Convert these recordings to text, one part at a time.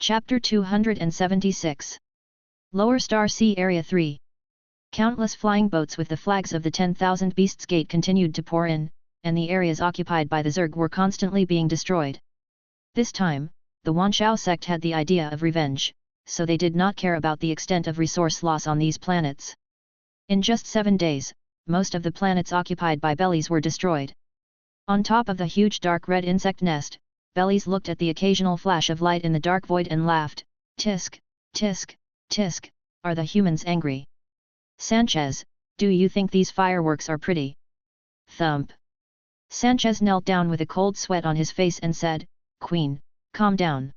Chapter 276. Lower Star Sea Area 3. Countless flying boats with the flags of the 10,000 Beasts Gate continued to pour in, and the areas occupied by the Zerg were constantly being destroyed. This time, the Wanshao sect had the idea of revenge, so they did not care about the extent of resource loss on these planets. In just 7 days, most of the planets occupied by Bellies were destroyed. On top of the huge dark red insect nest, Bellies looked at the occasional flash of light in the dark void and laughed. Tisk, tisk, tisk, are the humans angry? Sanchez, do you think these fireworks are pretty? Thump. Sanchez knelt down with a cold sweat on his face and said, Queen, calm down.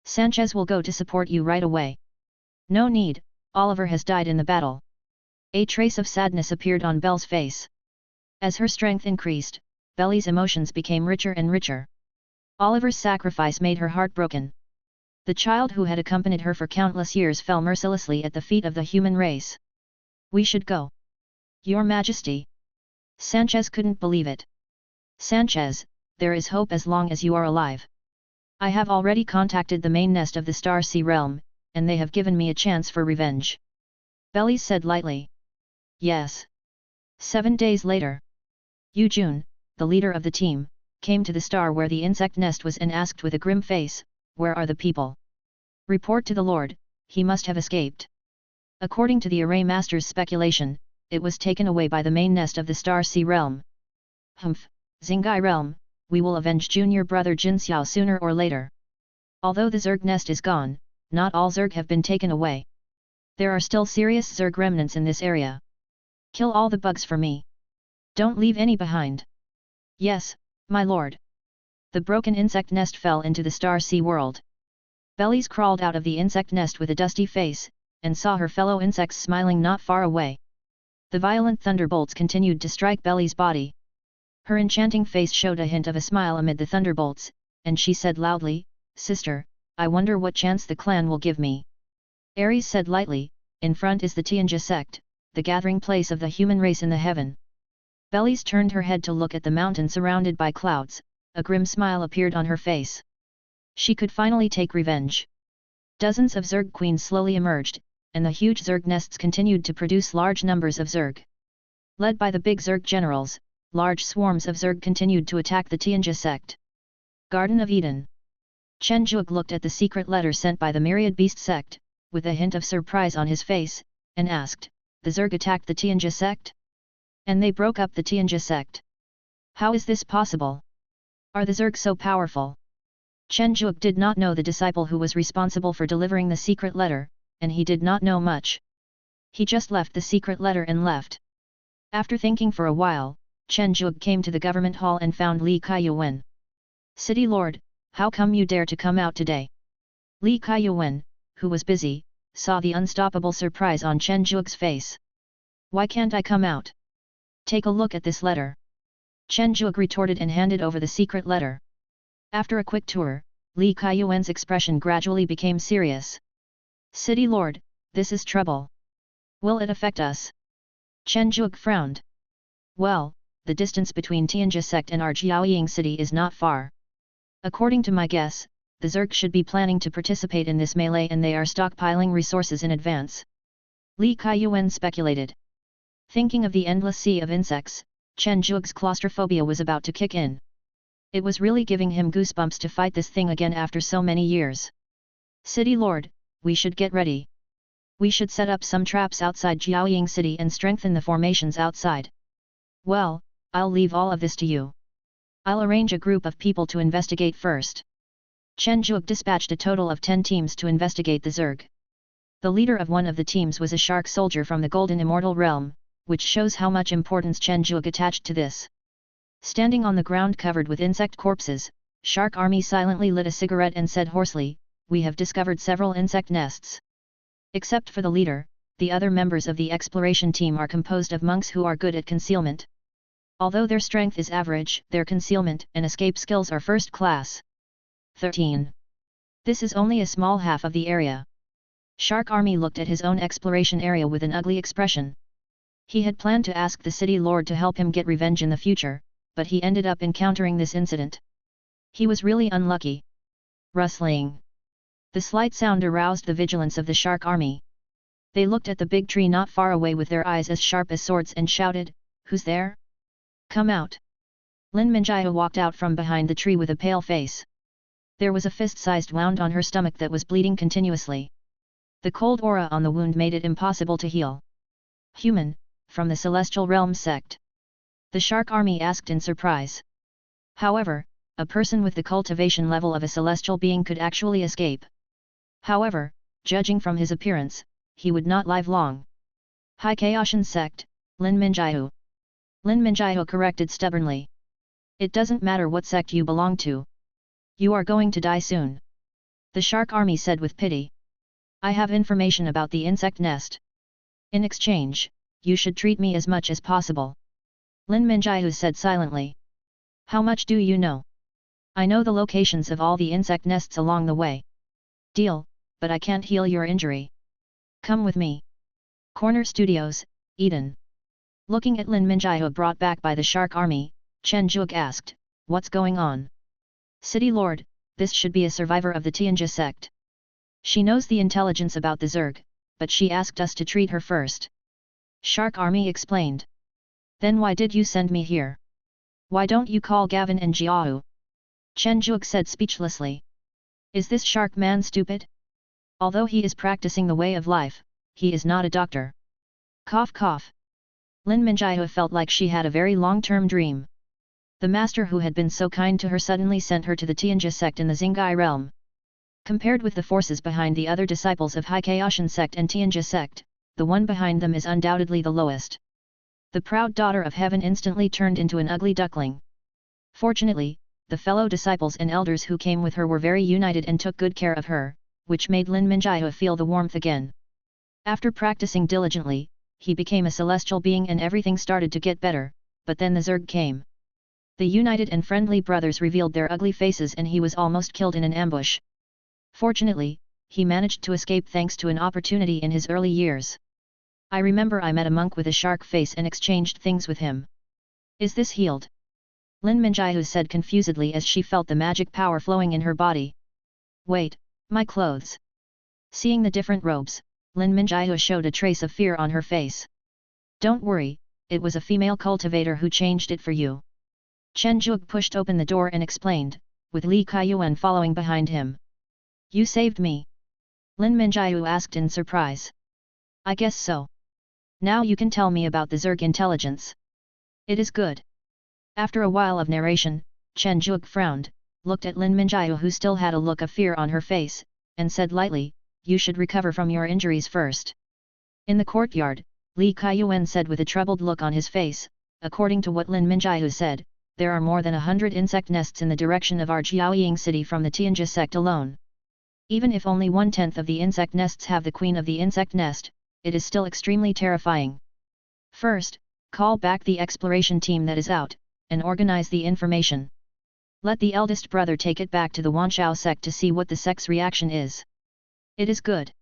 Sanchez will go to support you right away. No need, Oliver has died in the battle. A trace of sadness appeared on Belle's face. As her strength increased, Bellies' emotions became richer and richer. Oliver's sacrifice made her heart broken. The child who had accompanied her for countless years fell mercilessly at the feet of the human race. We should go. Your Majesty. Sanchez couldn't believe it. Sanchez, there is hope as long as you are alive. I have already contacted the main nest of the Star Sea realm, and they have given me a chance for revenge. Bellies said lightly. Yes. 7 days later. Yu Jun, the leader of the team, came to the star where the insect nest was and asked with a grim face, Where are the people? Report to the Lord, he must have escaped. According to the Array Master's speculation, it was taken away by the main nest of the Star Sea realm. Humph, Xingai realm, we will avenge junior brother Jinxiao sooner or later. Although the Zerg nest is gone, not all Zerg have been taken away. There are still serious Zerg remnants in this area. Kill all the bugs for me. Don't leave any behind. Yes, my lord. The broken insect nest fell into the Star Sea world. Bellies crawled out of the insect nest with a dusty face, and saw her fellow insects smiling not far away. The violent thunderbolts continued to strike Bellies' body. Her enchanting face showed a hint of a smile amid the thunderbolts, and she said loudly, Sister, I wonder what chance the clan will give me. Ares said lightly, In front is the Tianjia sect, the gathering place of the human race in the heaven. Bellies turned her head to look at the mountain surrounded by clouds, a grim smile appeared on her face. She could finally take revenge. Dozens of Zerg queens slowly emerged, and the huge Zerg nests continued to produce large numbers of Zerg. Led by the big Zerg generals, large swarms of Zerg continued to attack the Tianjia sect. Garden of Eden. Chen Zhuge looked at the secret letter sent by the Myriad Beast sect, with a hint of surprise on his face, and asked, The Zerg attacked the Tianjia sect? And they broke up the Tianjia sect. How is this possible? Are the Zerg so powerful? Chen Zhuge did not know the disciple who was responsible for delivering the secret letter, and he did not know much. He just left the secret letter and left. After thinking for a while, Chen Zhuge came to the government hall and found Li Kaiyuan. City Lord, how come you dare to come out today? Li Kaiyuan, who was busy, saw the unstoppable surprise on Chen Zhuge's face. Why can't I come out? Take a look at this letter. Chen Zhuge retorted and handed over the secret letter. After a quick tour, Li Kaiyuan's expression gradually became serious. City Lord, this is trouble. Will it affect us? Chen Zhuge frowned. Well, the distance between Tianjia sect and our Jiaoying city is not far. According to my guess, the Zerg should be planning to participate in this melee and they are stockpiling resources in advance. Li Kaiyuan speculated. Thinking of the endless sea of insects, Chen Zhuge's claustrophobia was about to kick in. It was really giving him goosebumps to fight this thing again after so many years. City Lord, we should get ready. We should set up some traps outside Jiaoying city and strengthen the formations outside. Well, I'll leave all of this to you. I'll arrange a group of people to investigate first. Chen Zhuge dispatched a total of 10 teams to investigate the Zerg. The leader of one of the teams was a shark soldier from the Golden Immortal Realm, which shows how much importance Chen Zhuge attached to this. Standing on the ground covered with insect corpses, Shark Army silently lit a cigarette and said hoarsely, We have discovered several insect nests. Except for the leader, the other members of the exploration team are composed of monks who are good at concealment. Although their strength is average, their concealment and escape skills are first class. 13. This is only a small half of the area. Shark Army looked at his own exploration area with an ugly expression. He had planned to ask the city lord to help him get revenge in the future, but he ended up encountering this incident. He was really unlucky. Rustling. The slight sound aroused the vigilance of the shark army. They looked at the big tree not far away with their eyes as sharp as swords and shouted, "Who's there? Come out!" Lin Minjiao walked out from behind the tree with a pale face. There was a fist-sized wound on her stomach that was bleeding continuously. The cold aura on the wound made it impossible to heal. "Human, from the Celestial Realm sect?" the shark army asked in surprise. However, a person with the cultivation level of a celestial being could actually escape. However, judging from his appearance, he would not live long. "Hai Kaoshan sect, Lin Minjiao." Lin Minjiao corrected stubbornly. "It doesn't matter what sect you belong to. You are going to die soon." The shark army said with pity. "I have information about the insect nest. In exchange, you should treat me as much as possible." Lin Minjiao said silently. "How much do you know?" "I know the locations of all the insect nests along the way." "Deal, but I can't heal your injury. Come with me." Corner Studios, Eden. Looking at Lin Minjiao brought back by the shark army, Chen Zhuge asked, "What's going on?" "City Lord, this should be a survivor of the Tianjia sect. She knows the intelligence about the Zerg, but she asked us to treat her first." Shark army explained. "Then why did you send me here? Why don't you call Gavin and Jiao?" Chen Zhuge said speechlessly. "Is this shark man stupid? Although he is practicing the way of life, he is not a doctor." Cough cough. Lin Minjiao felt like she had a very long-term dream. The master who had been so kind to her suddenly sent her to the Tianjia sect in the Xingai realm. Compared with the forces behind the other disciples of Hai Kaoshan sect and Tianjia sect, the one behind them is undoubtedly the lowest. The proud daughter of heaven instantly turned into an ugly duckling. Fortunately, the fellow disciples and elders who came with her were very united and took good care of her, which made Lin Minjiao feel the warmth again. After practicing diligently, he became a celestial being and everything started to get better, but then the Zerg came. The united and friendly brothers revealed their ugly faces and he was almost killed in an ambush. Fortunately, he managed to escape thanks to an opportunity in his early years. "I remember I met a monk with a shark face and exchanged things with him. Is this healed?" Lin Minjiao said confusedly as she felt the magic power flowing in her body. "Wait, my clothes." Seeing the different robes, Lin Minjiao showed a trace of fear on her face. "Don't worry, it was a female cultivator who changed it for you." Chen Zhuge pushed open the door and explained, with Li Kaiyuan following behind him. "You saved me?" Lin Minjiao asked in surprise. "I guess so. Now you can tell me about the Zerg intelligence." "It is good." After a while of narration, Chen Zhuge frowned, looked at Lin Minjiao who still had a look of fear on her face, and said lightly, "You should recover from your injuries first." In the courtyard, Li Kaiyuan said with a troubled look on his face, "According to what Lin Minjiao said, there are more than 100 insect nests in the direction of our Jiaoying city from the Tianjia sect alone. Even if only 1/10 of the insect nests have the queen of the insect nest, it is still extremely terrifying. First, call back the exploration team that is out, and organize the information. Let the eldest brother take it back to the Wanshao sect to see what the sect's reaction is." "It is good."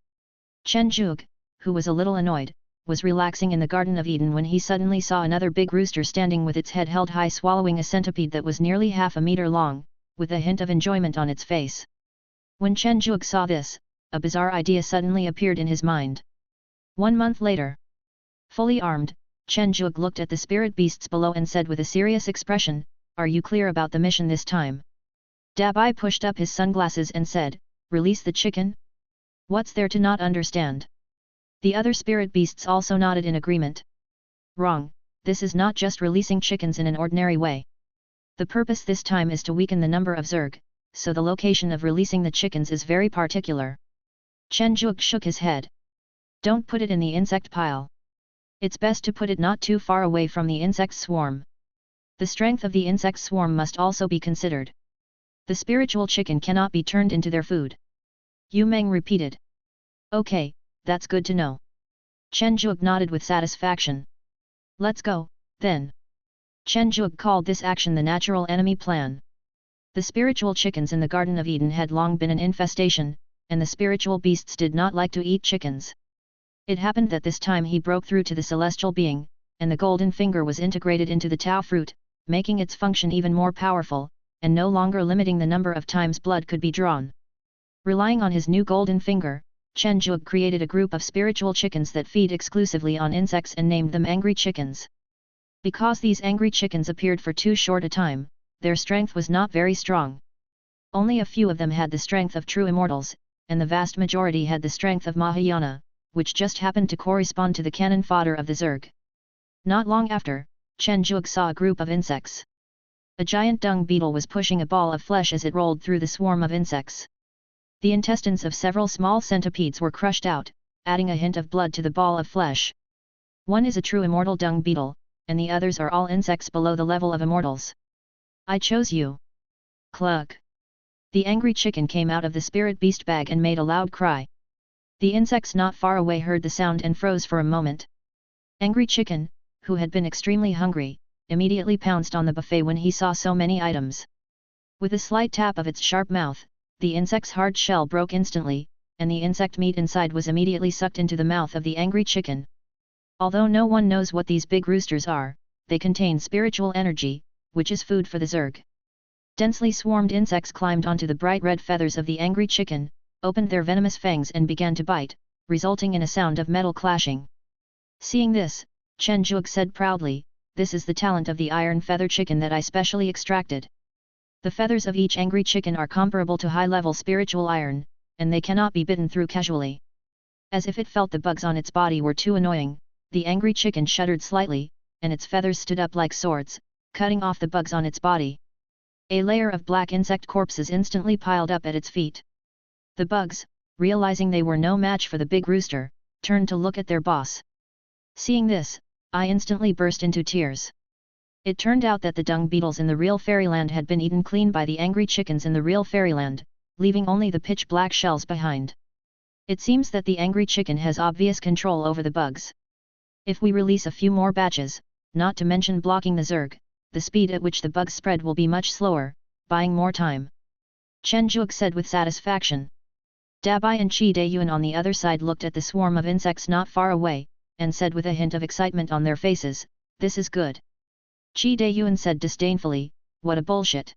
Chen Zhuge, who was a little annoyed, was relaxing in the Garden of Eden when he suddenly saw another big rooster standing with its head held high swallowing a centipede that was nearly half a meter long, with a hint of enjoyment on its face. When Chen Zhuge saw this, a bizarre idea suddenly appeared in his mind. 1 month later. Fully armed, Chen Zhuge looked at the spirit beasts below and said with a serious expression, "Are you clear about the mission this time?" Dabai pushed up his sunglasses and said, "Release the chicken? What's there to not understand?" The other spirit beasts also nodded in agreement. "Wrong, this is not just releasing chickens in an ordinary way. The purpose this time is to weaken the number of Zerg, so the location of releasing the chickens is very particular." Chen Zhuge shook his head. "Don't put it in the insect pile. It's best to put it not too far away from the insect swarm. The strength of the insect swarm must also be considered. The spiritual chicken cannot be turned into their food." Yu Meng repeated. "Okay, that's good to know." Chen Zhuge nodded with satisfaction. "Let's go, then." Chen Zhuge called this action the natural enemy plan. The spiritual chickens in the Garden of Eden had long been an infestation, and the spiritual beasts did not like to eat chickens. It happened that this time he broke through to the celestial being, and the golden finger was integrated into the Tao fruit, making its function even more powerful, and no longer limiting the number of times blood could be drawn. Relying on his new golden finger, Chen Zhuge created a group of spiritual chickens that feed exclusively on insects and named them angry chickens. Because these angry chickens appeared for too short a time, their strength was not very strong. Only a few of them had the strength of true immortals, and the vast majority had the strength of Mahayana, which just happened to correspond to the cannon fodder of the Zerg. Not long after, Chen Zhuge saw a group of insects. A giant dung beetle was pushing a ball of flesh as it rolled through the swarm of insects. The intestines of several small centipedes were crushed out, adding a hint of blood to the ball of flesh. One is a true immortal dung beetle, and the others are all insects below the level of immortals. I chose you. Cluck. The angry chicken came out of the spirit beast bag and made a loud cry. The insects not far away heard the sound and froze for a moment. Angry chicken, who had been extremely hungry, immediately pounced on the buffet when he saw so many items. With a slight tap of its sharp mouth, the insect's hard shell broke instantly, and the insect meat inside was immediately sucked into the mouth of the angry chicken. Although no one knows what these big roosters are, they contain spiritual energy, which is food for the Zerg. Densely swarmed insects climbed onto the bright red feathers of the angry chicken, opened their venomous fangs and began to bite, resulting in a sound of metal clashing. Seeing this, Chen Zhuge said proudly, "This is the talent of the iron feather chicken that I specially extracted. The feathers of each angry chicken are comparable to high-level spiritual iron, and they cannot be bitten through casually." As if it felt the bugs on its body were too annoying, the angry chicken shuddered slightly, and its feathers stood up like swords, cutting off the bugs on its body. A layer of black insect corpses instantly piled up at its feet. The bugs, realizing they were no match for the big rooster, turned to look at their boss. Seeing this, I instantly burst into tears. It turned out that the dung beetles in the real fairyland had been eaten clean by the angry chickens in the real fairyland, leaving only the pitch black shells behind. It seems that the angry chicken has obvious control over the bugs. If we release a few more batches, not to mention blocking the Zerg, the speed at which the bugs spread will be much slower, buying more time. Chen Zhuge said with satisfaction. Dabai and Qi Dayuan on the other side looked at the swarm of insects not far away, and said with a hint of excitement on their faces, "This is good." Qi Dayuan said disdainfully, "What a bullshit.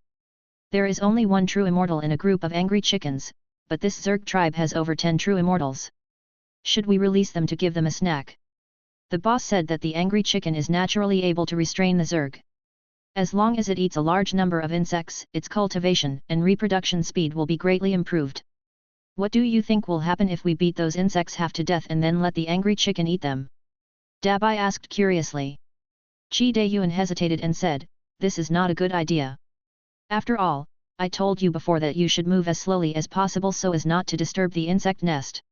There is only one true immortal in a group of angry chickens, but this Zerg tribe has over 10 true immortals. Should we release them to give them a snack?" The boss said that the angry chicken is naturally able to restrain the Zerg. As long as it eats a large number of insects, its cultivation and reproduction speed will be greatly improved. What do you think will happen if we beat those insects half to death and then let the angry chicken eat them? Dabai asked curiously. Qi Dayuan hesitated and said, "This is not a good idea. After all, I told you before that you should move as slowly as possible so as not to disturb the insect nest.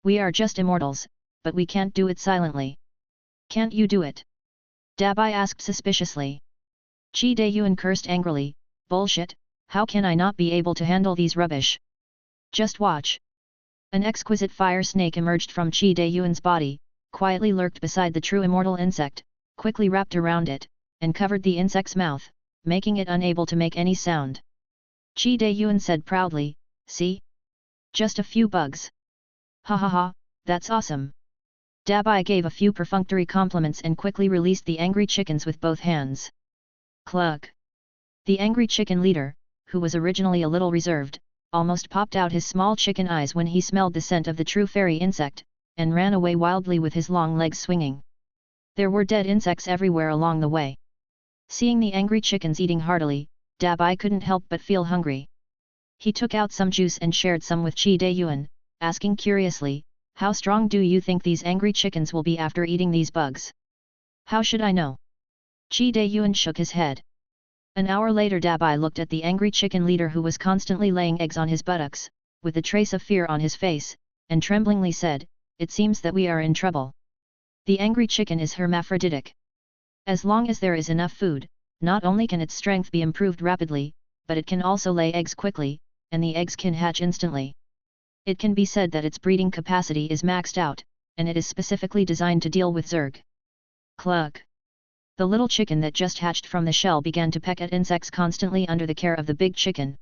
We are just immortals, but we can't do it silently. Can't you do it?" Dabai asked suspiciously. Qi Dayuan cursed angrily, "Bullshit, how can I not be able to handle these rubbish? Just watch." An exquisite fire snake emerged from Qi Dayuan's body, quietly lurked beside the true immortal insect, quickly wrapped around it, and covered the insect's mouth, making it unable to make any sound. Qi Dayuan said proudly, "See? Just a few bugs. Ha ha ha, that's awesome." Dabai gave a few perfunctory compliments and quickly released the angry chickens with both hands. Cluck! The angry chicken leader, who was originally a little reserved, almost popped out his small chicken eyes when he smelled the scent of the true fairy insect, and ran away wildly with his long legs swinging. There were dead insects everywhere along the way. Seeing the angry chickens eating heartily, Dabai couldn't help but feel hungry. He took out some juice and shared some with Qi Dayuan, asking curiously, "How strong do you think these angry chickens will be after eating these bugs?" "How should I know?" Qi Dayuan shook his head. An hour later Dabai looked at the angry chicken leader who was constantly laying eggs on his buttocks, with a trace of fear on his face, and tremblingly said, "It seems that we are in trouble. The angry chicken is hermaphroditic. As long as there is enough food, not only can its strength be improved rapidly, but it can also lay eggs quickly, and the eggs can hatch instantly. It can be said that its breeding capacity is maxed out, and it is specifically designed to deal with Zerg." Cluck! The little chicken that just hatched from the shell began to peck at insects constantly under the care of the big chicken.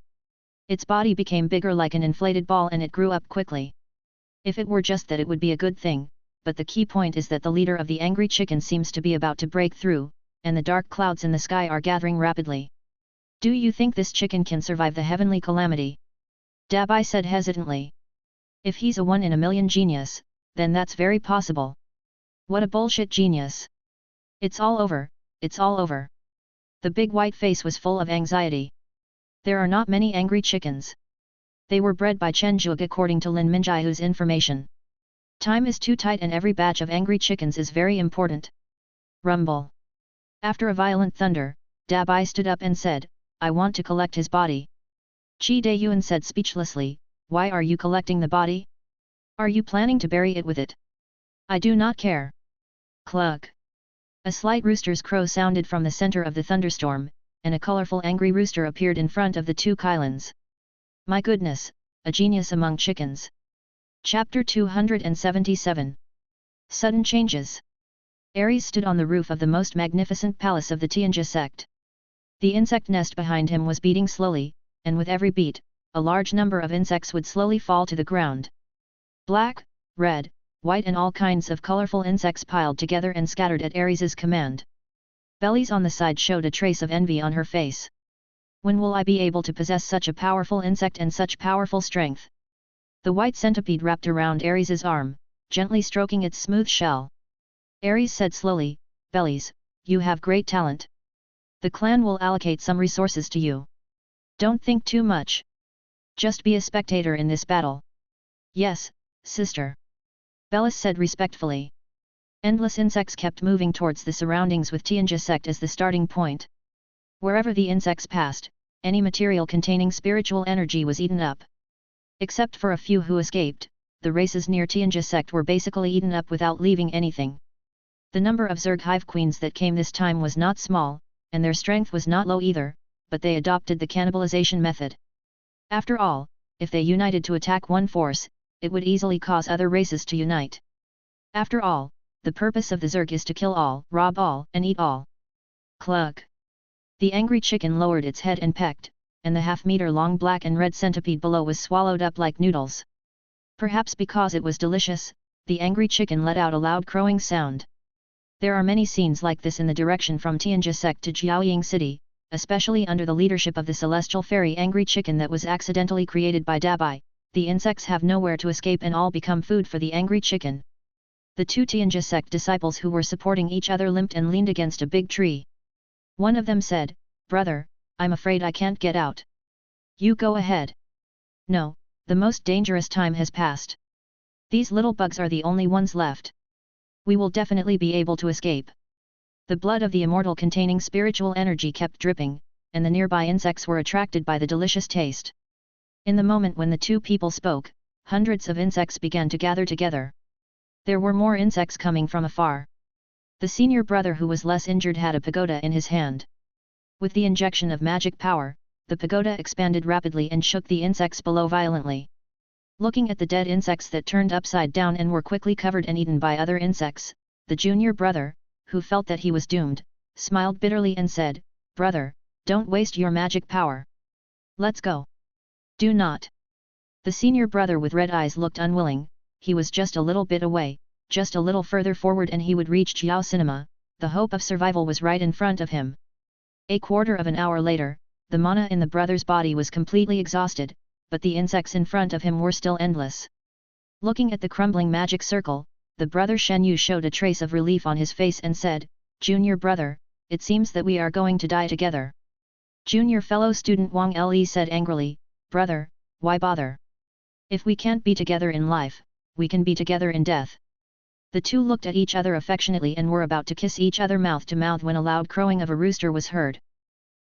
Its body became bigger like an inflated ball and it grew up quickly. If it were just that it would be a good thing, but the key point is that the leader of the angry chicken seems to be about to break through, and the dark clouds in the sky are gathering rapidly. Do you think this chicken can survive the heavenly calamity? Dabai said hesitantly. If he's a 1 in a million genius, then that's very possible. What a bullshit genius. It's all over, it's all over. The big white face was full of anxiety. There are not many angry chickens. They were bred by Chen Zhuge according to Lin Minjiahu's information. Time is too tight and every batch of angry chickens is very important. Rumble. After a violent thunder, Dabai stood up and said, I want to collect his body. Qi Dayuan said speechlessly, why are you collecting the body? Are you planning to bury it with it? I do not care. Cluck. A slight rooster's crow sounded from the center of the thunderstorm, and a colorful angry rooster appeared in front of the two Kylans. My goodness, a genius among chickens. Chapter 277. Sudden changes. Aries stood on the roof of the most magnificent palace of the Tianjia sect. The insect nest behind him was beating slowly, and with every beat, a large number of insects would slowly fall to the ground. Black, red, white and all kinds of colorful insects piled together and scattered at Aries' command. Bellies on the side showed a trace of envy on her face. When will I be able to possess such a powerful insect and such powerful strength? The white centipede wrapped around Aries' arm, gently stroking its smooth shell. Aries said slowly, Bellies, you have great talent. The clan will allocate some resources to you. Don't think too much. Just be a spectator in this battle. Yes, sister. Bellis said respectfully. Endless insects kept moving towards the surroundings with Tianjia sect as the starting point. Wherever the insects passed, any material containing spiritual energy was eaten up. Except for a few who escaped, the races near Tianjia sect were basically eaten up without leaving anything. The number of Zerg hive queens that came this time was not small, and their strength was not low either, but they adopted the cannibalization method. After all, if they united to attack one force, it would easily cause other races to unite. After all, the purpose of the Zerg is to kill all, rob all, and eat all. Cluck. The angry chicken lowered its head and pecked, and the half-meter-long black and red centipede below was swallowed up like noodles. Perhaps because it was delicious, the angry chicken let out a loud crowing sound. There are many scenes like this in the direction from Tianjia sect to Jiaoying city, especially under the leadership of the celestial fairy angry chicken that was accidentally created by Dabai. The insects have nowhere to escape and all become food for the angry chicken. The two Tianjia sect disciples who were supporting each other limped and leaned against a big tree. One of them said, Brother, I'm afraid I can't get out. You go ahead. No, the most dangerous time has passed. These little bugs are the only ones left. We will definitely be able to escape. The blood of the immortal containing spiritual energy kept dripping, and the nearby insects were attracted by the delicious taste. In the moment when the two people spoke, hundreds of insects began to gather together. There were more insects coming from afar. The senior brother who was less injured had a pagoda in his hand. With the injection of magic power, the pagoda expanded rapidly and shook the insects below violently. Looking at the dead insects that turned upside down and were quickly covered and eaten by other insects, the junior brother, who felt that he was doomed, smiled bitterly and said, Brother, don't waste your magic power. Let's go. Do not. The senior brother with red eyes looked unwilling. He was just a little bit away, just a little further forward and he would reach Jiao Cinema. The hope of survival was right in front of him. A quarter of an hour later, the mana in the brother's body was completely exhausted, but the insects in front of him were still endless. Looking at the crumbling magic circle, the brother Shen Yu showed a trace of relief on his face and said, Junior brother, it seems that we are going to die together. Junior fellow student Wang Le said angrily, Brother, why bother? If we can't be together in life, we can be together in death. The two looked at each other affectionately and were about to kiss each other mouth to mouth when a loud crowing of a rooster was heard.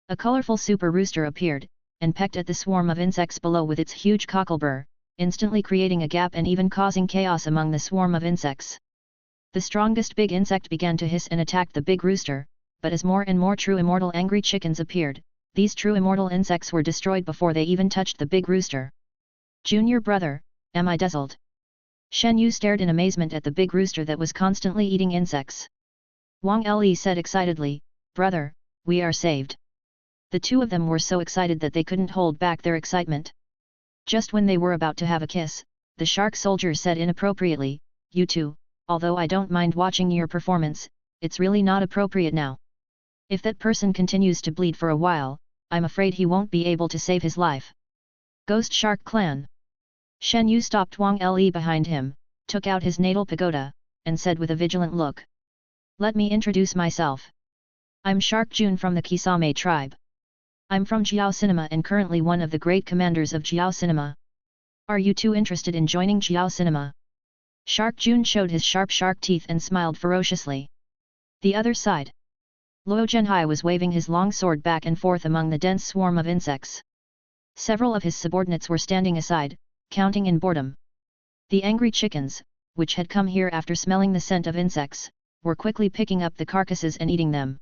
A colorful super rooster appeared, and pecked at the swarm of insects below with its huge cocklebur, instantly creating a gap and even causing chaos among the swarm of insects. The strongest big insect began to hiss and attacked the big rooster, but as more and more true immortal angry chickens appeared, these true immortal insects were destroyed before they even touched the big rooster. Junior brother, am I dazzled? Shen Yu stared in amazement at the big rooster that was constantly eating insects. Wang Le said excitedly, Brother, we are saved. The two of them were so excited that they couldn't hold back their excitement. Just when they were about to have a kiss, the shark soldier said inappropriately, You two, although I don't mind watching your performance, it's really not appropriate now. If that person continues to bleed for a while, I'm afraid he won't be able to save his life. Ghost Shark Clan. Shen Yu stopped Wang Le behind him, took out his natal pagoda, and said with a vigilant look. Let me introduce myself. I'm Shark Jun from the Kisame tribe. I'm from Jiao Cinema and currently one of the great commanders of Jiao Cinema. Are you too interested in joining Jiao Cinema? Shark Jun showed his sharp shark teeth and smiled ferociously. The other side. Luo Zhenhai was waving his long sword back and forth among the dense swarm of insects. Several of his subordinates were standing aside, counting in boredom. The angry chickens, which had come here after smelling the scent of insects, were quickly picking up the carcasses and eating them.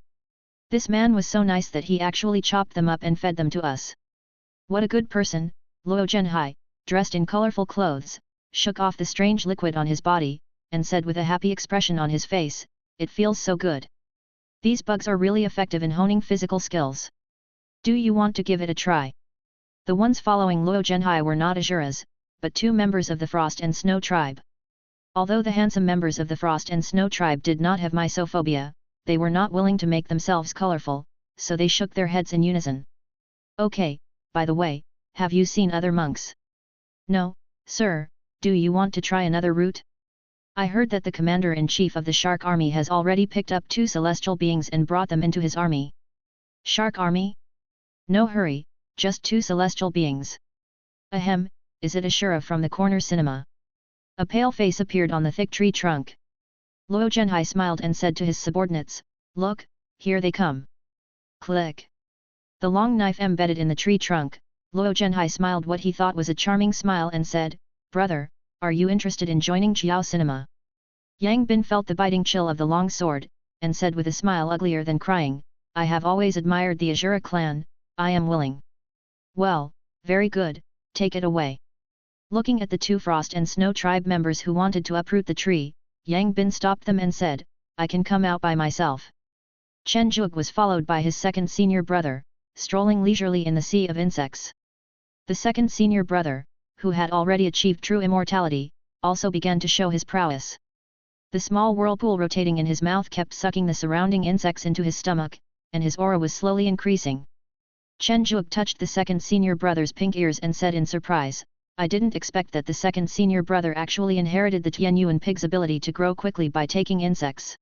This man was so nice that he actually chopped them up and fed them to us. What a good person, Luo Zhenhai, dressed in colorful clothes, shook off the strange liquid on his body, and said with a happy expression on his face, it feels so good. These bugs are really effective in honing physical skills. Do you want to give it a try? The ones following Luo Zhenhai were not Asuras, but two members of the Frost and Snow tribe. Although the handsome members of the Frost and Snow tribe did not have mysophobia, they were not willing to make themselves colorful, so they shook their heads in unison. Okay, by the way, have you seen other monks? No, sir, do you want to try another route? I heard that the commander-in-chief of the Shark Army has already picked up 2 celestial beings and brought them into his army. Shark Army? No hurry, just 2 celestial beings. Ahem, is it Ashura from the corner cinema? A pale face appeared on the thick tree trunk. Luo Zhenhai smiled and said to his subordinates, look, here they come. Click. The long knife embedded in the tree trunk, Luo Zhenhai smiled what he thought was a charming smile and said, brother, are you interested in joining Jiao Cinema? Yang Bin felt the biting chill of the long sword, and said with a smile uglier than crying, I have always admired the Ashura clan, I am willing. Well, very good, take it away. Looking at the 2 Frost and Snow tribe members who wanted to uproot the tree, Yang Bin stopped them and said, I can come out by myself. Chen Zhuge was followed by his second senior brother, strolling leisurely in the sea of insects. The second senior brother, who had already achieved true immortality, also began to show his prowess. The small whirlpool rotating in his mouth kept sucking the surrounding insects into his stomach, and his aura was slowly increasing. Chen Zhuge touched the second senior brother's pink ears and said in surprise, I didn't expect that the second senior brother actually inherited the Tianyuan pig's ability to grow quickly by taking insects.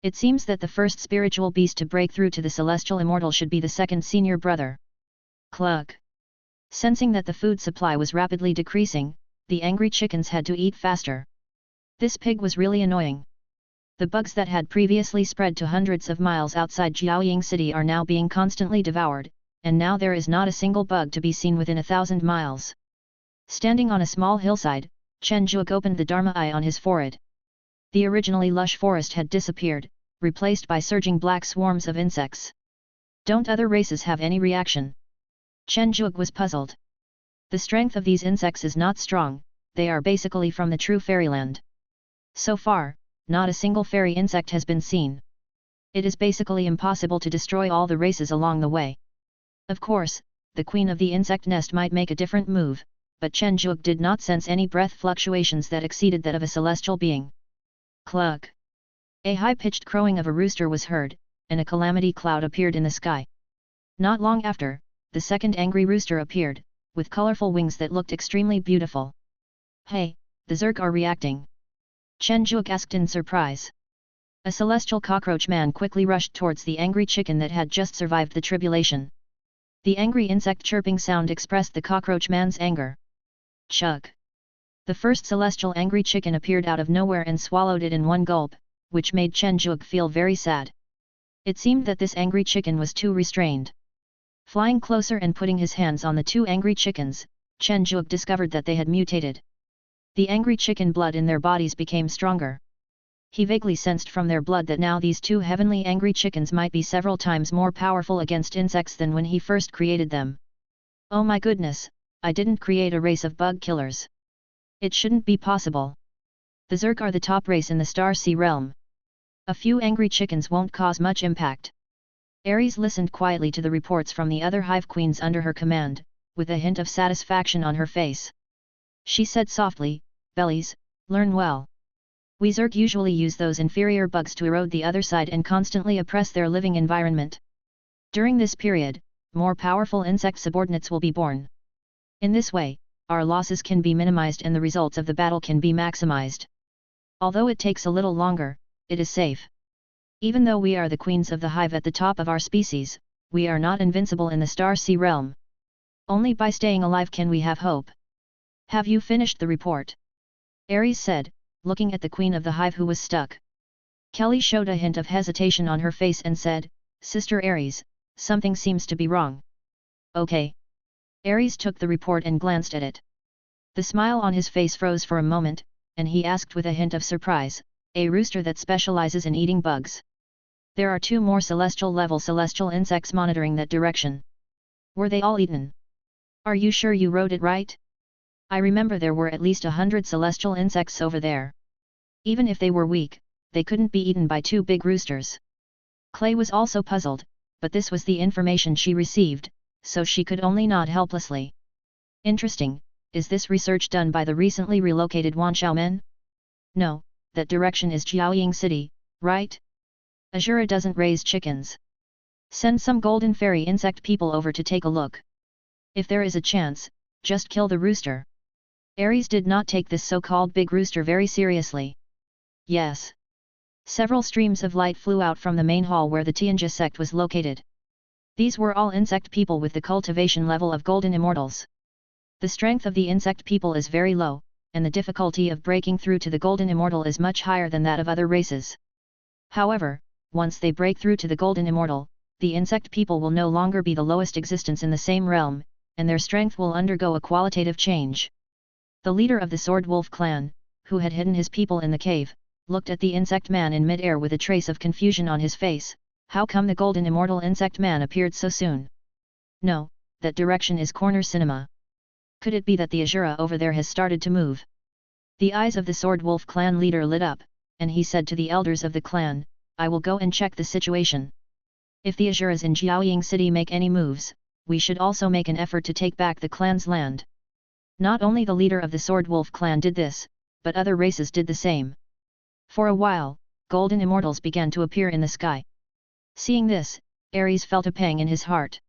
It seems that the first spiritual beast to break through to the celestial immortal should be the second senior brother. Cluck. Sensing that the food supply was rapidly decreasing, the angry chickens had to eat faster. This pig was really annoying. The bugs that had previously spread to hundreds of miles outside Jiaoying city are now being constantly devoured, and now there is not a single bug to be seen within 1,000 miles. Standing on a small hillside, Chen Zhuge opened the Dharma eye on his forehead. The originally lush forest had disappeared, replaced by surging black swarms of insects. Don't other races have any reaction? Chen Zhuge was puzzled. The strength of these insects is not strong, they are basically from the true fairyland. So far, not a single fairy insect has been seen. It is basically impossible to destroy all the races along the way. Of course, the queen of the insect nest might make a different move, but Chen Zhuge did not sense any breath fluctuations that exceeded that of a celestial being. Cluck! A high-pitched crowing of a rooster was heard, and a calamity cloud appeared in the sky. Not long after, the second angry rooster appeared, with colorful wings that looked extremely beautiful. Hey, the Zerg are reacting. Chen Zhuge asked in surprise. A celestial cockroach man quickly rushed towards the angry chicken that had just survived the tribulation. The angry insect chirping sound expressed the cockroach man's anger. Chug! The first celestial angry chicken appeared out of nowhere and swallowed it in one gulp, which made Chen Zhuge feel very sad. It seemed that this angry chicken was too restrained. Flying closer and putting his hands on the 2 angry chickens, Chen Zhuge discovered that they had mutated. The angry chicken blood in their bodies became stronger. He vaguely sensed from their blood that now these 2 heavenly angry chickens might be several times more powerful against insects than when he first created them. Oh my goodness, I didn't create a race of bug killers. It shouldn't be possible. The Zerg are the top race in the Star Sea realm. A few angry chickens won't cause much impact. Ares listened quietly to the reports from the other hive queens under her command, with a hint of satisfaction on her face. She said softly, Bellies, learn well. We Zerg usually use those inferior bugs to erode the other side and constantly oppress their living environment. During this period, more powerful insect subordinates will be born. In this way, our losses can be minimized and the results of the battle can be maximized. Although it takes a little longer, it is safe. Even though we are the queens of the hive at the top of our species, we are not invincible in the Star Sea realm. Only by staying alive can we have hope. Have you finished the report? Ares said, looking at the queen of the hive who was stuck. Kelly showed a hint of hesitation on her face and said, Sister Ares, something seems to be wrong. Okay. Ares took the report and glanced at it. The smile on his face froze for a moment, and he asked with a hint of surprise, a rooster that specializes in eating bugs. There are 2 more celestial-level celestial insects monitoring that direction. Were they all eaten? Are you sure you wrote it right? I remember there were at least 100 celestial insects over there. Even if they were weak, they couldn't be eaten by 2 big roosters. Clay was also puzzled, but this was the information she received, so she could only nod helplessly. Interesting, is this research done by the recently relocated Wanshao men? No, that direction is Jiaoying City, right? Azura doesn't raise chickens. Send some golden fairy insect people over to take a look. If there is a chance, just kill the rooster. Ares did not take this so-called big rooster very seriously. Yes. Several streams of light flew out from the main hall where the Tianjia sect was located. These were all insect people with the cultivation level of golden immortals. The strength of the insect people is very low, and the difficulty of breaking through to the golden immortal is much higher than that of other races. However, once they break through to the golden immortal, the insect people will no longer be the lowest existence in the same realm, and their strength will undergo a qualitative change. The leader of the Sword Wolf clan, who had hidden his people in the cave, looked at the insect man in mid-air with a trace of confusion on his face. How come the golden immortal insect man appeared so soon? No, that direction is corner cinema. Could it be that the Azura over there has started to move? The eyes of the Sword Wolf clan leader lit up, and he said to the elders of the clan, I will go and check the situation. If the Azuras in Jiaoying City make any moves, we should also make an effort to take back the clan's land. Not only the leader of the Sword Wolf clan did this, but other races did the same. For a while, golden immortals began to appear in the sky. Seeing this, Ares felt a pang in his heart.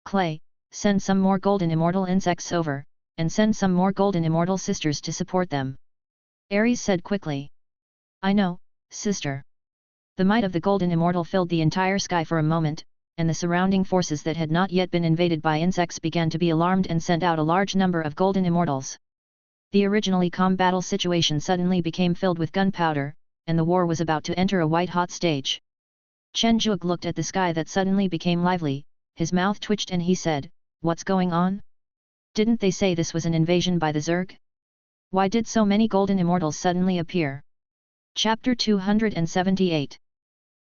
Clay, send some more golden immortal insects over, and send some more golden immortal sisters to support them. Ares said quickly. I know, sister. The might of the golden immortal filled the entire sky for a moment, and the surrounding forces that had not yet been invaded by insects began to be alarmed and sent out a large number of golden immortals. The originally calm battle situation suddenly became filled with gunpowder, and the war was about to enter a white-hot stage. Chen Zhuge looked at the sky that suddenly became lively, his mouth twitched and he said, What's going on? Didn't they say this was an invasion by the Zerg? Why did so many golden immortals suddenly appear? Chapter 278.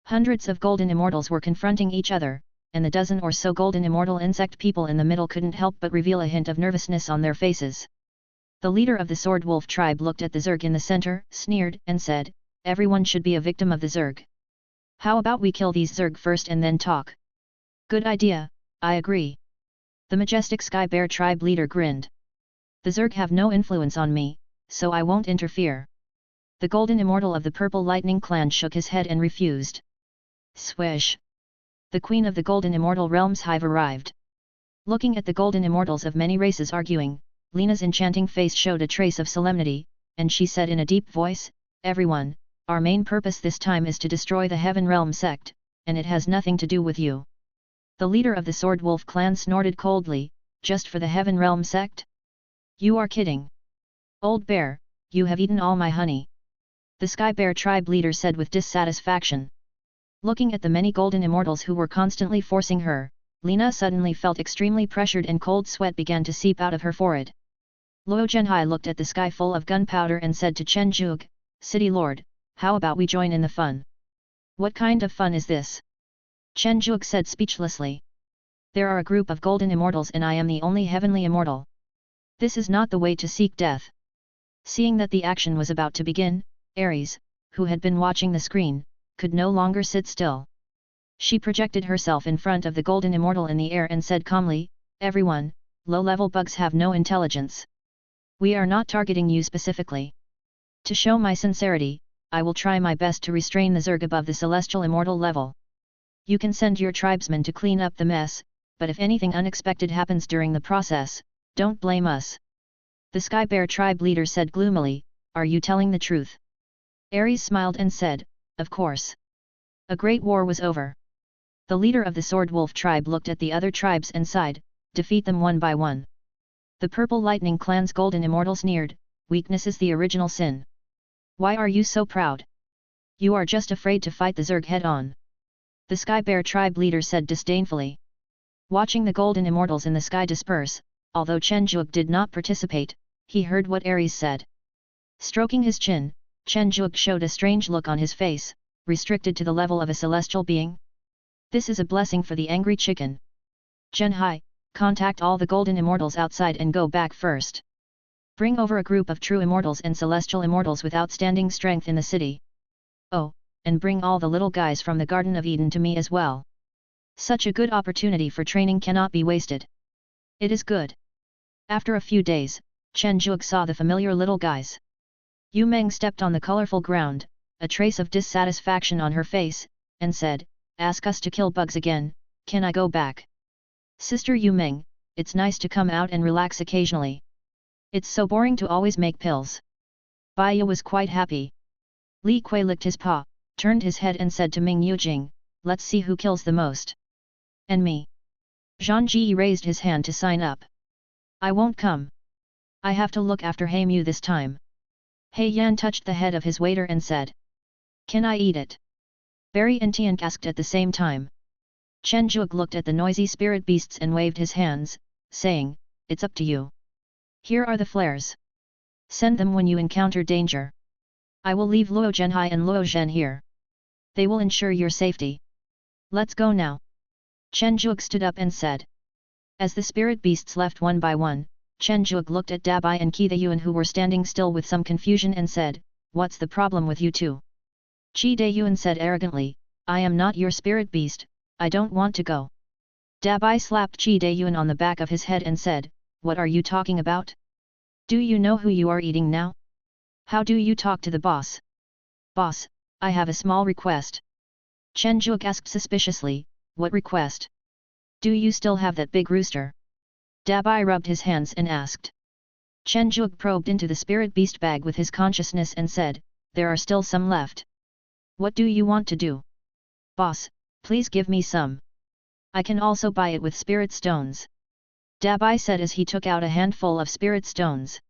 Hundreds of golden immortals were confronting each other, and the dozen or so golden immortal insect people in the middle couldn't help but reveal a hint of nervousness on their faces. The leader of the Sword Wolf tribe looked at the Zerg in the center, sneered, and said, Everyone should be a victim of the Zerg. How about we kill these Zerg first and then talk? Good idea, I agree. The majestic Sky Bear tribe leader grinned. The Zerg have no influence on me, so I won't interfere. The golden immortal of the Purple Lightning clan shook his head and refused. Swish! The queen of the golden immortal realm's hive arrived. Looking at the golden immortals of many races arguing, Lena's enchanting face showed a trace of solemnity, and she said in a deep voice, Everyone, our main purpose this time is to destroy the Heaven Realm sect, and it has nothing to do with you. The leader of the Sword Wolf clan snorted coldly, just for the Heaven Realm sect? You are kidding. Old bear, you have eaten all my honey. The Sky Bear tribe leader said with dissatisfaction. Looking at the many golden immortals who were constantly forcing her, Lena suddenly felt extremely pressured and cold sweat began to seep out of her forehead. Luo Zhenhai looked at the sky full of gunpowder and said to Chen Zhuge, City Lord, how about we join in the fun? What kind of fun is this? Chen Zhuge said speechlessly. There are a group of golden immortals and I am the only heavenly immortal. This is not the way to seek death. Seeing that the action was about to begin, Ares, who had been watching the screen, could no longer sit still. She projected herself in front of the golden immortal in the air and said calmly, Everyone, low-level bugs have no intelligence. We are not targeting you specifically. To show my sincerity, I will try my best to restrain the Zerg above the celestial immortal level. You can send your tribesmen to clean up the mess, but if anything unexpected happens during the process, Don't blame us. The Sky Bear tribe leader said gloomily, are you telling the truth? Ares smiled and said, of course. A great war was over. The leader of the Sword Wolf tribe looked at the other tribes and sighed, defeat them one by one. The Purple Lightning clan's golden immortals sneered, weakness is the original sin. Why are you so proud? You are just afraid to fight the Zerg head-on. The Sky Bear tribe leader said disdainfully. Watching the golden immortals in the sky disperse, although Chen Zhuge did not participate, he heard what Ares said. Stroking his chin, Chen Zhuge showed a strange look on his face, restricted to the level of a celestial being. This is a blessing for the angry chicken. Zhenhai, contact all the golden immortals outside and go back first. Bring over a group of true immortals and celestial immortals with outstanding strength in the city. Oh, and bring all the little guys from the Garden of Eden to me as well. Such a good opportunity for training cannot be wasted. It is good. After a few days, Chen Zhuge saw the familiar little guys. Yu Meng stepped on the colorful ground, a trace of dissatisfaction on her face, and said, ask us to kill bugs again, can I go back? Sister Yu Meng, it's nice to come out and relax occasionally. It's so boring to always make pills. Bai Yu was quite happy. Li Kui licked his paw, turned his head and said to Ming Yujing, let's see who kills the most. And me. Zhang Ji raised his hand to sign up. I won't come. I have to look after He Mu this time. He Yan touched the head of his waiter and said. Can I eat it? Barry and Tian asked at the same time. Chen Zhuge looked at the noisy spirit beasts and waved his hands, saying, it's up to you. Here are the flares. Send them when you encounter danger. I will leave Luo Zhenhai and Luo Zhen here. They will ensure your safety. Let's go now. Chen Zhuge stood up and said. As the spirit beasts left one by one, Chen Zhuge looked at Dabai and Qi Dayuan who were standing still with some confusion and said, what's the problem with you two? Qi Dayuan said arrogantly, I am not your spirit beast, I don't want to go. Dabai slapped Qi Dayuan on the back of his head and said, what are you talking about? Do you know who you are eating now? How do you talk to the boss? Boss, I have a small request. Chen Zhuge asked suspiciously, what request? Do you still have that big rooster? Dabai rubbed his hands and asked. Chen Zhuge probed into the spirit beast bag with his consciousness and said, there are still some left. What do you want to do? Boss, please give me some. I can also buy it with spirit stones. Dabai said as he took out a handful of spirit stones.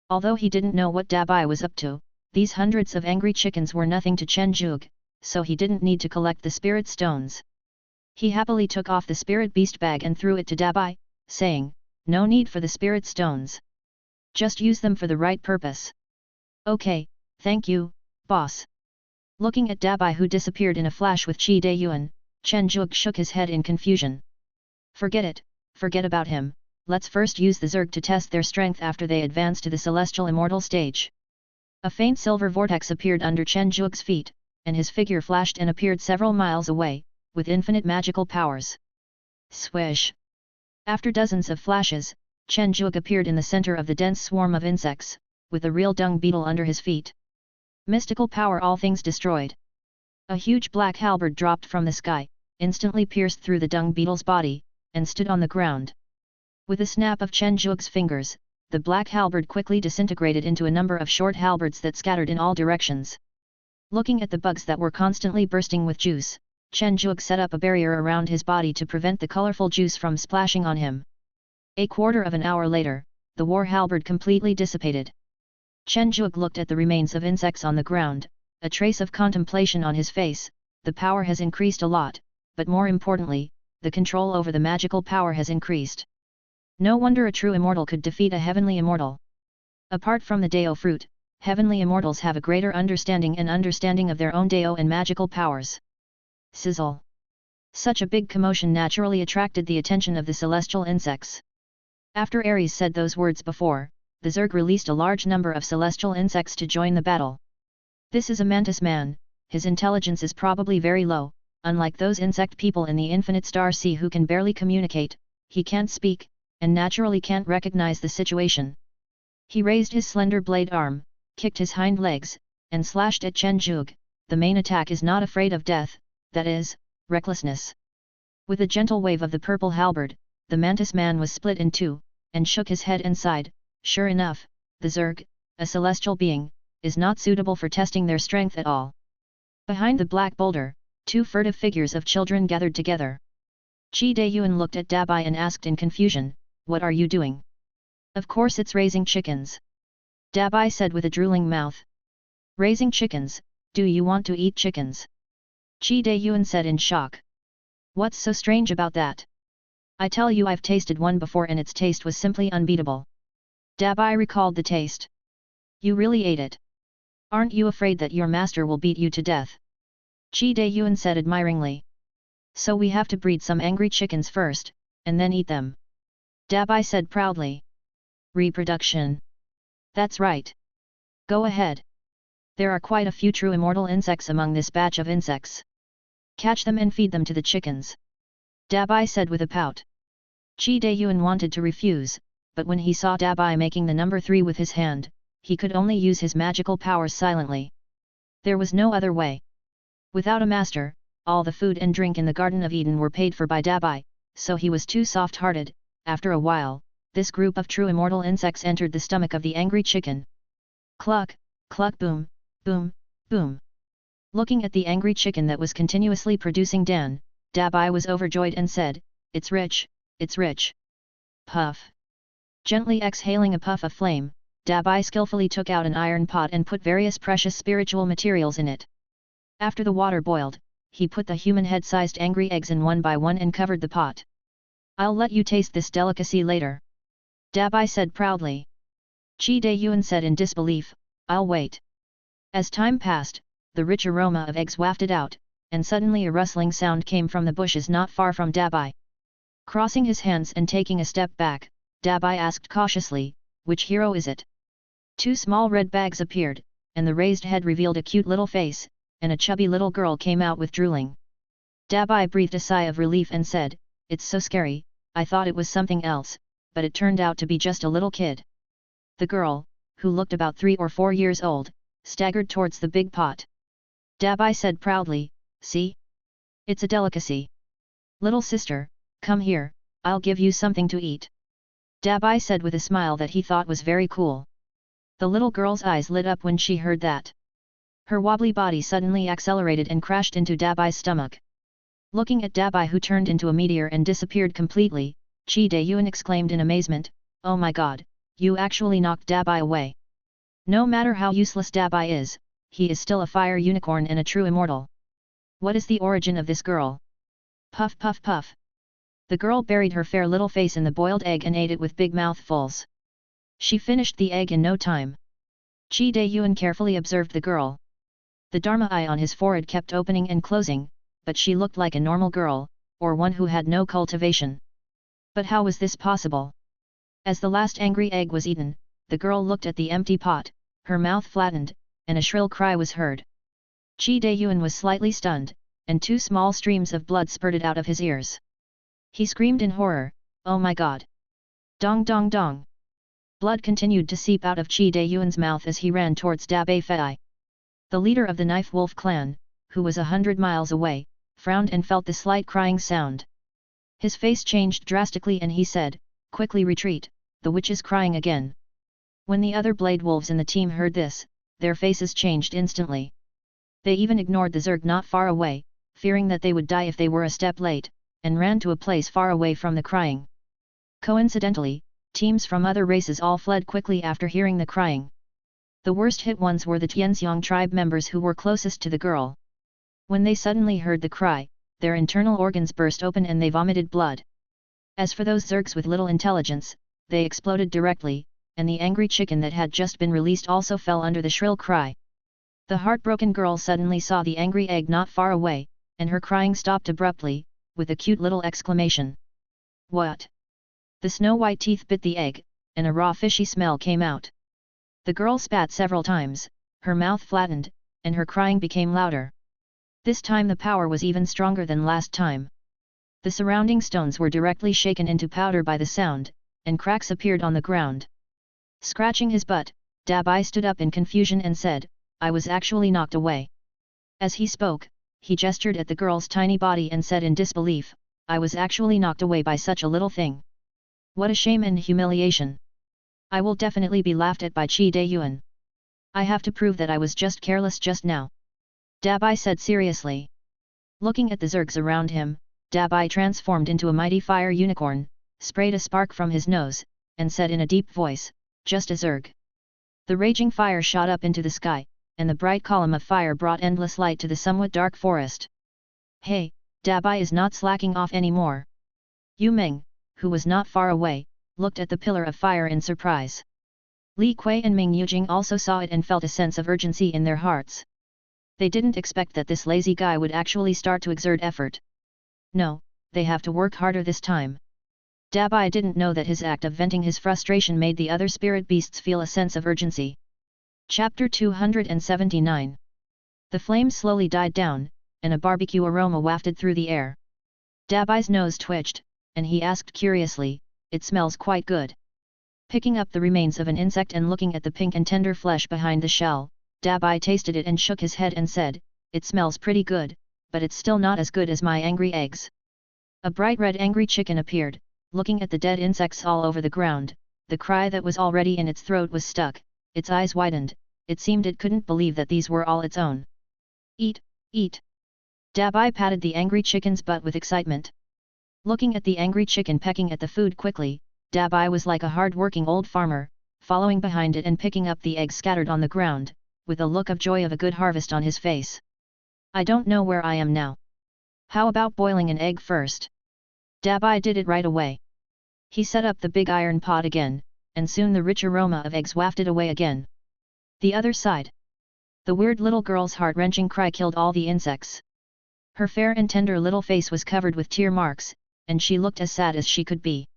Although he didn't know what Dabai was up to, these hundreds of angry chickens were nothing to Chen Zhuge, so he didn't need to collect the spirit stones. He happily took off the spirit beast bag and threw it to Dabai, saying, no need for the spirit stones. Just use them for the right purpose. Okay, thank you, boss. Looking at Dabai who disappeared in a flash with Qi Dayuan, Chen Zhuge shook his head in confusion. Forget it, forget about him, let's first use the Zerg to test their strength after they advance to the celestial immortal stage. A faint silver vortex appeared under Chen Zhuge's feet, and his figure flashed and appeared several miles away, with infinite magical powers. Swish! After dozens of flashes, Chen Zhuge appeared in the center of the dense swarm of insects, with a real dung beetle under his feet. Mystical power all things destroyed. A huge black halberd dropped from the sky, instantly pierced through the dung beetle's body, and stood on the ground. With a snap of Chen Zhuge's fingers, the black halberd quickly disintegrated into a number of short halberds that scattered in all directions. Looking at the bugs that were constantly bursting with juice, Chen Zhuge set up a barrier around his body to prevent the colorful juice from splashing on him. A quarter of an hour later, the war halberd completely dissipated. Chen Zhuge looked at the remains of insects on the ground, a trace of contemplation on his face. The power has increased a lot, but more importantly, the control over the magical power has increased. No wonder a true immortal could defeat a heavenly immortal. Apart from the Dao fruit, heavenly immortals have a greater understanding of their own Dao and magical powers. Sizzle! Such a big commotion naturally attracted the attention of the celestial insects. After Ares said those words before, the Zerg released a large number of celestial insects to join the battle. This is a mantis man, his intelligence is probably very low, unlike those insect people in the infinite star sea who can barely communicate, he can't speak, and naturally can't recognize the situation. He raised his slender blade arm, kicked his hind legs, and slashed at Chen Zhuge. The main attack is not afraid of death, that is, recklessness. With a gentle wave of the purple halberd, the mantis man was split in two, and shook his head and sighed. Sure enough, the Zerg, a celestial being, is not suitable for testing their strength at all. Behind the black boulder, two furtive figures of children gathered together. Chi Dayuan looked at Dabai and asked in confusion, "What are you doing?" "Of course it's raising chickens," Dabai said with a drooling mouth. "Raising chickens, do you want to eat chickens?" Chi Dayuan said in shock. "What's so strange about that? I tell you I've tasted one before and its taste was simply unbeatable." Dabai recalled the taste. "You really ate it? Aren't you afraid that your master will beat you to death?" Chi Dayuan said admiringly. "So we have to breed some angry chickens first, and then eat them," Dabai said proudly. "Reproduction. That's right. Go ahead. There are quite a few true immortal insects among this batch of insects. Catch them and feed them to the chickens," Dabai said with a pout. Chi Dayuan wanted to refuse, but when he saw Dabai making the number 3 with his hand, he could only use his magical powers silently. There was no other way. Without a master, all the food and drink in the Garden of Eden were paid for by Dabai, so he was too soft-hearted. After a while, this group of true immortal insects entered the stomach of the angry chicken. Cluck, cluck, boom, boom, boom. Looking at the angry chicken that was continuously producing dan, Dabai was overjoyed and said, "It's rich, it's rich." Puff. Gently exhaling a puff of flame, Dabai skillfully took out an iron pot and put various precious spiritual materials in it. After the water boiled, he put the human head-sized angry eggs in one by one and covered the pot. "I'll let you taste this delicacy later," Dabai said proudly. Chi Dayuan said in disbelief, "I'll wait." As time passed, the rich aroma of eggs wafted out, and suddenly a rustling sound came from the bushes not far from Dabai. Crossing his hands and taking a step back, Dabai asked cautiously, "Which hero is it?" Two small red bags appeared, and the raised head revealed a cute little face, and a chubby little girl came out with drooling. Dabai breathed a sigh of relief and said, "It's so scary, I thought it was something else, but it turned out to be just a little kid." The girl, who looked about 3 or 4 years old, staggered towards the big pot. Dabai said proudly, "See? It's a delicacy. Little sister, come here, I'll give you something to eat." Dabai said with a smile that he thought was very cool. The little girl's eyes lit up when she heard that. Her wobbly body suddenly accelerated and crashed into Dabai's stomach. Looking at Dabai, who turned into a meteor and disappeared completely, Chi Dayuan exclaimed in amazement, "Oh my god, you actually knocked Dabai away." No matter how useless Dabai is, he is still a fire unicorn and a true immortal. What is the origin of this girl? Puff puff puff. The girl buried her fair little face in the boiled egg and ate it with big mouthfuls. She finished the egg in no time. Chi Dayuan carefully observed the girl. The Dharma eye on his forehead kept opening and closing, but she looked like a normal girl, or one who had no cultivation. But how was this possible? As the last angry egg was eaten, the girl looked at the empty pot, her mouth flattened, and a shrill cry was heard. Chi Dayuan was slightly stunned, and 2 small streams of blood spurted out of his ears. He screamed in horror, "Oh my god! Dong dong dong!" Blood continued to seep out of Chi Dayuan's mouth as he ran towards Dabai Fei. The leader of the Knife Wolf clan, who was 100 miles away, frowned and felt the slight crying sound. His face changed drastically and he said, "Quickly retreat, the witch is crying again." When the other Blade Wolves in the team heard this, their faces changed instantly. They even ignored the Zerg not far away, fearing that they would die if they were a step late, and ran to a place far away from the crying. Coincidentally, teams from other races all fled quickly after hearing the crying. The worst hit ones were the Tianxiang tribe members who were closest to the girl. When they suddenly heard the cry, their internal organs burst open and they vomited blood. As for those Zergs with little intelligence, they exploded directly, and the angry chicken that had just been released also fell under the shrill cry. The heartbroken girl suddenly saw the angry egg not far away, and her crying stopped abruptly, with a cute little exclamation. "What?" The snow-white teeth bit the egg, and a raw fishy smell came out. The girl spat several times, her mouth flattened, and her crying became louder. This time the power was even stronger than last time. The surrounding stones were directly shaken into powder by the sound, and cracks appeared on the ground. Scratching his butt, Dabai stood up in confusion and said, "I was actually knocked away." As he spoke, he gestured at the girl's tiny body and said in disbelief, "I was actually knocked away by such a little thing." What a shame and humiliation. I will definitely be laughed at by Qi Dayuan. I have to prove that I was just careless just now. Dabai said seriously. Looking at the zergs around him, Dabai transformed into a mighty fire unicorn, sprayed a spark from his nose, and said in a deep voice, just a zerg. The raging fire shot up into the sky, and the bright column of fire brought endless light to the somewhat dark forest. Hey, Dabai is not slacking off anymore. Yu Meng, who was not far away, looked at the pillar of fire in surprise. Li Kui and Ming Yujing also saw it and felt a sense of urgency in their hearts. They didn't expect that this lazy guy would actually start to exert effort. No, they have to work harder this time. Dabai didn't know that his act of venting his frustration made the other spirit beasts feel a sense of urgency. Chapter 279. The flames slowly died down, and a barbecue aroma wafted through the air. Dabai's nose twitched, and he asked curiously, "It smells quite good." Picking up the remains of an insect and looking at the pink and tender flesh behind the shell, Dabai tasted it and shook his head and said, "It smells pretty good, but it's still not as good as my angry eggs." A bright red angry chicken appeared, looking at the dead insects all over the ground. The cry that was already in its throat was stuck, its eyes widened, it seemed it couldn't believe that these were all its own. "Eat, eat." Dabai patted the angry chicken's butt with excitement. Looking at the angry chicken pecking at the food quickly, Dabai was like a hard-working old farmer, following behind it and picking up the eggs scattered on the ground, with a look of joy of a good harvest on his face. "I don't know where I am now. How about boiling an egg first?" Dabai did it right away. He set up the big iron pot again, and soon the rich aroma of eggs wafted away again. The other side. The weird little girl's heart-wrenching cry killed all the insects. Her fair and tender little face was covered with tear marks, and she looked as sad as she could be.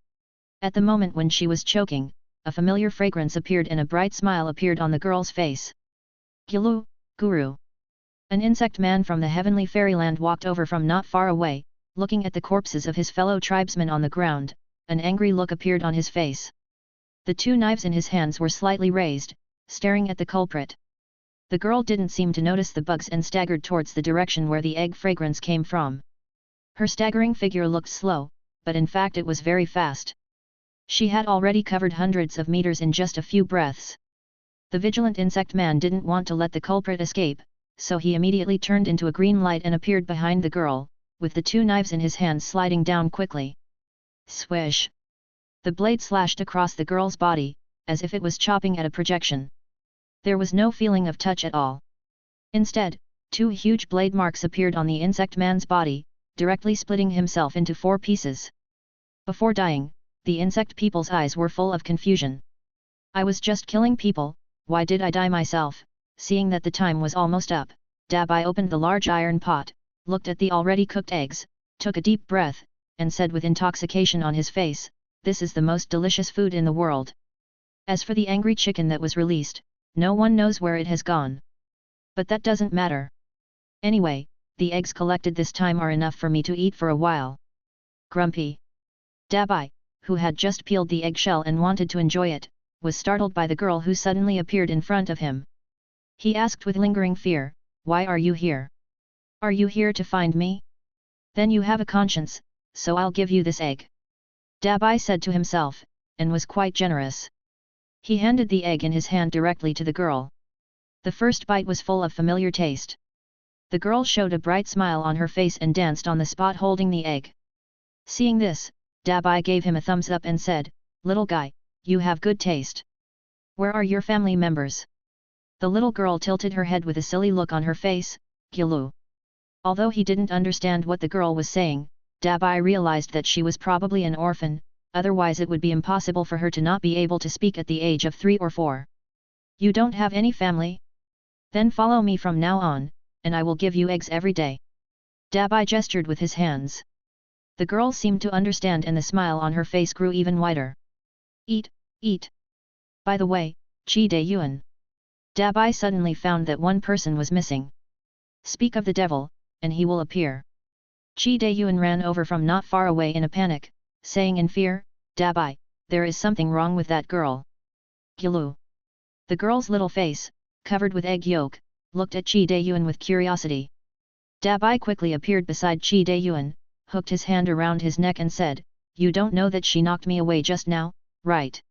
At the moment when she was choking, a familiar fragrance appeared and a bright smile appeared on the girl's face. "Gilu, Guru." An insect man from the heavenly fairyland walked over from not far away, looking at the corpses of his fellow tribesmen on the ground, an angry look appeared on his face. The two knives in his hands were slightly raised, staring at the culprit. The girl didn't seem to notice the bugs and staggered towards the direction where the egg fragrance came from. Her staggering figure looked slow, but in fact it was very fast. She had already covered hundreds of meters in just a few breaths. The vigilant insect man didn't want to let the culprit escape, so he immediately turned into a green light and appeared behind the girl, with the two knives in his hands sliding down quickly. Swish! The blade slashed across the girl's body, as if it was chopping at a projection. There was no feeling of touch at all. Instead, two huge blade marks appeared on the insect man's body, directly splitting himself into 4 pieces. Before dying, the insect people's eyes were full of confusion. "I was just killing people, why did I die myself?" Seeing that the time was almost up, Dabai opened the large iron pot, looked at the already cooked eggs, took a deep breath, and said with intoxication on his face, "This is the most delicious food in the world." As for the angry chicken that was released, no one knows where it has gone. But that doesn't matter. Anyway, the eggs collected this time are enough for me to eat for a while. Grumpy. Dabai, who had just peeled the eggshell and wanted to enjoy it, was startled by the girl who suddenly appeared in front of him. He asked with lingering fear, "Why are you here? Are you here to find me? Then you have a conscience, so I'll give you this egg." Dabai said to himself, and was quite generous. He handed the egg in his hand directly to the girl. The first bite was full of familiar taste. The girl showed a bright smile on her face and danced on the spot holding the egg. Seeing this, Dabai gave him a thumbs up and said, "Little guy, you have good taste. Where are your family members?" The little girl tilted her head with a silly look on her face, "Gilu." Although he didn't understand what the girl was saying, Dabai realized that she was probably an orphan, otherwise it would be impossible for her to not be able to speak at the age of 3 or 4. "You don't have any family? Then follow me from now on, and I will give you eggs every day." Dabai gestured with his hands. The girl seemed to understand and the smile on her face grew even wider. "Eat, eat. By the way, Qi Dayuan." Dabai suddenly found that one person was missing. "Speak of the devil, and he will appear." Qi Dayuan ran over from not far away in a panic, saying in fear, "Dabai, there is something wrong with that girl." "Gilu." The girl's little face, covered with egg yolk, looked at Qi Dayuan with curiosity. Dabai quickly appeared beside Qi Dayuan, hooked his hand around his neck and said, you don't know that she knocked me away just now, right?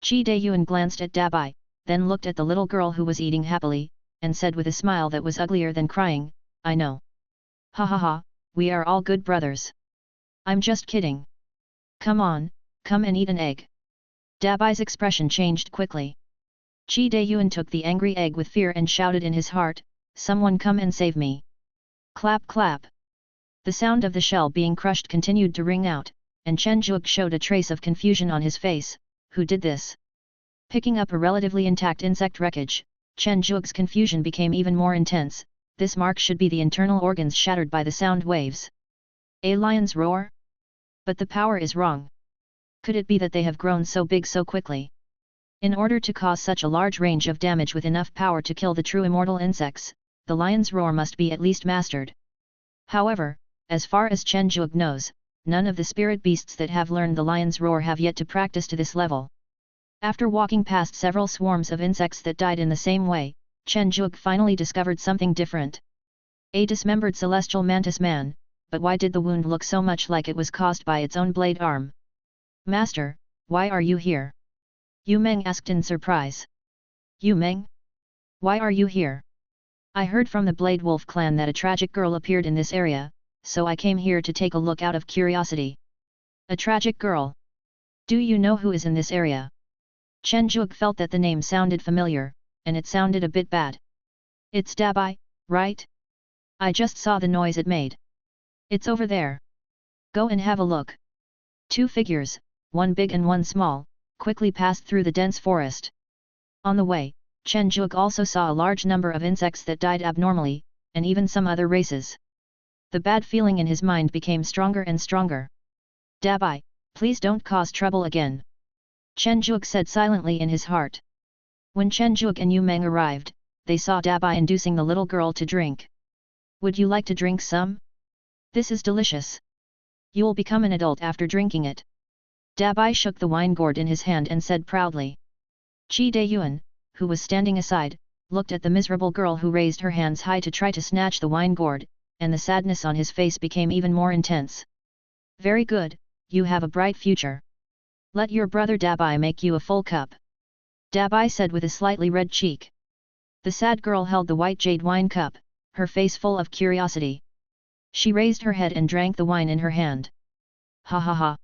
Chi Dayuan glanced at Dabai, then looked at the little girl who was eating happily, and said with a smile that was uglier than crying, I know. Ha ha ha, we are all good brothers. I'm just kidding. Come on, come and eat an egg. Dabai's expression changed quickly. Chi Dayuan took the angry egg with fear and shouted in his heart, someone come and save me. Clap clap. The sound of the shell being crushed continued to ring out, and Chen Zhuge showed a trace of confusion on his face. Who did this? Picking up a relatively intact insect wreckage, Chen Zhuge's confusion became even more intense. This mark should be the internal organs shattered by the sound waves. A lion's roar? But the power is wrong. Could it be that they have grown so big so quickly? In order to cause such a large range of damage with enough power to kill the true immortal insects, the lion's roar must be at least mastered. However, as far as Chen Zhuge knows, none of the spirit beasts that have learned the lion's roar have yet to practice to this level. After walking past several swarms of insects that died in the same way, Chen Zhuge finally discovered something different. A dismembered celestial mantis man, but why did the wound look so much like it was caused by its own blade arm? Master, why are you here? Yu Meng asked in surprise. Yu Meng? Why are you here? I heard from the Blade Wolf clan that a tragic girl appeared in this area, so I came here to take a look out of curiosity. A tragic girl? Do you know who is in this area? Chen Zhuge felt that the name sounded familiar, and it sounded a bit bad. It's Dabai, right? I just saw the noise it made. It's over there. Go and have a look. Two figures, one big and one small, quickly passed through the dense forest. On the way, Chen Zhuge also saw a large number of insects that died abnormally, and even some other races. The bad feeling in his mind became stronger and stronger. Dabai, please don't cause trouble again. Chen Zhuge said silently in his heart. When Chen Zhuge and Yu Meng arrived, they saw Dabai inducing the little girl to drink. Would you like to drink some? This is delicious. You'll become an adult after drinking it. Dabai shook the wine gourd in his hand and said proudly. Chi Dayuan, who was standing aside, looked at the miserable girl who raised her hands high to try to snatch the wine gourd, and the sadness on his face became even more intense. Very good, you have a bright future. Let your brother Dabai make you a full cup. Dabai said with a slightly red cheek. The sad girl held the white jade wine cup, her face full of curiosity. She raised her head and drank the wine in her hand. Ha ha ha.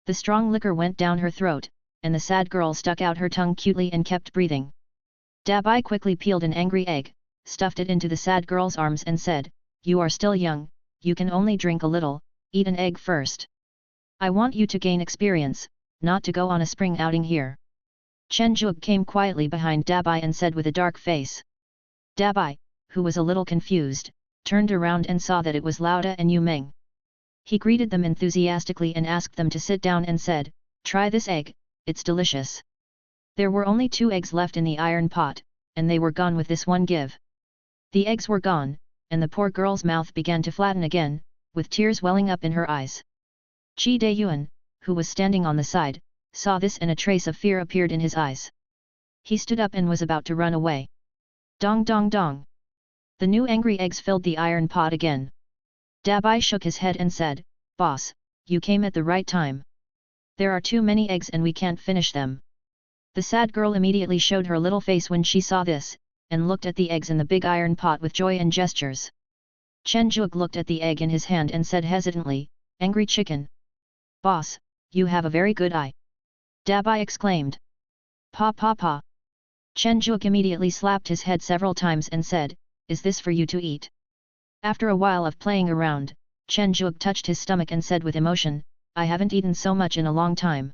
The strong liquor went down her throat, and the sad girl stuck out her tongue cutely and kept breathing. Dabai quickly peeled an angry egg, stuffed it into the sad girl's arms and said, You are still young, you can only drink a little, eat an egg first. I want you to gain experience, not to go on a spring outing here. Chen Zhuge came quietly behind Dabai and said with a dark face. Dabai, who was a little confused, turned around and saw that it was Lauda and Yu Meng. He greeted them enthusiastically and asked them to sit down and said, Try this egg, it's delicious. There were only 2 eggs left in the iron pot, and they were gone with this one give. The eggs were gone, and the poor girl's mouth began to flatten again, with tears welling up in her eyes. Chi Dayuan, who was standing on the side, saw this and a trace of fear appeared in his eyes. He stood up and was about to run away. Dong dong dong. The new angry eggs filled the iron pot again. Dabai shook his head and said, Boss, you came at the right time. There are too many eggs and we can't finish them. The sad girl immediately showed her little face when she saw this, and looked at the eggs in the big iron pot with joy and gestures. Chen Zhuge looked at the egg in his hand and said hesitantly, Angry chicken. Boss, you have a very good eye. Dabai exclaimed. Pa pa pa. Chen Zhuge immediately slapped his head several times and said, Is this for you to eat? After a while of playing around, Chen Zhuge touched his stomach and said with emotion, I haven't eaten so much in a long time.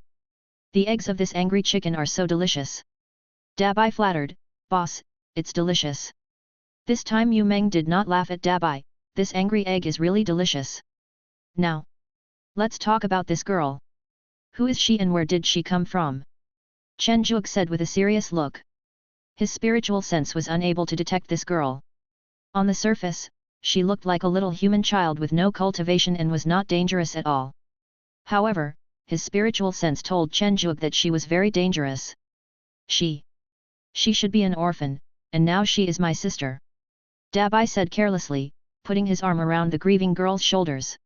The eggs of this angry chicken are so delicious. Dabai flattered, Boss, it's delicious. This time Yu Meng did not laugh at Dabai, this angry egg is really delicious. Now, let's talk about this girl. Who is she and where did she come from? Chen Zhuge said with a serious look. His spiritual sense was unable to detect this girl. On the surface, she looked like a little human child with no cultivation and was not dangerous at all. However, his spiritual sense told Chen Zhuge that she was very dangerous. She should be an orphan, and now she is my sister. Dabai said carelessly, putting his arm around the grieving girl's shoulders.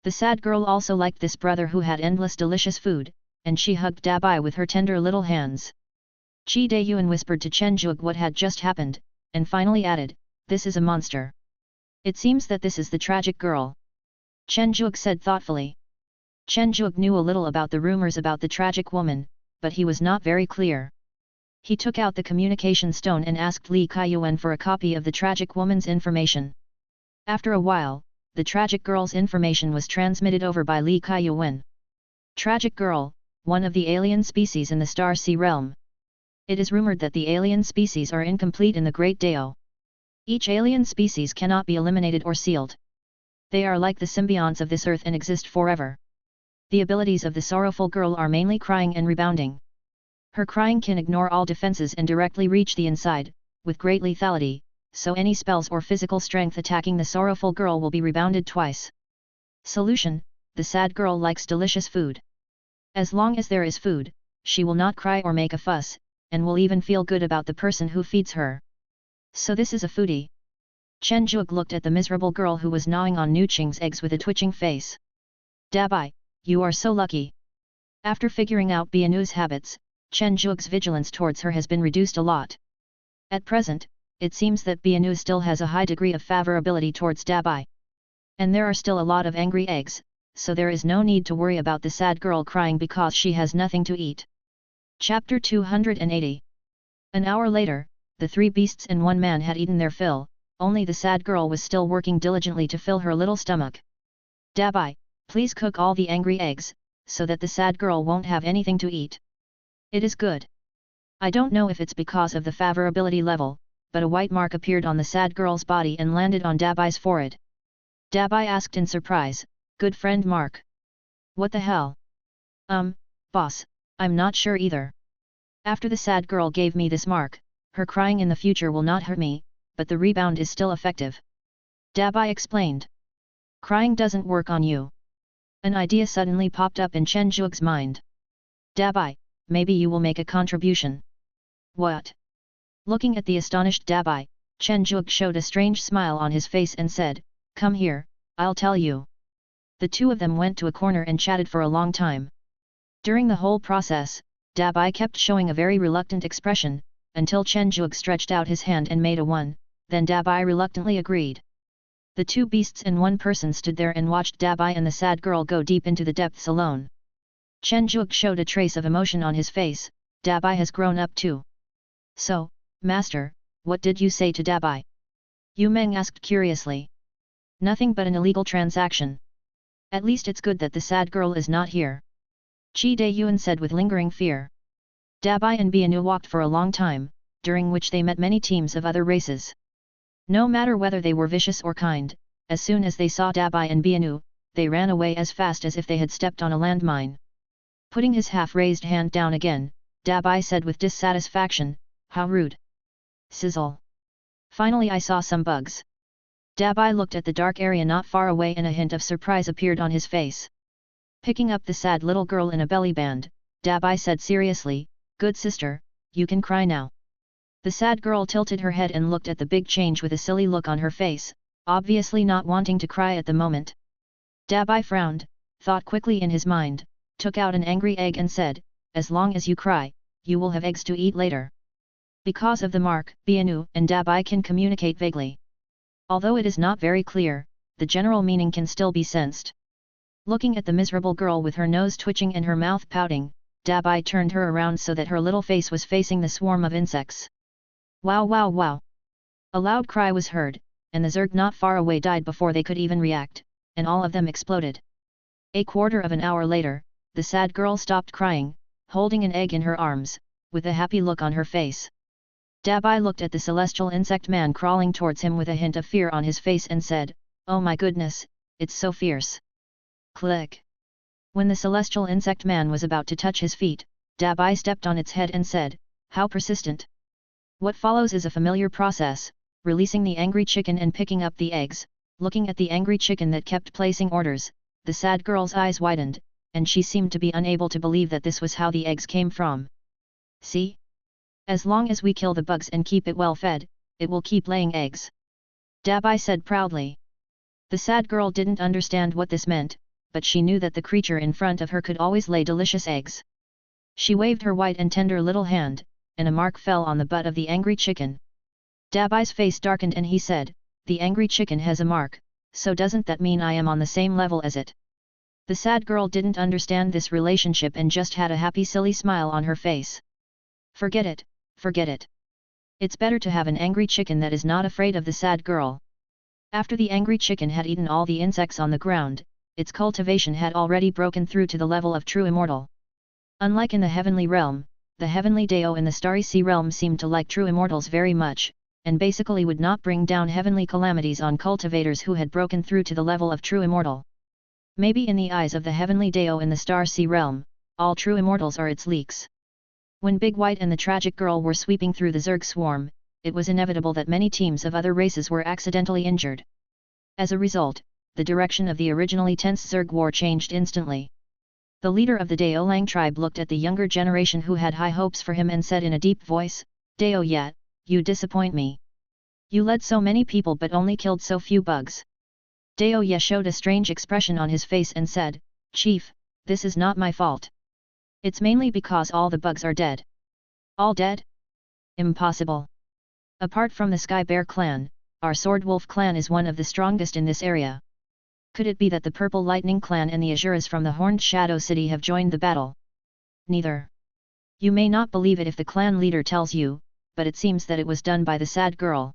The sad girl also liked this brother who had endless delicious food, and she hugged Dabai with her tender little hands. Chi Dayuan whispered to Chen Zhuge what had just happened, and finally added, "This is a monster. It seems that this is the tragic girl." Chen Zhuge said thoughtfully. Chen Zhuge knew a little about the rumors about the tragic woman, but he was not very clear. He took out the communication stone and asked Li Kaiyuan for a copy of the tragic woman's information. After a while, the tragic girl's information was transmitted over by Li Kaiyuan. Tragic girl, one of the alien species in the Star Sea realm. It is rumored that the alien species are incomplete in the Great Dao. Each alien species cannot be eliminated or sealed. They are like the symbionts of this earth and exist forever. The abilities of the sorrowful girl are mainly crying and rebounding. Her crying can ignore all defenses and directly reach the inside, with great lethality, so any spells or physical strength attacking the sorrowful girl will be rebounded twice. Solution: the sad girl likes delicious food. As long as there is food, she will not cry or make a fuss, and will even feel good about the person who feeds her. So this is a foodie. Chen Zhuge looked at the miserable girl who was gnawing on Nu Qing's eggs with a twitching face. Dabai, you are so lucky. After figuring out Bianu's habits, Chen Zhuge's vigilance towards her has been reduced a lot. At present, it seems that Bianu still has a high degree of favorability towards Dabai. And there are still a lot of angry eggs, so there is no need to worry about the sad girl crying because she has nothing to eat. Chapter 280. An hour later, the 3 beasts and 1 man had eaten their fill, only the sad girl was still working diligently to fill her little stomach. Dabai, please cook all the angry eggs, so that the sad girl won't have anything to eat. It is good. I don't know if it's because of the favorability level, but a white mark appeared on the sad girl's body and landed on Dabai's forehead. Dabai asked in surprise, "Good friend Mark? What the hell?" Boss, I'm not sure either. After the sad girl gave me this mark, her crying in the future will not hurt me, but the rebound is still effective." Dabai explained. "Crying doesn't work on you." An idea suddenly popped up in Chen Zhuge's mind. "Dabai, maybe you will make a contribution." "What?" Looking at the astonished Dabai, Chen Zhuge showed a strange smile on his face and said, "Come here, I'll tell you." The two of them went to a corner and chatted for a long time. During the whole process, Dabai kept showing a very reluctant expression, until Chen Zhuge stretched out his hand and made a 1, then Dabai reluctantly agreed. The 2 beasts and 1 person stood there and watched Dabai and the sad girl go deep into the depths alone. Chen Zhuge showed a trace of emotion on his face. Dabai has grown up too. "So, master, what did you say to Dabai?" Yu Meng asked curiously. "Nothing but an illegal transaction. At least it's good that the sad girl is not here," Chi Dayuan said with lingering fear. Dabai and Bianu walked for a long time, during which they met many teams of other races. No matter whether they were vicious or kind, as soon as they saw Dabai and Bianu, they ran away as fast as if they had stepped on a landmine. Putting his half-raised hand down again, Dabai said with dissatisfaction, "How rude. Sizzle. Finally I saw some bugs." Dabai looked at the dark area not far away and a hint of surprise appeared on his face. Picking up the sad little girl in a belly band, Dabai said seriously, "Good sister, you can cry now." The sad girl tilted her head and looked at the big change with a silly look on her face, obviously not wanting to cry at the moment. Dabai frowned, thought quickly in his mind, took out an angry egg and said, "As long as you cry, you will have eggs to eat later." Because of the mark, Bianu and Dabai can communicate vaguely. Although it is not very clear, the general meaning can still be sensed. Looking at the miserable girl with her nose twitching and her mouth pouting, Dabai turned her around so that her little face was facing the swarm of insects. Wow wow wow! A loud cry was heard, and the Zerg not far away died before they could even react, and all of them exploded. A quarter of an hour later, the sad girl stopped crying, holding an egg in her arms, with a happy look on her face. Dabai looked at the celestial insect man crawling towards him with a hint of fear on his face and said, "Oh my goodness, it's so fierce." Click! When the celestial insect man was about to touch his feet, Dabai stepped on its head and said, "How persistent." What follows is a familiar process, releasing the angry chicken and picking up the eggs. Looking at the angry chicken that kept placing orders, the sad girl's eyes widened, and she seemed to be unable to believe that this was how the eggs came from. "See? As long as we kill the bugs and keep it well fed, it will keep laying eggs," Dabai said proudly. The sad girl didn't understand what this meant, but she knew that the creature in front of her could always lay delicious eggs. She waved her white and tender little hand, and a mark fell on the butt of the angry chicken. Dabai's face darkened and he said, "The angry chicken has a mark, so doesn't that mean I am on the same level as it?" The sad girl didn't understand this relationship and just had a happy silly smile on her face. Forget it, forget it. It's better to have an angry chicken that is not afraid of the sad girl. After the angry chicken had eaten all the insects on the ground, its cultivation had already broken through to the level of true immortal. Unlike in the heavenly realm, the heavenly Dao in the starry sea realm seemed to like true immortals very much, and basically would not bring down heavenly calamities on cultivators who had broken through to the level of true immortal. Maybe in the eyes of the heavenly Dao in the star sea realm, all true immortals are its leaks. When Big White and the tragic girl were sweeping through the Zerg swarm, it was inevitable that many teams of other races were accidentally injured. As a result, the direction of the originally tense Zerg war changed instantly. The leader of the Dao Lang tribe looked at the younger generation who had high hopes for him and said in a deep voice, "Dao Ye, you disappoint me. You led so many people but only killed so few bugs." Dao Ye showed a strange expression on his face and said, "Chief, this is not my fault. It's mainly because all the bugs are dead." "All dead? Impossible. Apart from the Sky Bear clan, our Sword Wolf clan is one of the strongest in this area. Could it be that the Purple Lightning clan and the Asuras from the Horned Shadow City have joined the battle?" "Neither. You may not believe it if the clan leader tells you, but it seems that it was done by the sad girl."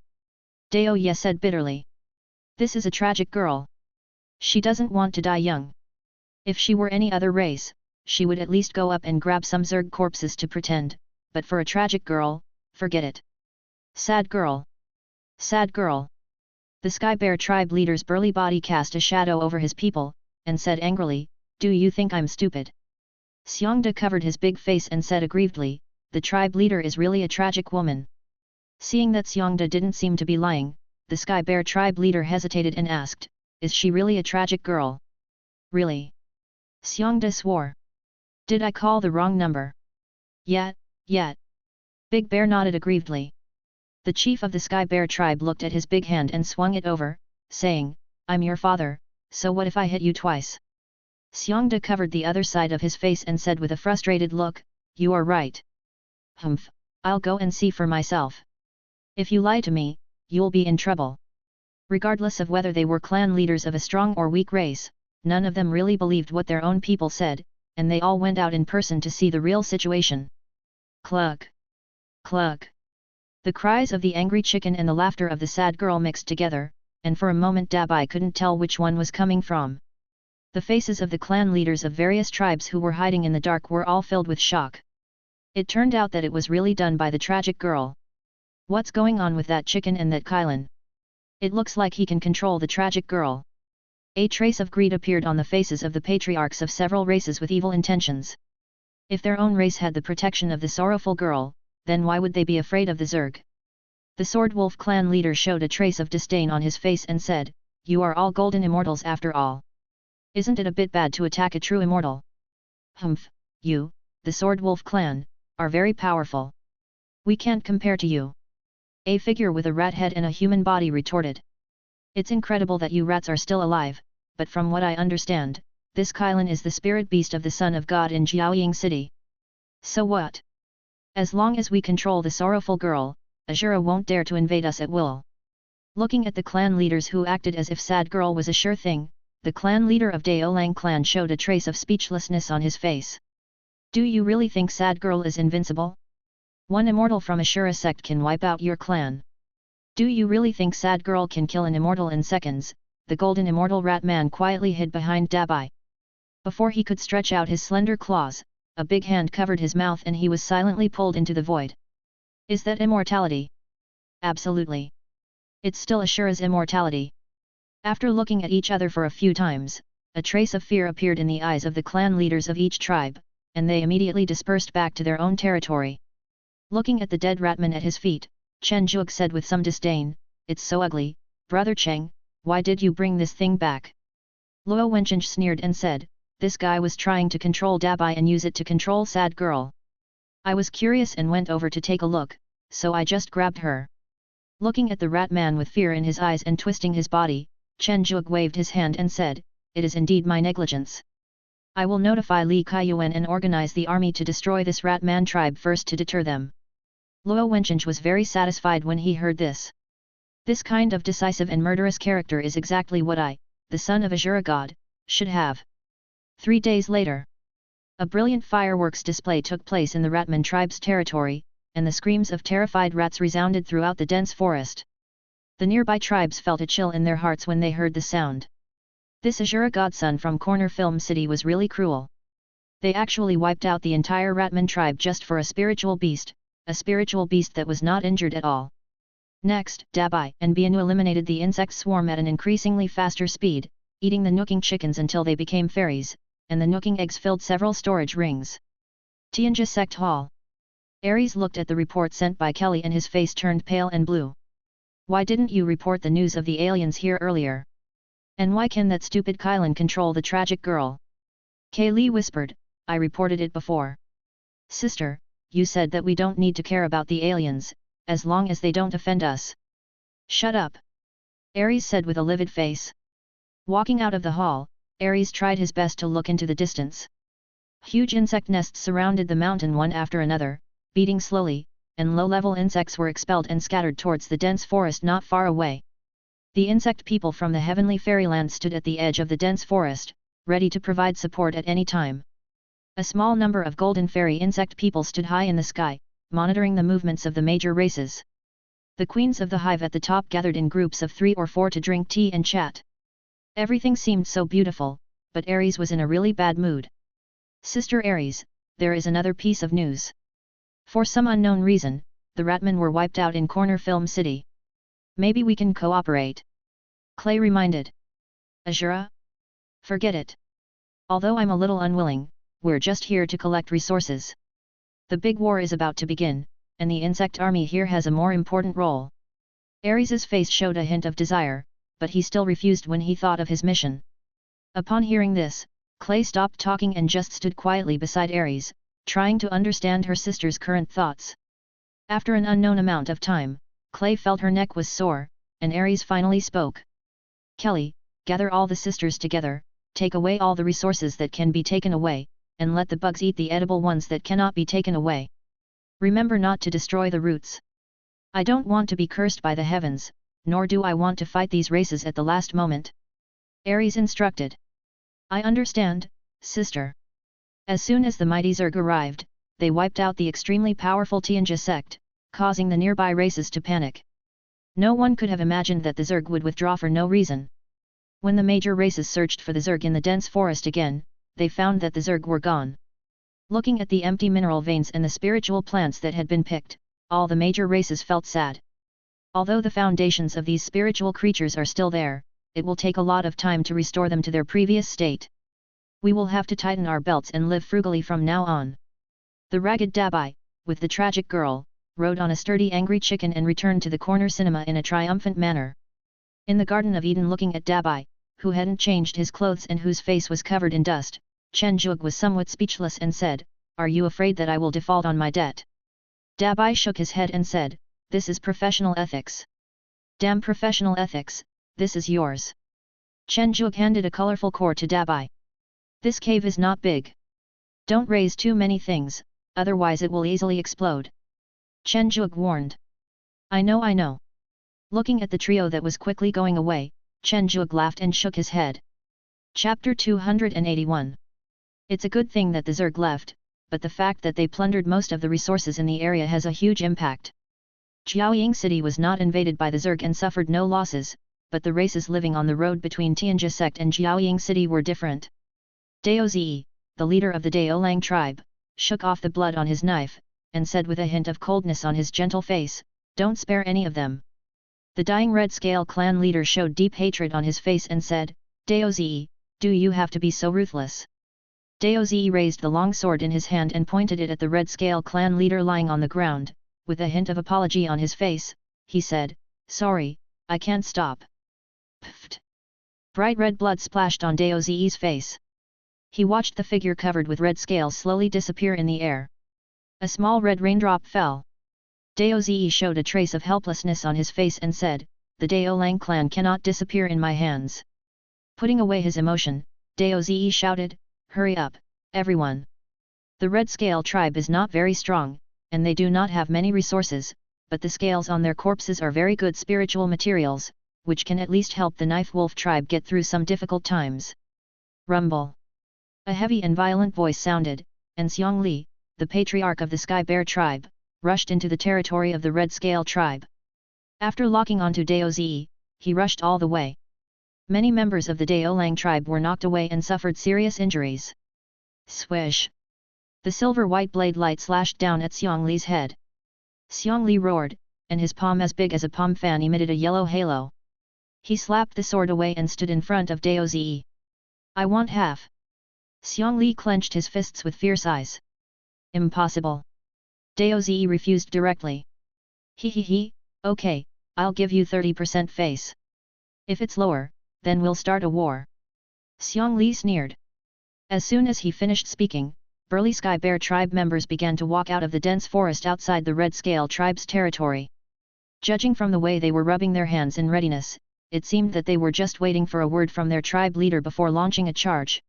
Dao Ye said bitterly. "This is a tragic girl. She doesn't want to die young. If she were any other race, she would at least go up and grab some Zerg corpses to pretend, but for a tragic girl, forget it. Sad girl. Sad girl." The Sky Bear tribe leader's burly body cast a shadow over his people, and said angrily, "Do you think I'm stupid?" Xiongda covered his big face and said aggrievedly, "The tribe leader is really a tragic woman." Seeing that Xiongda didn't seem to be lying, the Sky Bear tribe leader hesitated and asked, "Is she really a tragic girl?" "Really?" Xiongda swore. "Did I call the wrong number?" Yet. Big Bear nodded aggrievedly. The chief of the Sky Bear tribe looked at his big hand and swung it over, saying, "I'm your father, so what if I hit you twice?" Xiongda covered the other side of his face and said with a frustrated look, "You are right. Humph, I'll go and see for myself. If you lie to me, you'll be in trouble." Regardless of whether they were clan leaders of a strong or weak race, none of them really believed what their own people said, and they all went out in person to see the real situation. Cluck! Cluck! The cries of the angry chicken and the laughter of the sad girl mixed together, and for a moment Dabai couldn't tell which one was coming from. The faces of the clan leaders of various tribes who were hiding in the dark were all filled with shock. It turned out that it was really done by the tragic girl. What's going on with that chicken and that Kylan? It looks like he can control the tragic girl. A trace of greed appeared on the faces of the patriarchs of several races with evil intentions. If their own race had the protection of the sorrowful girl, then why would they be afraid of the Zerg? The Sword Wolf clan leader showed a trace of disdain on his face and said, "You are all golden immortals after all. Isn't it a bit bad to attack a true immortal? Humph, you, the Sword Wolf clan, are very powerful. We can't compare to you." A figure with a rat head and a human body retorted. "It's incredible that you rats are still alive, but from what I understand, this Kylan is the spirit beast of the Son of God in Jiaoying City. So what? As long as we control the sorrowful girl, Azura won't dare to invade us at will." Looking at the clan leaders who acted as if sad girl was a sure thing, the clan leader of Dao Lang clan showed a trace of speechlessness on his face. "Do you really think sad girl is invincible? One immortal from Ashura sect can wipe out your clan. Do you really think sad girl can kill an immortal in seconds?" The golden immortal rat man quietly hid behind Dabai. Before he could stretch out his slender claws, a big hand covered his mouth and he was silently pulled into the void. "Is that immortality?" "Absolutely. It's still Ashura's immortality." After looking at each other for a few times, a trace of fear appeared in the eyes of the clan leaders of each tribe, and they immediately dispersed back to their own territory. Looking at the dead ratman at his feet, Chen Zhuge said with some disdain, "It's so ugly, Brother Cheng, why did you bring this thing back?" Luo Wencheng sneered and said, "This guy was trying to control Dabai and use it to control sad girl. I was curious and went over to take a look, so I just grabbed her." Looking at the rat man with fear in his eyes and twisting his body, Chen Zhuge waved his hand and said, it is indeed my negligence. I will notify Li Kaiyuan and organize the army to destroy this rat man tribe first to deter them. Luo Wencheng was very satisfied when he heard this. This kind of decisive and murderous character is exactly what I, the son of Azura God, should have. 3 days later, a brilliant fireworks display took place in the Ratman tribe's territory, and the screams of terrified rats resounded throughout the dense forest. The nearby tribes felt a chill in their hearts when they heard the sound. This Azura godson from Corner Film City was really cruel. They actually wiped out the entire Ratman tribe just for a spiritual beast that was not injured at all. Next, Dabai and Bianu eliminated the insect swarm at an increasingly faster speed, eating the nooking chickens until they became fairies, and the nooking eggs filled several storage rings. Tianjia Sect Hall. Ares looked at the report sent by Kelly and his face turned pale and blue. Why didn't you report the news of the aliens here earlier? And why can that stupid Kylan control the tragic girl? Kaylee whispered, I reported it before. Sister, you said that we don't need to care about the aliens, as long as they don't offend us. Shut up! Ares said with a livid face. Walking out of the hall, Ares tried his best to look into the distance. Huge insect nests surrounded the mountain one after another, beating slowly, and low-level insects were expelled and scattered towards the dense forest not far away. The insect people from the heavenly fairyland stood at the edge of the dense forest, ready to provide support at any time. A small number of golden fairy insect people stood high in the sky, monitoring the movements of the major races. The queens of the hive at the top gathered in groups of 3 or 4 to drink tea and chat. Everything seemed so beautiful, but Ares was in a really bad mood. Sister Ares, there is another piece of news. For some unknown reason, the Ratmen were wiped out in Corner Film City. Maybe we can cooperate. Clay reminded. Azura? Forget it. Although I'm a little unwilling, we're just here to collect resources. The big war is about to begin, and the insect army here has a more important role. Ares's face showed a hint of desire, but he still refused when he thought of his mission. Upon hearing this, Clay stopped talking and just stood quietly beside Ares, trying to understand her sister's current thoughts. After an unknown amount of time, Clay felt her neck was sore, and Ares finally spoke. Kelly, gather all the sisters together, take away all the resources that can be taken away, and let the bugs eat the edible ones that cannot be taken away. Remember not to destroy the roots. I don't want to be cursed by the heavens, nor do I want to fight these races at the last moment. Ares instructed. I understand, sister. As soon as the mighty Zerg arrived, they wiped out the extremely powerful Tianjia sect, causing the nearby races to panic. No one could have imagined that the Zerg would withdraw for no reason. When the major races searched for the Zerg in the dense forest again, they found that the Zerg were gone. Looking at the empty mineral veins and the spiritual plants that had been picked, all the major races felt sad. Although the foundations of these spiritual creatures are still there, it will take a lot of time to restore them to their previous state. We will have to tighten our belts and live frugally from now on. The ragged Dabai, with the tragic girl, rode on a sturdy angry chicken and returned to the corner cinema in a triumphant manner. In the Garden of Eden, looking at Dabai, who hadn't changed his clothes and whose face was covered in dust, Chen Zhuge was somewhat speechless and said, Are you afraid that I will default on my debt? Dabai shook his head and said, This is professional ethics. Damn professional ethics, this is yours. Chen Zhuge handed a colorful core to Dabai. This cave is not big. Don't raise too many things, otherwise it will easily explode. Chen Zhuge warned. I know. Looking at the trio that was quickly going away, Chen Zhuge laughed and shook his head. Chapter 281. It's a good thing that the Zerg left, but the fact that they plundered most of the resources in the area has a huge impact. Jiaoying City was not invaded by the Zerg and suffered no losses, but the races living on the road between Tianjia Sect and Jiaoying City were different. Dao Zi, the leader of the Dao Lang tribe, shook off the blood on his knife, and said with a hint of coldness on his gentle face, Don't spare any of them. The dying Red Scale clan leader showed deep hatred on his face and said, Dao Zi, do you have to be so ruthless? Dao Zi raised the long sword in his hand and pointed it at the Red Scale clan leader lying on the ground. With a hint of apology on his face, he said, Sorry, I can't stop. Pfft! Bright red blood splashed on Dao Zi's face. He watched the figure covered with red scales slowly disappear in the air. A small red raindrop fell. Dao Zi showed a trace of helplessness on his face and said, The Dao Lang clan cannot disappear in my hands. Putting away his emotion, Dao Zi shouted, "Hurry up, everyone! The Red Scale tribe is not very strong, and they do not have many resources, but the scales on their corpses are very good spiritual materials, which can at least help the Knife Wolf tribe get through some difficult times." Rumble. A heavy and violent voice sounded, and Xiong Li, the patriarch of the Sky Bear tribe, rushed into the territory of the Red Scale tribe. After locking onto Dao Zi, he rushed all the way. Many members of the Dao Lang tribe were knocked away and suffered serious injuries. Swish! The silver-white blade light slashed down at Xiong Li's head. Xiong Li roared, and his palm as big as a palm fan emitted a yellow halo. He slapped the sword away and stood in front of Dao Zi. "I want half." Xiong Li clenched his fists with fierce eyes. "Impossible." Dao Zi refused directly. "He, okay, I'll give you 30% face. If it's lower, then we'll start a war." Xiong Li sneered. As soon as he finished speaking, burly Sky Bear tribe members began to walk out of the dense forest outside the Red Scale tribe's territory. Judging from the way they were rubbing their hands in readiness, it seemed that they were just waiting for a word from their tribe leader before launching a charge.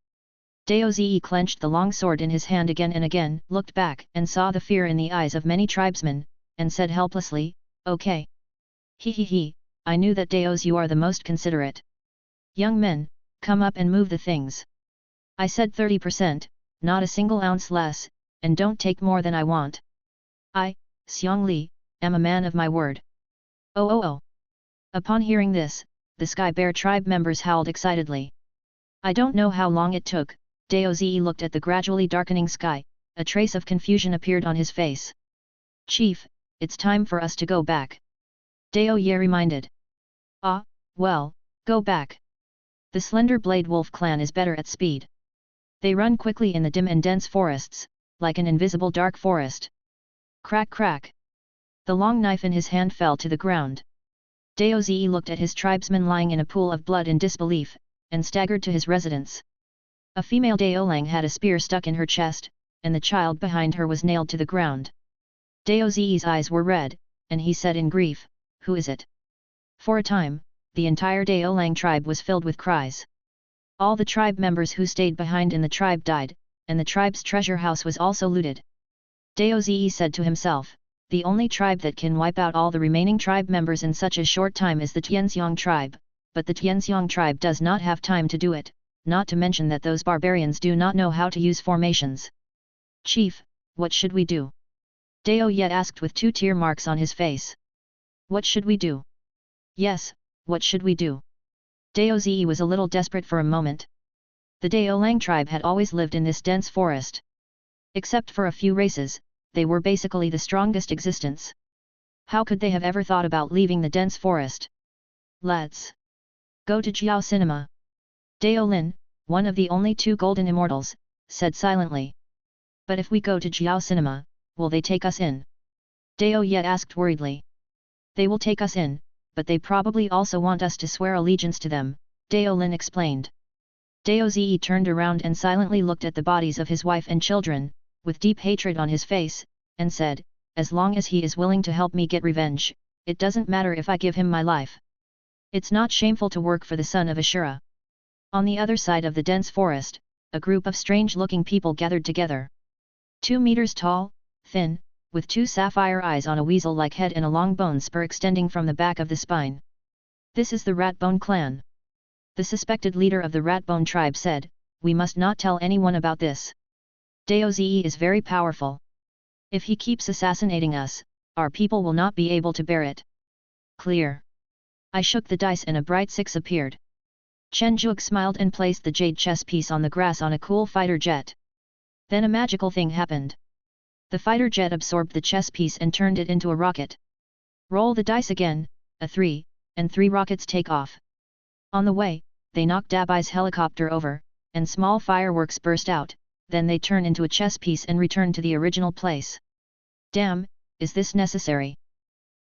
Dao Zi clenched the long sword in his hand again and again, looked back and saw the fear in the eyes of many tribesmen, and said helplessly, "Okay. He, I knew that Daos you are the most considerate. Young men, come up and move the things. I said 30%, not a single ounce less, and don't take more than I want. I, Xiong Li, am a man of my word." Oh. Upon hearing this, the Sky Bear tribe members howled excitedly. I don't know how long it took. Dao Zi looked at the gradually darkening sky, a trace of confusion appeared on his face. "Chief, it's time for us to go back." Dao Ye reminded. "Ah, well, go back. The Slender Blade Wolf clan is better at speed. They run quickly in the dim and dense forests, like an invisible dark forest." Crack crack. The long knife in his hand fell to the ground. Dao Zi looked at his tribesmen lying in a pool of blood in disbelief, and staggered to his residence. A female Dao Lang had a spear stuck in her chest, and the child behind her was nailed to the ground. Dao Zi's eyes were red, and he said in grief, "Who is it?" For a time, the entire Dao Lang tribe was filled with cries. All the tribe members who stayed behind in the tribe died, and the tribe's treasure house was also looted. Dao Zi said to himself, "The only tribe that can wipe out all the remaining tribe members in such a short time is the Tianxiong tribe, but the Tianxiong tribe does not have time to do it, not to mention that those barbarians do not know how to use formations. Chief, what should we do?" Dao Ye asked with 2 tear marks on his face. "What should we do?" "Yes, what should we do?" Dao Zi was a little desperate for a moment. The Dao Lang tribe had always lived in this dense forest. Except for a few races, they were basically the strongest existence. How could they have ever thought about leaving the dense forest? "Let's go to Jiao Cinema." Dao Lin, one of the only 2 golden immortals, said silently. "But if we go to Jiao Cinema, will they take us in?" Dao Ye asked worriedly. "They will take us in, but they probably also want us to swear allegiance to them," Dao Lin explained. Dao Zi turned around and silently looked at the bodies of his wife and children, with deep hatred on his face, and said, "As long as he is willing to help me get revenge, it doesn't matter if I give him my life. It's not shameful to work for the son of Ashura." On the other side of the dense forest, a group of strange-looking people gathered together. 2 meters tall, thin, with 2 sapphire eyes on a weasel-like head and a long bone spur extending from the back of the spine. "This is the Ratbone clan." The suspected leader of the Ratbone tribe said, "We must not tell anyone about this. Dao Zi is very powerful. If he keeps assassinating us, our people will not be able to bear it." "Clear." I shook the dice and a bright 6 appeared. Chen Zhuge smiled and placed the jade chess piece on the grass on a cool fighter jet. Then a magical thing happened. The fighter jet absorbed the chess piece and turned it into a rocket. Roll the dice again, a 3, and 3 rockets take off. On the way, they knocked Dabai's helicopter over, and small fireworks burst out, then they turn into a chess piece and return to the original place. "Damn, is this necessary?"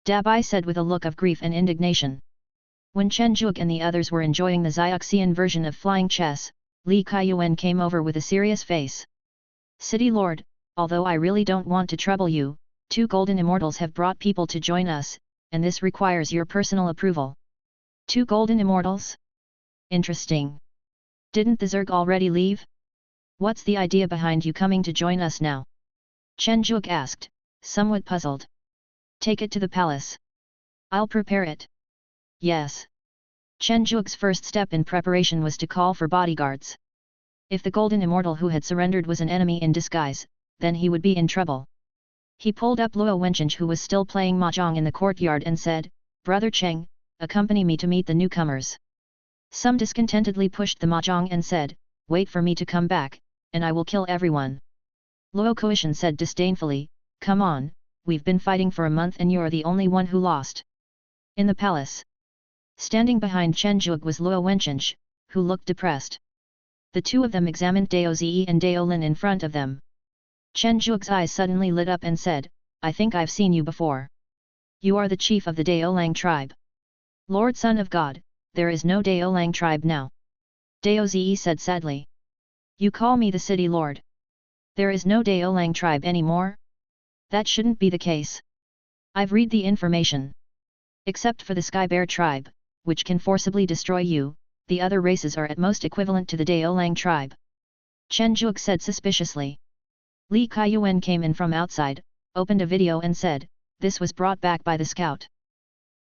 Dabai said with a look of grief and indignation. When Chen Zhuge and the others were enjoying the Xiaoxian version of flying chess, Li Kaiyuan came over with a serious face. "City Lord, although I really don't want to trouble you, 2 golden immortals have brought people to join us, and this requires your personal approval." 2 golden immortals? Interesting. Didn't the Zerg already leave? What's the idea behind you coming to join us now? Chen Zhuge asked, somewhat puzzled. Take it to the palace. I'll prepare it. Yes. Chen Zhuge's first step in preparation was to call for bodyguards. If the Golden Immortal who had surrendered was an enemy in disguise, then he would be in trouble. He pulled up Luo Wencheng who was still playing mahjong in the courtyard and said, Brother Cheng, accompany me to meet the newcomers. Some discontentedly pushed the mahjong and said, wait for me to come back, and I will kill everyone. Luo Koishan said disdainfully, come on, we've been fighting for a month and you're the only one who lost. In the palace. Standing behind Chen Zhuge was Luo Wencheng, who looked depressed. The two of them examined Dao Zi and Dao Lin in front of them. Chen Zhuge's eyes suddenly lit up and said, I think I've seen you before. You are the chief of the Dao Lang tribe. Lord Son of God, there is no Dao Lang tribe now. Dao Zi said sadly. You call me the city lord. There is no Dao Lang tribe anymore? That shouldn't be the case. I've read the information. Except for the Sky Bear tribe, which can forcibly destroy you, the other races are at most equivalent to the Dao Lang tribe. Chen Zhuge said suspiciously. Li Kaiyuan came in from outside, opened a video and said, this was brought back by the scout.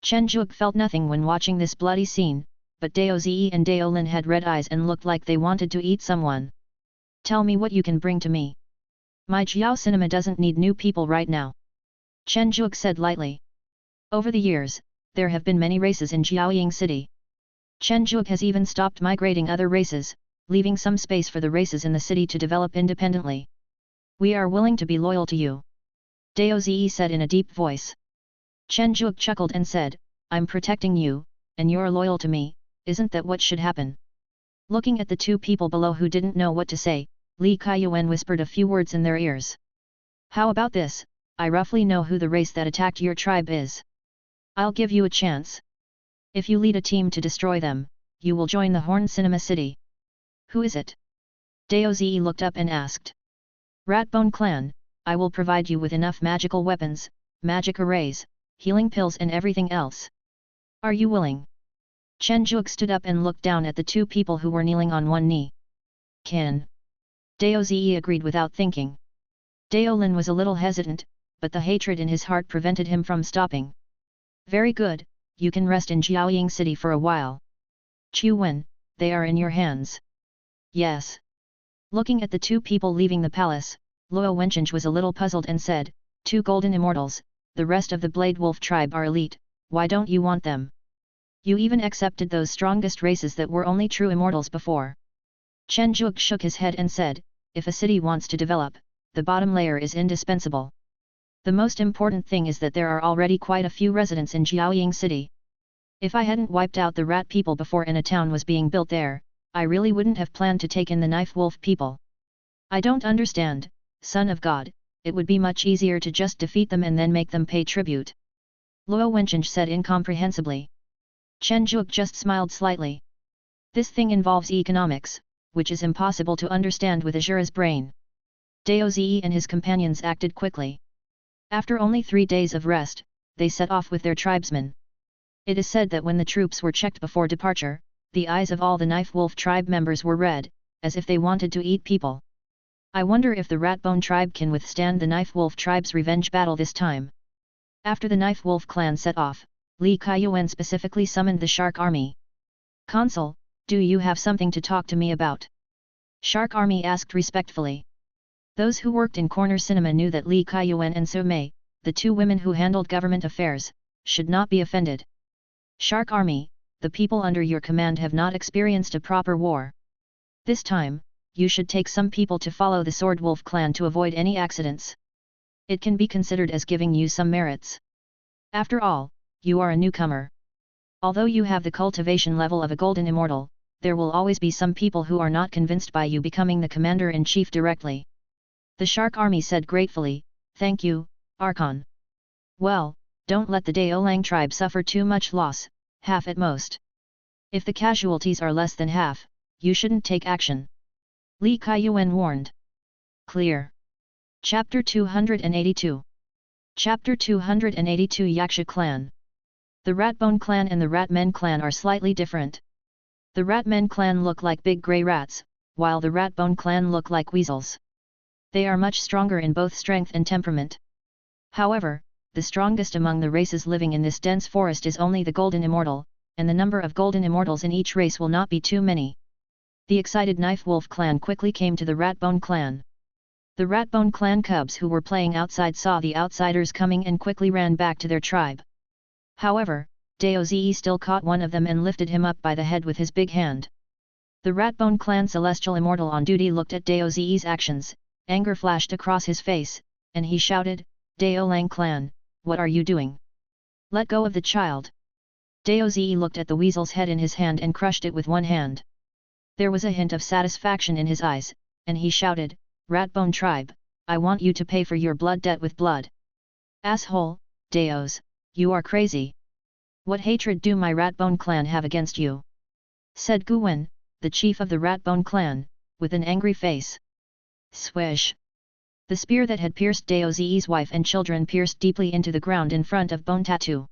Chen Zhuge felt nothing when watching this bloody scene, but Dao Zi and Dao Lin had red eyes and looked like they wanted to eat someone. Tell me what you can bring to me. My Jiao cinema doesn't need new people right now. Chen Zhuge said lightly. Over the years, there have been many races in Jiaoying City. Chen Zhuge has even stopped migrating other races, leaving some space for the races in the city to develop independently. We are willing to be loyal to you. Dao Zi said in a deep voice. Chen Zhuge chuckled and said, I'm protecting you, and you're loyal to me, isn't that what should happen? Looking at the two people below who didn't know what to say, Li Kaiyuan whispered a few words in their ears. How about this, I roughly know who the race that attacked your tribe is. I'll give you a chance. If you lead a team to destroy them, you will join the Horn Cinema City. Who is it? Dao Zi looked up and asked. Ratbone Clan, I will provide you with enough magical weapons, magic arrays, healing pills and everything else. Are you willing? Chen Zhuge stood up and looked down at the two people who were kneeling on one knee. Can. Dao Zi agreed without thinking. Dao Lin was a little hesitant, but the hatred in his heart prevented him from stopping. Very good, you can rest in Jiaoying City for a while. Chu Wen, they are in your hands. Yes. Looking at the two people leaving the palace, Luo Wencheng was a little puzzled and said, two golden immortals, the rest of the Blade Wolf tribe are elite, why don't you want them? You even accepted those strongest races that were only true immortals before. Chen Zhuge shook his head and said, if a city wants to develop, the bottom layer is indispensable. The most important thing is that there are already quite a few residents in Jiaoying City. If I hadn't wiped out the rat people before and a town was being built there, I really wouldn't have planned to take in the knife wolf people. I don't understand, Son of God, it would be much easier to just defeat them and then make them pay tribute. Luo Wencheng said incomprehensibly. Chen Zhuge just smiled slightly. This thing involves economics, which is impossible to understand with Azura's brain. Dao Zi and his companions acted quickly. After only 3 days of rest, they set off with their tribesmen. It is said that when the troops were checked before departure, the eyes of all the Knife Wolf tribe members were red, as if they wanted to eat people. I wonder if the Ratbone tribe can withstand the Knife Wolf tribe's revenge battle this time. After the Knife Wolf clan set off, Li Kaiyuan specifically summoned the Shark Army. Consul, do you have something to talk to me about? Shark Army asked respectfully. Those who worked in Corner Cinema knew that Li Kaiyuan and Su Mei, the two women who handled government affairs, should not be offended. Shark Army, the people under your command have not experienced a proper war. This time, you should take some people to follow the Sword Wolf clan to avoid any accidents. It can be considered as giving you some merits. After all, you are a newcomer. Although you have the cultivation level of a golden immortal, there will always be some people who are not convinced by you becoming the commander-in-chief directly. The Shark Army said gratefully, thank you, Archon. Well, don't let the Dao Lang tribe suffer too much loss, half at most. If the casualties are less than half, you shouldn't take action. Li Kaiyuan warned. Clear. Chapter 282. Chapter 282 Yaksha Clan. The Ratbone clan and the Ratmen clan are slightly different. The Ratmen clan look like big grey rats, while the Ratbone clan look like weasels. They are much stronger in both strength and temperament. However, the strongest among the races living in this dense forest is only the Golden Immortal, and the number of Golden Immortals in each race will not be too many. The excited Knife Wolf clan quickly came to the Ratbone clan. The Ratbone clan cubs who were playing outside saw the outsiders coming and quickly ran back to their tribe. However, Daozi still caught one of them and lifted him up by the head with his big hand. The Ratbone clan Celestial Immortal on duty looked at Daozi's actions, anger flashed across his face, and he shouted, "Dao Lang clan, what are you doing? Let go of the child." Daozi looked at the weasel's head in his hand and crushed it with one hand. There was a hint of satisfaction in his eyes, and he shouted, "Ratbone tribe, I want you to pay for your blood debt with blood." "Asshole, Daos, you are crazy. What hatred do my Ratbone clan have against you?" said Guwen, the chief of the Ratbone clan, with an angry face. Swish! The spear that had pierced Daozi's wife and children pierced deeply into the ground in front of Bone Tattoo.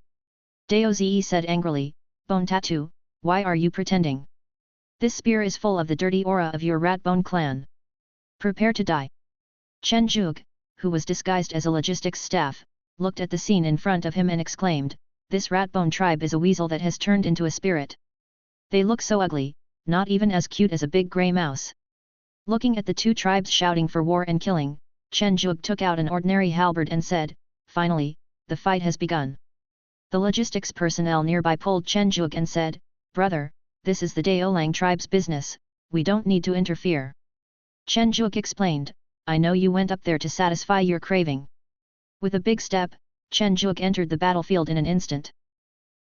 Daozi said angrily, "Bone Tattoo, why are you pretending? This spear is full of the dirty aura of your Ratbone clan. Prepare to die." Chen Zhuge, who was disguised as a logistics staff, looked at the scene in front of him and exclaimed, "This Ratbone tribe is a weasel that has turned into a spirit. They look so ugly, not even as cute as a big grey mouse." Looking at the two tribes shouting for war and killing, Chen Zhuge took out an ordinary halberd and said, "Finally, the fight has begun." The logistics personnel nearby pulled Chen Zhuge and said, "Brother, this is the Dao Lang tribe's business, we don't need to interfere." Chen Zhuge explained, "I know you went up there to satisfy your craving." With a big step, Chen Zhuge entered the battlefield in an instant.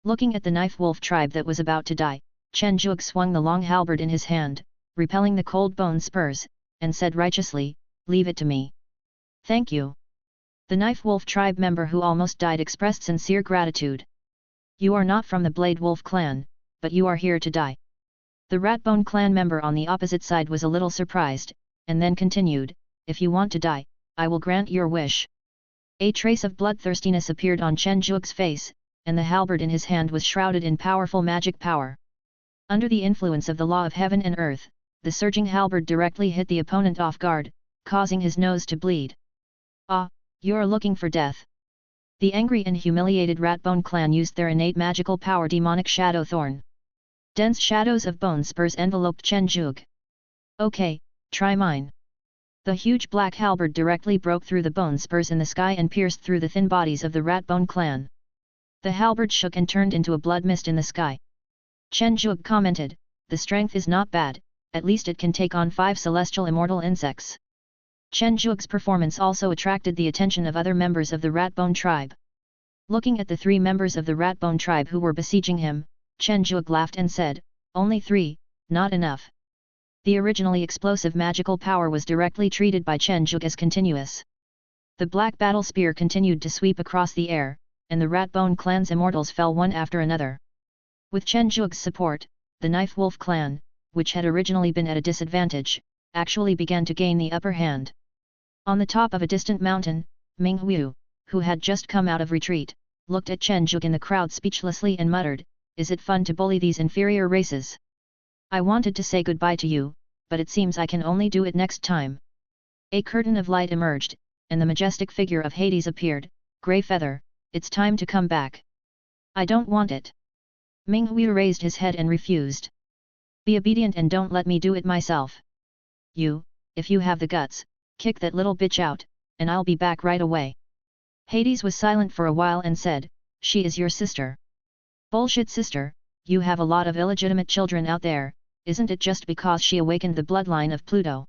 Looking at the Knife Wolf tribe that was about to die, Chen Zhuge swung the long halberd in his hand, repelling the cold bone spurs, and said righteously, "Leave it to me." "Thank you." The Knife Wolf tribe member who almost died expressed sincere gratitude. "You are not from the Blade Wolf clan, but you are here to die." The Ratbone clan member on the opposite side was a little surprised, and then continued, "If you want to die, I will grant your wish." A trace of bloodthirstiness appeared on Chen Zhuge's face, and the halberd in his hand was shrouded in powerful magic power. Under the influence of the law of heaven and earth, the surging halberd directly hit the opponent off guard, causing his nose to bleed. "Ah, you're looking for death." The angry and humiliated Ratbone clan used their innate magical power Demonic Shadow Thorn. Dense shadows of bone spurs enveloped Chen Zhuge. "Okay, try mine." The huge black halberd directly broke through the bone spurs in the sky and pierced through the thin bodies of the Ratbone clan. The halberd shook and turned into a blood mist in the sky. Chen Zhuge commented, "The strength is not bad, at least it can take on 5 celestial immortal insects." Chen Zhuge's performance also attracted the attention of other members of the Ratbone tribe. Looking at the 3 members of the Ratbone tribe who were besieging him, Chen Zhuge laughed and said, "Only 3, not enough." The originally explosive magical power was directly treated by Chen Zhuge as continuous. The black battle spear continued to sweep across the air, and the Ratbone clan's immortals fell one after another. With Chen Zhuge's support, the Knife Wolf clan, which had originally been at a disadvantage, actually began to gain the upper hand. On the top of a distant mountain, Ming Hu, who had just come out of retreat, looked at Chen Zhuge in the crowd speechlessly and muttered, "Is it fun to bully these inferior races? I wanted to say goodbye to you, but it seems I can only do it next time." A curtain of light emerged, and the majestic figure of Hades appeared. "Grey Feather, it's time to come back." "I don't want it." Ming Hu raised his head and refused. "Be obedient and don't let me do it myself. You, if you have the guts, kick that little bitch out, and I'll be back right away." Hades was silent for a while and said, "She is your sister." "Bullshit sister, you have a lot of illegitimate children out there, isn't it just because she awakened the bloodline of Pluto?"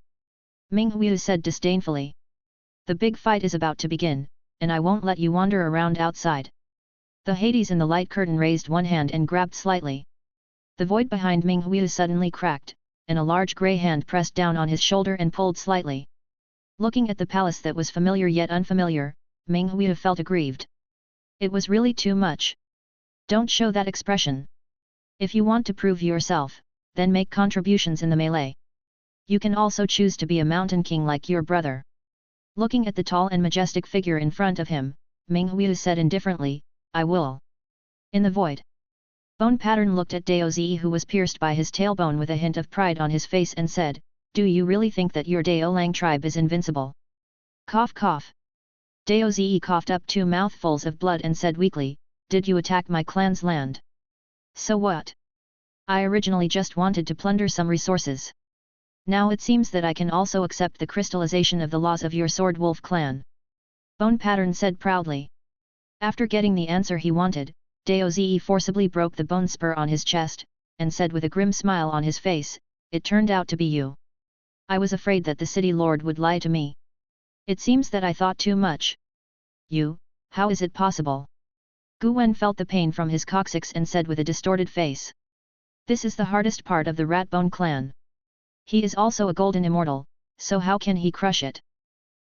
Ming Hu said disdainfully. "The big fight is about to begin, and I won't let you wander around outside." The Hades in the light curtain raised one hand and grabbed slightly. The void behind Ming Hu suddenly cracked, and a large grey hand pressed down on his shoulder and pulled slightly. Looking at the palace that was familiar yet unfamiliar, Ming Hu felt aggrieved. It was really too much. "Don't show that expression. If you want to prove yourself, then make contributions in the melee. You can also choose to be a mountain king like your brother." Looking at the tall and majestic figure in front of him, Ming Hu said indifferently, "I will." In the void, Bone Pattern looked at Dao Zi, who was pierced by his tailbone, with a hint of pride on his face and said, "Do you really think that your Dao Lang tribe is invincible?" Cough cough. Dao Zi coughed up 2 mouthfuls of blood and said weakly, "Did you attack my clan's land?" "So what? I originally just wanted to plunder some resources. Now it seems that I can also accept the crystallization of the laws of your Sword Wolf clan," Bone Pattern said proudly. After getting the answer he wanted, Dao Zi forcibly broke the bone spur on his chest, and said with a grim smile on his face, "It turned out to be you. I was afraid that the city lord would lie to me. It seems that I thought too much." "You, how is it possible?" Gu Wen felt the pain from his coccyx and said with a distorted face. "This is the hardest part of the Rat Bone clan. He is also a golden immortal, so how can he crush it?"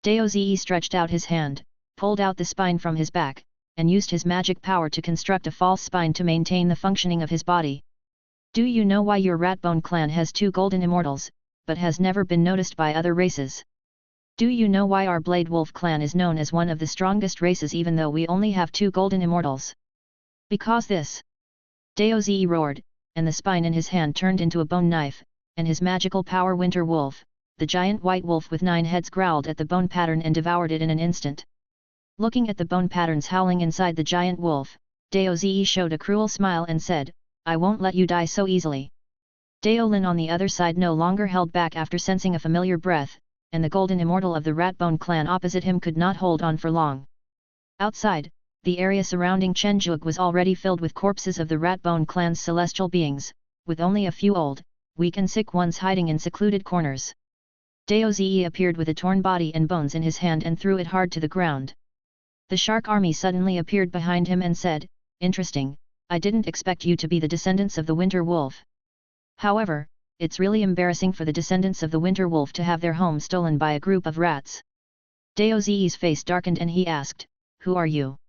Dao Zi stretched out his hand, pulled out the spine from his back, and used his magic power to construct a false spine to maintain the functioning of his body. "Do you know why your Rat Bone clan has 2 golden immortals, but has never been noticed by other races? Do you know why our Blade Wolf clan is known as one of the strongest races even though we only have 2 golden immortals? Because this." Dao Zi roared, and the spine in his hand turned into a bone knife, and his magical power Winter Wolf, the giant white wolf with 9 heads, growled at the Bone Pattern and devoured it in an instant. Looking at the Bone Patterns howling inside the giant wolf, Dao Zi showed a cruel smile and said, "I won't let you die so easily." Dao Lin on the other side no longer held back after sensing a familiar breath, and the golden immortal of the Rat Bone clan opposite him could not hold on for long. Outside, the area surrounding Chenjueg was already filled with corpses of the Rat Bone clan's celestial beings, with only a few old, weak and sick ones hiding in secluded corners. Dao Zi appeared with a torn body and bones in his hand and threw it hard to the ground. The shark army suddenly appeared behind him and said, "Interesting, I didn't expect you to be the descendants of the Winter Wolf. However, it's really embarrassing for the descendants of the Winter Wolf to have their home stolen by a group of rats." Dao Zi's face darkened and he asked, "Who are you?"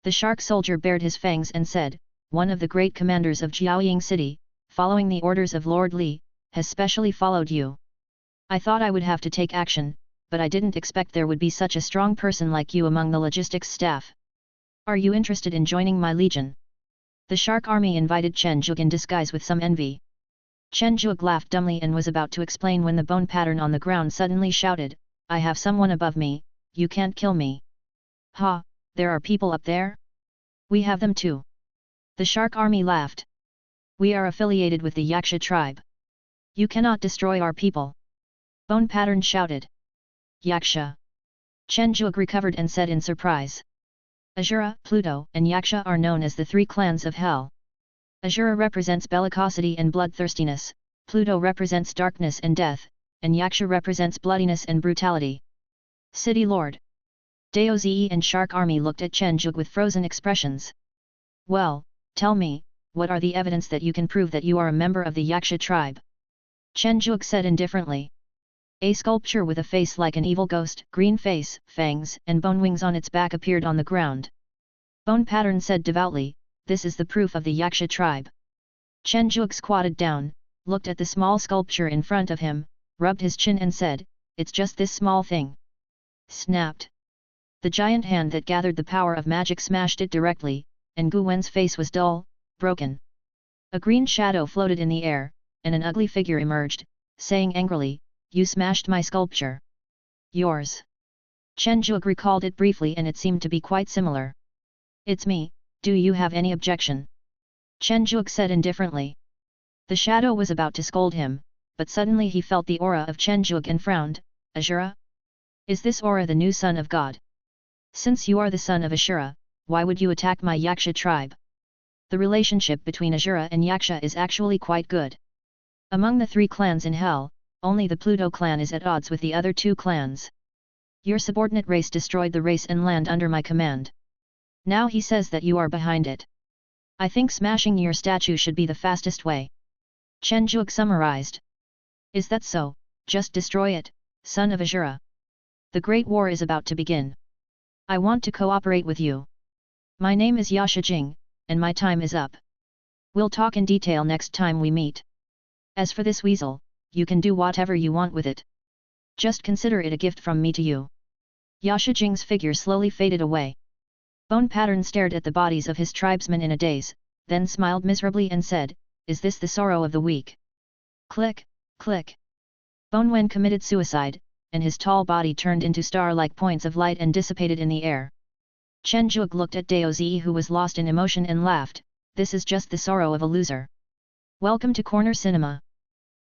The shark soldier bared his fangs and said, "One of the great commanders of Jiaoying City, following the orders of Lord Li, has specially followed you. I thought I would have to take action, but I didn't expect there would be such a strong person like you among the logistics staff. Are you interested in joining my legion?" The shark army invited Chenjueg in disguise with some envy. Chenjueg laughed dumbly and was about to explain when the Bone Pattern on the ground suddenly shouted, "I have someone above me, you can't kill me." "Ha, there are people up there? We have them too." The shark army laughed. "We are affiliated with the Yaksha tribe. You cannot destroy our people." Bone Pattern shouted. "Yaksha?" Chenjueg recovered and said in surprise. Asura, Pluto, and Yaksha are known as the 3 clans of hell. Asura represents bellicosity and bloodthirstiness, Pluto represents darkness and death, and Yaksha represents bloodiness and brutality. City Lord. Dao Zi and Shark Army looked at Chenjueg with frozen expressions. "Well, tell me, what are the evidence that you can prove that you are a member of the Yaksha tribe?" Chenjueg said indifferently. A sculpture with a face like an evil ghost, green face, fangs, and bone wings on its back appeared on the ground. Bone Pattern said devoutly, "This is the proof of the Yaksha tribe." Chenjueg squatted down, looked at the small sculpture in front of him, rubbed his chin and said, "It's just this small thing." Snapped. The giant hand that gathered the power of magic smashed it directly, and Gu Wen's face was dull, broken. A green shadow floated in the air, and an ugly figure emerged, saying angrily, "You smashed my sculpture." "Yours." Chenjueg recalled it briefly and it seemed to be quite similar. "It's me, do you have any objection?" Chenjueg said indifferently. The shadow was about to scold him, but suddenly he felt the aura of Chenjueg and frowned. "Asura? Is this aura the new son of God? Since you are the son of Asura, why would you attack my Yaksha tribe?" The relationship between Asura and Yaksha is actually quite good. Among the 3 clans in Hell, only the Pluto clan is at odds with the other 2 clans. Your subordinate race destroyed the race and land under my command. Now he says that you are behind it. I think smashing your statue should be the fastest way. Chenjueg summarized. "Is that so? Just destroy it, son of Asura. The Great War is about to begin. I want to cooperate with you. My name is Yasha Jing, and my time is up. We'll talk in detail next time we meet. As for this weasel, you can do whatever you want with it. Just consider it a gift from me to you." Yasha Jing's figure slowly faded away. Bone Pattern stared at the bodies of his tribesmen in a daze, then smiled miserably and said, "Is this the sorrow of the weak?" Click, click. Bone Wen committed suicide, and his tall body turned into star-like points of light and dissipated in the air. Chen Zhuge looked at Dao Zi, who was lost in emotion, and laughed, "This is just the sorrow of a loser. Welcome to Corner Cinema."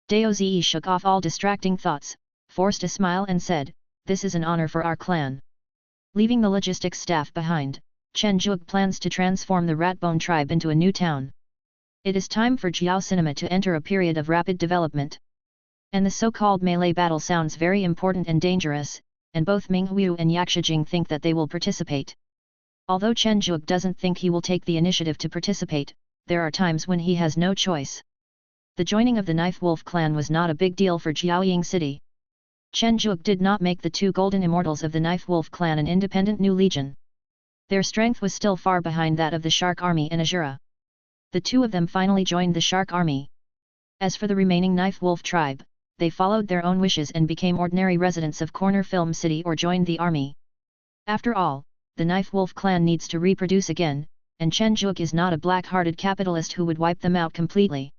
Dao Zi shook off all distracting thoughts, forced a smile and said, "This is an honor for our clan." Leaving the logistics staff behind, Chen Zhuge plans to transform the Ratbone tribe into a new town. It is time for Jiao Cinema to enter a period of rapid development. And the so-called melee battle sounds very important and dangerous, and both Ming Huiyu and Yak Shijing think that they will participate. Although Chen Zhuge doesn't think he will take the initiative to participate, there are times when he has no choice. The joining of the Knife Wolf clan was not a big deal for Jiaoying City. Chen Zhuge did not make the two golden immortals of the Knife Wolf clan an independent new legion. Their strength was still far behind that of the Shark Army and Azura. The two of them finally joined the Shark Army. As for the remaining Knife Wolf tribe, they followed their own wishes and became ordinary residents of Corner Film City or joined the army. After all, the Knife Wolf clan needs to reproduce again, and Chen Zhuge is not a black-hearted capitalist who would wipe them out completely.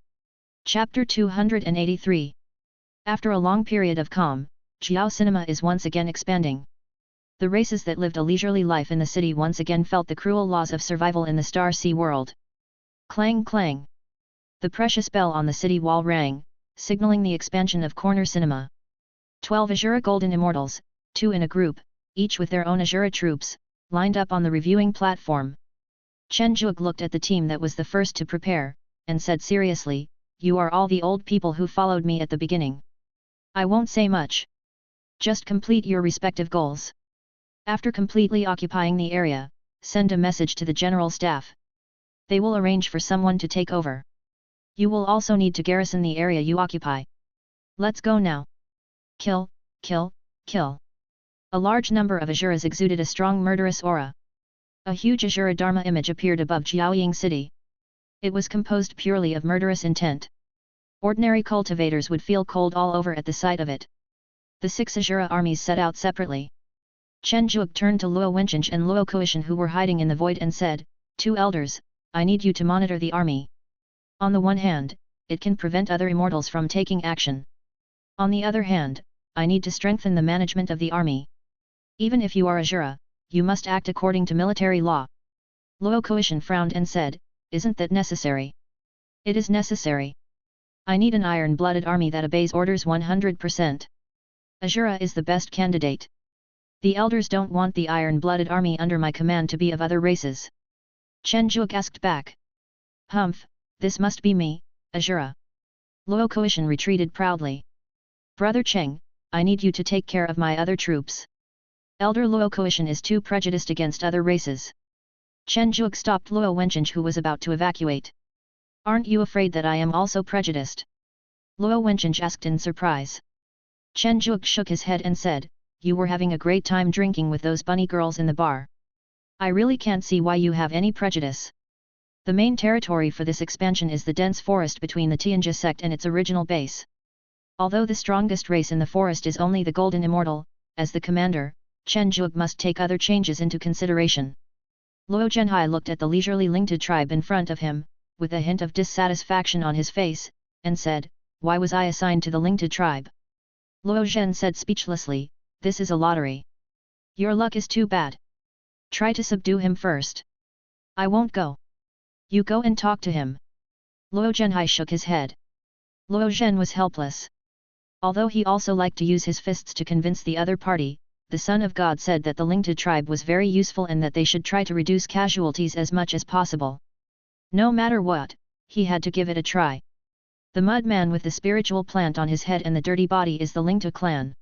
Chapter 283. After a long period of calm, Jiao Cinema is once again expanding. The races that lived a leisurely life in the city once again felt the cruel laws of survival in the Star Sea world. Clang clang. The precious bell on the city wall rang, signaling the expansion of Corner Cinema. 12 Azura Golden Immortals, 2 in a group, each with their own Azura troops, lined up on the reviewing platform. Chen Zhuge looked at the team that was the first to prepare, and said seriously, "You are all the old people who followed me at the beginning. I won't say much. Just complete your respective goals. After completely occupying the area, send a message to the general staff. They will arrange for someone to take over. You will also need to garrison the area you occupy. Let's go now. Kill, kill, kill." A large number of Azuras exuded a strong murderous aura. A huge Azura Dharma image appeared above Jiaoying City. It was composed purely of murderous intent. Ordinary cultivators would feel cold all over at the sight of it. The 6 Azura armies set out separately. Chen Zhuge turned to Luo Wencheng and Luo Kuishan, who were hiding in the void, and said, "Two elders, I need you to monitor the army. On the one hand, it can prevent other immortals from taking action. On the other hand, I need to strengthen the management of the army. Even if you are Azura, you must act according to military law." Luo Kuishan frowned and said, "Isn't that necessary?" "It is necessary. I need an iron-blooded army that obeys orders 100%. Azura is the best candidate. The elders don't want the iron-blooded army under my command to be of other races." Chen Zhuge asked back. "Humph, this must be me, Azura." Luo Kuishan retreated proudly. "Brother Cheng, I need you to take care of my other troops. Elder Luo Kuishan is too prejudiced against other races." Chen Zhuge stopped Luo Wencheng, who was about to evacuate. "Aren't you afraid that I am also prejudiced?" Luo Wencheng asked in surprise. Chen Zhuge shook his head and said, "You were having a great time drinking with those bunny girls in the bar. I really can't see why you have any prejudice. The main territory for this expansion is the dense forest between the Tianjia sect and its original base. Although the strongest race in the forest is only the Golden Immortal, as the commander, Chen Zhuge must take other changes into consideration." Luo Zhenhai looked at the leisurely Lingta tribe in front of him, with a hint of dissatisfaction on his face, and said, "Why was I assigned to the Lingta tribe?" Luo Zhen said speechlessly, "This is a lottery. Your luck is too bad. Try to subdue him first." "I won't go." "You go and talk to him." Luo Zhenhai shook his head. Luo Zhen was helpless. Although he also liked to use his fists to convince the other party, the Son of God said that the Lingta tribe was very useful and that they should try to reduce casualties as much as possible. No matter what, he had to give it a try. The mud man with the spiritual plant on his head and the dirty body is the Lingta clan.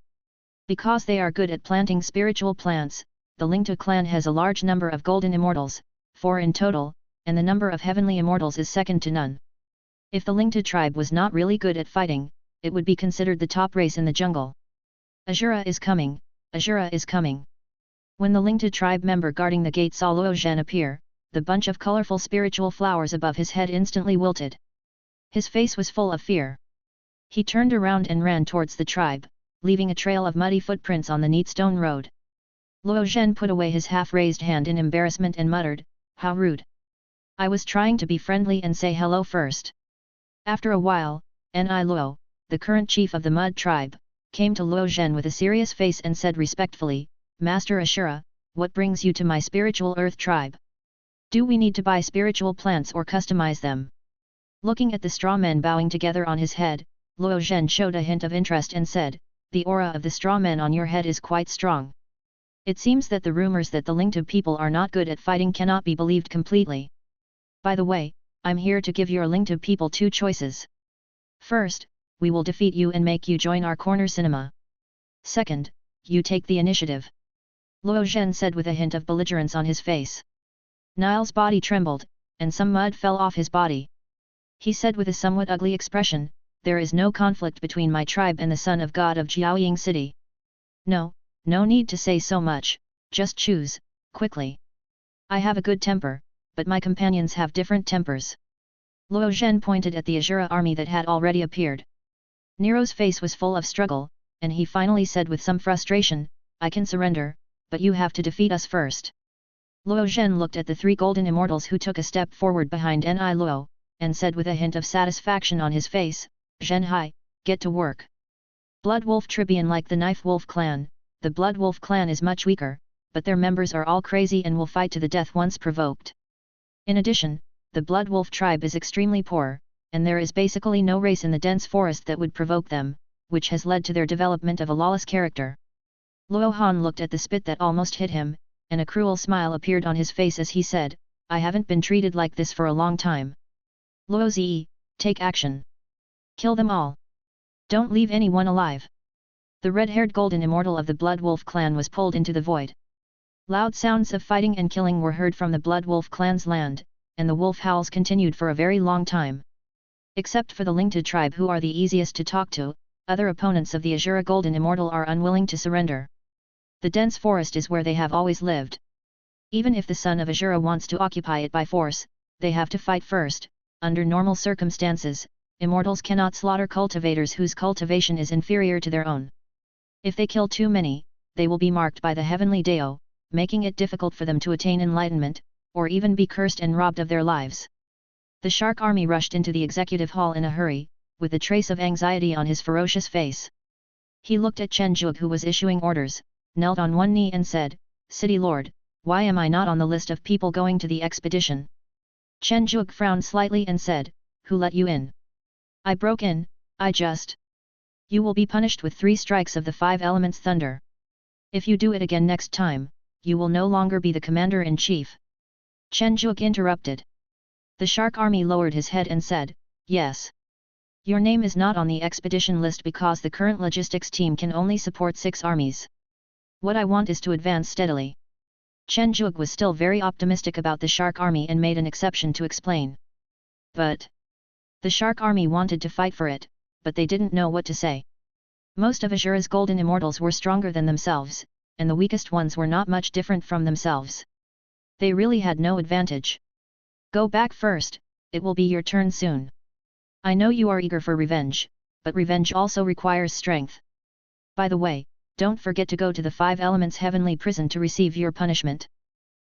Because they are good at planting spiritual plants, the Lingta clan has a large number of golden immortals, 4 in total, and the number of heavenly immortals is second to none. If the Lingta tribe was not really good at fighting, it would be considered the top race in the jungle. "Azura is coming, Azura is coming." When the Lingta tribe member guarding the gate saw Luo Zhen appear, the bunch of colorful spiritual flowers above his head instantly wilted. His face was full of fear. He turned around and ran towards the tribe, leaving a trail of muddy footprints on the neat stone road. Luo Zhen put away his half-raised hand in embarrassment and muttered, "How rude. I was trying to be friendly and say hello first. After a while, Ni Luo, the current chief of the Mud tribe, came to Luo Zhen with a serious face and said respectfully, Master Ashura, what brings you to my spiritual earth tribe? Do we need to buy spiritual plants or customize them? Looking at the straw men bowing together on his head, Luo Zhen showed a hint of interest and said, the aura of the straw men on your head is quite strong. It seems that the rumors that the Lingtu people are not good at fighting cannot be believed completely. By the way, I'm here to give your Lingtu people two choices. First, we will defeat you and make you join our corner cinema. Second, you take the initiative. Luo Zhen said with a hint of belligerence on his face. Niall's body trembled, and some mud fell off his body. He said with a somewhat ugly expression, there is no conflict between my tribe and the son of God of Jiaoying City. No need to say so much, just choose, quickly. I have a good temper, but my companions have different tempers. Luo Zhen pointed at the Ashura army that had already appeared. Nero's face was full of struggle, and he finally said with some frustration, I can surrender, but you have to defeat us first. Luo Zhen looked at the three golden immortals who took a step forward behind Ni Luo, and said with a hint of satisfaction on his face, Zhen Hai, get to work. Blood Wolf Tribune like the Knife Wolf clan, the Blood Wolf clan is much weaker, but their members are all crazy and will fight to the death once provoked. In addition, the Blood Wolf tribe is extremely poor, and there is basically no race in the dense forest that would provoke them, which has led to their development of a lawless character. Luo Han looked at the spit that almost hit him, and a cruel smile appeared on his face as he said, I haven't been treated like this for a long time. Luo Zi, take action. Kill them all. Don't leave anyone alive. The red-haired golden immortal of the Blood Wolf clan was pulled into the void. Loud sounds of fighting and killing were heard from the Blood Wolf clan's land, and the wolf howls continued for a very long time. Except for the Lingtu tribe who are the easiest to talk to, other opponents of the Ashura Golden Immortal are unwilling to surrender. The dense forest is where they have always lived. Even if the son of Ashura wants to occupy it by force, they have to fight first. Under normal circumstances, immortals cannot slaughter cultivators whose cultivation is inferior to their own. If they kill too many, they will be marked by the heavenly Dao, making it difficult for them to attain enlightenment, or even be cursed and robbed of their lives. The shark army rushed into the executive hall in a hurry, with a trace of anxiety on his ferocious face. He looked at Chen Zhuge who was issuing orders, knelt on one knee and said, City Lord, why am I not on the list of people going to the expedition? Chen Zhuge frowned slightly and said, who let you in? I broke in, You will be punished with 3 strikes of the 5 elements thunder. If you do it again next time, you will no longer be the commander-in-chief. Chen Zhuge interrupted. The shark army lowered his head and said, yes. Your name is not on the expedition list because the current logistics team can only support 6 armies. What I want is to advance steadily. Chen Zhuge was still very optimistic about the shark army and made an exception to explain. But the shark army wanted to fight for it, but they didn't know what to say. Most of Ashura's golden immortals were stronger than themselves, and the weakest ones were not much different from themselves. They really had no advantage. Go back first, it will be your turn soon. I know you are eager for revenge, but revenge also requires strength. By the way, don't forget to go to the 5 elements heavenly prison to receive your punishment.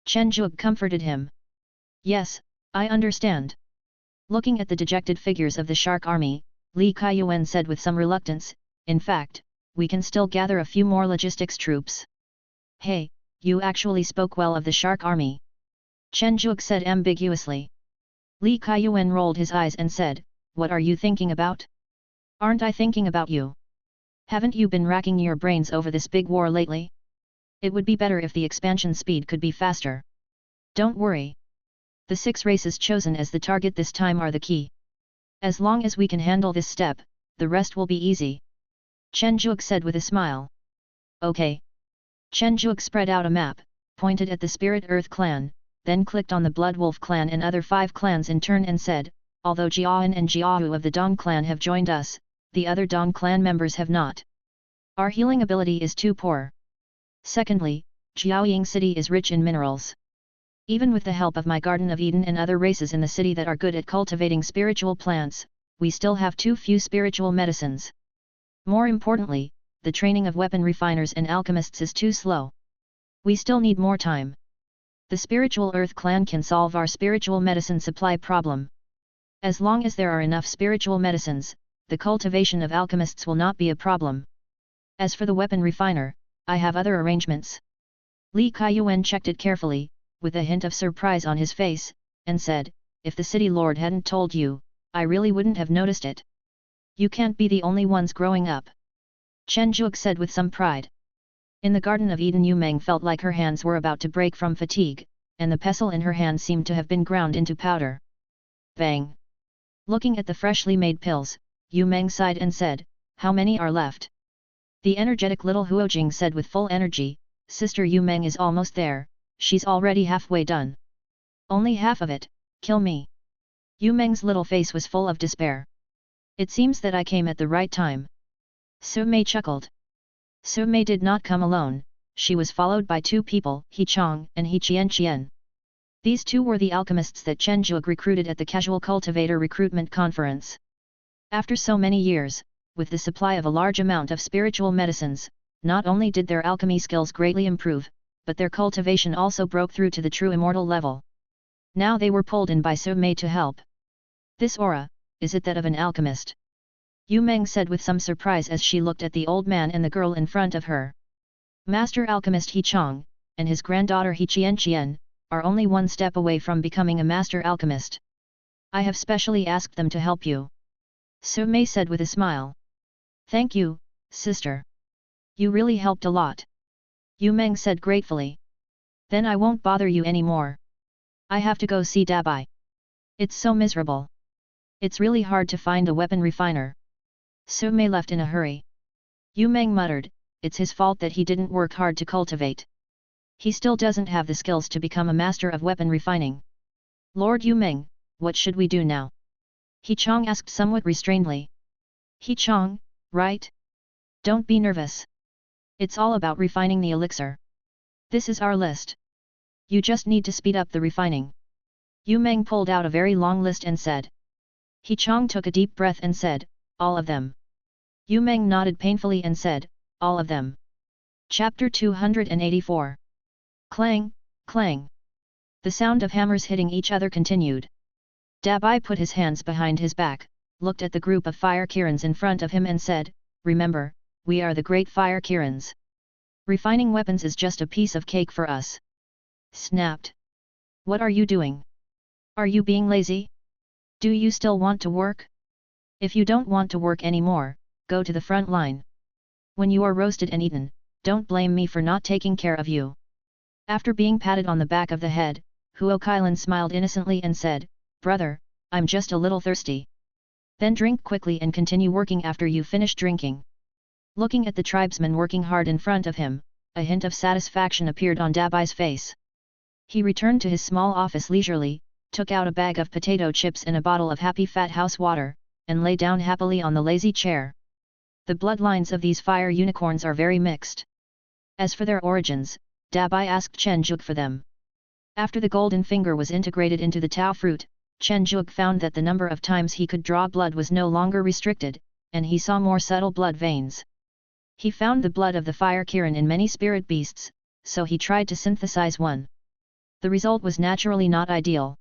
Chen Zhuge comforted him. Yes, I understand. Looking at the dejected figures of the shark army, Li Kaiyuan said with some reluctance, in fact, we can still gather a few more logistics troops. Hey, you actually spoke well of the shark army. Chen Zhuge said ambiguously. Li Kaiyuan rolled his eyes and said, what are you thinking about? Aren't I thinking about you? Haven't you been racking your brains over this big war lately? It would be better if the expansion speed could be faster. Don't worry. The 6 races chosen as the target this time are the key. As long as we can handle this step, the rest will be easy. Chen Zhuge said with a smile. Okay. Chen Zhuge spread out a map, pointed at the Spirit Earth clan, then clicked on the Blood Wolf clan and other 5 clans in turn and said, although Jiaoan and Jiahu of the Dong clan have joined us, the other Dong clan members have not. Our healing ability is too poor. Secondly, Jiaoying City is rich in minerals. Even with the help of my Garden of Eden and other races in the city that are good at cultivating spiritual plants, we still have too few spiritual medicines. More importantly, the training of weapon refiners and alchemists is too slow. We still need more time. The spiritual Earth clan can solve our spiritual medicine supply problem. As long as there are enough spiritual medicines, the cultivation of alchemists will not be a problem. As for the weapon refiner, I have other arrangements. Li Kaiyuan checked it carefully, with a hint of surprise on his face, and said, if the city lord hadn't told you, I really wouldn't have noticed it. You can't be the only ones growing up. Chen Zhuge said with some pride. In the Garden of Eden, Yu Meng felt like her hands were about to break from fatigue, and the pestle in her hand seemed to have been ground into powder. Bang! Looking at the freshly made pills, Yu Meng sighed and said, how many are left? The energetic little Huojing said with full energy, Sister Yu Meng is almost there, she's already halfway done. Only half of it, kill me. Yu Meng's little face was full of despair. It seems that I came at the right time. Su Mei chuckled. Su Mei did not come alone, she was followed by two people, He Chong and He Qian. These two were the alchemists that Chen Zhuge recruited at the Casual Cultivator Recruitment Conference. After so many years, with the supply of a large amount of spiritual medicines, not only did their alchemy skills greatly improve, but their cultivation also broke through to the true immortal level. Now they were pulled in by Su Mei to help. This aura, is it that of an alchemist? Yu Meng said with some surprise as she looked at the old man and the girl in front of her. Master alchemist He Chong, and his granddaughter He Qian, are only one step away from becoming a master alchemist. I have specially asked them to help you. Su Mei said with a smile. Thank you, sister. You really helped a lot. Yu Meng said gratefully. Then I won't bother you anymore. I have to go see Dabai. It's so miserable. It's really hard to find a weapon refiner. Su Mei left in a hurry. Yu Meng muttered, it's his fault that he didn't work hard to cultivate. He still doesn't have the skills to become a master of weapon refining. Lord Yu Meng, what should we do now? He Chong asked somewhat restrainedly. He Chong, right? Don't be nervous. It's all about refining the elixir. This is our list. You just need to speed up the refining. Yu Meng pulled out a very long list and said. He Chong took a deep breath and said, all of them. Yu Meng nodded painfully and said, all of them. Chapter 284. Clang, clang. The sound of hammers hitting each other continued. Dabai put his hands behind his back, looked at the group of fire Kirans in front of him and said, remember, we are the great fire Kirans. Refining weapons is just a piece of cake for us. Snapped. What are you doing? Are you being lazy? Do you still want to work? If you don't want to work anymore, go to the front line. When you are roasted and eaten, don't blame me for not taking care of you. After being patted on the back of the head, Huo Kailan smiled innocently and said, brother, I'm just a little thirsty. Then drink quickly and continue working after you finish drinking. Looking at the tribesman working hard in front of him, a hint of satisfaction appeared on Dabai's face. He returned to his small office leisurely, took out a bag of potato chips and a bottle of Happy Fat House water, and lay down happily on the lazy chair. The bloodlines of these fire unicorns are very mixed. As for their origins, Dabai asked Chen Zhuge for them. After the golden finger was integrated into the Tao fruit, Chen Zhuge found that the number of times he could draw blood was no longer restricted, and he saw more subtle blood veins. He found the blood of the fire Kiran in many spirit beasts, so he tried to synthesize one. The result was naturally not ideal.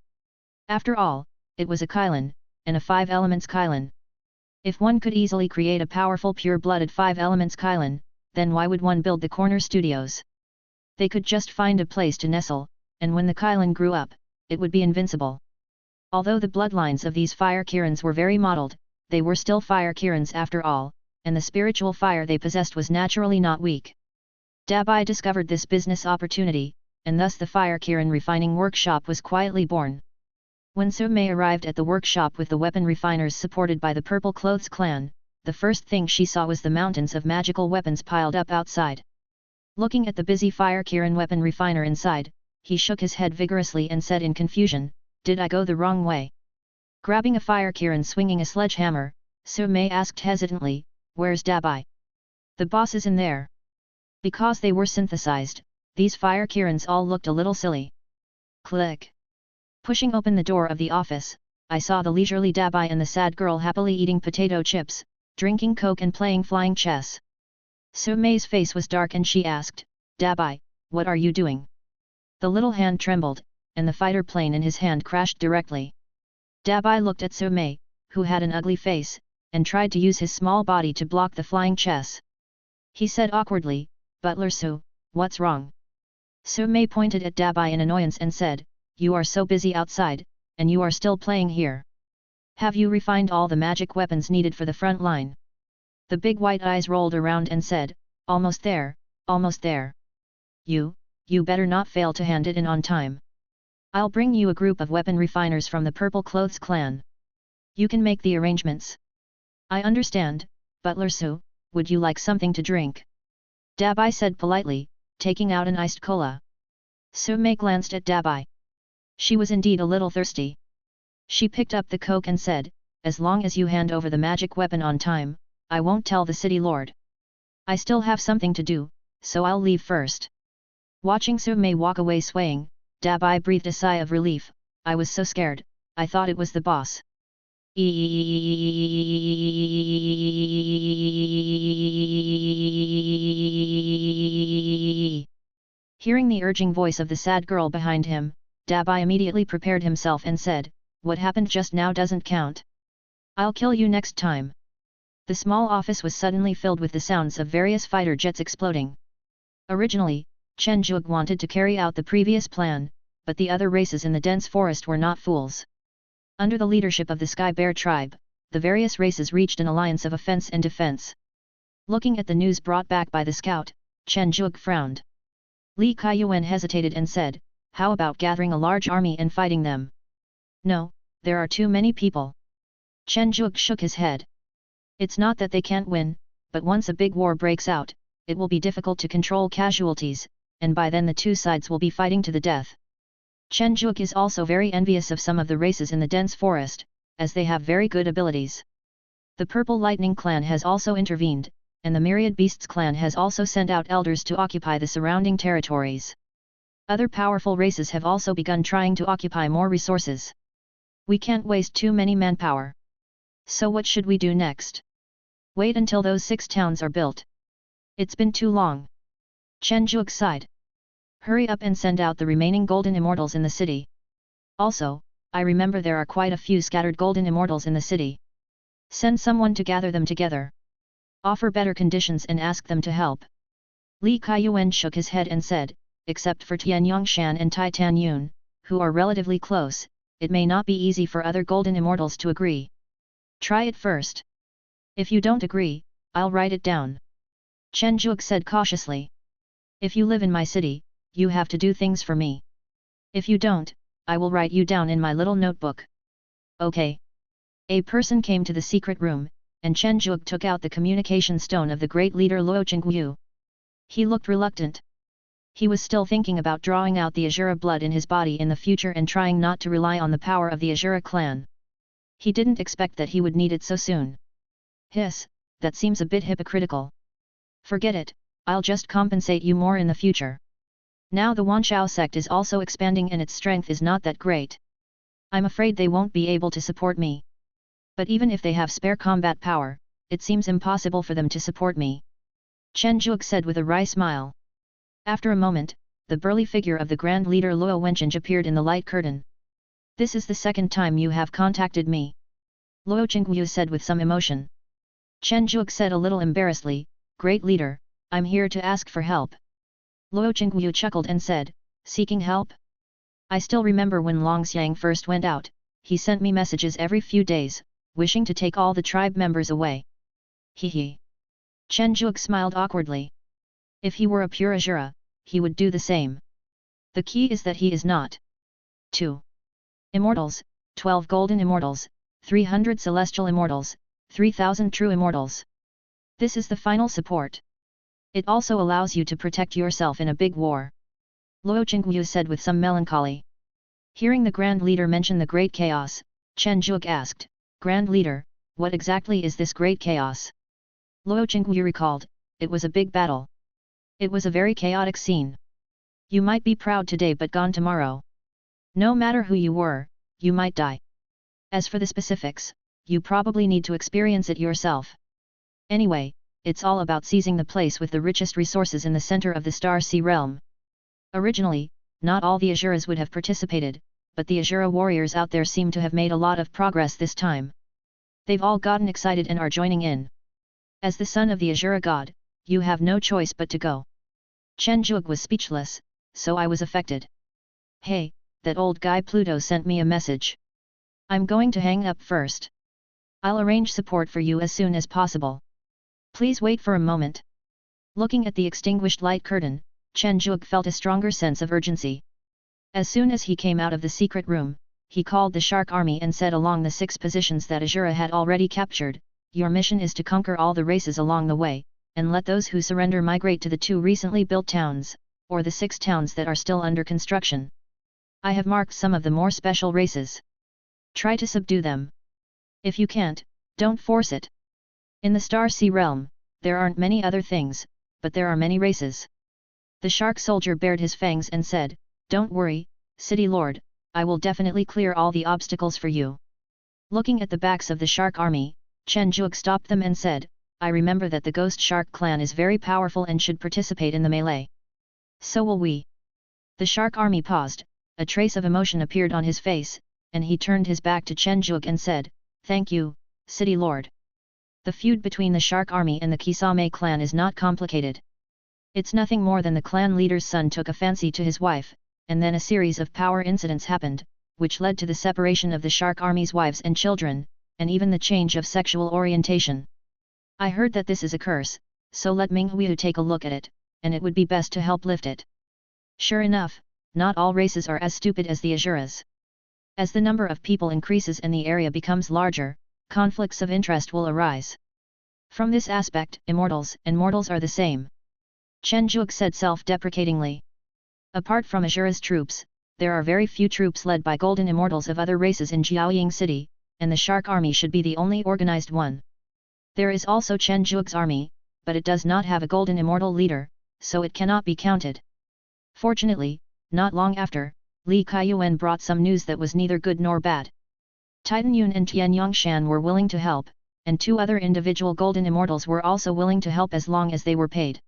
After all, it was a Kailan, and a 5 elements Kailan. If one could easily create a powerful pure-blooded 5 elements Kailan, then why would one build the corner studios? They could just find a place to nestle, and when the Kailan grew up, it would be invincible. Although the bloodlines of these fire Kirans were very modeled, they were still fire Kirans after all, and the spiritual fire they possessed was naturally not weak. Dabai discovered this business opportunity, and thus the fire Kiran refining workshop was quietly born. When Su Mei arrived at the workshop with the weapon refiners supported by the Purple Clothes clan, the first thing she saw was the mountains of magical weapons piled up outside. Looking at the busy fire Kiran weapon refiner inside, he shook his head vigorously and said in confusion, did I go the wrong way? Grabbing a fire Kiran swinging a sledgehammer, Su Mei asked hesitantly, where's Dabai? The boss is in there. Because they were synthesized, these fire Kirans all looked a little silly. Click. Pushing open the door of the office, I saw the leisurely Dabai and the sad girl happily eating potato chips, drinking coke and playing flying chess. Su Mei's face was dark and she asked, Dabai, what are you doing? The little hand trembled, and the fighter plane in his hand crashed directly. Dabai looked at Su Mei, who had an ugly face, and tried to use his small body to block the flying chess. He said awkwardly, "Butler Su, what's wrong?" Su Mei pointed at Dabai in annoyance and said, "You are so busy outside, and you are still playing here. Have you refined all the magic weapons needed for the front line?" The big white eyes rolled around and said, "Almost there, almost there. You better not fail to hand it in on time. I'll bring you a group of weapon refiners from the Purple Clothes clan. You can make the arrangements." "I understand, Butler Su, would you like something to drink?" Dabai said politely, taking out an iced cola. Su Mei glanced at Dabai. She was indeed a little thirsty. She picked up the coke and said, "As long as you hand over the magic weapon on time, I won't tell the city lord. I still have something to do, so I'll leave first." Watching Su Mei walk away swaying, Dabai breathed a sigh of relief. "I was so scared, I thought it was the boss." Hearing the urging voice of the sad girl behind him, Dabai immediately prepared himself and said, "What happened just now doesn't count. I'll kill you next time." The small office was suddenly filled with the sounds of various fighter jets exploding. Originally, Chen Zhuge wanted to carry out the previous plan, but the other races in the dense forest were not fools. Under the leadership of the Sky Bear tribe, the various races reached an alliance of offense and defense. Looking at the news brought back by the scout, Chen Zhuge frowned. Li Kaiyuan hesitated and said, "How about gathering a large army and fighting them?" "No, there are too many people." Chen Zhuge shook his head. "It's not that they can't win, but once a big war breaks out, it will be difficult to control casualties, and by then the two sides will be fighting to the death." Chen Zhuge is also very envious of some of the races in the dense forest, as they have very good abilities. The Purple Lightning clan has also intervened, and the Myriad Beasts clan has also sent out elders to occupy the surrounding territories. Other powerful races have also begun trying to occupy more resources. We can't waste too many manpower. So what should we do next? Wait until those 6 towns are built. It's been too long. Chen Zhuge sighed. Hurry up and send out the remaining golden immortals in the city. Also, I remember there are quite a few scattered golden immortals in the city. Send someone to gather them together. Offer better conditions and ask them to help. Li Kaiyuan shook his head and said, "Except for Tian Yongshan and Tai Tan Yun, who are relatively close, it may not be easy for other golden immortals to agree. Try it first. If you don't agree, I'll write it down." Chen Zhuge said cautiously. "If you live in my city, you have to do things for me. If you don't, I will write you down in my little notebook." "Okay." A person came to the secret room, and Chen Zhuge took out the communication stone of the great leader Luo Chengyu. He looked reluctant. He was still thinking about drawing out the Azura blood in his body in the future and trying not to rely on the power of the Azura clan. He didn't expect that he would need it so soon. "Hiss, that seems a bit hypocritical." "Forget it, I'll just compensate you more in the future. Now the Wanshao sect is also expanding and its strength is not that great. I'm afraid they won't be able to support me. But even if they have spare combat power, it seems impossible for them to support me." Chen Zhuge said with a wry smile. After a moment, the burly figure of the Grand Leader Luo Wenqing appeared in the light curtain. "This is the second time you have contacted me," Luo Chengyu said with some emotion. Chen Zhuge said a little embarrassedly, "Great leader, I'm here to ask for help." Luo Chengyu chuckled and said, "Seeking help? I still remember when Long Xiang first went out, he sent me messages every few days, wishing to take all the tribe members away." He. Chen Zhuge smiled awkwardly. If he were a pure Azura, he would do the same. The key is that he is not. 2. Immortals, 12 golden immortals, 300 celestial immortals, 3000 true immortals. This is the final support. It also allows you to protect yourself in a big war. Luo Chengyu said with some melancholy. Hearing the Grand Leader mention the Great Chaos, Chen Zhuge asked, "Grand Leader, what exactly is this Great Chaos?" Luo Chengyu recalled, "It was a big battle. It was a very chaotic scene. You might be proud today but gone tomorrow. No matter who you were, you might die. As for the specifics, you probably need to experience it yourself. Anyway, it's all about seizing the place with the richest resources in the center of the Star Sea realm. Originally, not all the Asuras would have participated, but the Asura warriors out there seem to have made a lot of progress this time. They've all gotten excited and are joining in. As the son of the Asura god, you have no choice but to go. Chen Zhuge was speechless, so I was affected. Hey, that old guy Pluto sent me a message. I'm going to hang up first. I'll arrange support for you as soon as possible. Please wait for a moment. Looking at the extinguished light curtain, Chen Zhuge felt a stronger sense of urgency. As soon as he came out of the secret room, he called the Shark Army and said along the 6 positions that Asura had already captured, your mission is to conquer all the races along the way, and let those who surrender migrate to the 2 recently built towns, or the 6 towns that are still under construction. I have marked some of the more special races. Try to subdue them. If you can't, don't force it. In the Star Sea realm, there aren't many other things, but there are many races. The shark soldier bared his fangs and said, don't worry, City Lord, I will definitely clear all the obstacles for you. Looking at the backs of the shark army, Chen Zhuge stopped them and said, I remember that the Ghost Shark clan is very powerful and should participate in the melee. So will we. The shark army paused, a trace of emotion appeared on his face, and he turned his back to Chen Zhuge and said, thank you, City Lord. The feud between the shark army and the Kisame clan is not complicated. It's nothing more than the clan leader's son took a fancy to his wife, and then a series of power incidents happened, which led to the separation of the shark army's wives and children, and even the change of sexual orientation. I heard that this is a curse, so let Ming Huiyu take a look at it, and it would be best to help lift it. Sure enough, not all races are as stupid as the Asuras. As the number of people increases and the area becomes larger, conflicts of interest will arise. From this aspect, immortals and mortals are the same. Chen Zhuge said self-deprecatingly. Apart from Asura's troops, there are very few troops led by golden immortals of other races in Jiaoying City, and the Shark Army should be the only organized one. There is also Chen Zhuge's army, but it does not have a golden immortal leader, so it cannot be counted. Fortunately, not long after, Li Kaiyuan brought some news that was neither good nor bad. Titan Yun and Tian Yongshan were willing to help, and 2 other individual golden immortals were also willing to help as long as they were paid.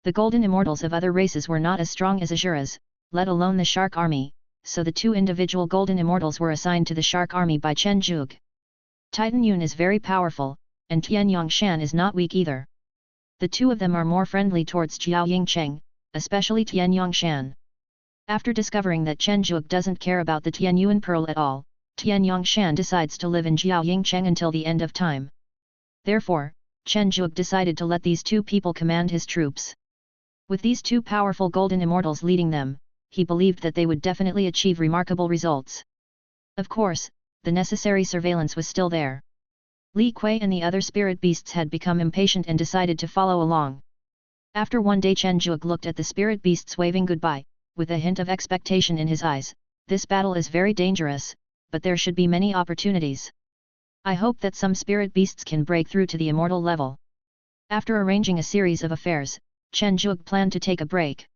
The golden immortals of other races were not as strong as Asuras, let alone the Shark Army, so the 2 individual golden immortals were assigned to the Shark Army by Chen Zhuge. Titan Yun is very powerful, and Tian Yongshan is not weak either. The 2 of them are more friendly towards Jiao Yingcheng, especially Tian Yongshan. After discovering that Chen Zhuge doesn't care about the Tian Yuan Pearl at all, Tian Yongshan decides to live in Jiao Yingcheng until the end of time. Therefore, Chen Zhuge decided to let these 2 people command his troops. With these 2 powerful golden immortals leading them, he believed that they would definitely achieve remarkable results. Of course, the necessary surveillance was still there. Li Kui and the other spirit beasts had become impatient and decided to follow along. After one day Chen Zhuge looked at the spirit beasts waving goodbye, with a hint of expectation in his eyes. This battle is very dangerous, but there should be many opportunities. I hope that some spirit beasts can break through to the immortal level. After arranging a series of affairs, Chen Zhuge planned to take a break.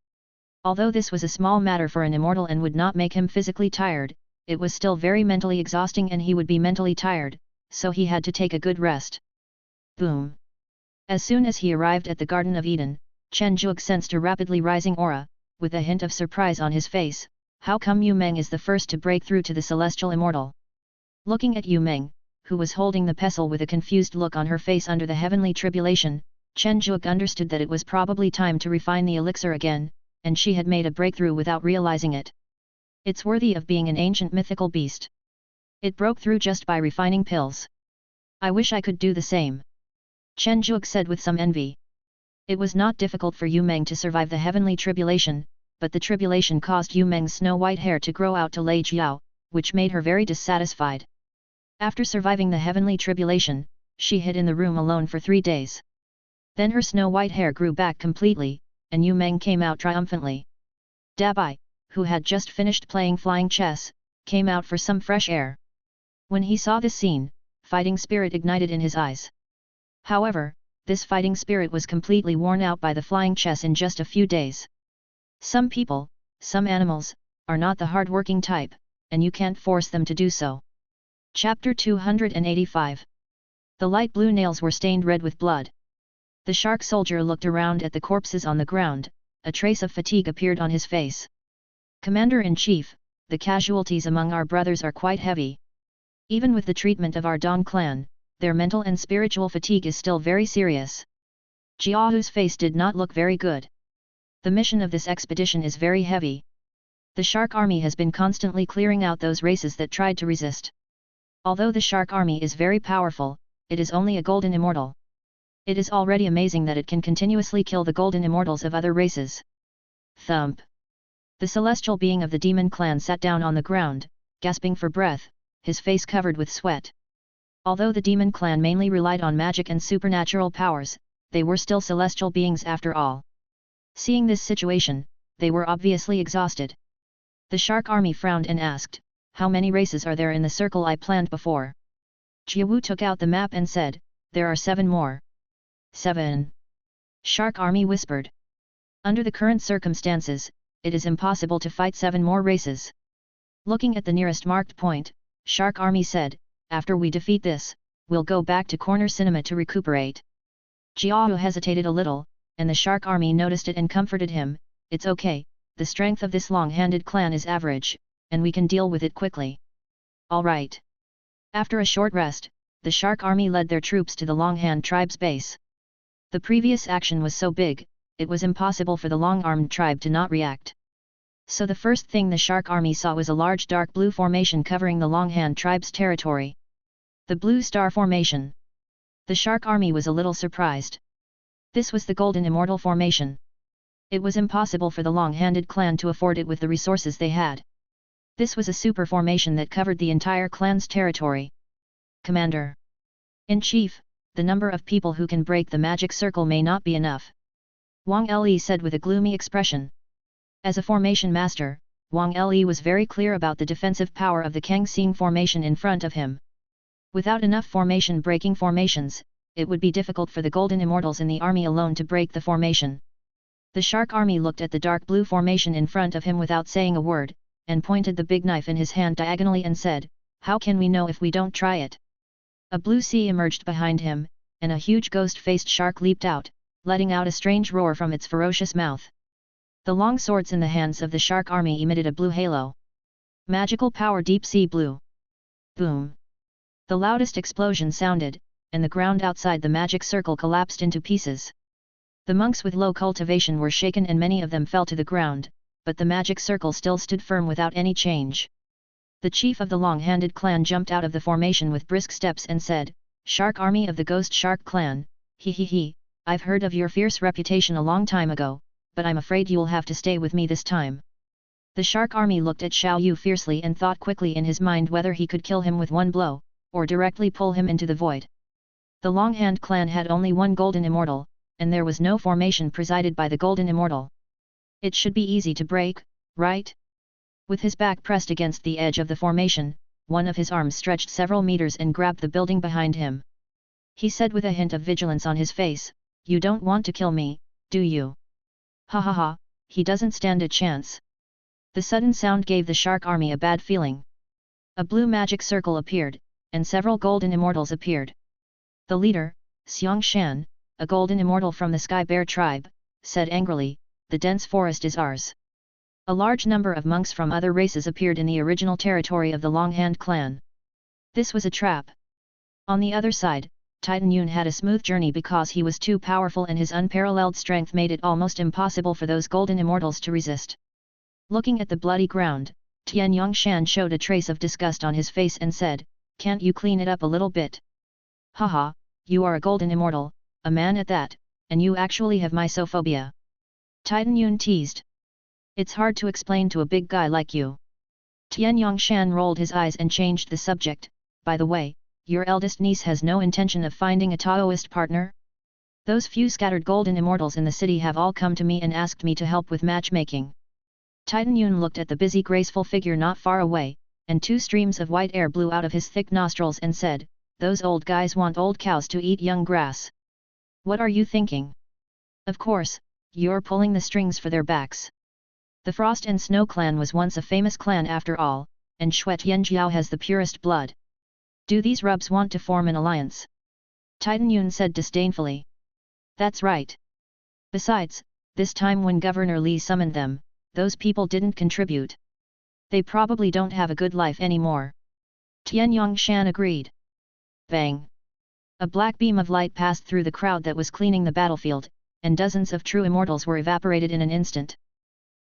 Although this was a small matter for an immortal and would not make him physically tired, it was still very mentally exhausting and he would be mentally tired, so he had to take a good rest. Boom! As soon as he arrived at the Garden of Eden, Chen Zhuge sensed a rapidly rising aura, with a hint of surprise on his face. How come Yu Meng is the first to break through to the celestial immortal? Looking at Yu Meng, who was holding the pestle with a confused look on her face under the heavenly tribulation, Chen Zhuge understood that it was probably time to refine the elixir again, and she had made a breakthrough without realizing it. It's worthy of being an ancient mythical beast. It broke through just by refining pills. I wish I could do the same. Chen Zhuge said with some envy. It was not difficult for Yu Meng to survive the heavenly tribulation, but the tribulation caused Yu Meng's snow-white hair to grow out to Lei Jiao, which made her very dissatisfied. After surviving the heavenly tribulation, she hid in the room alone for 3 days. Then her snow-white hair grew back completely, and Yu Meng came out triumphantly. Dabai, who had just finished playing flying chess, came out for some fresh air. When he saw this scene, fighting spirit ignited in his eyes. However, this fighting spirit was completely worn out by the flying chess in just a few days. Some people, some animals, are not the hard-working type, and you can't force them to do so. Chapter 285. The light blue nails were stained red with blood. The shark soldier looked around at the corpses on the ground, a trace of fatigue appeared on his face. Commander-in-Chief, the casualties among our brothers are quite heavy. Even with the treatment of our Dong clan, their mental and spiritual fatigue is still very serious. Jiahu's face did not look very good. The mission of this expedition is very heavy. The Shark Army has been constantly clearing out those races that tried to resist. Although the Shark Army is very powerful, it is only a golden immortal. It is already amazing that it can continuously kill the golden immortals of other races. Thump. The celestial being of the demon clan sat down on the ground, gasping for breath, his face covered with sweat. Although the demon clan mainly relied on magic and supernatural powers, they were still celestial beings after all. Seeing this situation, they were obviously exhausted. The Shark Army frowned and asked, "How many races are there in the circle I planned before?" Jiawu took out the map and said, "There are 7 more." 7. Shark Army whispered. Under the current circumstances, it is impossible to fight 7 more races. Looking at the nearest marked point, Shark Army said, "After we defeat this, we'll go back to Corner Cinema to recuperate." Jiawu hesitated a little, and the Shark Army noticed it and comforted him, "It's okay, the strength of this long-handed clan is average, and we can deal with it quickly." Alright. After a short rest, the Shark Army led their troops to the Longhand tribe's base. The previous action was so big, it was impossible for the long-armed tribe to not react. So the first thing the Shark Army saw was a large dark blue formation covering the Longhand tribe's territory. The Blue Star Formation. The Shark Army was a little surprised. This was the Golden Immortal Formation. It was impossible for the Long-Handed clan to afford it with the resources they had. This was a super formation that covered the entire clan's territory. Commander-in-Chief, the number of people who can break the magic circle may not be enough. Wang Le said with a gloomy expression. As a formation master, Wang Le was very clear about the defensive power of the Kangxing formation in front of him. Without enough formation-breaking formations, it would be difficult for the Golden Immortals in the army alone to break the formation. The Shark Army looked at the dark blue formation in front of him without saying a word, and pointed the big knife in his hand diagonally and said, "How can we know if we don't try it?" A blue sea emerged behind him, and a huge ghost-faced shark leaped out, letting out a strange roar from its ferocious mouth. The long swords in the hands of the Shark Army emitted a blue halo. Magical power deep sea blue. Boom! The loudest explosion sounded, and the ground outside the magic circle collapsed into pieces. The monks with low cultivation were shaken and many of them fell to the ground, but the magic circle still stood firm without any change. The chief of the Long-Handed clan jumped out of the formation with brisk steps and said, "Shark Army of the Ghost Shark clan, he, I've heard of your fierce reputation a long time ago, but I'm afraid you'll have to stay with me this time." The Shark Army looked at Xiao Yu fiercely and thought quickly in his mind whether he could kill him with one blow, or directly pull him into the void. The Longhand clan had only one Golden Immortal, and there was no formation presided by the Golden Immortal. It should be easy to break, right? With his back pressed against the edge of the formation, one of his arms stretched several meters and grabbed the building behind him. He said with a hint of vigilance on his face, "You don't want to kill me, do you?" Ha ha ha, he doesn't stand a chance. The sudden sound gave the Shark Army a bad feeling. A blue magic circle appeared, and several Golden Immortals appeared. The leader, Xiang Shan, a Golden Immortal from the Sky Bear tribe, said angrily, "The dense forest is ours." A large number of monks from other races appeared in the original territory of the Longhand clan. This was a trap. On the other side, Titan Yun had a smooth journey because he was too powerful and his unparalleled strength made it almost impossible for those Golden Immortals to resist. Looking at the bloody ground, Tian Yongshan showed a trace of disgust on his face and said, "Can't you clean it up a little bit?" "Haha, you are a Golden Immortal, a man at that, and you actually have mysophobia." Titan Yun teased. "It's hard to explain to a big guy like you." Tian Yongshan rolled his eyes and changed the subject, "By the way, your eldest niece has no intention of finding a Taoist partner? Those few scattered Golden Immortals in the city have all come to me and asked me to help with matchmaking." Titan Yun looked at the busy graceful figure not far away, and 2 streams of white air blew out of his thick nostrils and said, "Those old guys want old cows to eat young grass. What are you thinking? Of course, you're pulling the strings for their backs. The Frost and Snow clan was once a famous clan after all, and Xue Tianjiao has the purest blood. Do these rubs want to form an alliance?" Titan Yun said disdainfully. "That's right. Besides, this time when Governor Li summoned them, those people didn't contribute. They probably don't have a good life anymore. Tian Yongshan agreed. Bang! A black beam of light passed through the crowd that was cleaning the battlefield, and dozens of true immortals were evaporated in an instant.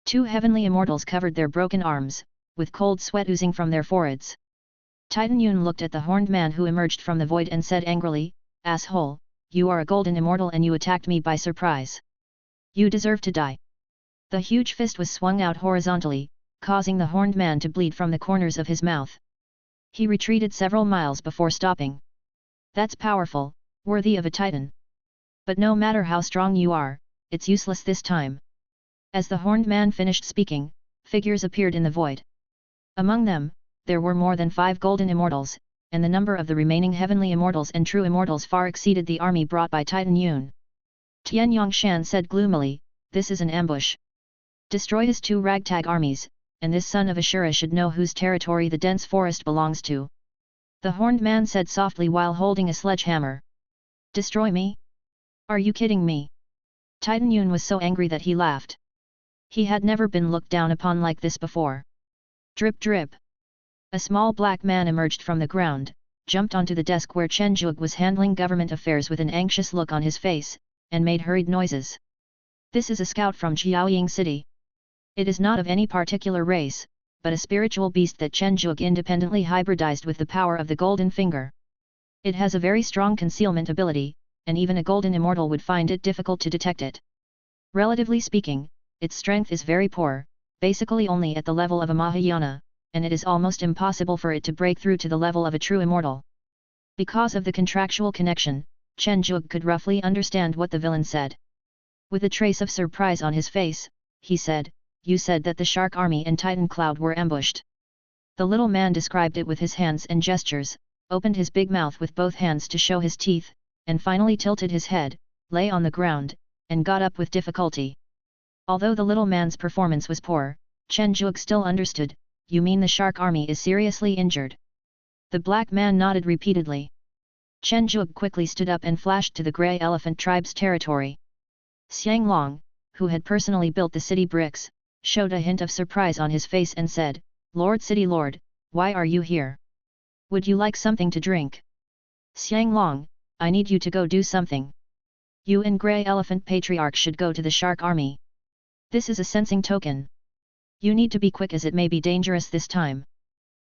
2 heavenly immortals covered their broken arms, with cold sweat oozing from their foreheads. Titan Yun looked at the horned man who emerged from the void and said angrily, "Asshole, you are a golden immortal and you attacked me by surprise. You deserve to die." The huge fist was swung out horizontally, causing the horned man to bleed from the corners of his mouth. He retreated several miles before stopping. That's powerful, worthy of a titan. But no matter how strong you are, it's useless this time. As the horned man finished speaking, figures appeared in the void. Among them, there were more than 5 golden immortals, and the number of the remaining heavenly immortals and true immortals far exceeded the army brought by Titan Yun. Tian Yongshan said gloomily, "This is an ambush. Destroy his 2 ragtag armies, and this son of Ashura should know whose territory the dense forest belongs to." The horned man said softly while holding a sledgehammer. "Destroy me? Are you kidding me?" Titan Yun was so angry that he laughed. He had never been looked down upon like this before. Drip drip. A small black man emerged from the ground, jumped onto the desk where Chen Zhuge was handling government affairs with an anxious look on his face, and made hurried noises. "This is a scout from Jiaoying City. It is not of any particular race, but a spiritual beast that Chen Zhuge independently hybridized with the power of the Golden Finger. It has a very strong concealment ability, and even a golden immortal would find it difficult to detect it. Relatively speaking, its strength is very poor, basically only at the level of a Mahayana, and it is almost impossible for it to break through to the level of a true immortal." Because of the contractual connection, Chen Zhuge could roughly understand what the villain said. With a trace of surprise on his face, he said, "You said that the Shark Army and Titan Cloud were ambushed." The little man described it with his hands and gestures, opened his big mouth with both hands to show his teeth, and finally tilted his head, lay on the ground, and got up with difficulty. Although the little man's performance was poor, Chen Zhuge still understood. "You mean the Shark Army is seriously injured?" The black man nodded repeatedly. Chen Zhuge quickly stood up and flashed to the Grey Elephant tribe's territory. Xiang Long, who had personally built the city bricks, showed a hint of surprise on his face and said, "Lord City Lord, why are you here? Would you like something to drink?" "Xiang Long, I need you to go do something. You and Grey Elephant Patriarch should go to the Shark Army. This is a sensing token. You need to be quick as it may be dangerous this time."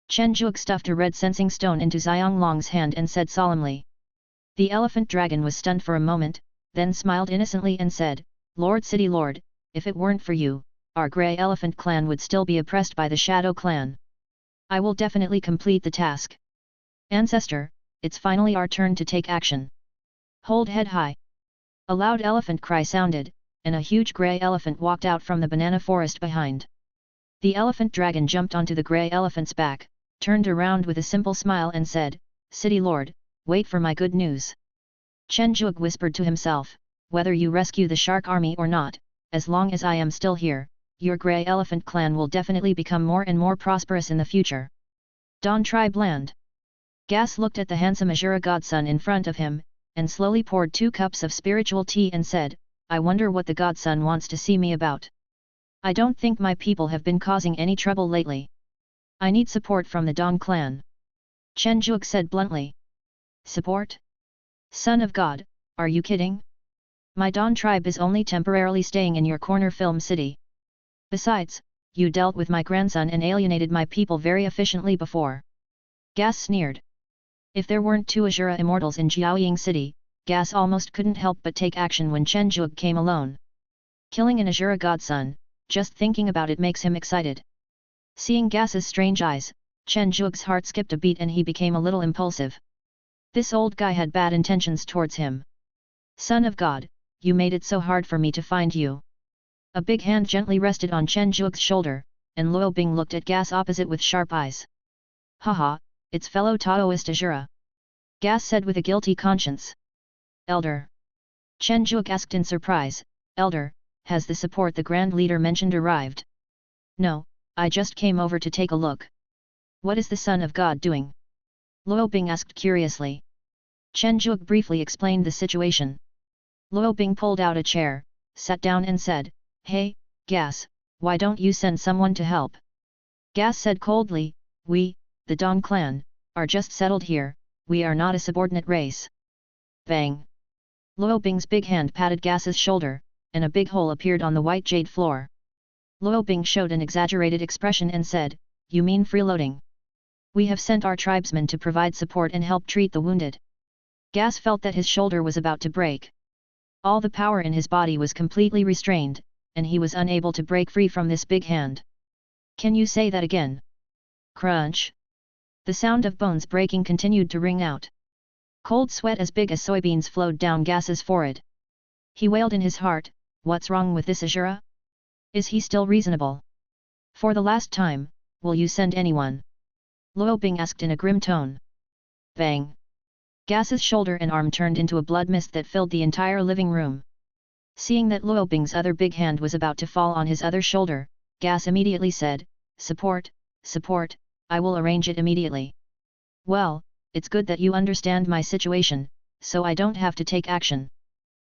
Chen Zhuge stuffed a red sensing stone into Xiang Long's hand and said solemnly. The elephant dragon was stunned for a moment, then smiled innocently and said, "Lord City Lord, if it weren't for you, our Grey Elephant clan would still be oppressed by the Shadow clan. I will definitely complete the task. Ancestor, it's finally our turn to take action. Hold head high." A loud elephant cry sounded, and a huge grey elephant walked out from the banana forest behind. The elephant dragon jumped onto the grey elephant's back, turned around with a simple smile and said, "City Lord, wait for my good news." Chen Zhuge whispered to himself, "Whether you rescue the Shark Army or not, as long as I am still here, your Grey Elephant clan will definitely become more and more prosperous in the future." Dawn Tribe Land. Gas looked at the handsome Azura godson in front of him, and slowly poured 2 cups of spiritual tea and said, "I wonder what the godson wants to see me about. I don't think my people have been causing any trouble lately. I need support from the Dong clan." Chen Zhuge said bluntly. "Support? Son of God, are you kidding? My Dawn tribe is only temporarily staying in your corner film city. Besides, you dealt with my grandson and alienated my people very efficiently before." Gas sneered. If there weren't 2 Azura immortals in Jiaoying City, Gas almost couldn't help but take action when Chen Zhuge came alone. Killing an Azura godson, just thinking about it makes him excited. Seeing Gas's strange eyes, Chen Zhuge's heart skipped a beat and he became a little impulsive. This old guy had bad intentions towards him. "Son of God, you made it so hard for me to find you." A big hand gently rested on Chen Zhuge's shoulder, and Luo Bing looked at Gas opposite with sharp eyes. "Haha, it's fellow Taoist Azura." Gas said with a guilty conscience. "Elder?" Chen Zhuge asked in surprise, "Elder, has the support the Grand Leader mentioned arrived?" "No, I just came over to take a look." "What is the Son of God doing?" Luo Bing asked curiously. Chen Zhuge briefly explained the situation. Luo Bing pulled out a chair, sat down and said, "Hey, Gas, why don't you send someone to help? Gas said coldly, we, the Dong clan, are just settled here, we are not a subordinate race. Bang! Luo Bing's big hand patted Gas's shoulder, and a big hole appeared on the white jade floor. Luo Bing showed an exaggerated expression and said, you mean freeloading? We have sent our tribesmen to provide support and help treat the wounded. Gas felt that his shoulder was about to break. All the power in his body was completely restrained, and he was unable to break free from this big hand. Can you say that again? Crunch! The sound of bones breaking continued to ring out. Cold sweat as big as soybeans flowed down Gas's forehead. He wailed in his heart, what's wrong with this Ashura? Is he still reasonable? For the last time, will you send anyone? Luo Bing asked in a grim tone. Bang! Gas's shoulder and arm turned into a blood mist that filled the entire living room. Seeing that Luo Bing's other big hand was about to fall on his other shoulder, Gas immediately said, support, support, I will arrange it immediately. Well, it's good that you understand my situation, so I don't have to take action.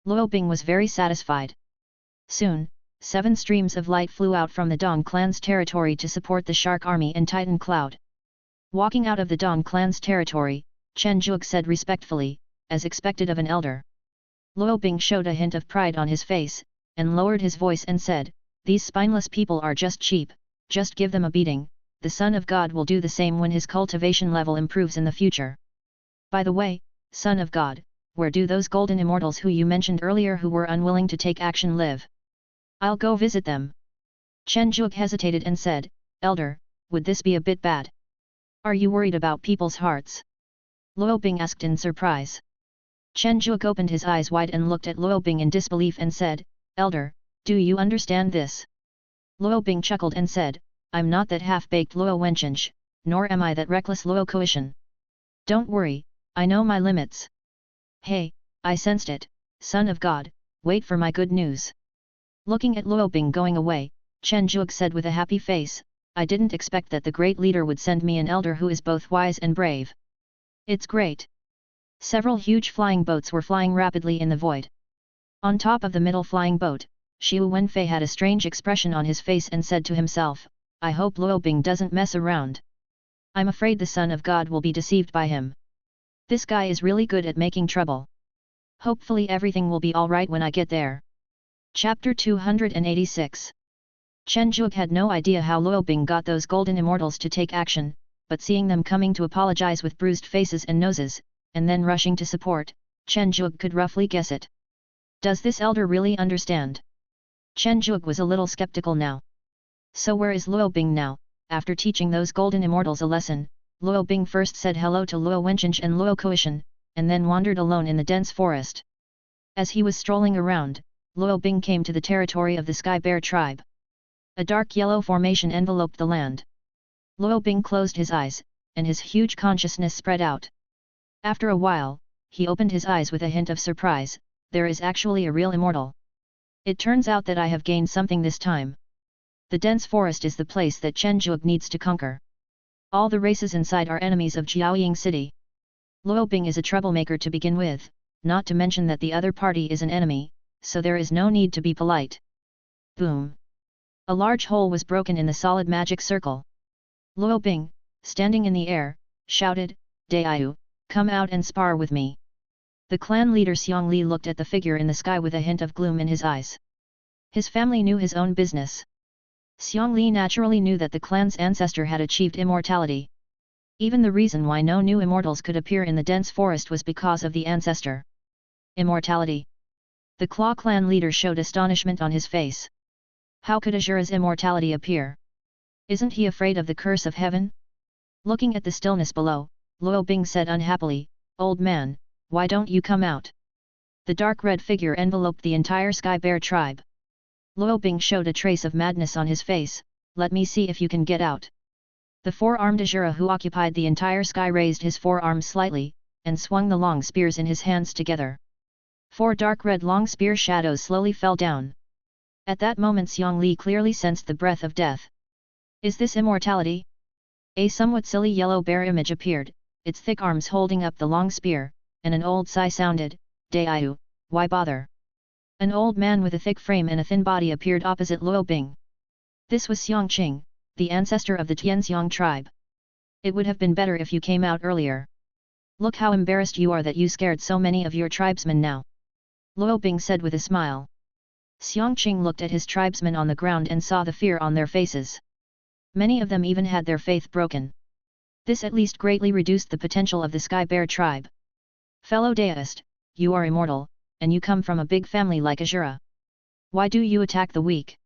Luo Bing was very satisfied. Soon, 7 streams of light flew out from the Dong clan's territory to support the Shark army and Titan Cloud. Walking out of the Dong clan's territory, Chen Zhuge said respectfully, as expected of an elder. Luo Bing showed a hint of pride on his face, and lowered his voice and said, these spineless people are just cheap, just give them a beating, the Son of God will do the same when his cultivation level improves in the future. By the way, Son of God, where do those golden immortals who you mentioned earlier who were unwilling to take action live? I'll go visit them. Chen Zhuge hesitated and said, Elder, would this be a bit bad? Are you worried about people's hearts? Luo Bing asked in surprise. Chen Zhuge opened his eyes wide and looked at Luo Bing in disbelief and said, Elder, do you understand this? Luo Bing chuckled and said, I'm not that half-baked Luo Wencheng, nor am I that reckless Luo Koishan. Don't worry, I know my limits. Hey, I sensed it, Son of God, wait for my good news. Looking at Luo Bing going away, Chen Zhuge said with a happy face, I didn't expect that the great leader would send me an elder who is both wise and brave. It's great. Several huge flying boats were flying rapidly in the void. On top of the middle flying boat, Xiu Wenfei had a strange expression on his face and said to himself, I hope Luo Bing doesn't mess around. I'm afraid the Son of God will be deceived by him. This guy is really good at making trouble. Hopefully everything will be alright when I get there. Chapter 286. Chen Zhuge had no idea how Luo Bing got those golden immortals to take action, but seeing them coming to apologize with bruised faces and noses, and then rushing to support, Chen Zhuge could roughly guess it. Does this elder really understand? Chen Zhuge was a little skeptical now. So where is Luo Bing now? After teaching those golden immortals a lesson, Luo Bing first said hello to Luo Wencheng and Luo Koishan, and then wandered alone in the dense forest. As he was strolling around, Luo Bing came to the territory of the Sky Bear tribe. A dark yellow formation enveloped the land. Luo Bing closed his eyes, and his huge consciousness spread out. After a while, he opened his eyes with a hint of surprise, there is actually a real immortal. It turns out that I have gained something this time. The dense forest is the place that Chen Zhuge needs to conquer. All the races inside are enemies of Jiaoying City. Luo Bing is a troublemaker to begin with, not to mention that the other party is an enemy, so there is no need to be polite. Boom! A large hole was broken in the solid magic circle. Luo Bing, standing in the air, shouted, Daiyu, come out and spar with me. The clan leader Xiong Li looked at the figure in the sky with a hint of gloom in his eyes. His family knew his own business. Xiong Li naturally knew that the clan's ancestor had achieved immortality. Even the reason why no new immortals could appear in the dense forest was because of the ancestor. Immortality. The Claw clan leader showed astonishment on his face. How could Ashura's immortality appear? Isn't he afraid of the curse of heaven? Looking at the stillness below, Luo Bing said unhappily, Old man, why don't you come out? The dark red figure enveloped the entire Sky Bear tribe. Luo Bing showed a trace of madness on his face, let me see if you can get out. The four-armed Ashura who occupied the entire sky raised his forearms slightly, and swung the long spears in his hands together. 4 dark red long spear shadows slowly fell down. At that moment Xiong Li clearly sensed the breath of death. Is this immortality? A somewhat silly yellow bear image appeared, its thick arms holding up the long spear, and an old sigh sounded, Daiyu, why bother? An old man with a thick frame and a thin body appeared opposite Luo Bing. This was Xiangqing, the ancestor of the Tianxiang tribe. It would have been better if you came out earlier. Look how embarrassed you are that you scared so many of your tribesmen now. Luo Bing said with a smile. Xiangqing looked at his tribesmen on the ground and saw the fear on their faces. Many of them even had their faith broken. This at least greatly reduced the potential of the Sky Bear tribe. Fellow deist, you are immortal, and you come from a big family like Azura. Why do you attack the weak?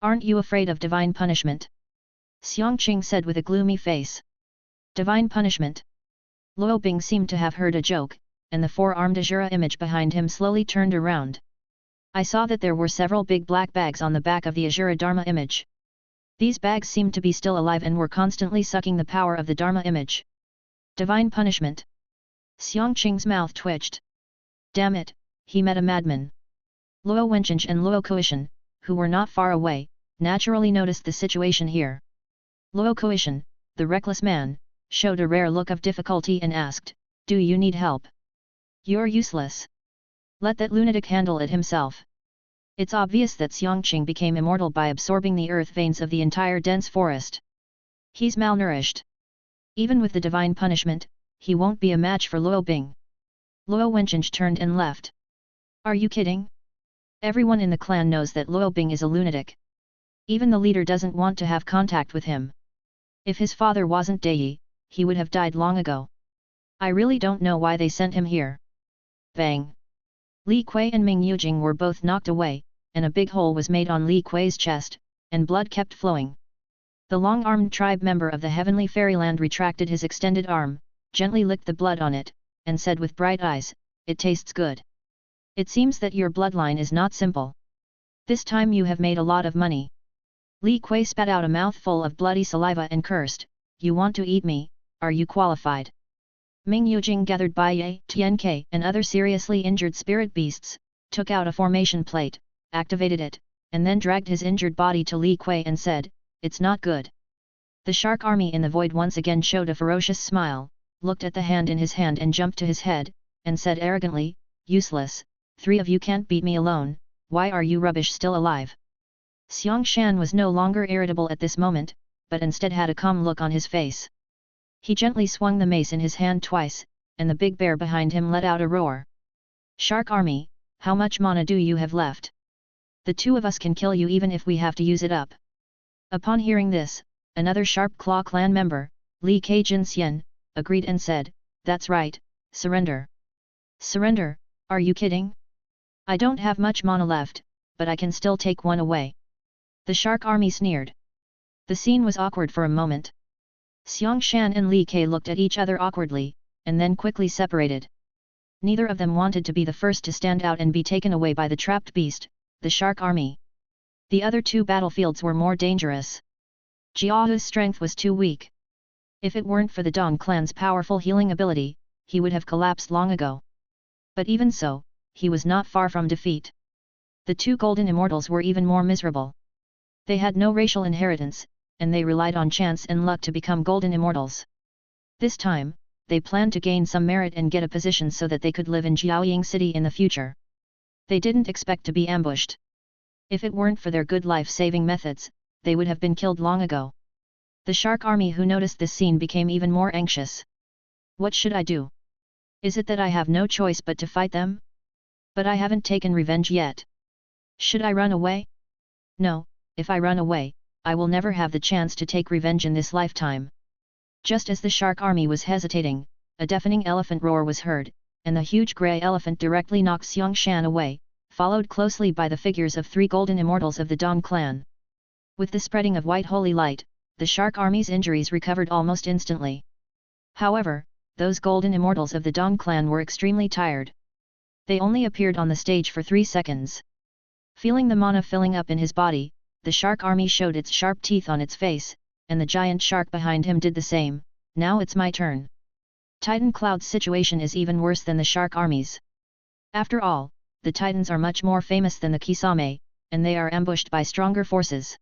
Aren't you afraid of divine punishment? Xiangqing said with a gloomy face. Divine punishment? Luo Bing seemed to have heard a joke, and the four-armed Azura image behind him slowly turned around. I saw that there were several big black bags on the back of the Azura Dharma image. These bags seemed to be still alive and were constantly sucking the power of the Dharma image. Divine punishment. Xiangqing's mouth twitched. Damn it, he met a madman. Luo Wenqing and Luo Koishan, who were not far away, naturally noticed the situation here. Luo Koishan, the reckless man, showed a rare look of difficulty and asked, "Do you need help?" "You're useless. Let that lunatic handle it himself." It's obvious that Xiangqing became immortal by absorbing the earth veins of the entire dense forest. He's malnourished. Even with the divine punishment, he won't be a match for Luo Bing. Luo Wenqing turned and left. Are you kidding? Everyone in the clan knows that Luo Bing is a lunatic. Even the leader doesn't want to have contact with him. If his father wasn't Dai, he would have died long ago. I really don't know why they sent him here. Bang! Li Kui and Ming Yujing were both knocked away, and a big hole was made on Li Kui's chest, and blood kept flowing. The long-armed tribe member of the heavenly fairyland retracted his extended arm, gently licked the blood on it, and said with bright eyes, "It tastes good. It seems that your bloodline is not simple. This time you have made a lot of money." Li Kui spat out a mouthful of bloody saliva and cursed, "You want to eat me, are you qualified?" Ming Yujing gathered Bai Ye, Tian Ke and other seriously injured spirit beasts, took out a formation plate, activated it, and then dragged his injured body to Li Kui and said, "It's not good." The shark army in the void once again showed a ferocious smile, looked at the hand in his hand and jumped to his head, and said arrogantly, "Useless, 3 of you can't beat me alone, why are you rubbish still alive?" Xiang Shan was no longer irritable at this moment, but instead had a calm look on his face. He gently swung the mace in his hand twice, and the big bear behind him let out a roar. "Shark army, how much mana do you have left? The 2 of us can kill you even if we have to use it up." Upon hearing this, another Sharp Claw clan member, Li Keijin Xian, agreed and said, "That's right, surrender." "Surrender, are you kidding? I don't have much mana left, but I can still take one away." The shark army sneered. The scene was awkward for a moment. Xiang Shan and Li Ke looked at each other awkwardly, and then quickly separated. Neither of them wanted to be the first to stand out and be taken away by the trapped beast, the shark army. The other 2 battlefields were more dangerous. Jiahu's strength was too weak. If it weren't for the Dong clan's powerful healing ability, he would have collapsed long ago. But even so, he was not far from defeat. The 2 golden immortals were even more miserable. They had no racial inheritance, and they relied on chance and luck to become golden immortals. This time, they planned to gain some merit and get a position so that they could live in Jiaoying City in the future. They didn't expect to be ambushed. If it weren't for their good life-saving methods, they would have been killed long ago. The shark army who noticed this scene became even more anxious. What should I do? Is it that I have no choice but to fight them? But I haven't taken revenge yet. Should I run away? No, if I run away, I will never have the chance to take revenge in this lifetime. Just as the shark army was hesitating, a deafening elephant roar was heard, and the huge grey elephant directly knocked Xiang Shan away, followed closely by the figures of 3 golden immortals of the Dong clan. With the spreading of white holy light, the shark army's injuries recovered almost instantly. However, those golden immortals of the Dong clan were extremely tired. They only appeared on the stage for 3 seconds. Feeling the mana filling up in his body, the shark army showed its sharp teeth on its face, and the giant shark behind him did the same. Now it's my turn. Titan Cloud's situation is even worse than the shark army's. After all, the Titans are much more famous than the Kisame, and they are ambushed by stronger forces.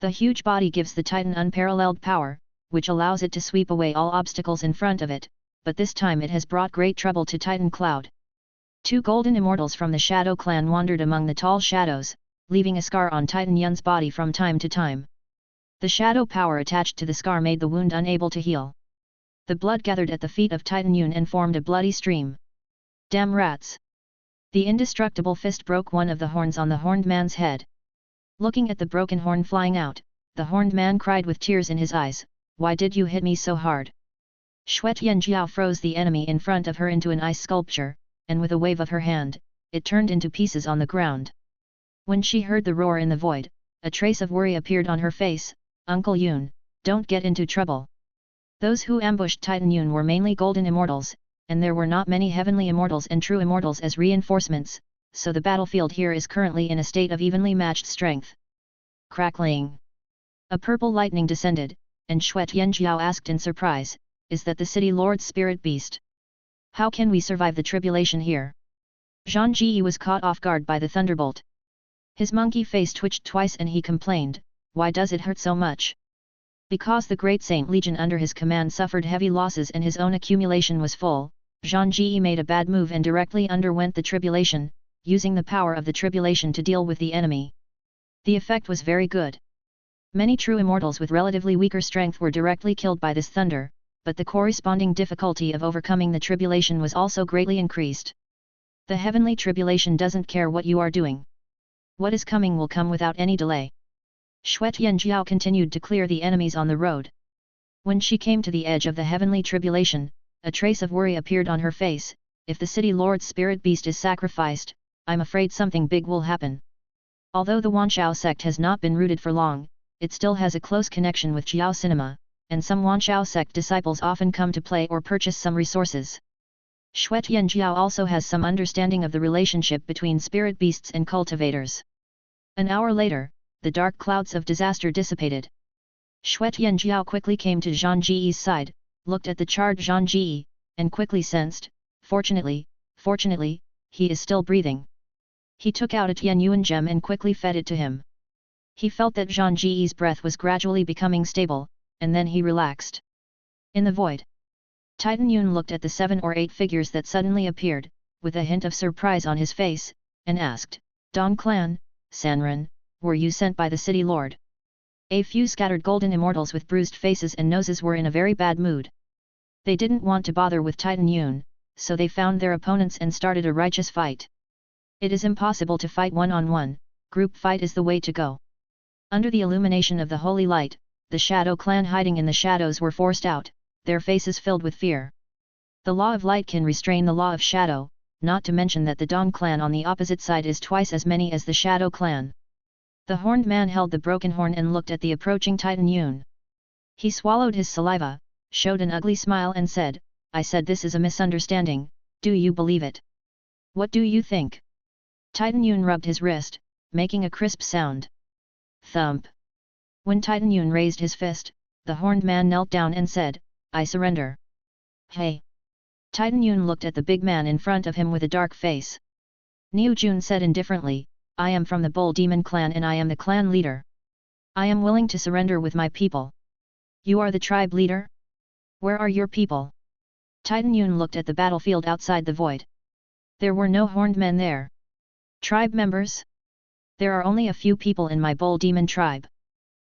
The huge body gives the Titan unparalleled power, which allows it to sweep away all obstacles in front of it, but this time it has brought great trouble to Titan Cloud. 2 golden immortals from the Shadow clan wandered among the tall shadows, leaving a scar on Titan Yun's body from time to time. The shadow power attached to the scar made the wound unable to heal. The blood gathered at the feet of Titan Yun and formed a bloody stream. Damn rats! The indestructible fist broke one of the horns on the horned man's head. Looking at the broken horn flying out, the horned man cried with tears in his eyes, "Why did you hit me so hard?" Xue Tianjiao froze the enemy in front of her into an ice sculpture, and with a wave of her hand, it turned into pieces on the ground. When she heard the roar in the void, a trace of worry appeared on her face. "Uncle Yun, don't get into trouble." Those who ambushed Titan Yun were mainly golden immortals, and there were not many heavenly immortals and true immortals as reinforcements, so the battlefield here is currently in a state of evenly matched strength. Crackling! A purple lightning descended, and Xue Tianjiao asked in surprise, "Is that the city lord's spirit beast? How can we survive the tribulation here?" Zhang Ji was caught off guard by the thunderbolt. His monkey face twitched twice and he complained, "Why does it hurt so much?" Because the Great Saint Legion under his command suffered heavy losses and his own accumulation was full, Zhang Ji made a bad move and directly underwent the tribulation, using the power of the tribulation to deal with the enemy. The effect was very good. Many true immortals with relatively weaker strength were directly killed by this thunder, but the corresponding difficulty of overcoming the tribulation was also greatly increased. The heavenly tribulation doesn't care what you are doing. What is coming will come without any delay. Xue Tianjiao continued to clear the enemies on the road. When she came to the edge of the heavenly tribulation, a trace of worry appeared on her face. "If the city lord's spirit beast is sacrificed, I'm afraid something big will happen." Although the Wanshao sect has not been rooted for long, it still has a close connection with Jiao Cinema, and some Wanshao sect disciples often come to play or purchase some resources. Xue Tianjiao also has some understanding of the relationship between spirit beasts and cultivators. An hour later, the dark clouds of disaster dissipated. Xue Tianjiao quickly came to Zhang Ji's side, looked at the charred Zhang Ji, and quickly sensed, fortunately, he is still breathing. He took out a Tianyuan gem and quickly fed it to him. He felt that Zhang Ji's breath was gradually becoming stable, and then he relaxed. In the void, Titan Yun looked at the 7 or 8 figures that suddenly appeared, with a hint of surprise on his face, and asked, "Dong Clan, Sanren, were you sent by the city lord?" A few scattered golden immortals with bruised faces and noses were in a very bad mood. They didn't want to bother with Titan Yun, so they found their opponents and started a righteous fight. It is impossible to fight one-on-one, group fight is the way to go. Under the illumination of the holy light, the Shadow Clan hiding in the shadows were forced out, their faces filled with fear. The law of light can restrain the law of shadow, not to mention that the Dong Clan on the opposite side is twice as many as the Shadow Clan. The horned man held the broken horn and looked at the approaching Titan Yun. He swallowed his saliva, showed an ugly smile and said, "I said this is a misunderstanding, do you believe it? What do you think?" Titan Yun rubbed his wrist, making a crisp sound. Thump! When Titan Yun raised his fist, the horned man knelt down and said, "I surrender." "Hey!" Titan Yun looked at the big man in front of him with a dark face. Niu Jun said indifferently, "I am from the Bull Demon clan and I am the clan leader. I am willing to surrender with my people." "You are the tribe leader? Where are your people?" Titan Yun looked at the battlefield outside the void. There were no horned men there. "Tribe members? There are only a few people in my Bull Demon tribe.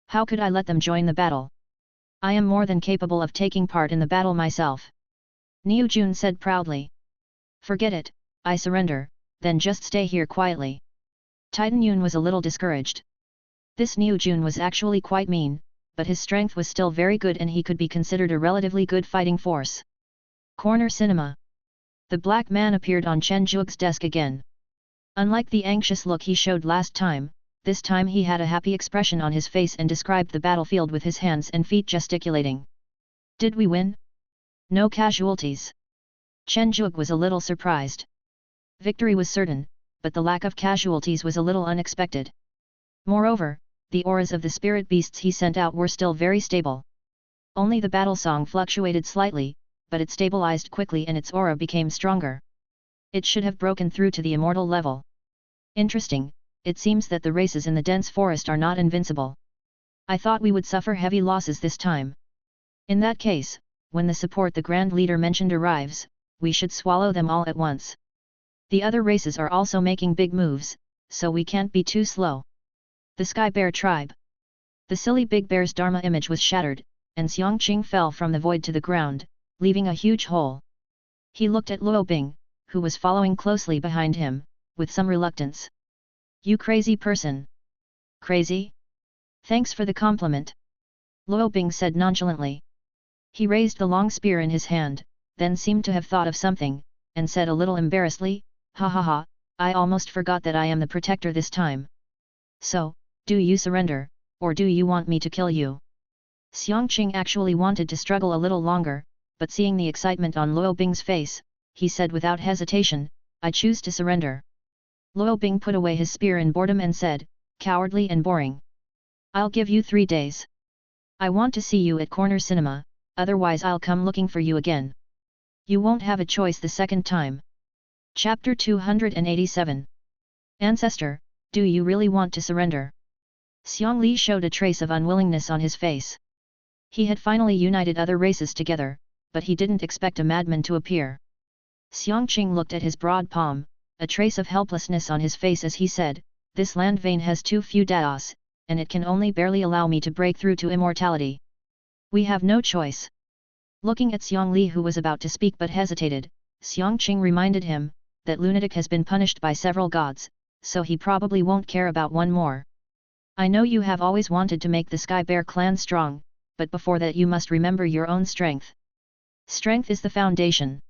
How could I let them join the battle? I am more than capable of taking part in the battle myself." Niu Jun said proudly. "Forget it, I surrender, then just stay here quietly." Titan Yun was a little discouraged. This Niu Jun was actually quite mean, but his strength was still very good and he could be considered a relatively good fighting force. Corner Cinema. The black man appeared on Chen Zhuge's desk again. Unlike the anxious look he showed last time, this time he had a happy expression on his face and described the battlefield with his hands and feet gesticulating. "Did we win? No casualties?" Chen Zhuge was a little surprised. Victory was certain, but the lack of casualties was a little unexpected. Moreover, the auras of the spirit beasts he sent out were still very stable. Only the battle song fluctuated slightly, but it stabilized quickly and its aura became stronger. It should have broken through to the immortal level. Interesting, it seems that the races in the dense forest are not invincible. I thought we would suffer heavy losses this time. In that case, when the support the Grand Leader mentioned arrives, we should swallow them all at once. The other races are also making big moves, so we can't be too slow. The Sky Bear Tribe. The silly Big Bear's Dharma image was shattered, and Xiangqing fell from the void to the ground, leaving a huge hole. He looked at Luo Bing, who was following closely behind him, with some reluctance. You crazy person! Crazy? Thanks for the compliment. Luo Bing said nonchalantly. He raised the long spear in his hand, then seemed to have thought of something, and said a little embarrassedly, ha ha ha, I almost forgot that I am the protector this time. So, do you surrender, or do you want me to kill you? Xiangqing actually wanted to struggle a little longer, but seeing the excitement on Luo Bing's face, he said without hesitation, I choose to surrender. Luo Bing put away his spear in boredom and said, cowardly and boring. I'll give you 3 days. I want to see you at Corner Cinema, otherwise I'll come looking for you again. You won't have a choice the second time. Chapter 287. Ancestor, do you really want to surrender? Xiang Li showed a trace of unwillingness on his face. He had finally united other races together, but he didn't expect a madman to appear. Xiangqing looked at his broad palm, a trace of helplessness on his face as he said, this land vein has too few daos, and it can only barely allow me to break through to immortality. We have no choice. Looking at Xiang Li who was about to speak but hesitated, Xiangqing reminded him, that lunatic has been punished by several gods, so he probably won't care about one more. I know you have always wanted to make the Sky Bear clan strong, but before that you must remember your own strength. Strength is the foundation.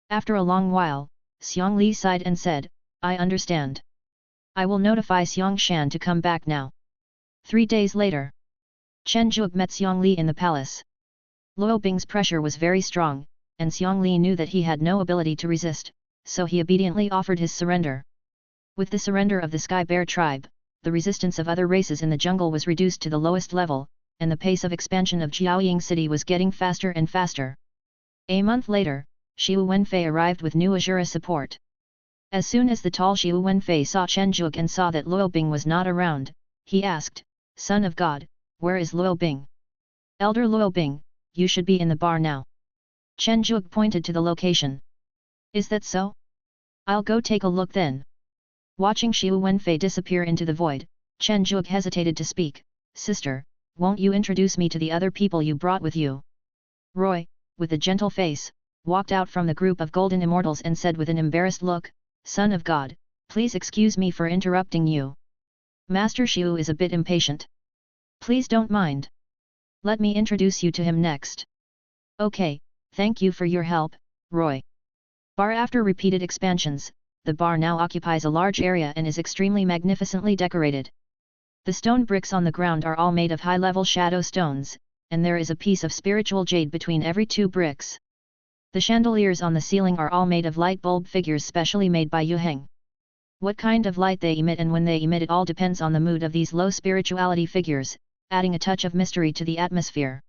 After a long while, Xiang Li sighed and said, I understand. I will notify Xiang Shan to come back now. 3 days later, Chen Zhuge met Xiang Li in the palace. Luo Bing's pressure was very strong, and Xiang Li knew that he had no ability to resist, so he obediently offered his surrender. With the surrender of the Sky Bear tribe, the resistance of other races in the jungle was reduced to the lowest level, and the pace of expansion of Jiaoying city was getting faster and faster. A month later, Xiu Wenfei arrived with new Azura support. As soon as the tall Xiu Wenfei saw Chen Zhuge and saw that Luo Bing was not around, he asked, Son of God, where is Luo Bing? Elder Luo Bing, you should be in the bar now. Chen Zhuge pointed to the location. Is that so? I'll go take a look then. Watching Xiu Wenfei disappear into the void, Chen Zhuge hesitated to speak, Sister, won't you introduce me to the other people you brought with you? Roy, with a gentle face, walked out from the group of golden immortals and said with an embarrassed look, Son of God, please excuse me for interrupting you. Master Xiu is a bit impatient. Please don't mind. Let me introduce you to him next. Okay, thank you for your help, Roy. Bar after repeated expansions, the bar now occupies a large area and is extremely magnificently decorated. The stone bricks on the ground are all made of high-level shadow stones, and there is a piece of spiritual jade between every 2 bricks. The chandeliers on the ceiling are all made of light bulb figures specially made by Yu Heng. What kind of light they emit and when they emit it all depends on the mood of these low spirituality figures, adding a touch of mystery to the atmosphere.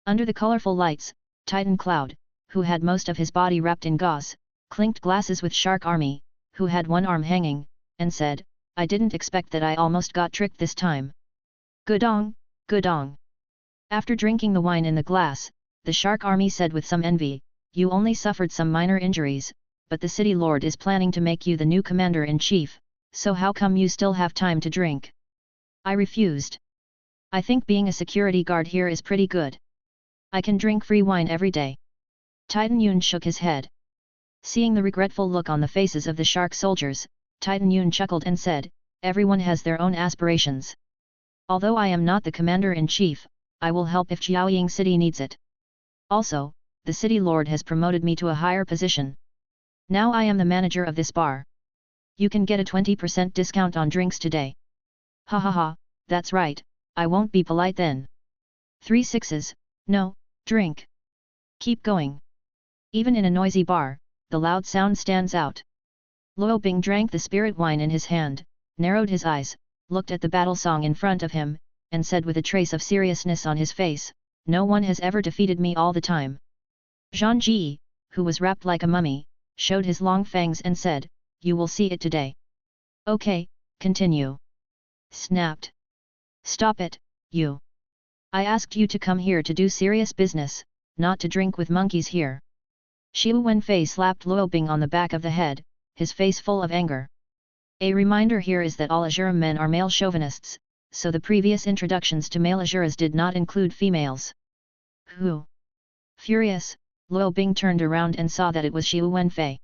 Under the colorful lights, Titan Cloud, who had most of his body wrapped in gauze, clinked glasses with Shark Army, who had one arm hanging, and said, I didn't expect that I almost got tricked this time. Gudong, Gudong. After drinking the wine in the glass, the Shark Army said with some envy, You only suffered some minor injuries, but the city lord is planning to make you the new commander-in-chief, so how come you still have time to drink? I refused. I think being a security guard here is pretty good. I can drink free wine every day. Titan Yun shook his head. Seeing the regretful look on the faces of the shark soldiers, Titan Yun chuckled and said, Everyone has their own aspirations. Although I am not the commander-in-chief, I will help if Jiaoying City needs it. Also, the city lord has promoted me to a higher position. Now I am the manager of this bar. You can get a 20% discount on drinks today. Ha ha ha, that's right, I won't be polite then. 3 sixes, no, drink. Keep going. Even in a noisy bar, the loud sound stands out. Luo Bing drank the spirit wine in his hand, narrowed his eyes, looked at the battle song in front of him, and said with a trace of seriousness on his face, No one has ever defeated me all the time. Zhang Ji, who was wrapped like a mummy, showed his long fangs and said, You will see it today. Okay, continue. Snapped. Stop it, you. I asked you to come here to do serious business, not to drink with monkeys here. Xiu Wenfei slapped Luo Bing on the back of the head, his face full of anger. A reminder here is that all Azura men are male chauvinists, so the previous introductions to male Azuras did not include females. Who? Furious, Luo Bing turned around and saw that it was Xiu Wenfei.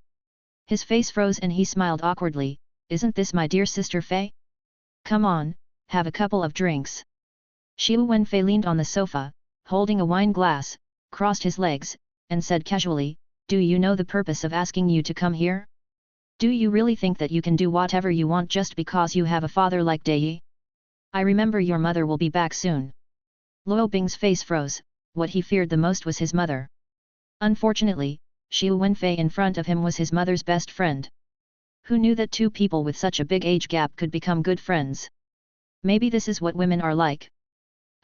His face froze and he smiled awkwardly. Isn't this my dear sister Fei? Come on, have a couple of drinks. Xiu Wenfei leaned on the sofa, holding a wine glass, crossed his legs, and said casually, do you know the purpose of asking you to come here? Do you really think that you can do whatever you want just because you have a father like Dai? I remember your mother will be back soon. Luo Bing's face froze. What he feared the most was his mother. Unfortunately, Xiu Wenfei in front of him was his mother's best friend. Who knew that two people with such a big age gap could become good friends? Maybe this is what women are like.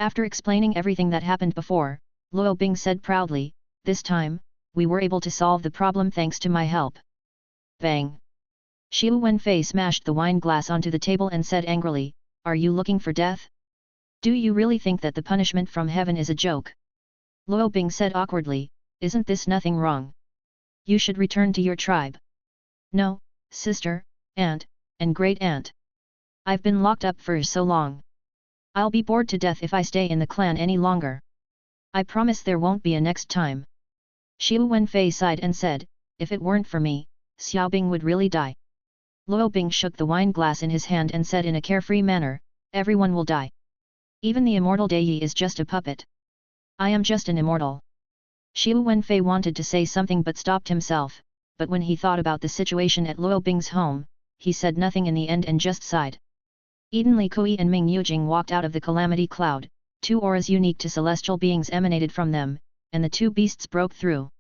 After explaining everything that happened before, Luo Bing said proudly, this time, we were able to solve the problem thanks to my help. Bang! Xiu Wenfei smashed the wine glass onto the table and said angrily, are you looking for death? Do you really think that the punishment from heaven is a joke? Luo Bing said awkwardly, isn't this nothing wrong? You should return to your tribe. No, sister, aunt, and great-aunt. I've been locked up for so long. I'll be bored to death if I stay in the clan any longer. I promise there won't be a next time. Xiu Wenfei sighed and said, if it weren't for me, Xiao Bing would really die. Luo Bing shook the wine glass in his hand and said in a carefree manner, everyone will die. Even the immortal Dai Yi is just a puppet. I am just an immortal. Xiu Wenfei wanted to say something but stopped himself, but when he thought about the situation at Luo Bing's home, he said nothing in the end and just sighed. Eden Li Kui and Ming Yujing walked out of the calamity cloud, two auras unique to celestial beings emanated from them, and the two beasts broke through.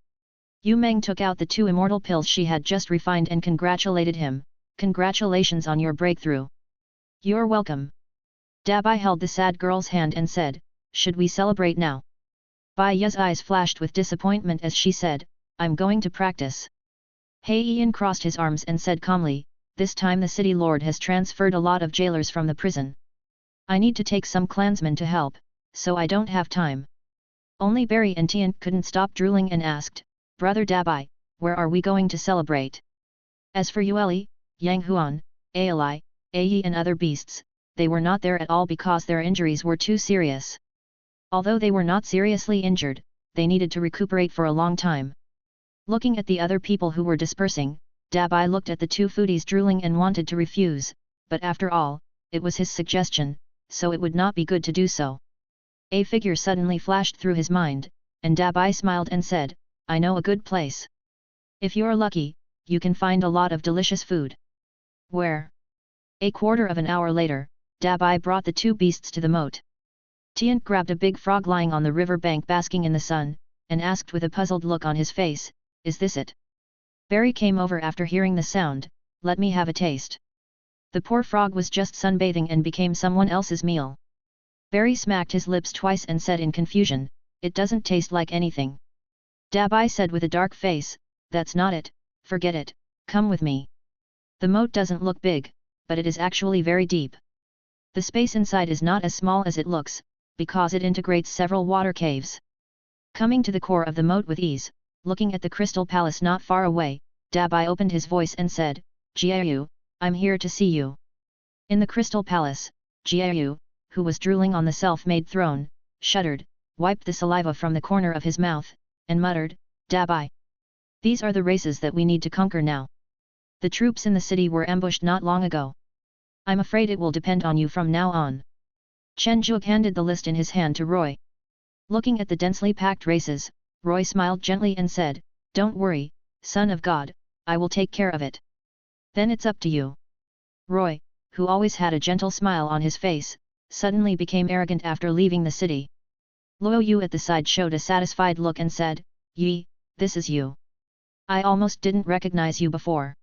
Yu Meng took out the two immortal pills she had just refined and congratulated him, congratulations on your breakthrough. You're welcome. Dabai held the sad girl's hand and said, should we celebrate now? Bai Ye's eyes flashed with disappointment as she said, I'm going to practice. He Ian crossed his arms and said calmly, this time the city lord has transferred a lot of jailers from the prison. I need to take some clansmen to help, so I don't have time. Only Barry and Tian couldn't stop drooling and asked, Brother Dabai, where are we going to celebrate? As for Yueli, Yang Huan, Aili, Yi and other beasts, they were not there at all because their injuries were too serious. Although they were not seriously injured, they needed to recuperate for a long time. Looking at the other people who were dispersing, Dabai looked at the two foodies drooling and wanted to refuse, but after all, it was his suggestion, so it would not be good to do so. A figure suddenly flashed through his mind, and Dabai smiled and said, I know a good place. If you're lucky, you can find a lot of delicious food. Where? A quarter of an hour later, Dabai brought the two beasts to the moat. Tian grabbed a big frog lying on the river bank basking in the sun, and asked with a puzzled look on his face, is this it? Barry came over after hearing the sound, let me have a taste. The poor frog was just sunbathing and became someone else's meal. Barry smacked his lips twice and said in confusion, it doesn't taste like anything. Dabai said with a dark face, that's not it, forget it, come with me. The moat doesn't look big, but it is actually very deep. The space inside is not as small as it looks, because it integrates several water caves. Coming to the core of the moat with ease, looking at the crystal palace not far away, Dabai opened his voice and said, Jiayu, I'm here to see you. In the crystal palace, Jiayu, who was drooling on the self-made throne, shuddered, wiped the saliva from the corner of his mouth, and muttered, Dabai. These are the races that we need to conquer now. The troops in the city were ambushed not long ago. I'm afraid it will depend on you from now on. Chen Zhuge handed the list in his hand to Roy. Looking at the densely packed races, Roy smiled gently and said, don't worry, son of God, I will take care of it. Then it's up to you. Roy, who always had a gentle smile on his face, suddenly became arrogant after leaving the city. Luo Yu at the side showed a satisfied look and said, Yi, this is you. I almost didn't recognize you before.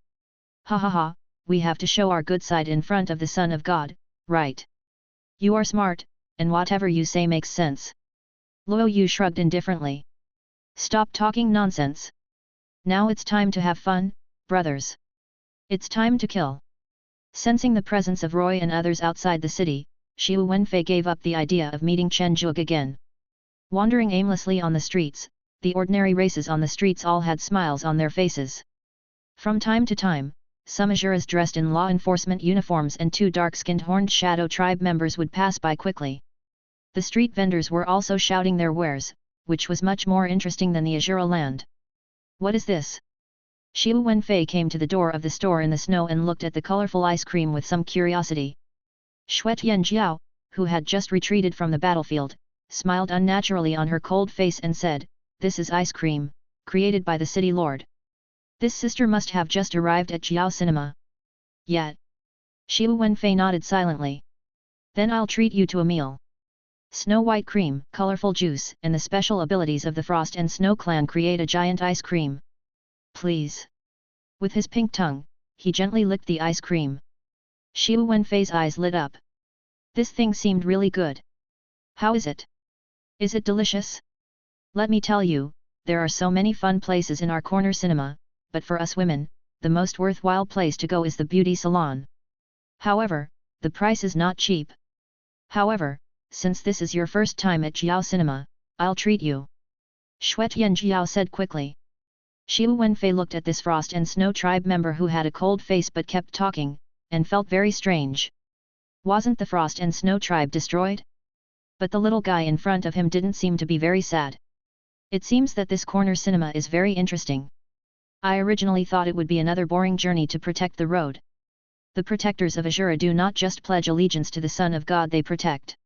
Ha ha ha, we have to show our good side in front of the Son of God, right? You are smart, and whatever you say makes sense. Luo Yu shrugged indifferently. Stop talking nonsense. Now it's time to have fun, brothers. It's time to kill. Sensing the presence of Roy and others outside the city, Xiu Wenfei gave up the idea of meeting Chen Zhuge again. Wandering aimlessly on the streets, the ordinary races on the streets all had smiles on their faces. From time to time, some Asuras dressed in law enforcement uniforms and 2 dark-skinned horned shadow tribe members would pass by quickly. The street vendors were also shouting their wares, which was much more interesting than the Azura land. What is this? Xiu Wenfei came to the door of the store in the snow and looked at the colorful ice cream with some curiosity. Xuetian Jiao, who had just retreated from the battlefield, smiled unnaturally on her cold face and said, "This is ice cream, created by the city lord. This sister must have just arrived at Jiao Cinema." Yet. Xiu Wenfei nodded silently. "Then I'll treat you to a meal." Snow White cream, colorful juice, and the special abilities of the Frost and Snow clan create a giant ice cream. "Please." With his pink tongue, he gently licked the ice cream. Xiu Wenfei's eyes lit up. This thing seemed really good. "How is it? Is it delicious?" "Let me tell you, there are so many fun places in our corner cinema, but for us women, the most worthwhile place to go is the beauty salon. However, the price is not cheap. However, since this is your first time at Jiao Cinema, I'll treat you," Xuetian Jiao said quickly. Xiu Wenfei looked at this Frost and Snow tribe member who had a cold face but kept talking, and felt very strange. Wasn't the Frost and Snow tribe destroyed? But the little guy in front of him didn't seem to be very sad. "It seems that this corner cinema is very interesting. I originally thought it would be another boring journey to protect the road. The protectors of Azura do not just pledge allegiance to the Son of God they protect.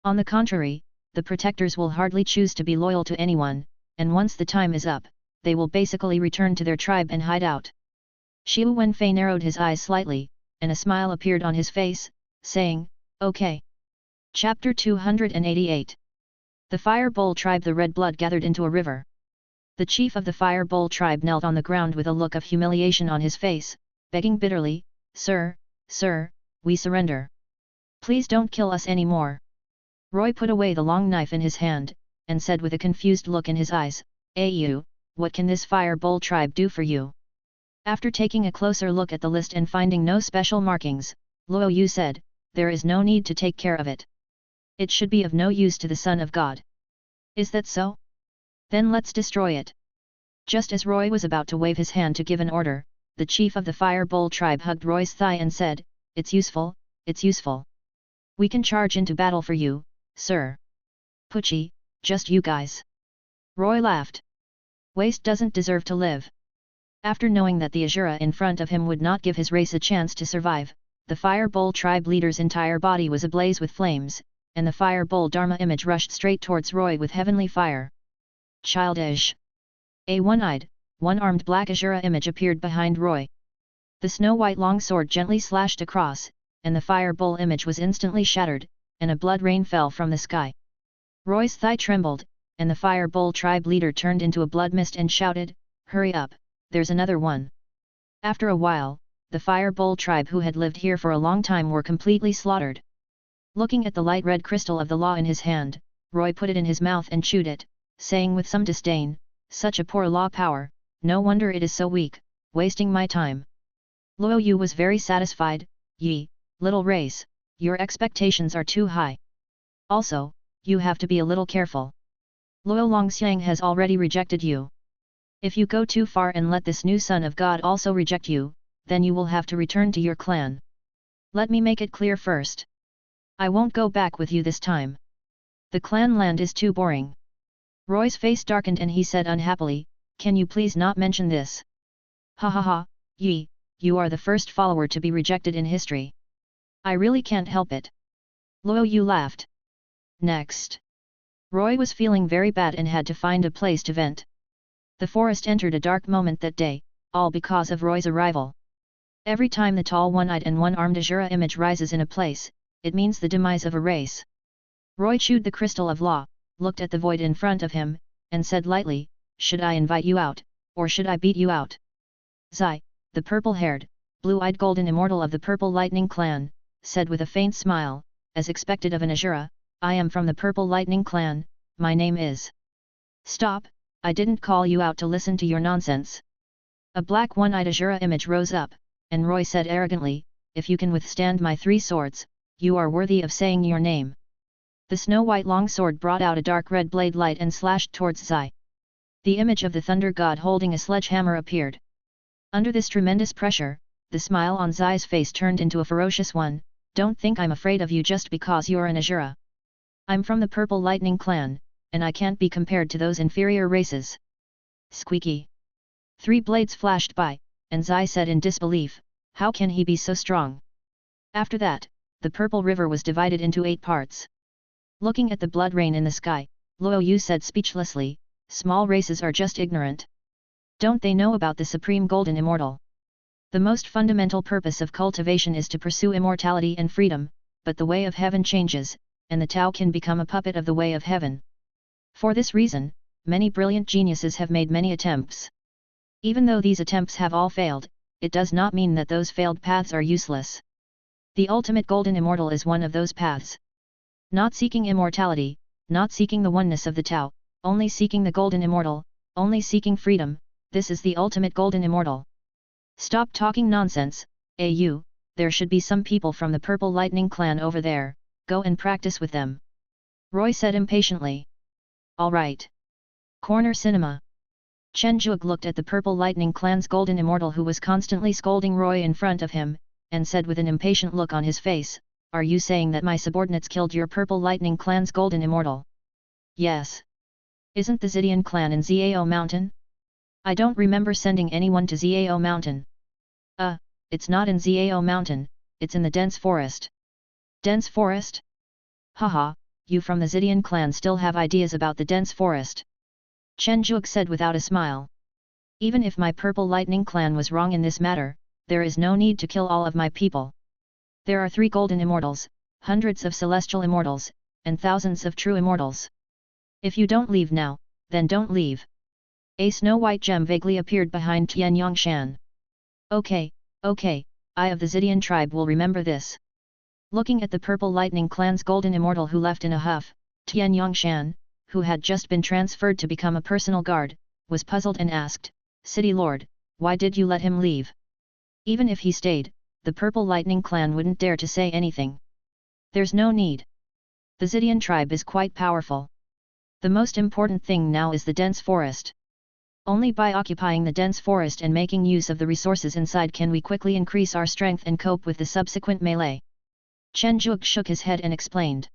On the contrary, the protectors will hardly choose to be loyal to anyone, and once the time is up, they will basically return to their tribe and hide out." Xiu Wenfei narrowed his eyes slightly, and a smile appeared on his face, saying, "Okay." Chapter 288. The Fire Bowl tribe. The red blood gathered into a river. The chief of the Fire Bowl tribe knelt on the ground with a look of humiliation on his face, begging bitterly, Sir, we surrender. Please don't kill us anymore." Roy put away the long knife in his hand, and said with a confused look in his eyes, "You, what can this Fire Bowl tribe do for you?" After taking a closer look at the list and finding no special markings, Luo Yu said, "There is no need to take care of it. It should be of no use to the Son of God." "Is that so? Then let's destroy it." Just as Roy was about to wave his hand to give an order, the chief of the Fire Bowl tribe hugged Roy's thigh and said, it's useful. We can charge into battle for you, sir." "Pucci, just you guys." Roy laughed. Waste doesn't deserve to live. After knowing that the Azura in front of him would not give his race a chance to survive, the Fire Bowl tribe leader's entire body was ablaze with flames, and the Fire Bowl Dharma image rushed straight towards Roy with heavenly fire. Childish. A one-eyed, one-armed black Azura image appeared behind Roy. The snow-white longsword gently slashed across, and the Fire Bowl image was instantly shattered, and a blood rain fell from the sky. Roy's thigh trembled, and the Fire Bowl tribe leader turned into a blood mist and shouted, "Hurry up, there's another one." After a while, the Fire Bowl tribe who had lived here for a long time were completely slaughtered. Looking at the light red crystal of the law in his hand, Roy put it in his mouth and chewed it, saying with some disdain, "Such a poor law power, no wonder it is so weak, wasting my time." Luo Yu was very satisfied. "Yi, little race, your expectations are too high. Also, you have to be a little careful. Luo Longxiang has already rejected you. If you go too far and let this new Son of God also reject you, then you will have to return to your clan. Let me make it clear first. I won't go back with you this time. The clan land is too boring." Roy's face darkened and he said unhappily, "Can you please not mention this?" "Ha ha ha, Yi, you are the first follower to be rejected in history. I really can't help it." Luo Yu laughed. Next. Roy was feeling very bad and had to find a place to vent. The forest entered a dark moment that day, all because of Roy's arrival. Every time the tall one-eyed and one-armed Azura image rises in a place, it means the demise of a race. Roy chewed the crystal of law, looked at the void in front of him, and said lightly, "Should I invite you out, or should I beat you out?" Zai, the purple-haired, blue-eyed golden immortal of the Purple Lightning clan, said with a faint smile, as expected of an Azura, "I am from the Purple Lightning clan, my name is..." "Stop, I didn't call you out to listen to your nonsense." A black one-eyed Azura image rose up, and Roy said arrogantly, "If you can withstand my 3 swords, you are worthy of saying your name." The snow-white longsword brought out a dark red blade light and slashed towards Zai. The image of the thunder god holding a sledgehammer appeared. Under this tremendous pressure, the smile on Zai's face turned into a ferocious one. Don't think I'm afraid of you just because you're an Ashura. I'm from the Purple Lightning clan, and I can't be compared to those inferior races. Squeaky. 3 blades flashed by, and Zai said in disbelief, how can he be so strong? After that, the Purple River was divided into 8 parts. Looking at the blood rain in the sky, Luo Yu said speechlessly, small races are just ignorant. Don't they know about the Supreme Golden Immortal? The most fundamental purpose of cultivation is to pursue immortality and freedom, but the way of heaven changes, and the Tao can become a puppet of the way of heaven. For this reason, many brilliant geniuses have made many attempts. Even though these attempts have all failed, it does not mean that those failed paths are useless. The ultimate golden immortal is one of those paths. Not seeking immortality, not seeking the oneness of the Tao, only seeking the golden immortal, only seeking freedom, this is the ultimate golden immortal. Stop talking nonsense, AU, there should be some people from the Purple Lightning clan over there, go and practice with them. Roy said impatiently. All right. Corner Cinema. Chen Zhuge looked at the Purple Lightning clan's golden immortal who was constantly scolding Roy in front of him, and said with an impatient look on his face, are you saying that my subordinates killed your Purple Lightning clan's golden immortal? Yes. Isn't the Zidian clan in Zao Mountain? I don't remember sending anyone to Zao Mountain. It's not in Zao Mountain, it's in the dense forest. Dense forest? Haha, you from the Zidian clan still have ideas about the dense forest. Chen Zhuge said without a smile. Even if my Purple Lightning clan was wrong in this matter, there is no need to kill all of my people. There are 3 golden immortals, hundreds of celestial immortals, and thousands of true immortals. If you don't leave now, then don't leave. A snow white gem vaguely appeared behind Tian Yongshan. Okay, I of the Zidian tribe will remember this. Looking at the Purple Lightning clan's golden immortal who left in a huff, Tian Yongshan, who had just been transferred to become a personal guard, was puzzled and asked, City Lord, why did you let him leave? Even if he stayed, the Purple Lightning clan wouldn't dare to say anything. There's no need. The Zidian tribe is quite powerful. The most important thing now is the dense forest. Only by occupying the dense forest and making use of the resources inside can we quickly increase our strength and cope with the subsequent melee. Chen Zhuge shook his head and explained.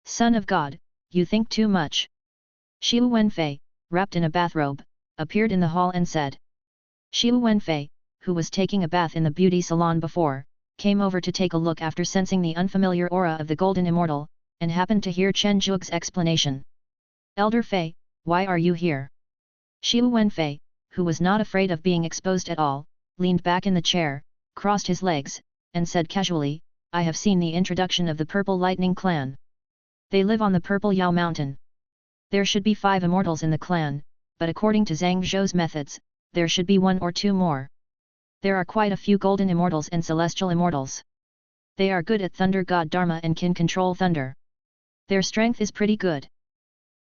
Son of God, you think too much. Xiu Wenfei, wrapped in a bathrobe, appeared in the hall and said. Xiu Wenfei, who was taking a bath in the beauty salon before, came over to take a look after sensing the unfamiliar aura of the Golden Immortal, and happened to hear Chen Zhuge's explanation. Elder Fei, why are you here? Xiu Wenfei, who was not afraid of being exposed at all, leaned back in the chair, crossed his legs, and said casually, I have seen the introduction of the Purple Lightning clan. They live on the Purple Yao Mountain. There should be 5 immortals in the clan, but according to Zhang Zhou's methods, there should be 1 or 2 more. There are quite a few golden immortals and celestial immortals. They are good at Thunder God Dharma and can control thunder. Their strength is pretty good.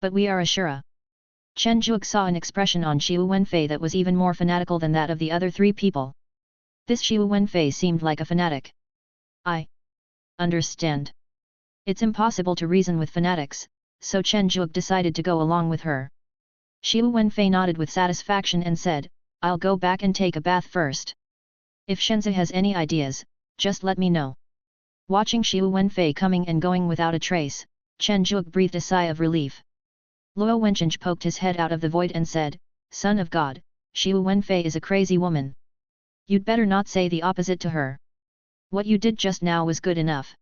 But we are Ashura. Chen Zhuge saw an expression on Xiu Wenfei that was even more fanatical than that of the other 3 people. This Xiu Wenfei seemed like a fanatic. I understand. It's impossible to reason with fanatics, so Chen Zhuge decided to go along with her. Xiu Wenfei nodded with satisfaction and said, I'll go back and take a bath first. If Shenzi has any ideas, just let me know. Watching Xiu Wenfei coming and going without a trace, Chen Zhuge breathed a sigh of relief. Luo Wencheng poked his head out of the void and said, Son of God, Xiu Wenfei is a crazy woman. You'd better not say the opposite to her. What you did just now was good enough.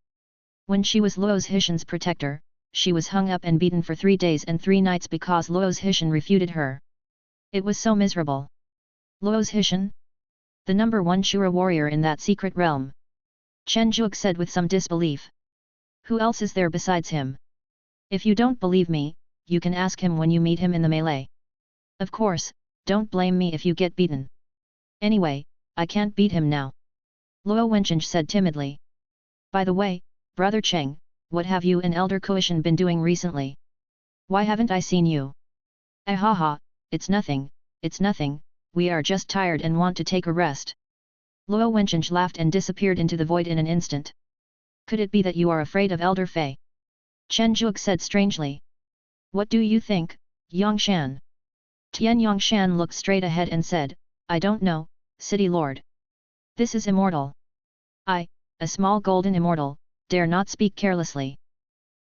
When she was Luo's Hishan's protector, she was hung up and beaten for 3 days and 3 nights because Luo's Hishan refuted her. It was so miserable. Luo's Hishan? The number 1 Shura warrior in that secret realm. Chen Zhuge said with some disbelief. Who else is there besides him? If you don't believe me, you can ask him when you meet him in the melee. Of course, don't blame me if you get beaten. Anyway, I can't beat him now. Luo Wencheng said timidly. By the way, Brother Cheng, what have you and Elder Kuishan been doing recently? Why haven't I seen you? Ahaha, it's nothing, we are just tired and want to take a rest. Luo Wencheng laughed and disappeared into the void in an instant. Could it be that you are afraid of Elder Fei? Chen Zhuge said strangely. What do you think, Yongshan? Tian Yongshan looked straight ahead and said, I don't know, City Lord. This is immortal. I, a small golden immortal, dare not speak carelessly.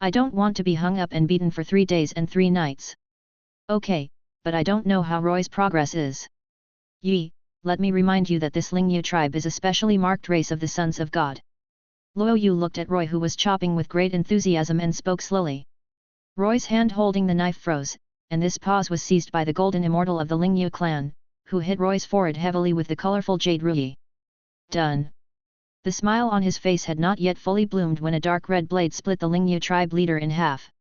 I don't want to be hung up and beaten for 3 days and 3 nights. Okay, but I don't know how Roy's progress is. Yi, let me remind you that this Lingyu tribe is a specially marked race of the sons of God. Luo Yu looked at Roy, who was chopping with great enthusiasm, and spoke slowly. Roy's hand holding the knife froze, and this pause was seized by the golden immortal of the Lingyu clan, who hit Roy's forehead heavily with the colorful jade ruyi. Done. The smile on his face had not yet fully bloomed when a dark red blade split the Lingyu tribe leader in half.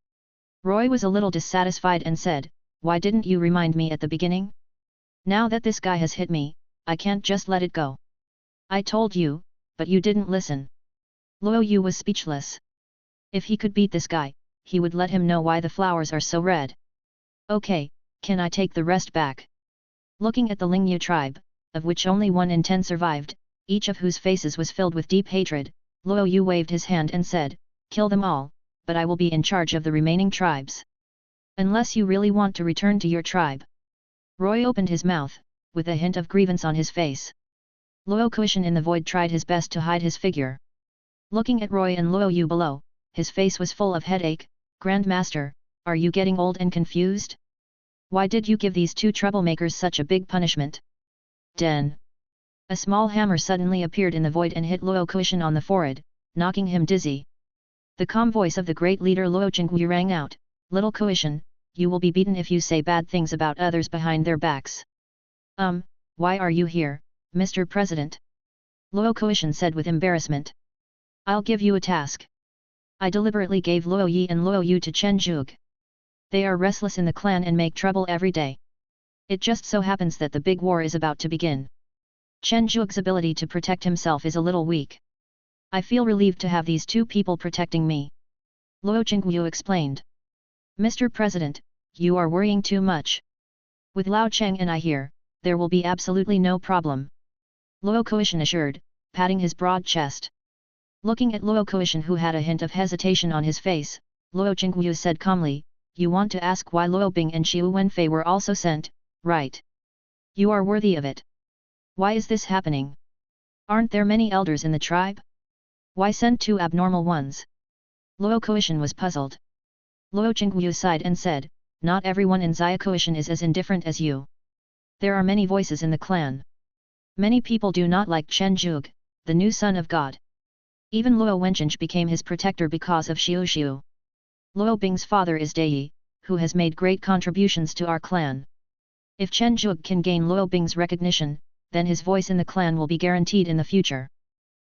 Roy was a little dissatisfied and said, "Why didn't you remind me at the beginning? Now that this guy has hit me, I can't just let it go. I told you, but you didn't listen." Luo Yu was speechless. If he could beat this guy, he would let him know why the flowers are so red. Okay, can I take the rest back? Looking at the Lingyu tribe, of which only 1 in 10 survived, each of whose faces was filled with deep hatred, Luo Yu waved his hand and said, "Kill them all, but I will be in charge of the remaining tribes. Unless you really want to return to your tribe." Roy opened his mouth, with a hint of grievance on his face. Luo Kuishan in the void tried his best to hide his figure. Looking at Roy and Luo Yu below, his face was full of headache. "Grandmaster, are you getting old and confused? Why did you give these 2 troublemakers such a big punishment?" Den. A small hammer suddenly appeared in the void and hit Luo Kuishan on the forehead, knocking him dizzy. The calm voice of the great leader Luo Jingyu rang out, "Little Kuishan, you will be beaten if you say bad things about others behind their backs." Why are you here, Mr. President?" Luo Kuishan said with embarrassment. "I'll give you a task. I deliberately gave Luo Yi and Luo Yu to Chen Zhuge. They are restless in the clan and make trouble every day. It just so happens that the big war is about to begin. Chen Zhuge's ability to protect himself is a little weak. I feel relieved to have these 2 people protecting me." Luo Jingyu explained. "Mr. President, you are worrying too much. With Lao Cheng and I here, there will be absolutely no problem," Luo Kuishan assured, patting his broad chest. Looking at Luo Kuishan, who had a hint of hesitation on his face, Luo Jingyu said calmly, "You want to ask why Luo Bing and Xiu Wenfei were also sent, right? You are worthy of it. Why is this happening? Aren't there many elders in the tribe? Why send 2 abnormal ones?" Luo Kuishan was puzzled. Luo Jingyu sighed and said, "Not everyone in Xia Kuishan is as indifferent as you. There are many voices in the clan. Many people do not like Chen Zhuge, the new son of God. Even Luo Wenqing became his protector because of Xiu Xiu. Luo Bing's father is Dai, who has made great contributions to our clan. If Chen Zhuge can gain Luo Bing's recognition, then his voice in the clan will be guaranteed in the future.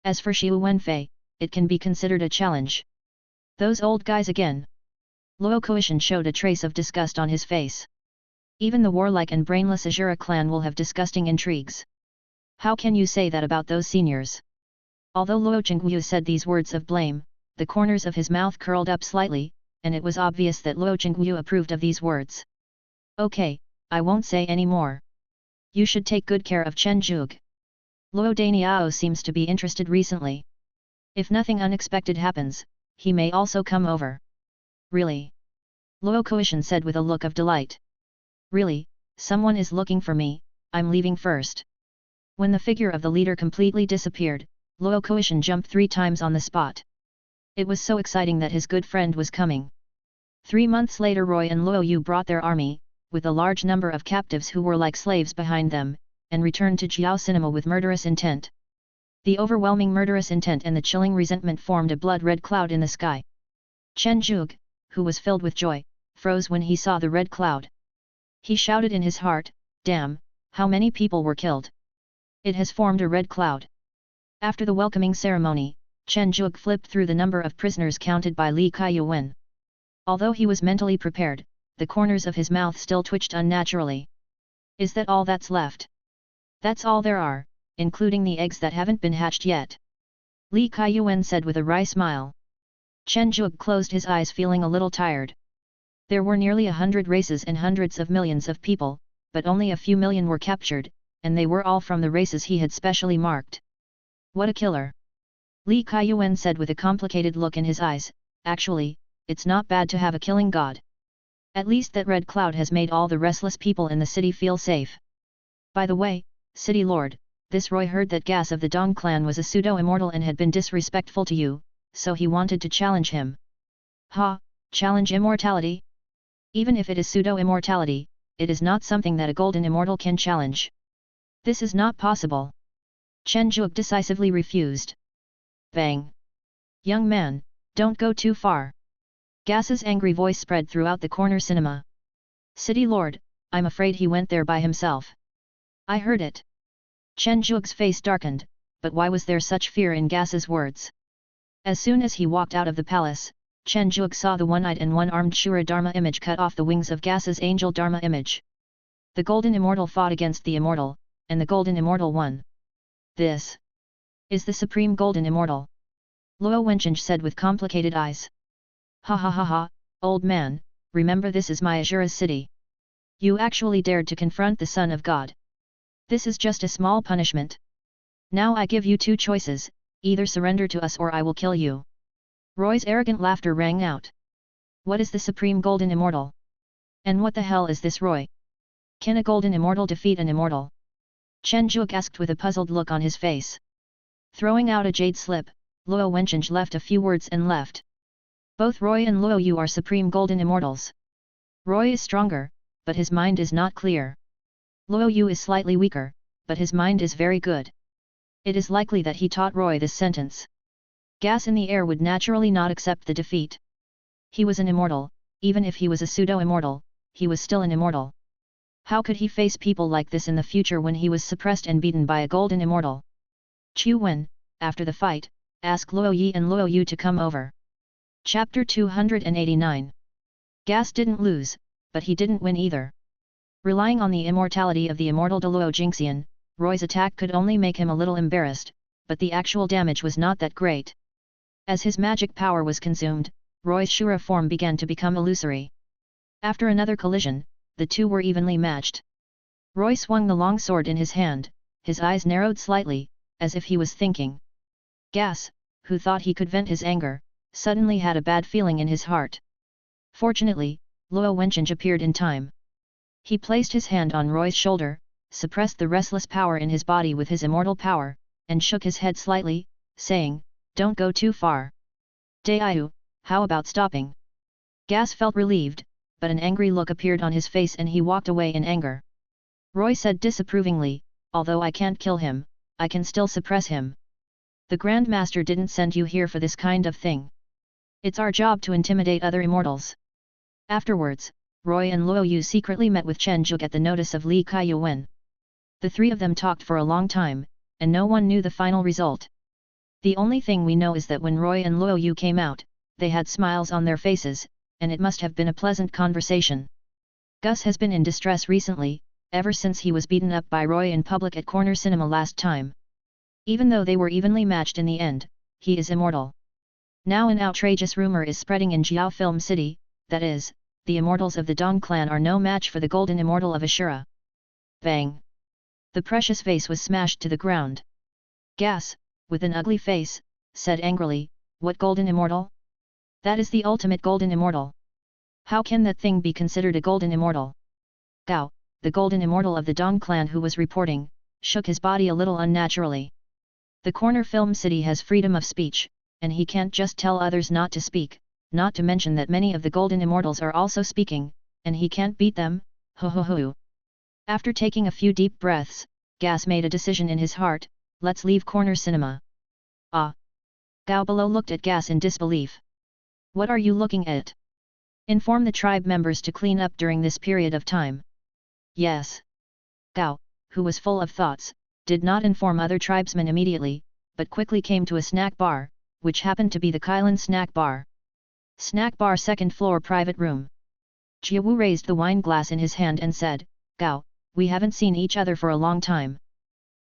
As for Xiu Wenfei, it can be considered a challenge." "Those old guys again?" Luo Kuishan showed a trace of disgust on his face. "Even the warlike and brainless Azura clan will have disgusting intrigues. How can you say that about those seniors?" Although Luo Jingyu said these words of blame, the corners of his mouth curled up slightly, and it was obvious that Luo Jingyu approved of these words. "Okay, I won't say any more. You should take good care of Chen Zhuge. Luo Daniao seems to be interested recently. If nothing unexpected happens, he may also come over." "Really?" Luo Kuishan said with a look of delight. "Really, someone is looking for me, I'm leaving first." When the figure of the leader completely disappeared, Luo Kuishan jumped 3 times on the spot. It was so exciting that his good friend was coming. 3 months later, Roy and Luo Yu brought their army, with a large number of captives who were like slaves behind them, and returned to Jiao Cinema with murderous intent. The overwhelming murderous intent and the chilling resentment formed a blood-red cloud in the sky. Chen Zhuge, who was filled with joy, froze when he saw the red cloud. He shouted in his heart, "Damn, how many people were killed! It has formed a red cloud." After the welcoming ceremony, Chen Zhuge flipped through the number of prisoners counted by Li Kaiyuan. Although he was mentally prepared, the corners of his mouth still twitched unnaturally. "Is that all that's left?" "That's all there are, including the eggs that haven't been hatched yet," Li Kaiyuan said with a wry smile. Chen Zhuge closed his eyes, feeling a little tired. There were nearly 100 races and hundreds of millions of people, but only a few million were captured, and they were all from the races he had specially marked. "What a killer!" Li Kaiyuan said with a complicated look in his eyes. "Actually, it's not bad to have a killing god. At least that red cloud has made all the restless people in the city feel safe. By the way, City Lord, This Roy heard that Gas of the Dong clan was a pseudo-immortal and had been disrespectful to you, so he wanted to challenge him. Ha, challenge immortality? Even if it is pseudo-immortality, it is not something that a golden immortal can challenge. This is not possible. Chen Zhuge decisively refused. Bang! Young man, don't go too far. Gas's angry voice spread throughout the corner cinema. City Lord, I'm afraid he went there by himself. I heard it. Chen Zhuge's face darkened, but why was there such fear in Gas's words? As soon as he walked out of the palace, Chen Zhuge saw the one-eyed and one-armed Shura Dharma image cut off the wings of Gas's angel Dharma image. The Golden Immortal fought against the Immortal, and the Golden Immortal won. This is the Supreme Golden Immortal. Luo Wencheng said with complicated eyes. Ha ha ha ha, old man, remember this is my Ashura's city. You actually dared to confront the Son of God. This is just a small punishment. Now I give you two choices, either surrender to us or I will kill you. Roy's arrogant laughter rang out. What is the Supreme Golden Immortal? And what the hell is this Roy? Can a Golden Immortal defeat an Immortal? Chen Zhuge asked with a puzzled look on his face. Throwing out a jade slip, Luo Wencheng left a few words and left. Both Roy and Luo Yu are Supreme Golden Immortals. Roy is stronger, but his mind is not clear. Luo Yu is slightly weaker, but his mind is very good. It is likely that he taught Roy this sentence. Gas in the air would naturally not accept the defeat. He was an immortal, even if he was a pseudo-immortal, he was still an immortal. How could he face people like this in the future when he was suppressed and beaten by a golden immortal? Chu Wen, after the fight, asked Luo Yi and Luo Yu to come over. Chapter 289. Gas didn't lose, but he didn't win either. Relying on the immortality of the immortal Luo Jingxian, Roy's attack could only make him a little embarrassed, but the actual damage was not that great. As his magic power was consumed, Roy's Shura form began to become illusory. After another collision, the two were evenly matched. Roy swung the long sword in his hand, his eyes narrowed slightly, as if he was thinking. Gas, who thought he could vent his anger, suddenly had a bad feeling in his heart. Fortunately, Luo Wencheng appeared in time. He placed his hand on Roy's shoulder, suppressed the restless power in his body with his immortal power, and shook his head slightly, saying, "Don't go too far. Daiyu, how about stopping?" Gas felt relieved, but an angry look appeared on his face and he walked away in anger. Roy said disapprovingly, "Although I can't kill him, I can still suppress him. The Grand Master didn't send you here for this kind of thing. It's our job to intimidate other immortals." Afterwards, Roy and Luo Yu secretly met with Chen Zhuge at the notice of Li Kaiyuan. The three of them talked for a long time, and no one knew the final result. The only thing we know is that when Roy and Luo Yu came out, they had smiles on their faces, and it must have been a pleasant conversation. Gus has been in distress recently, ever since he was beaten up by Roy in public at Corner Cinema last time. Even though they were evenly matched in the end, he is immortal. Now an outrageous rumor is spreading in Jiao Film City, that is, the immortals of the Dong clan are no match for the golden immortal of Ashura. Bang! The precious vase was smashed to the ground. Gas, with an ugly face, said angrily, "What golden immortal? That is the ultimate golden immortal. How can that thing be considered a golden immortal?" Gao, the golden immortal of the Dong clan who was reporting, shook his body a little unnaturally. The Corner Film City has freedom of speech, and he can't just tell others not to speak, not to mention that many of the golden immortals are also speaking, and he can't beat them, ho ho ho. After taking a few deep breaths, Gas made a decision in his heart, "Let's leave Corner Cinema." Ah! Gao below looked at Gas in disbelief. "What are you looking at? Inform the tribe members to clean up during this period of time." "Yes." Gao, who was full of thoughts, did not inform other tribesmen immediately, but quickly came to a snack bar, which happened to be the Kailan snack bar. Snack bar, second floor, private room. Jiawu raised the wine glass in his hand and said, "Gao, we haven't seen each other for a long time."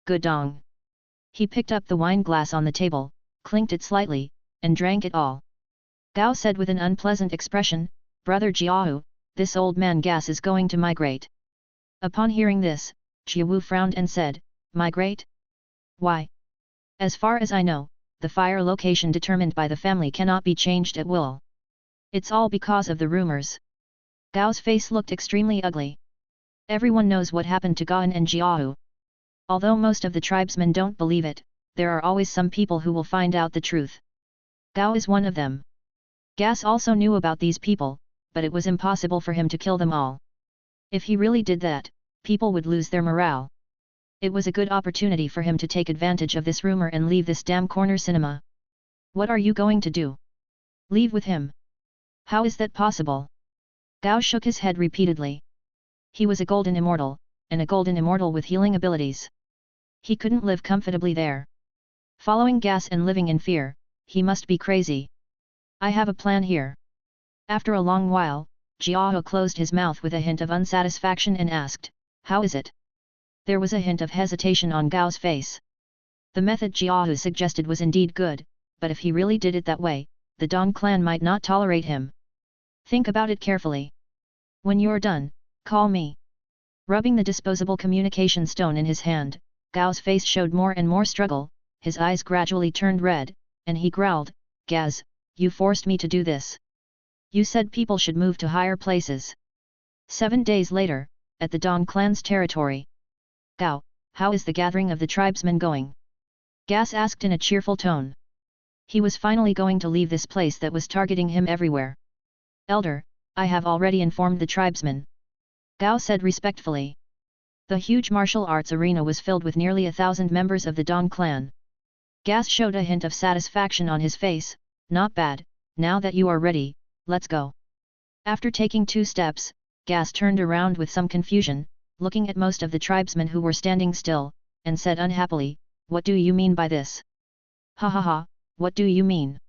"Good dong." He picked up the wine glass on the table, clinked it slightly, and drank it all. Gao said with an unpleasant expression, "Brother Jiawu, this old man Gas is going to migrate." Upon hearing this, Jiawu frowned and said, "Migrate? Why? As far as I know, the fire location determined by the family cannot be changed at will. It's all because of the rumors." Gao's face looked extremely ugly. Everyone knows what happened to Gaon and Jiawu. Although most of the tribesmen don't believe it, there are always some people who will find out the truth. Gao is one of them. Gas also knew about these people, but it was impossible for him to kill them all. If he really did that, people would lose their morale. It was a good opportunity for him to take advantage of this rumor and leave this damn corner cinema. What are you going to do? Leave with him? How is that possible? Gao shook his head repeatedly. He was a golden immortal, and a golden immortal with healing abilities. He couldn't live comfortably there. Following Gas and living in fear, he must be crazy. I have a plan here. After a long while, Jiahu closed his mouth with a hint of unsatisfaction and asked, how is it? There was a hint of hesitation on Gao's face. The method Jiahu suggested was indeed good, but if he really did it that way, the Dong clan might not tolerate him. Think about it carefully. When you're done, call me. Rubbing the disposable communication stone in his hand, Gao's face showed more and more struggle, his eyes gradually turned red, and he growled, Gaz, you forced me to do this. You said people should move to higher places. 7 days later, at the Dong clan's territory. Gao, how is the gathering of the tribesmen going? Gas asked in a cheerful tone. He was finally going to leave this place that was targeting him everywhere. Elder, I have already informed the tribesmen. Gao said respectfully. The huge martial arts arena was filled with nearly 1,000 members of the Dong clan. Gas showed a hint of satisfaction on his face, not bad, now that you are ready, let's go. After taking 2 steps, Gas turned around with some confusion, looking at most of the tribesmen who were standing still, and said unhappily, what do you mean by this? Ha ha ha, what do you mean?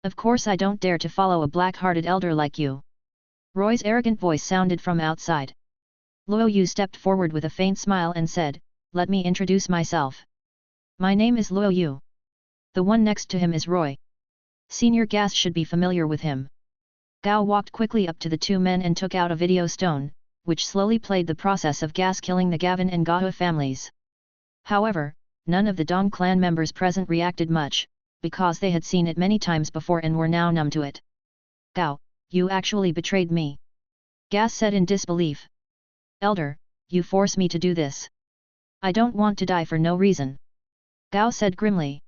Of course I don't dare to follow a black-hearted elder like you. Roy's arrogant voice sounded from outside. Luo Yu stepped forward with a faint smile and said, let me introduce myself. My name is Luo Yu. The one next to him is Roy. Senior Gas should be familiar with him. Gao walked quickly up to the 2 men and took out a video stone, which slowly played the process of Gas killing the Gavin and Gahu families. However, none of the Dong clan members present reacted much, because they had seen it many times before and were now numb to it. Gao, you actually betrayed me. Gas said in disbelief. Elder, you force me to do this. I don't want to die for no reason. Gao said grimly.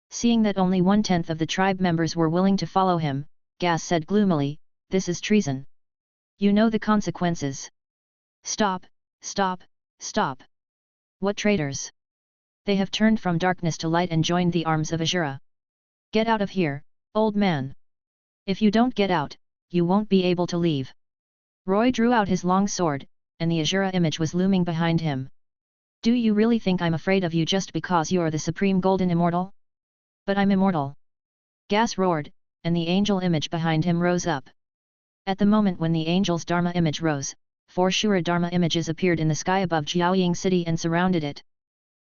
Seeing that only 1/10 of the tribe members were willing to follow him, Gas said gloomily, this is treason. You know the consequences. Stop, stop, stop. What traitors? They have turned from darkness to light and joined the arms of Azura. Get out of here, old man. If you don't get out, you won't be able to leave. Roy drew out his long sword, and the Azura image was looming behind him. Do you really think I'm afraid of you just because you're the supreme golden immortal? But I'm immortal. Gas roared, and the angel image behind him rose up. At the moment when the angel's Dharma image rose, 4 Shura Dharma images appeared in the sky above Jiaoying city and surrounded it.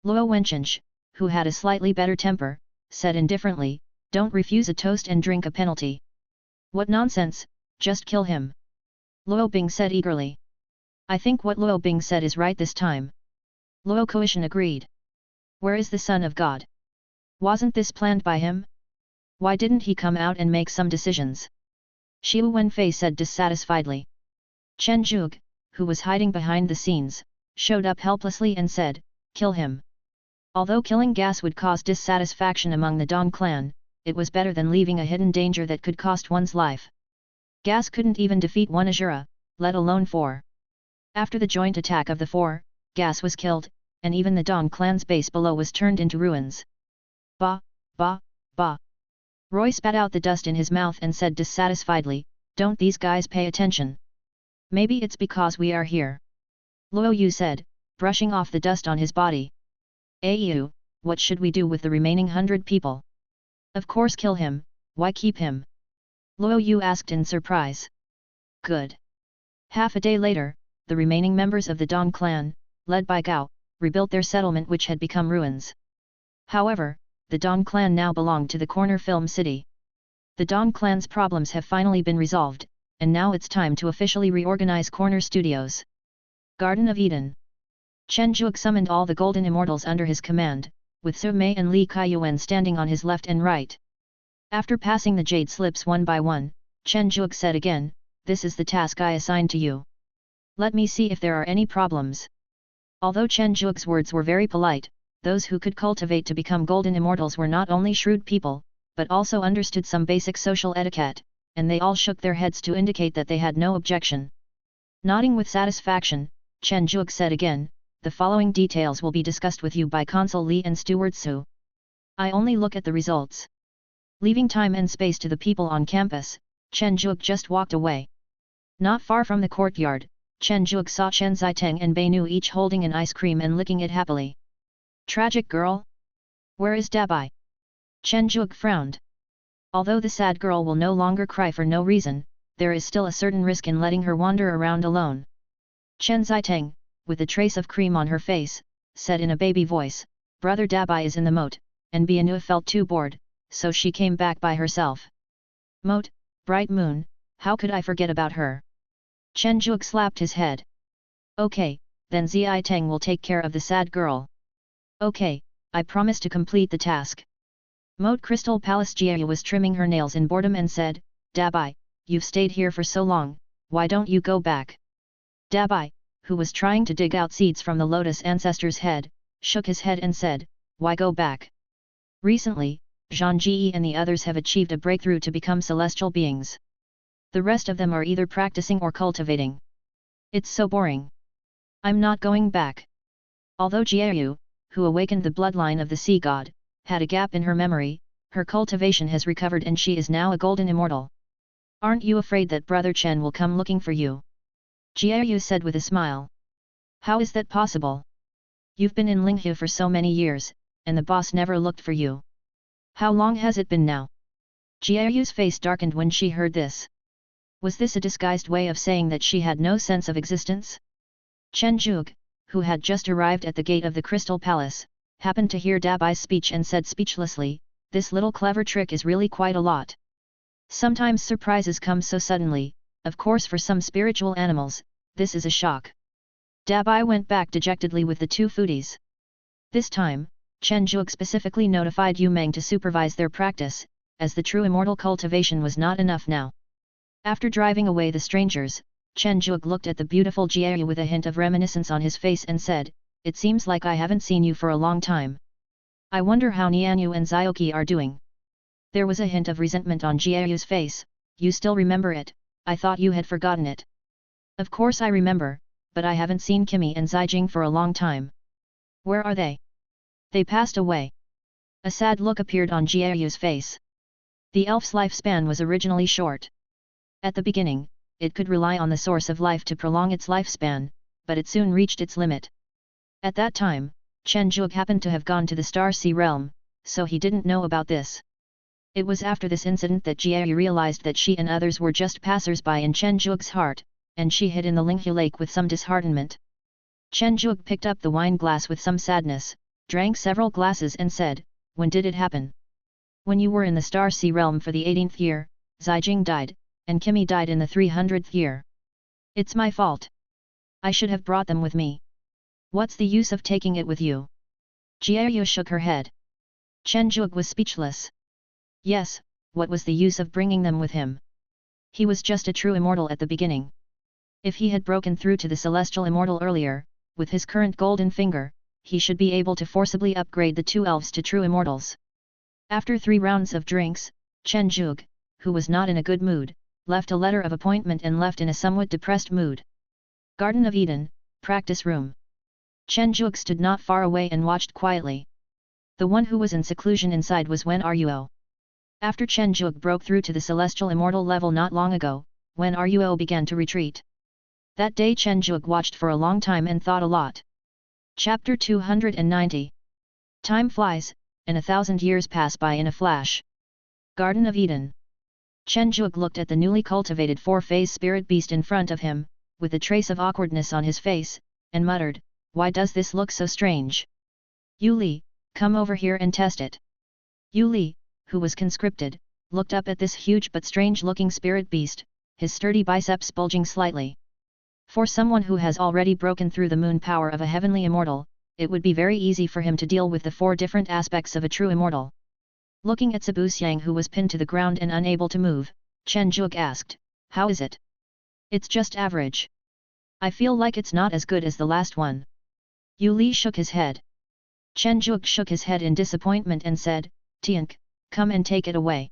Luo Wenchenj, who had a slightly better temper, said indifferently, don't refuse a toast and drink a penalty. What nonsense, just kill him. Luo Bing said eagerly. I think what Luo Bing said is right this time. Luo Koishan agreed. Where is the Son of God? Wasn't this planned by him? Why didn't he come out and make some decisions? Xiu Wenfei said dissatisfiedly. Chen Zhug, who was hiding behind the scenes, showed up helplessly and said, kill him. Although killing Gas would cause dissatisfaction among the Dong clan, it was better than leaving a hidden danger that could cost one's life. Gas couldn't even defeat 1 Azura, let alone 4. After the joint attack of the 4, Gas was killed, and even the Dong clan's base below was turned into ruins. Ba, ba, ba. Roy spat out the dust in his mouth and said dissatisfiedly, don't these guys pay attention? Maybe it's because we are here. Luo Yu said, brushing off the dust on his body. Ayu, what should we do with the remaining 100 people? Of course kill him, why keep him? Luo Yu asked in surprise. Good. Half a day later, the remaining members of the Dong clan, led by Gao, rebuilt their settlement which had become ruins. However, the Dong clan now belonged to the corner film city. The Dong clan's problems have finally been resolved, and now it's time to officially reorganize Corner Studios. Garden of Eden. Chen Zhuge summoned all the Golden Immortals under his command, with Su Mei and Li Kaiyuan standing on his left and right. After passing the jade slips one by one, Chen Zhuge said again, this is the task I assigned to you. Let me see if there are any problems. Although Chen Zhuge's words were very polite, those who could cultivate to become golden immortals were not only shrewd people, but also understood some basic social etiquette, and they all shook their heads to indicate that they had no objection. Nodding with satisfaction, Chen Zhuge said again, "The following details will be discussed with you by Consul Li and Steward Su. I only look at the results." Leaving time and space to the people on campus, Chen Zhuge just walked away. Not far from the courtyard, Chen Zhuge saw Chen Ziteng and Bei Nu each holding an ice cream and licking it happily. Tragic girl? Where is Dabai? Chen Zhuge frowned. Although the sad girl will no longer cry for no reason, there is still a certain risk in letting her wander around alone. Chen Ziteng, with a trace of cream on her face, said in a baby voice, "Brother Dabai is in the moat," and Bei Nu felt too bored, so she came back by herself. Moat, bright moon, how could I forget about her? Chen Zhuge slapped his head. Okay, then Ziteng will take care of the sad girl. Okay, I promise to complete the task. Moat Crystal Palace Jia was trimming her nails in boredom and said, "Dabai, you've stayed here for so long, why don't you go back?" Dabai, who was trying to dig out seeds from the lotus ancestor's head, shook his head and said, "Why go back? Recently, Zhang Ji and the others have achieved a breakthrough to become celestial beings. The rest of them are either practicing or cultivating. It's so boring. I'm not going back." Although Jiayu, who awakened the bloodline of the sea god, had a gap in her memory, her cultivation has recovered and she is now a golden immortal. "Aren't you afraid that Brother Chen will come looking for you?" Jiayu said with a smile. "How is that possible? You've been in Linghu for so many years, and the boss never looked for you. How long has it been now?" Jiayu's face darkened when she heard this. Was this a disguised way of saying that she had no sense of existence? Chen Zhuge, who had just arrived at the gate of the Crystal Palace, happened to hear Dabai's speech and said speechlessly, "This little clever trick is really quite a lot. Sometimes surprises come so suddenly, of course for some spiritual animals, this is a shock." Dabai went back dejectedly with the two foodies. This time, Chen Zhuge specifically notified Yu Meng to supervise their practice, as the true immortal cultivation was not enough now. After driving away the strangers, Chen Zhuge looked at the beautiful Jiayu with a hint of reminiscence on his face and said, "It seems like I haven't seen you for a long time. I wonder how Nianyu and Zioki are doing." There was a hint of resentment on Jiayu's face. "You still remember it, I thought you had forgotten it." "Of course I remember, but I haven't seen Kimi and Zijing for a long time." "Where are they?" "They passed away." A sad look appeared on Jiayu's face. The elf's lifespan was originally short. At the beginning, it could rely on the source of life to prolong its lifespan, but it soon reached its limit. At that time, Chen Zhuge happened to have gone to the Star Sea realm, so he didn't know about this. It was after this incident that Jiayu realized that she and others were just passers-by in Chen Zhuge's heart, and she hid in the Linghu lake with some disheartenment. Chen Zhuge picked up the wine glass with some sadness, drank several glasses and said, "When did it happen?" "When you were in the Star Sea realm for the 18th year, Zijing died, and Kimi died in the 300th year. It's my fault. I should have brought them with me. What's the use of taking it with you?" Jiayu shook her head. Chen Zhuge was speechless. Yes, what was the use of bringing them with him? He was just a true immortal at the beginning. If he had broken through to the celestial immortal earlier, with his current golden finger, he should be able to forcibly upgrade the two elves to true immortals. After 3 rounds of drinks, Chen Zhuge, who was not in a good mood, left a letter of appointment and left in a somewhat depressed mood. Garden of Eden, practice room. Chen Zhuge stood not far away and watched quietly. The one who was in seclusion inside was Wen Ruo. After Chen Zhuge broke through to the celestial immortal level not long ago, Wen Ruo began to retreat. That day Chen Zhuge watched for a long time and thought a lot. Chapter 290. Time flies, and 1,000 years pass by in a flash. Garden of Eden. Chen Zhuge looked at the newly cultivated 4-phase spirit beast in front of him, with a trace of awkwardness on his face, and muttered, "Why does this look so strange? Yu Li, come over here and test it." Yu Li, who was conscripted, looked up at this huge but strange-looking spirit beast, his sturdy biceps bulging slightly. For someone who has already broken through the moon power of a heavenly immortal, it would be very easy for him to deal with the 4 different aspects of a true immortal. Looking at Sabu Xiang who was pinned to the ground and unable to move, Chen Zhuge asked, "How is it?" "It's just average. I feel like it's not as good as the last one." Yu Li shook his head. Chen Zhuge shook his head in disappointment and said, Tiank, come and take it away.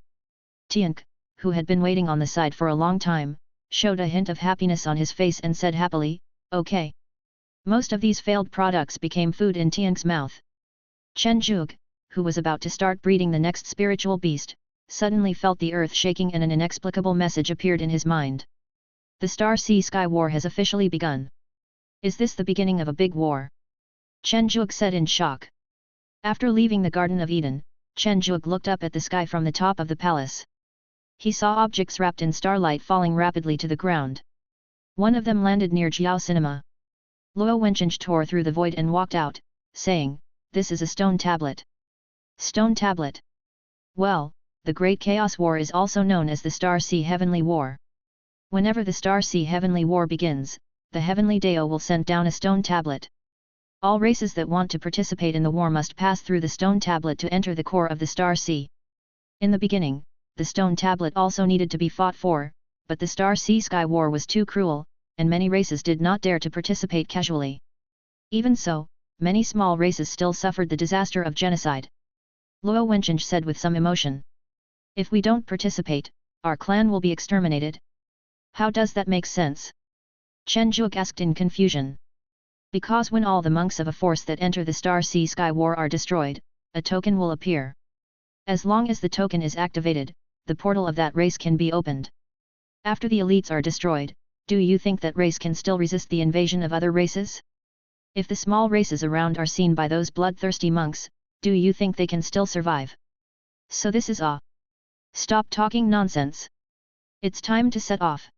Tiank, who had been waiting on the side for a long time, showed a hint of happiness on his face and said happily, okay. Most of these failed products became food in Tiank's mouth. Chen Zhuge, who was about to start breeding the next spiritual beast, suddenly felt the earth shaking and an inexplicable message appeared in his mind. The Star Sea Sky War has officially begun. Is this the beginning of a big war? Chen Zhuge said in shock. After leaving the Garden of Eden, Chen Zhuge looked up at the sky from the top of the palace. He saw objects wrapped in starlight falling rapidly to the ground. One of them landed near Jiao Cinema. Luo Wencheng tore through the void and walked out, saying, this is a stone tablet. Stone tablet. Well, the Great Chaos War is also known as the Star Sea Heavenly War. Whenever the Star Sea Heavenly War begins, the Heavenly Dao will send down a stone tablet. All races that want to participate in the war must pass through the stone tablet to enter the core of the Star Sea. In the beginning, the stone tablet also needed to be fought for, but the Star Sea Sky War was too cruel, and many races did not dare to participate casually. Even so, many small races still suffered the disaster of genocide. Luo Wencheng said with some emotion. If we don't participate, our clan will be exterminated. How does that make sense? Chen Zhuge asked in confusion. Because when all the monks of a force that enter the Star Sea Sky War are destroyed, a token will appear. As long as the token is activated, the portal of that race can be opened. After the elites are destroyed, do you think that race can still resist the invasion of other races? If the small races around are seen by those bloodthirsty monks, do you think they can still survive? So this is a... Stop talking nonsense. It's time to set off.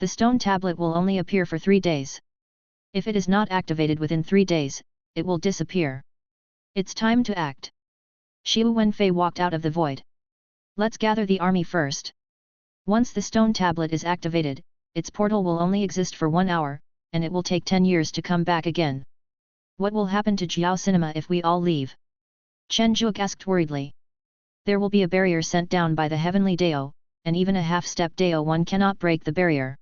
The stone tablet will only appear for 3 days. If it is not activated within 3 days, it will disappear. It's time to act. Xiu Wenfei walked out of the void. Let's gather the army first. Once the stone tablet is activated, its portal will only exist for 1 hour, and it will take 10 years to come back again. What will happen to Jiao Cinema if we all leave? Chen Zhuge asked worriedly. There will be a barrier sent down by the Heavenly Dao, and even a half-step Dao one cannot break the barrier.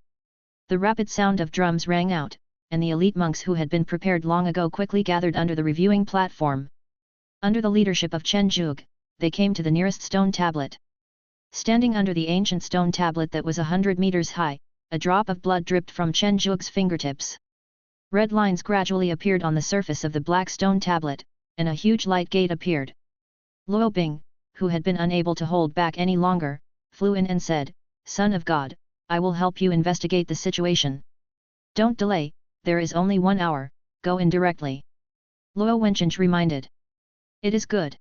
The rapid sound of drums rang out, and the elite monks who had been prepared long ago quickly gathered under the reviewing platform. Under the leadership of Chen Zhuge, they came to the nearest stone tablet. Standing under the ancient stone tablet that was 100 meters high, a drop of blood dripped from Chen Zhuge's fingertips. Red lines gradually appeared on the surface of the black stone tablet, and a huge light gate appeared. Luo Bing, who had been unable to hold back any longer, flew in and said, Son of God, I will help you investigate the situation. Don't delay, there is only 1 hour, go in directly. Luo Wencheng reminded. It is good.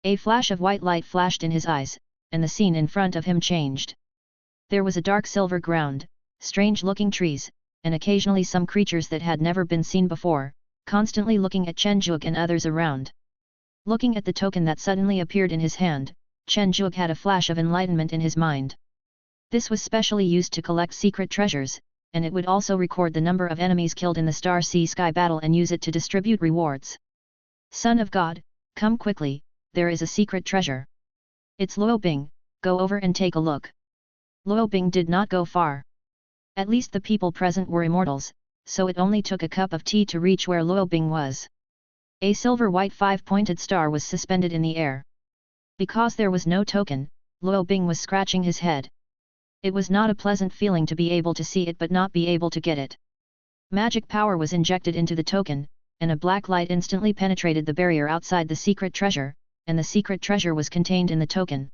A flash of white light flashed in his eyes, and the scene in front of him changed. There was a dark silver ground, strange-looking trees, and occasionally some creatures that had never been seen before, constantly looking at Chen Zhuge and others around. Looking at the token that suddenly appeared in his hand, Chen Zhuge had a flash of enlightenment in his mind. This was specially used to collect secret treasures, and it would also record the number of enemies killed in the Star Sea Sky battle and use it to distribute rewards. Son of God, come quickly, there is a secret treasure. It's Luo Bing, go over and take a look. Luo Bing did not go far. At least the people present were immortals, so it only took a cup of tea to reach where Luo Bing was. A silver-white 5-pointed star was suspended in the air. Because there was no token, Luo Bing was scratching his head. It was not a pleasant feeling to be able to see it but not be able to get it. Magic power was injected into the token, and a black light instantly penetrated the barrier outside the secret treasure, and the secret treasure was contained in the token.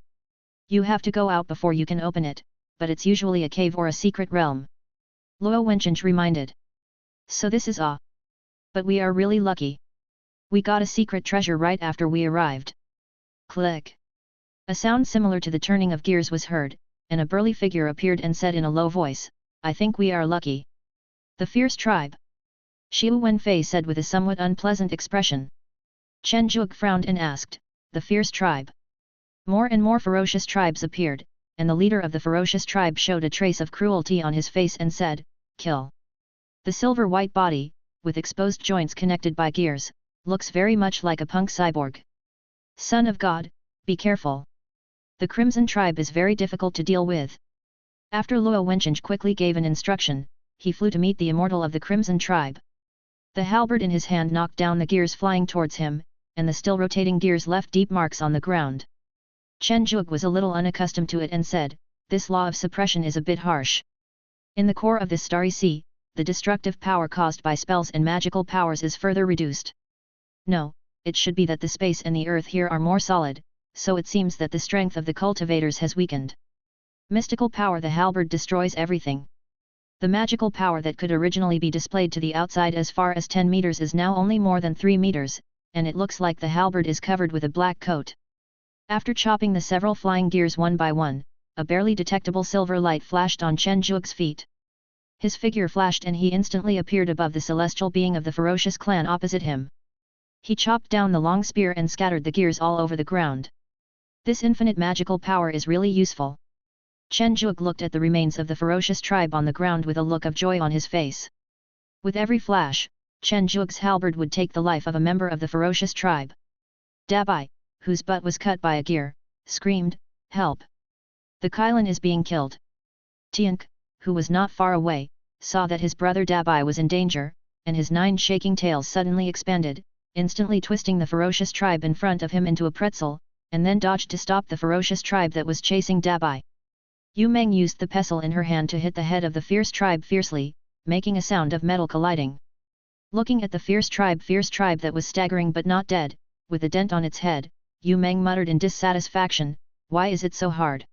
You have to go out before you can open it, but it's usually a cave or a secret realm. Luo Wencheng reminded. So this is a... But we are really lucky. We got a secret treasure right after we arrived. Click. A sound similar to the turning of gears was heard, and a burly figure appeared and said in a low voice, I think we are lucky. The fierce tribe. Xiu Wenfei said with a somewhat unpleasant expression. Chen Zhuge frowned and asked, the fierce tribe. More and more ferocious tribes appeared, and the leader of the ferocious tribe showed a trace of cruelty on his face and said, kill. The silver-white body, with exposed joints connected by gears, looks very much like a punk cyborg. Son of God, be careful. The Crimson Tribe is very difficult to deal with. After Luo Wencheng quickly gave an instruction, he flew to meet the immortal of the Crimson Tribe. The halberd in his hand knocked down the gears flying towards him, and the still rotating gears left deep marks on the ground. Chen Zhuge was a little unaccustomed to it and said, "This law of suppression is a bit harsh. In the core of this starry sea, the destructive power caused by spells and magical powers is further reduced. No, it should be that the space and the earth here are more solid, so it seems that the strength of the cultivators has weakened. Mystical power. The halberd destroys everything. The magical power that could originally be displayed to the outside as far as 10 meters is now only more than 3 meters, and it looks like the halberd is covered with a black coat." After chopping the several flying gears one by one, a barely detectable silver light flashed on Chen Zhuge's feet. His figure flashed and he instantly appeared above the celestial being of the ferocious clan opposite him. He chopped down the long spear and scattered the gears all over the ground. This infinite magical power is really useful. Chen Zhuge looked at the remains of the ferocious tribe on the ground with a look of joy on his face. With every flash, Chen Zhuge's halberd would take the life of a member of the ferocious tribe. Dabai, whose butt was cut by a gear, screamed, "Help! The Kailan is being killed." Tiank, who was not far away, saw that his brother Dabai was in danger, and his 9 shaking tails suddenly expanded, instantly twisting the ferocious tribe in front of him into a pretzel, and then dodged to stop the ferocious tribe that was chasing Dabai. Yu Meng used the pestle in her hand to hit the head of the fierce tribe fiercely, making a sound of metal colliding. Looking at the fierce tribe that was staggering but not dead, with a dent on its head, Yu Meng muttered in dissatisfaction, "Why is it so hard?"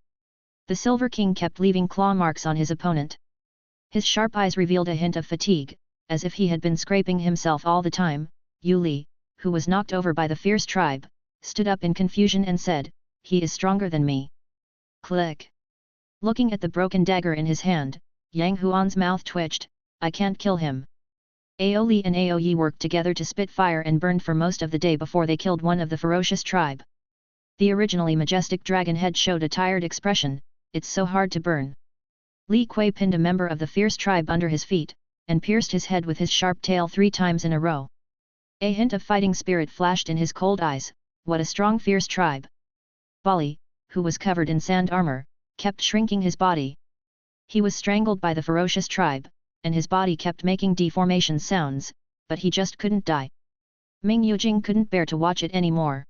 The Silver King kept leaving claw marks on his opponent. His sharp eyes revealed a hint of fatigue, as if he had been scraping himself all the time. Yu Li, who was knocked over by the fierce tribe, stood up in confusion and said, "He is stronger than me." Click! Looking at the broken dagger in his hand, Yang Huan's mouth twitched, "I can't kill him." Ao Li and Ao Yi worked together to spit fire and burned for most of the day before they killed one of the ferocious tribe. The originally majestic dragon head showed a tired expression, "It's so hard to burn." Li Kui pinned a member of the fierce tribe under his feet, and pierced his head with his sharp tail 3 times in a row. A hint of fighting spirit flashed in his cold eyes. What a strong fierce tribe! Bali, who was covered in sand armor, kept shrinking his body. He was strangled by the ferocious tribe, and his body kept making deformation sounds, but he just couldn't die. Ming Yujing couldn't bear to watch it anymore.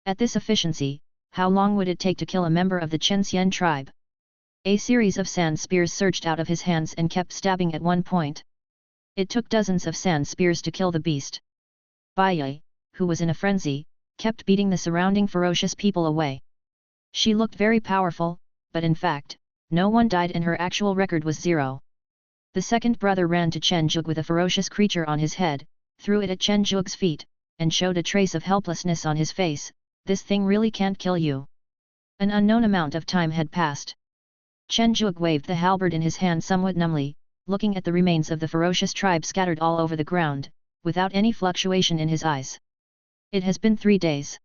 At this efficiency, how long would it take to kill a member of the Chenxian tribe? A series of sand spears surged out of his hands and kept stabbing at one point. It took dozens of sand spears to kill the beast. Bai Yi, who was in a frenzy, kept beating the surrounding ferocious people away. She looked very powerful, but in fact, no one died and her actual record was 0. The second brother ran to Chen Zhuge with a ferocious creature on his head, threw it at Chen Zhuge's feet, and showed a trace of helplessness on his face. "This thing really can't kill you." An unknown amount of time had passed. Chen Zhuge waved the halberd in his hand somewhat numbly, looking at the remains of the ferocious tribe scattered all over the ground, without any fluctuation in his eyes. It has been 3 days.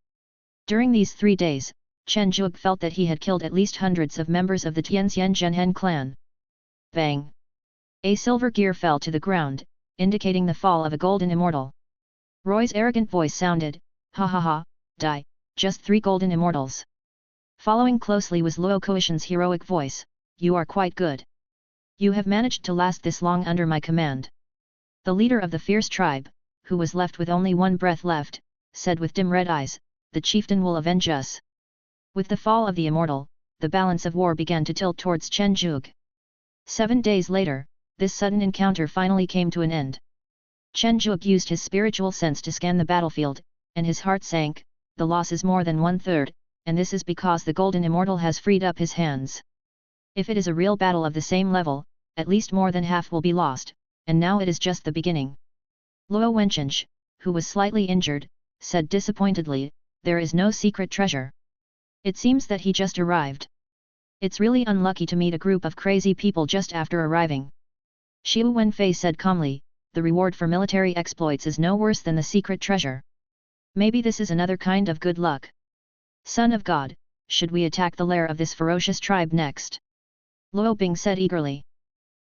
During these 3 days, Chen Zhuge felt that he had killed at least hundreds of members of the Tianxian Zhenhen clan. Bang! A silver gear fell to the ground, indicating the fall of a golden immortal. Roy's arrogant voice sounded, "Ha ha ha, die, just 3 golden immortals." Following closely was Luo Koishan's heroic voice, "You are quite good. You have managed to last this long under my command." The leader of the fierce tribe, who was left with only 1 breath left, said with dim red eyes, "The chieftain will avenge us." With the fall of the immortal, the balance of war began to tilt towards Chen Zhuge. 7 days later, this sudden encounter finally came to an end. Chen Zhuge used his spiritual sense to scan the battlefield, and his heart sank. The loss is more than 1/3, and this is because the golden immortal has freed up his hands. If it is a real battle of the same level, at least more than half will be lost, and now it is just the beginning. Luo Wencheng, who was slightly injured, said disappointedly, "There is no secret treasure. It seems that he just arrived. It's really unlucky to meet a group of crazy people just after arriving." Xiu Wenfei said calmly, "The reward for military exploits is no worse than the secret treasure. Maybe this is another kind of good luck. Son of God, should we attack the lair of this ferocious tribe next?" Luo Bing said eagerly.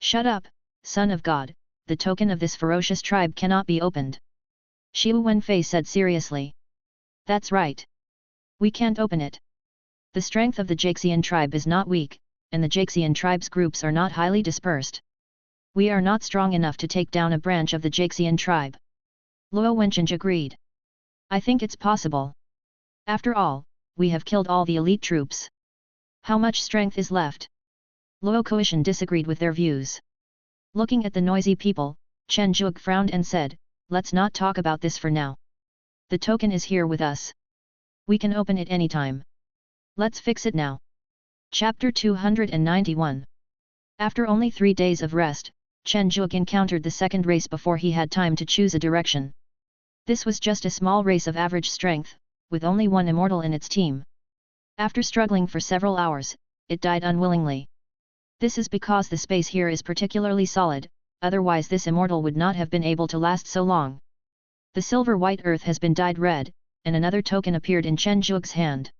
"Shut up, son of God, the token of this ferocious tribe cannot be opened." Xiu Wenfei said seriously. "That's right. We can't open it. The strength of the Jaixian tribe is not weak, and the Jaixian tribe's groups are not highly dispersed. We are not strong enough to take down a branch of the Jaixian tribe. Luo Wencheng agreed. I think it's possible. After all, we have killed all the elite troops. How much strength is left? Luo Koishan disagreed with their views. Looking at the noisy people, Chen Zhuge frowned and said, let's not talk about this for now. The token is here with us. We can open it anytime. Let's fix it now. Chapter 291. After only 3 days of rest, Chen Zhuge encountered the second race before he had time to choose a direction. This was just a small race of average strength, with only one immortal in its team. After struggling for several hours, it died unwillingly. This is because the space here is particularly solid, otherwise this immortal would not have been able to last so long. The silver-white earth has been dyed red, and another token appeared in Chen Zhuge's hand.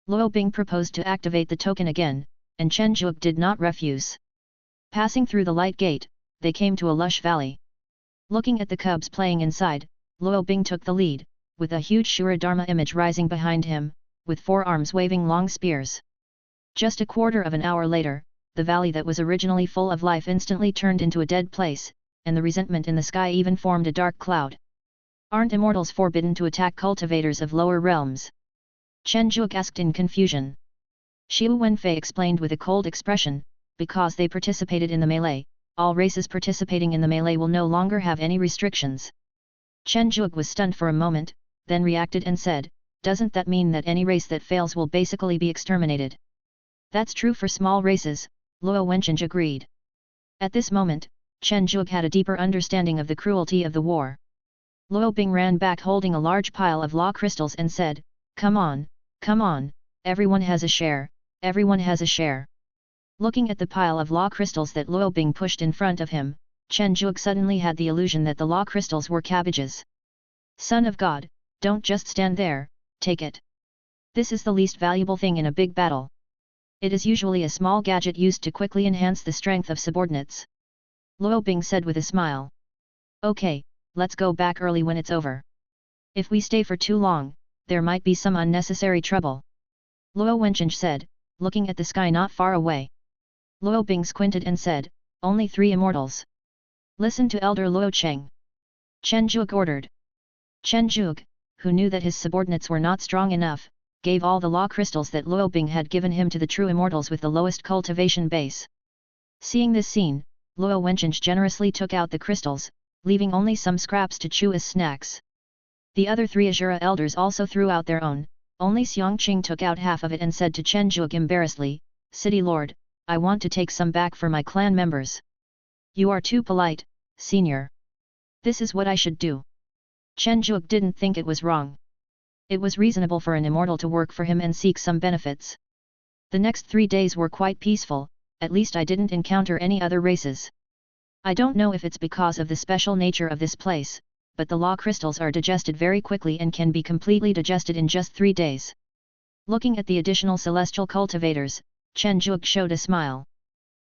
Luo Bing proposed to activate the token again, and Chen Zhuge did not refuse. Passing through the light gate, they came to a lush valley. Looking at the cubs playing inside, Luo Bing took the lead, with a huge Shura Dharma image rising behind him, with 4 arms waving long spears. Just a quarter of an hour later, the valley that was originally full of life instantly turned into a dead place, and the resentment in the sky even formed a dark cloud. Aren't immortals forbidden to attack cultivators of lower realms? Chen Zhuge asked in confusion. Xiu Wenfei explained with a cold expression, because they participated in the melee, all races participating in the melee will no longer have any restrictions. Chen Zhuge was stunned for a moment, then reacted and said, doesn't that mean that any race that fails will basically be exterminated? That's true for small races, Luo Wencheng agreed. At this moment, Chen Zhuge had a deeper understanding of the cruelty of the war. Luo Bing ran back holding a large pile of law crystals and said, come on, everyone has a share, everyone has a share. Looking at the pile of law crystals that Luo Bing pushed in front of him, Chen Zhuge suddenly had the illusion that the law crystals were cabbages. Son of God, don't just stand there, take it. This is the least valuable thing in a big battle. It is usually a small gadget used to quickly enhance the strength of subordinates. Luo Bing said with a smile. Okay, let's go back early when it's over. If we stay for too long, there might be some unnecessary trouble. Luo Wencheng said, looking at the sky not far away. Luo Bing squinted and said, only 3 immortals. Listen to Elder Luo Cheng. Chen Zhuge ordered. Chen Zhuge, who knew that his subordinates were not strong enough, gave all the law crystals that Luo Bing had given him to the true immortals with the lowest cultivation base. Seeing this scene, Luo Wencheng generously took out the crystals, leaving only some scraps to chew as snacks. The other 3 Azura elders also threw out their own, only Xiang Qing took out half of it and said to Chen Zhuge embarrassedly, City Lord, I want to take some back for my clan members. You are too polite, senior. This is what I should do. Chen Zhuge didn't think it was wrong. It was reasonable for an immortal to work for him and seek some benefits. The next 3 days were quite peaceful, at least I didn't encounter any other races. I don't know if it's because of the special nature of this place, but the law crystals are digested very quickly and can be completely digested in just 3 days. Looking at the additional celestial cultivators, Chen Zhuge showed a smile.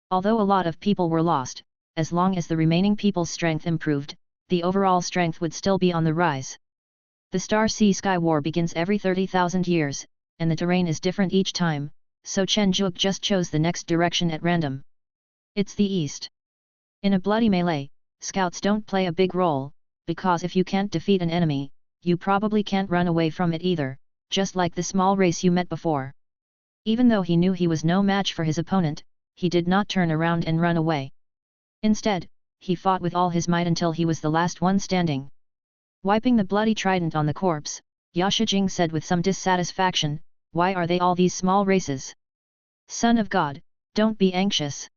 Although a lot of people were lost, as long as the remaining people's strength improved, the overall strength would still be on the rise. The Star Sea Sky War begins every 30,000 years, and the terrain is different each time, so Chen Zhuge just chose the next direction at random. It's the east. In a bloody melee, scouts don't play a big role, because if you can't defeat an enemy, you probably can't run away from it either, just like the small race you met before. Even though he knew he was no match for his opponent, he did not turn around and run away. Instead, he fought with all his might until he was the last one standing. Wiping the bloody trident on the corpse, Yashijing said with some dissatisfaction, why are they all these small races? Son of God, don't be anxious.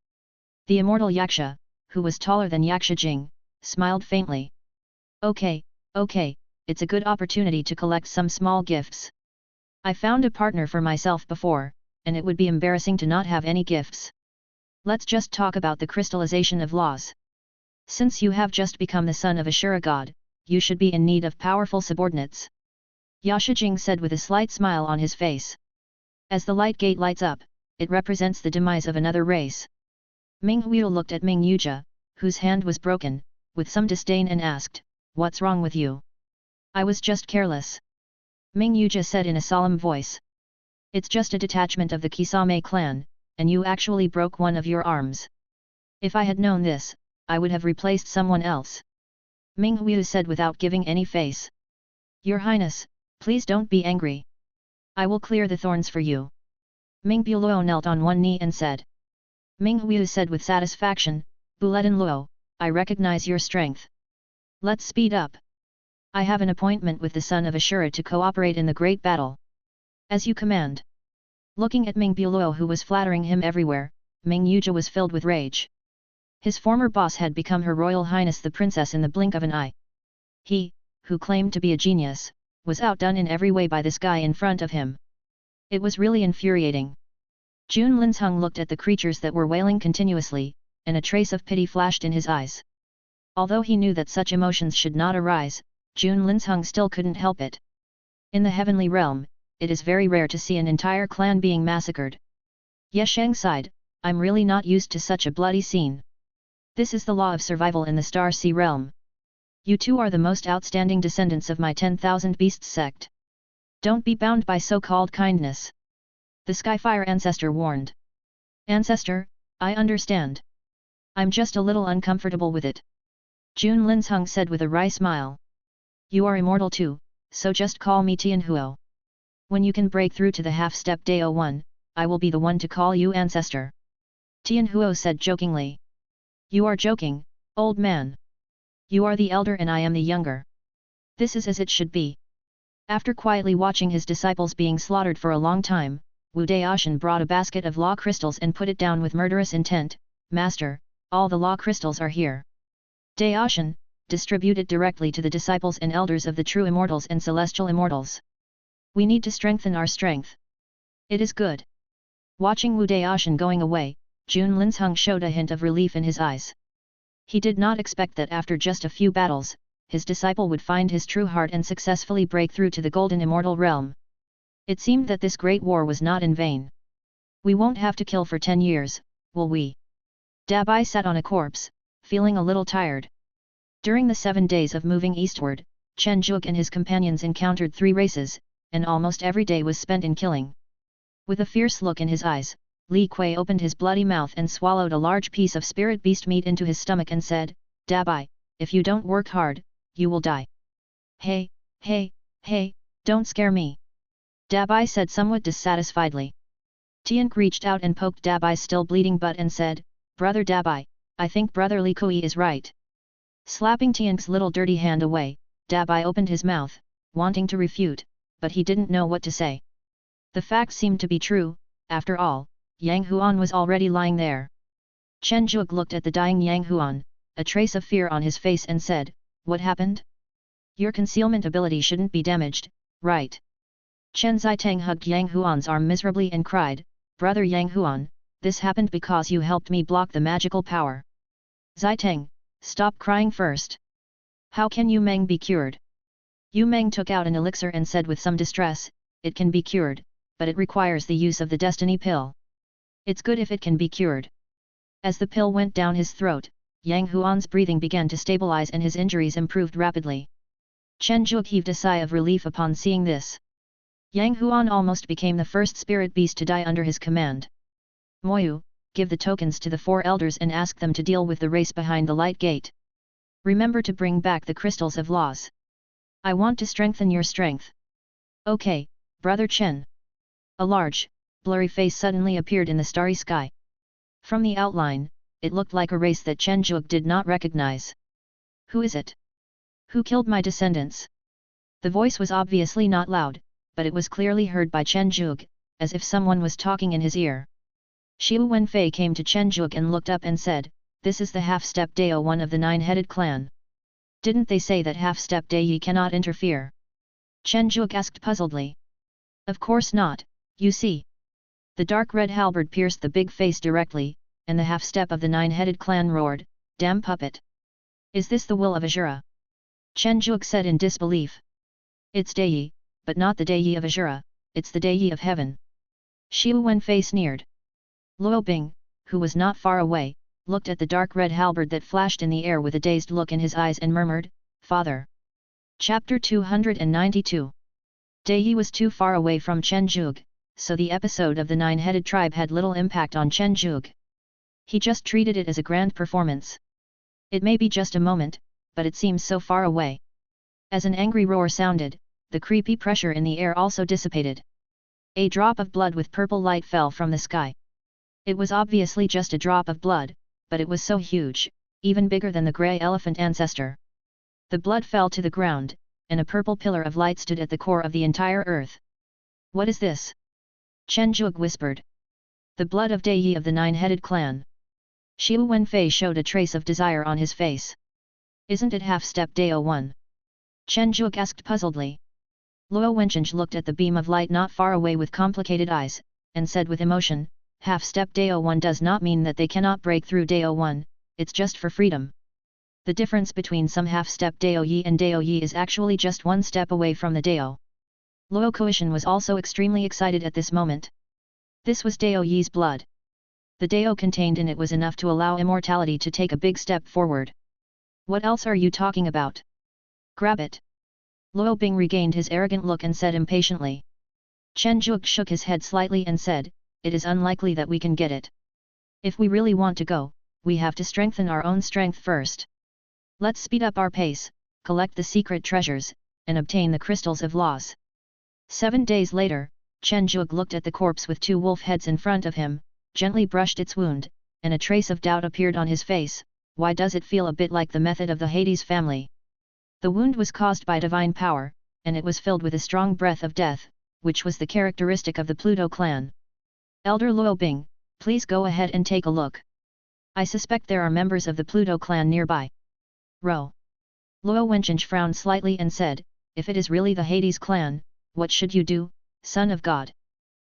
The immortal Yaksha, who was taller than Yakshijing, smiled faintly. Okay, it's a good opportunity to collect some small gifts. I found a partner for myself before, and it would be embarrassing to not have any gifts. Let's just talk about the crystallization of laws. Since you have just become the son of a Shura god, you should be in need of powerful subordinates. Yashijing said with a slight smile on his face. As the light gate lights up, it represents the demise of another race. Ming Huo looked at Ming Yuzha, whose hand was broken, with some disdain and asked, what's wrong with you? I was just careless. Ming Yuzha said in a solemn voice. It's just a detachment of the Kisame clan, and you actually broke one of your arms. If I had known this, I would have replaced someone else. Ming Huiyu said without giving any face. Your Highness, please don't be angry. I will clear the thorns for you. Ming Buluo knelt on one knee and said. Ming Huiyu said with satisfaction, Buletin Luo, I recognize your strength. Let's speed up. I have an appointment with the son of Ashura to cooperate in the great battle. As you command. Looking at Ming Buluo who was flattering him everywhere, Ming Yuzha was filled with rage. His former boss had become Her Royal Highness the Princess in the blink of an eye. He, who claimed to be a genius, was outdone in every way by this guy in front of him. It was really infuriating. Jun Linzheng looked at the creatures that were wailing continuously, and a trace of pity flashed in his eyes. Although he knew that such emotions should not arise, Jun Linzheng still couldn't help it. In the heavenly realm, it is very rare to see an entire clan being massacred. Ye Sheng sighed, I'm really not used to such a bloody scene. This is the law of survival in the Star Sea realm. You two are the most outstanding descendants of my 10,000 Beasts sect. Don't be bound by so-called kindness. The Skyfire ancestor warned. Ancestor, I understand. I'm just a little uncomfortable with it. Jun Linzheng said with a wry smile. You are immortal too, so just call me Tianhuo. When you can break through to the half-step Dao 1, I will be the one to call you ancestor. Tianhuo said jokingly. You are joking, old man. You are the elder and I am the younger. This is as it should be. After quietly watching his disciples being slaughtered for a long time, Wu Daoshan brought a basket of law crystals and put it down with murderous intent. Master, all the law crystals are here. Daoshan, distribute it directly to the disciples and elders of the true immortals and celestial immortals. We need to strengthen our strength. It is good. Watching Wu Daoshan going away, Jun Linzheng showed a hint of relief in his eyes. He did not expect that after just a few battles, his disciple would find his true heart and successfully break through to the golden immortal realm. It seemed that this great war was not in vain. We won't have to kill for 10 years, will we? Dabai sat on a corpse, feeling a little tired. During the 7 days of moving eastward, Chen Zhuge and his companions encountered 3 races, and almost every day was spent in killing. With a fierce look in his eyes, Li Kui opened his bloody mouth and swallowed a large piece of spirit beast meat into his stomach and said, Dabai, if you don't work hard, you will die. Hey, don't scare me. Dabai said somewhat dissatisfiedly. Tianque reached out and poked Dabai's still bleeding butt and said, Brother Dabai, I think Brother Li Kui is right. Slapping Tianque's little dirty hand away, Dabai opened his mouth, wanting to refute, but he didn't know what to say. The fact seemed to be true, after all. Yang Huan was already lying there. Chen Zhuge looked at the dying Yang Huan, a trace of fear on his face and said, What happened? Your concealment ability shouldn't be damaged, right? Chen Zitang hugged Yang Huan's arm miserably and cried, Brother Yang Huan, this happened because you helped me block the magical power. Zitang, stop crying first. How can Yu Meng be cured? Yu Meng took out an elixir and said with some distress, It can be cured, but it requires the use of the destiny pill. It's good if it can be cured. As the pill went down his throat, Yang Huan's breathing began to stabilize and his injuries improved rapidly. Chen Zhuge heaved a sigh of relief upon seeing this. Yang Huan almost became the first spirit beast to die under his command. Moyu, give the tokens to the 4 elders and ask them to deal with the race behind the light gate. Remember to bring back the crystals of laws. I want to strengthen your strength. Okay, Brother Chen. A large, blurry face suddenly appeared in the starry sky. From the outline, it looked like a race that Chen Zhuge did not recognize. Who is it? Who killed my descendants? The voice was obviously not loud, but it was clearly heard by Chen Zhuge, as if someone was talking in his ear. Xiu Wenfei came to Chen Zhuge and looked up and said, This is the half-step Dao 1 of the 9-headed clan. Didn't they say that half-step Dai cannot interfere? Chen Zhuge asked puzzledly. Of course not, you see. The dark red halberd pierced the big face directly, and the half-step of the 9-headed clan roared, Damn puppet! Is this the will of Ashura? Chen Zhuge said in disbelief. It's Dai, but not the Dai of Ashura, it's the Dai of heaven. Xiu Wenfei sneered. Luo Bing, who was not far away, looked at the dark red halberd that flashed in the air with a dazed look in his eyes and murmured, Father. Chapter 292. Dai was too far away from Chen Zhuge, so the episode of the 9-headed tribe had little impact on Chen Zhuge. He just treated it as a grand performance. It may be just a moment, but it seems so far away. As an angry roar sounded, the creepy pressure in the air also dissipated. A drop of blood with purple light fell from the sky. It was obviously just a drop of blood, but it was so huge, even bigger than the grey elephant ancestor. The blood fell to the ground, and a purple pillar of light stood at the core of the entire earth. What is this? Chen Zhuge whispered. The blood of Dai Yi of the Nine-Headed Clan. Xiu Wenfei showed a trace of desire on his face. Isn't it half-step Dao 1? Chen Zhuge asked puzzledly. Luo Wencheng looked at the beam of light not far away with complicated eyes, and said with emotion, half-step Dao 1 does not mean that they cannot break through Dao 1, it's just for freedom. The difference between some half-step Dao Yi and Dao Yi is actually just one step away from the Dao. Luo Kuishan was also extremely excited at this moment. This was Dao Yi's blood. The Dao contained in it was enough to allow immortality to take a big step forward. What else are you talking about? Grab it. Luo Bing regained his arrogant look and said impatiently. Chen Zhuge shook his head slightly and said, it is unlikely that we can get it. If we really want to go, we have to strengthen our own strength first. Let's speed up our pace, collect the secret treasures, and obtain the crystals of laws. 7 days later, Chen Zhuge looked at the corpse with 2 wolf heads in front of him, gently brushed its wound, and a trace of doubt appeared on his face. Why does it feel a bit like the method of the Hades family? The wound was caused by divine power, and it was filled with a strong breath of death, which was the characteristic of the Pluto clan. Elder Luo Bing, please go ahead and take a look. I suspect there are members of the Pluto clan nearby. Luo Wencheng frowned slightly and said, if it is really the Hades clan, what should you do, son of God?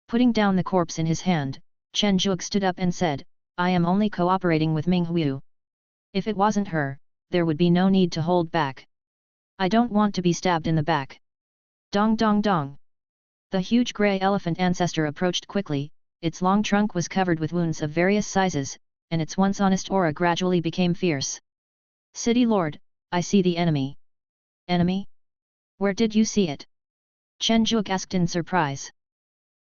Putting down the corpse in his hand, Chen Zhuge stood up and said, I am only cooperating with Ming Huiyu. If it wasn't her, there would be no need to hold back. I don't want to be stabbed in the back. Dong dong dong. The huge grey elephant ancestor approached quickly, its long trunk was covered with wounds of various sizes, and its once honest aura gradually became fierce. City Lord, I see the enemy. Enemy? Where did you see it? Chen Zhuge asked in surprise.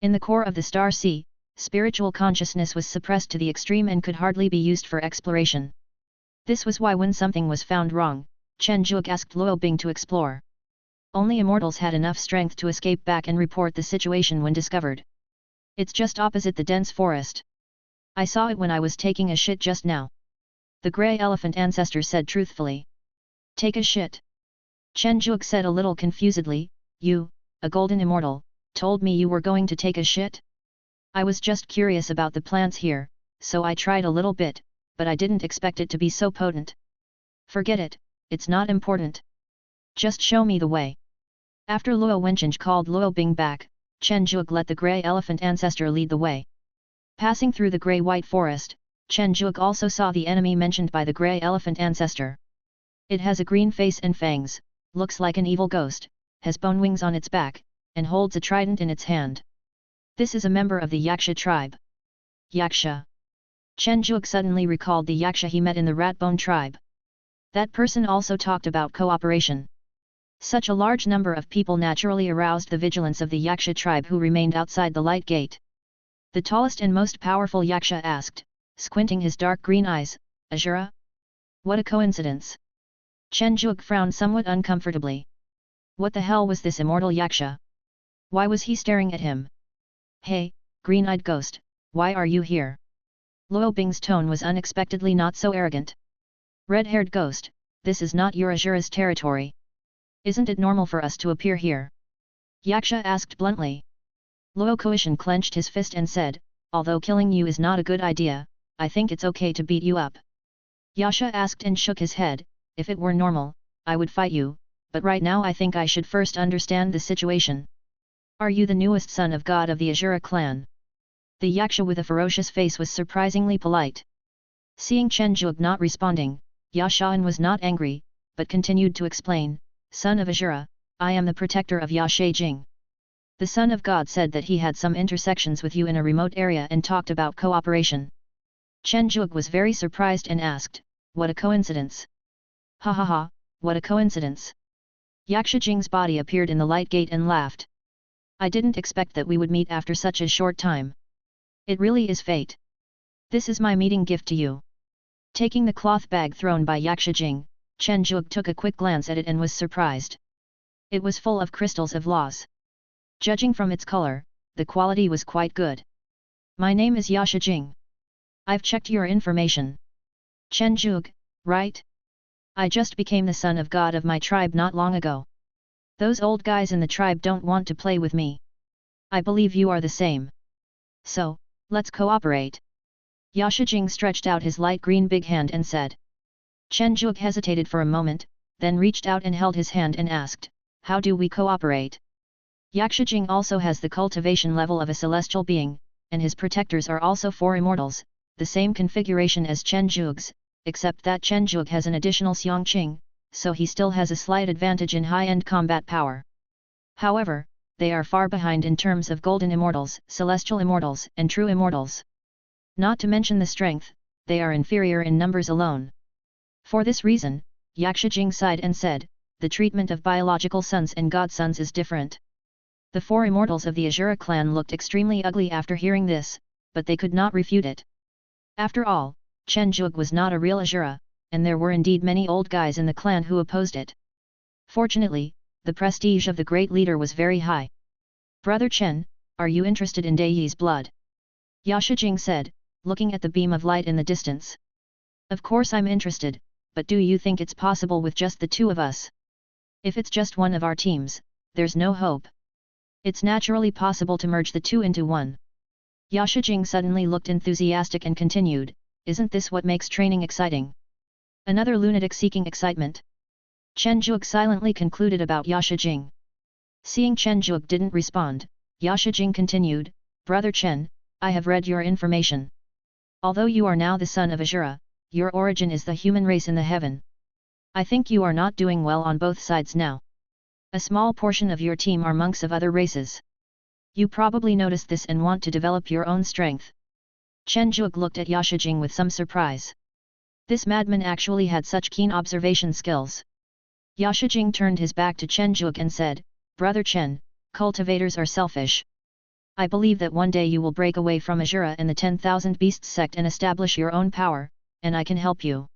In the core of the Star Sea, spiritual consciousness was suppressed to the extreme and could hardly be used for exploration. This was why when something was found wrong, Chen Zhuge asked Luo Bing to explore. Only immortals had enough strength to escape back and report the situation when discovered. It's just opposite the dense forest. I saw it when I was taking a shit just now. The grey elephant ancestor said truthfully. Take a shit? Chen Zhuge said a little confusedly, you, a golden immortal, told me you were going to take a shit? I was just curious about the plants here, so I tried a little bit, but I didn't expect it to be so potent. Forget it, it's not important. Just show me the way. After Luo Wencheng called Luo Bing back, Chen Zhuge let the grey elephant ancestor lead the way. Passing through the grey-white forest, Chen Zhuge also saw the enemy mentioned by the grey elephant ancestor. It has a green face and fangs, looks like an evil ghost, has bone wings on its back, and holds a trident in its hand. This is a member of the Yaksha tribe. Yaksha. Chen Zhuge suddenly recalled the Yaksha he met in the Ratbone tribe. That person also talked about cooperation. Such a large number of people naturally aroused the vigilance of the Yaksha tribe who remained outside the light gate. The tallest and most powerful Yaksha asked, squinting his dark green eyes, Azura? What a coincidence! Chen Zhuge frowned somewhat uncomfortably. What the hell was this immortal Yaksha? Why was he staring at him? Hey, green-eyed ghost, why are you here? Luo Bing's tone was unexpectedly not so arrogant. Red-haired ghost, this is not your Azura's territory. Isn't it normal for us to appear here? Yaksha asked bluntly. Luo Kuishan clenched his fist and said, although killing you is not a good idea, I think it's okay to beat you up. Yaksha asked and shook his head, if it were normal, I would fight you, but right now I think I should first understand the situation. Are you the newest son of God of the Azura clan? The Yaksha with a ferocious face was surprisingly polite. Seeing Chen Zhuge not responding, Yashan was not angry, but continued to explain, Son of Azura, I am the protector of Yashe Jing. The Son of God said that he had some intersections with you in a remote area and talked about cooperation. Chen Zhuge was very surprised and asked, what a coincidence! Ha ha ha, what a coincidence! Yaksha Jing's body appeared in the light gate and laughed. I didn't expect that we would meet after such a short time. It really is fate. This is my meeting gift to you. Taking the cloth bag thrown by Yakshijing, Chen Zhuge took a quick glance at it and was surprised. It was full of crystals of laws. Judging from its color, the quality was quite good. My name is Yashijing. I've checked your information. Chen Zhuge, right? I just became the son of God of my tribe not long ago. Those old guys in the tribe don't want to play with me. I believe you are the same. So, let's cooperate. Yashijing stretched out his light green big hand and said. Chen Zhuge hesitated for a moment, then reached out and held his hand and asked, how do we cooperate? Yakshijing also has the cultivation level of a celestial being, and his protectors are also 4 immortals, the same configuration as Chen Zhuge's, except that Chen Zhuge has an additional Xiongqing, so he still has a slight advantage in high-end combat power. However, they are far behind in terms of golden immortals, celestial immortals, and true immortals. Not to mention the strength, they are inferior in numbers alone. For this reason, Yakshijing sighed and said, the treatment of biological sons and godsons is different. The 4 immortals of the Azura clan looked extremely ugly after hearing this, but they could not refute it. After all, Chen Zhuge was not a real Azura, and there were indeed many old guys in the clan who opposed it. Fortunately, the prestige of the great leader was very high. Brother Chen, are you interested in Daiyi's blood? Yashijing said, looking at the beam of light in the distance. Of course I'm interested, but do you think it's possible with just the 2 of us? If it's just one of our teams, there's no hope. It's naturally possible to merge the 2 into one. Yashijing suddenly looked enthusiastic and continued, isn't this what makes training exciting? Another lunatic seeking excitement. Chen Zhuge silently concluded about Yashijing. Seeing Chen Zhuge didn't respond, Yashijing continued, Brother Chen, I have read your information. Although you are now the son of Azura, your origin is the human race in the heaven. I think you are not doing well on both sides now. A small portion of your team are monks of other races. You probably noticed this and want to develop your own strength. Chen Zhuge looked at Yashijing with some surprise. This madman actually had such keen observation skills. Yashijing turned his back to Chen Zhuge and said, Brother Chen, cultivators are selfish. I believe that one day you will break away from Azura and the 10,000 Beasts sect and establish your own power, and I can help you.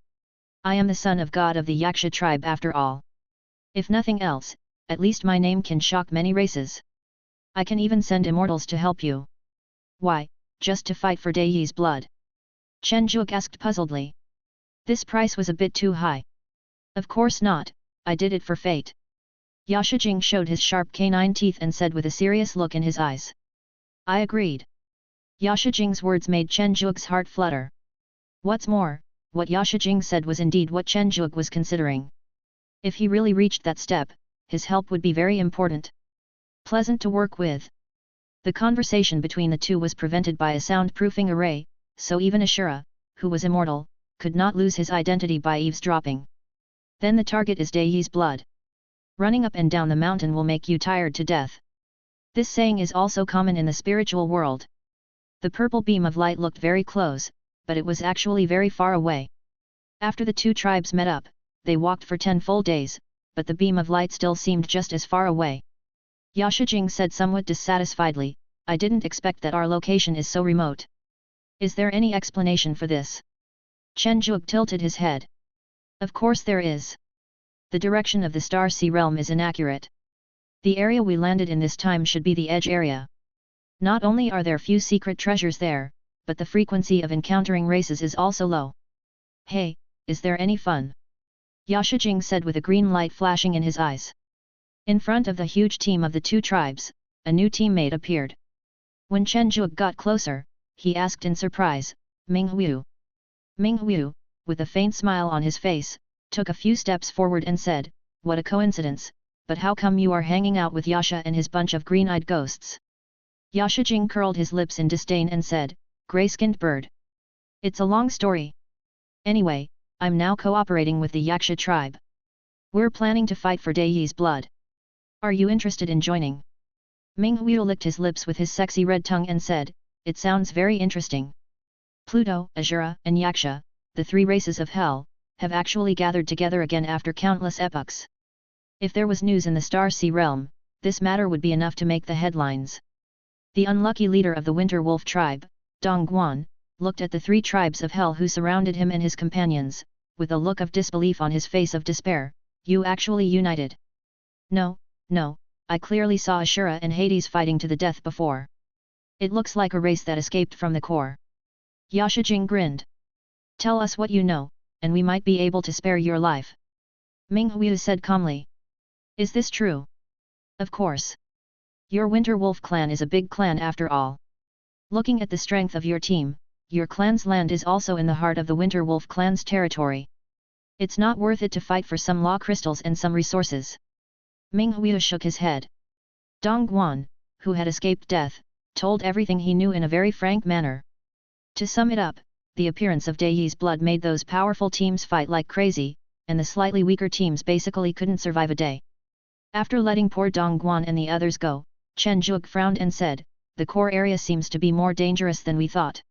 I am the son of God of the Yaksha tribe after all. If nothing else, at least my name can shock many races. I can even send immortals to help you. Why, just to fight for Daiyi's blood? Chen Zhuge asked puzzledly. This price was a bit too high. Of course not, I did it for fate. Yashijing showed his sharp canine teeth and said with a serious look in his eyes. I agreed. Yashijing's words made Chen Zhuge's heart flutter. What's more, what Yashijing said was indeed what Chen Zhuge was considering. If he really reached that step, his help would be very important. Pleasant to work with. The conversation between the 2 was prevented by a soundproofing array, so even Ashura, who was immortal, could not lose his identity by eavesdropping. Then the target is Daiyi's blood. Running up and down the mountain will make you tired to death. This saying is also common in the spiritual world. The purple beam of light looked very close, but it was actually very far away. After the 2 tribes met up, they walked for 10 full days, but the beam of light still seemed just as far away. Yashijing said somewhat dissatisfiedly, I didn't expect that our location is so remote. Is there any explanation for this? Chen Zhuge tilted his head. Of course there is. The direction of the Star Sea realm is inaccurate. The area we landed in this time should be the edge area. Not only are there few secret treasures there, but the frequency of encountering races is also low. Hey, is there any fun? Yashijing said with a green light flashing in his eyes. In front of the huge team of the 2 tribes, a new teammate appeared. When Chen Zhuge got closer, he asked in surprise, Minghu. Minghu, with a faint smile on his face, took a few steps forward and said, what a coincidence, but how come you are hanging out with Yasha and his bunch of green-eyed ghosts? Yashijing curled his lips in disdain and said, gray-skinned bird. It's a long story. Anyway, I'm now cooperating with the Yaksha tribe. We're planning to fight for Daiyi's blood. Are you interested in joining? Minghu licked his lips with his sexy red tongue and said, it sounds very interesting. Pluto, Azura, and Yaksha, the 3 races of hell, have actually gathered together again after countless epochs. If there was news in the Star Sea realm, this matter would be enough to make the headlines. The unlucky leader of the Winter Wolf tribe, Dong Guan, looked at the 3 tribes of hell who surrounded him and his companions, with a look of disbelief on his face of despair. You actually united? No, no, I clearly saw Ashura and Hades fighting to the death before. It looks like a race that escaped from the core. Yashijing grinned. Tell us what you know, and we might be able to spare your life. Ming Huiyu said calmly. Is this true? Of course. Your Winter Wolf clan is a big clan after all. Looking at the strength of your team, your clan's land is also in the heart of the Winter Wolf clan's territory. It's not worth it to fight for some law crystals and some resources. Ming Huiyu shook his head. Dong Guan, who had escaped death, told everything he knew in a very frank manner. To sum it up, the appearance of Daiyi's blood made those powerful teams fight like crazy, and the slightly weaker teams basically couldn't survive a day. After letting poor Dong Guan and the others go, Chen Zhuge frowned and said, the core area seems to be more dangerous than we thought.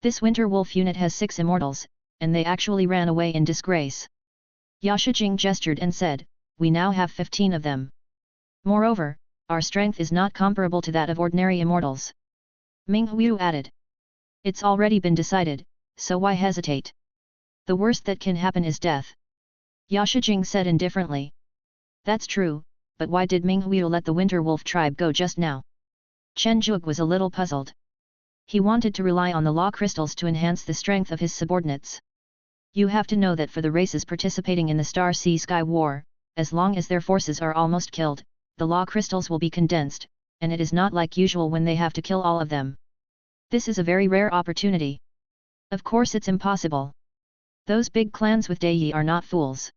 This Winter Wolf unit has 6 immortals, and they actually ran away in disgrace. Yashijing gestured and said, we now have 15 of them. Moreover, our strength is not comparable to that of ordinary immortals. Ming Huiyu added. It's already been decided, so why hesitate? The worst that can happen is death. Yashijing said indifferently. That's true, but why did Ming Huiyu let the Winter Wolf tribe go just now? Chen Zhuge was a little puzzled. He wanted to rely on the law crystals to enhance the strength of his subordinates. You have to know that for the races participating in the Star Sea Sky War, as long as their forces are almost killed, the law crystals will be condensed, and it is not like usual when they have to kill all of them. This is a very rare opportunity. Of course it's impossible. Those big clans with Daiyi are not fools.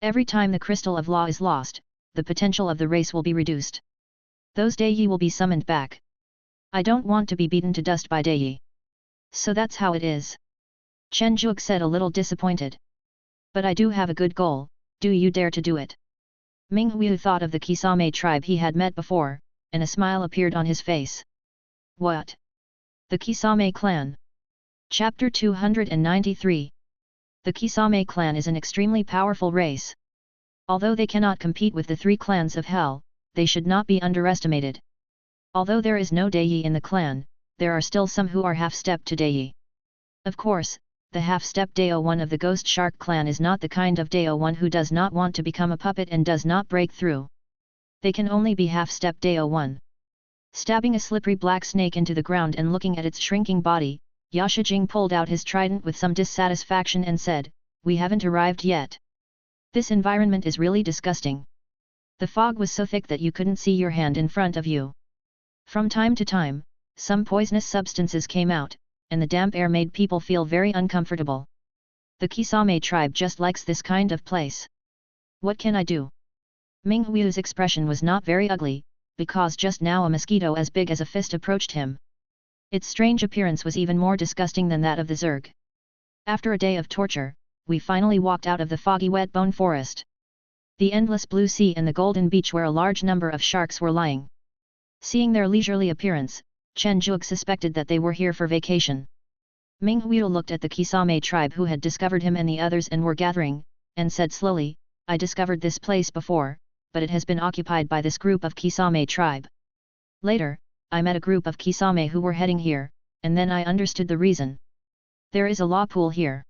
Every time the crystal of law is lost, the potential of the race will be reduced. Those Daiyi will be summoned back. I don't want to be beaten to dust by Daiyi. So that's how it is. Chen Zhuge said a little disappointed. But I do have a good goal, do you dare to do it? Ming Huiyu thought of the Kisame tribe he had met before, and a smile appeared on his face. What? The Kisame clan. Chapter 293. The Kisame clan is an extremely powerful race. Although they cannot compete with the 3 clans of hell, they should not be underestimated. Although there is no Daiyi in the clan, there are still some who are half-step to Daiyi. Of course, the half-step Dao one of the Ghost Shark clan is not the kind of Dao one who does not want to become a puppet and does not break through. They can only be half-step Dao one. Stabbing a slippery black snake into the ground and looking at its shrinking body, Yashijing pulled out his trident with some dissatisfaction and said, we haven't arrived yet. This environment is really disgusting. The fog was so thick that you couldn't see your hand in front of you. From time to time, some poisonous substances came out, and the damp air made people feel very uncomfortable. The Kisame tribe just likes this kind of place. What can I do? Ming Huiyu's expression was not very ugly, because just now a mosquito as big as a fist approached him. Its strange appearance was even more disgusting than that of the Zerg. After a day of torture, we finally walked out of the foggy wet bone forest. The endless blue sea and the golden beach where a large number of sharks were lying. Seeing their leisurely appearance, Chen Zhuge suspected that they were here for vacation. Ming Huiyu looked at the Kisame tribe who had discovered him and the others and were gathering, and said slowly, I discovered this place before, but it has been occupied by this group of Kisame tribe. Later, I met a group of Kisame who were heading here, and then I understood the reason. There is a law pool here.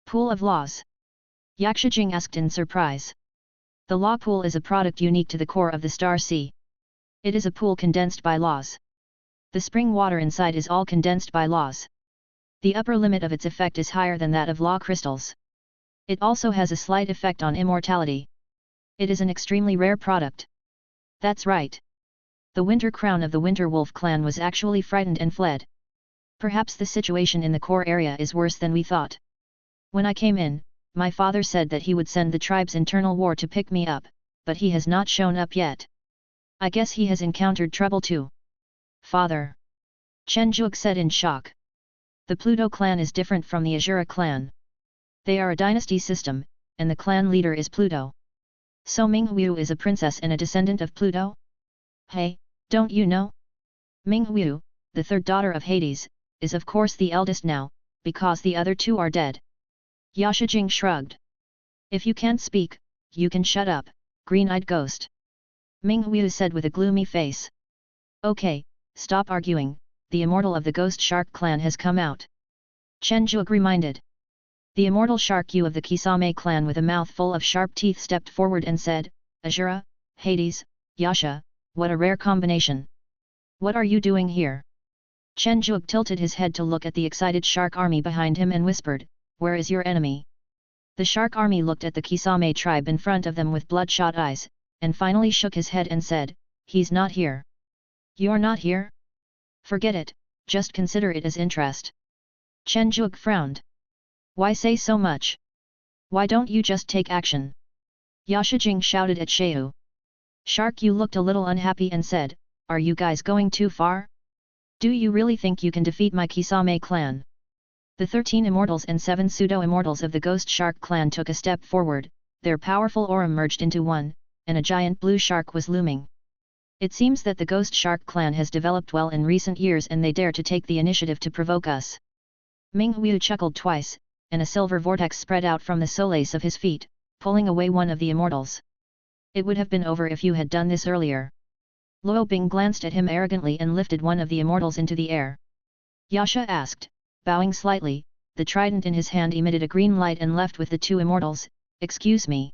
Pool of laws? Yashijing asked in surprise. The law pool is a product unique to the core of the Star Sea. It is a pool condensed by laws. The spring water inside is all condensed by laws. The upper limit of its effect is higher than that of law crystals. It also has a slight effect on immortality. It is an extremely rare product. That's right. The Winter Crown of the Winter Wolf clan was actually frightened and fled. Perhaps the situation in the core area is worse than we thought. When I came in, my father said that he would send the tribe's internal war to pick me up, but he has not shown up yet. I guess he has encountered trouble too. Father. Chen Zhuge said in shock. The Pluto clan is different from the Azura clan. They are a dynasty system, and the clan leader is Pluto. So Ming Huiyu is a princess and a descendant of Pluto? Hey, don't you know? Ming Huiyu, the third daughter of Hades, is of course the eldest now, because the other 2 are dead. Yashijing shrugged. If you can't speak, you can shut up, green-eyed ghost. Ming Huiyu said with a gloomy face. Okay, stop arguing, the immortal of the Ghost Shark clan has come out. Chen Zhuge reminded. The immortal shark Yu of the Kisame clan with a mouth full of sharp teeth stepped forward and said, Azura, Hades, Yasha, what a rare combination. What are you doing here? Chen Zhuge tilted his head to look at the excited shark army behind him and whispered, where is your enemy? The shark army looked at the Kisame tribe in front of them with bloodshot eyes, and finally shook his head and said, he's not here. You're not here? Forget it, just consider it as interest. Chen Zhuge frowned. Why say so much? Why don't you just take action? Yashijing shouted at Xiao. Shark Yu looked a little unhappy and said, are you guys going too far? Do you really think you can defeat my Kisame clan? The 13 immortals and 7 pseudo-immortals of the Ghost Shark clan took a step forward, their powerful aura merged into one, and a giant blue shark was looming. It seems that the Ghost Shark clan has developed well in recent years and they dare to take the initiative to provoke us. Ming Hu chuckled twice, and a silver vortex spread out from the solace of his feet, pulling away one of the immortals. It would have been over if you had done this earlier. Luo Bing glanced at him arrogantly and lifted one of the immortals into the air. Yasha asked, bowing slightly, the trident in his hand emitted a green light and left with the 2 immortals, excuse me.